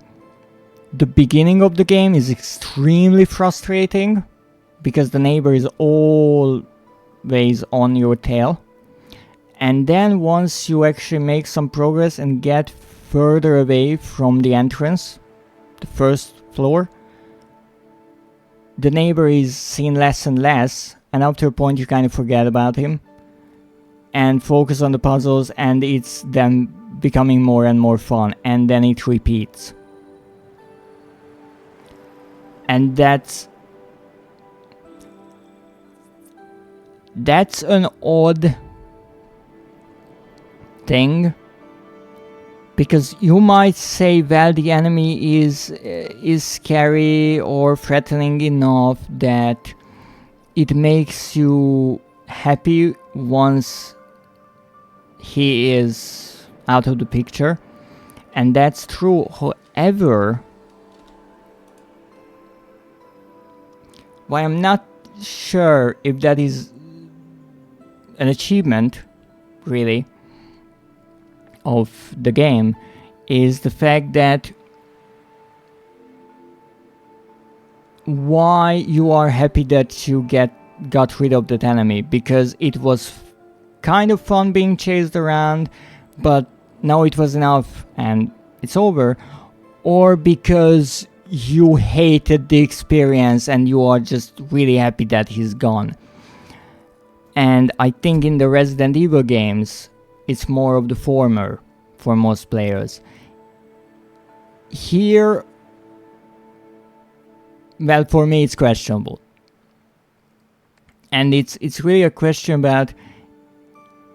the beginning of the game is extremely frustrating because the neighbor is always on your tail. And then once you actually make some progress and get further away from the entrance, the first floor, the neighbor is seen less and less, and up to a point you kind of forget about him and focus on the puzzles, and it's then becoming more and more fun, and then it repeats. And that's an odd thing, because you might say, well, the enemy is scary or threatening enough that it makes you happy once he is out of the picture, and that's true. However, why I'm not sure if that is an achievement, really, of the game, is the fact that why you are happy that you got rid of that enemy, because it was kind of fun being chased around, but now it was enough and it's over, or because you hated the experience and you are just really happy that he's gone. And I think in the Resident Evil games, it's more of the former for most players. Here, well, for me it's questionable. And it's really a question about,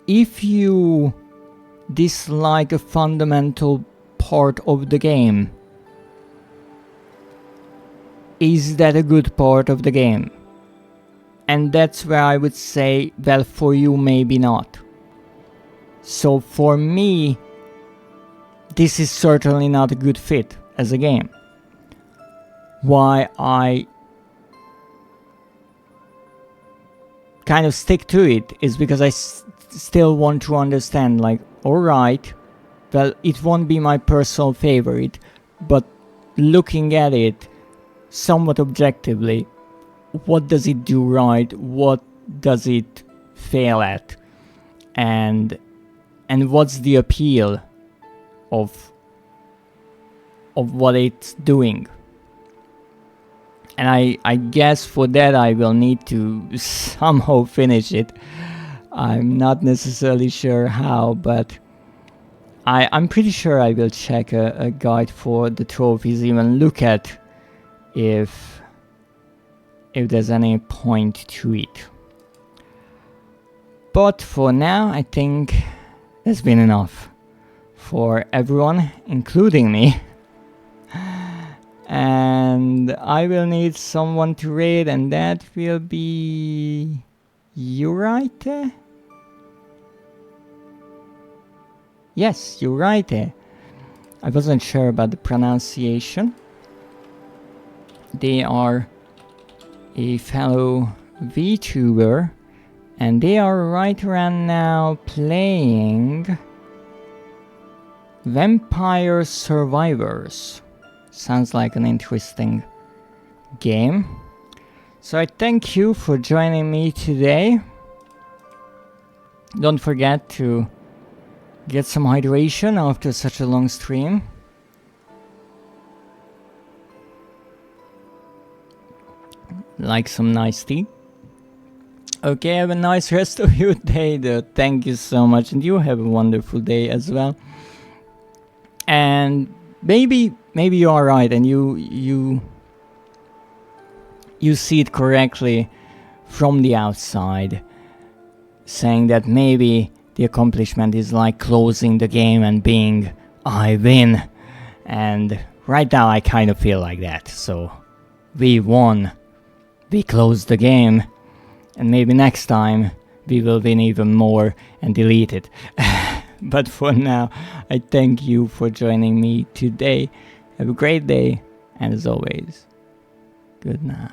if you dislike a fundamental part of the game, is that a good part of the game? And that's where I would say, well, for you maybe not. So for me, this is certainly not a good fit as a game. Why I kind of stick to it is because I still want to understand, like, alright, well, it won't be my personal favorite, but looking at it somewhat objectively, what does it do right, what does it fail at, and what's the appeal of what it's doing. And I guess for that I will need to somehow finish it. I'm not necessarily sure how, but I'm pretty sure I will check a guide for the trophies, even look at if there's any point to it. But for now, I think that's been enough for everyone, including me. And I will need someone to raid, and that will be Uraite? Yes, Uraite. I wasn't sure about the pronunciation. They are a fellow VTuber, and they are right around now playing Vampire Survivors. Sounds like an interesting game. So I thank you for joining me today. Don't forget to get some hydration after such a long stream. Like some nice tea. Okay, have a nice rest of your day though. Thank you so much, and you have a wonderful day as well. And maybe you are right, and you see it correctly from the outside, saying that maybe the accomplishment is like closing the game and being, I win. And right now I kind of feel like that. So we won, we closed the game, and maybe next time we will win even more and delete it. But for now, I thank you for joining me today. Have a great day, and as always, good night.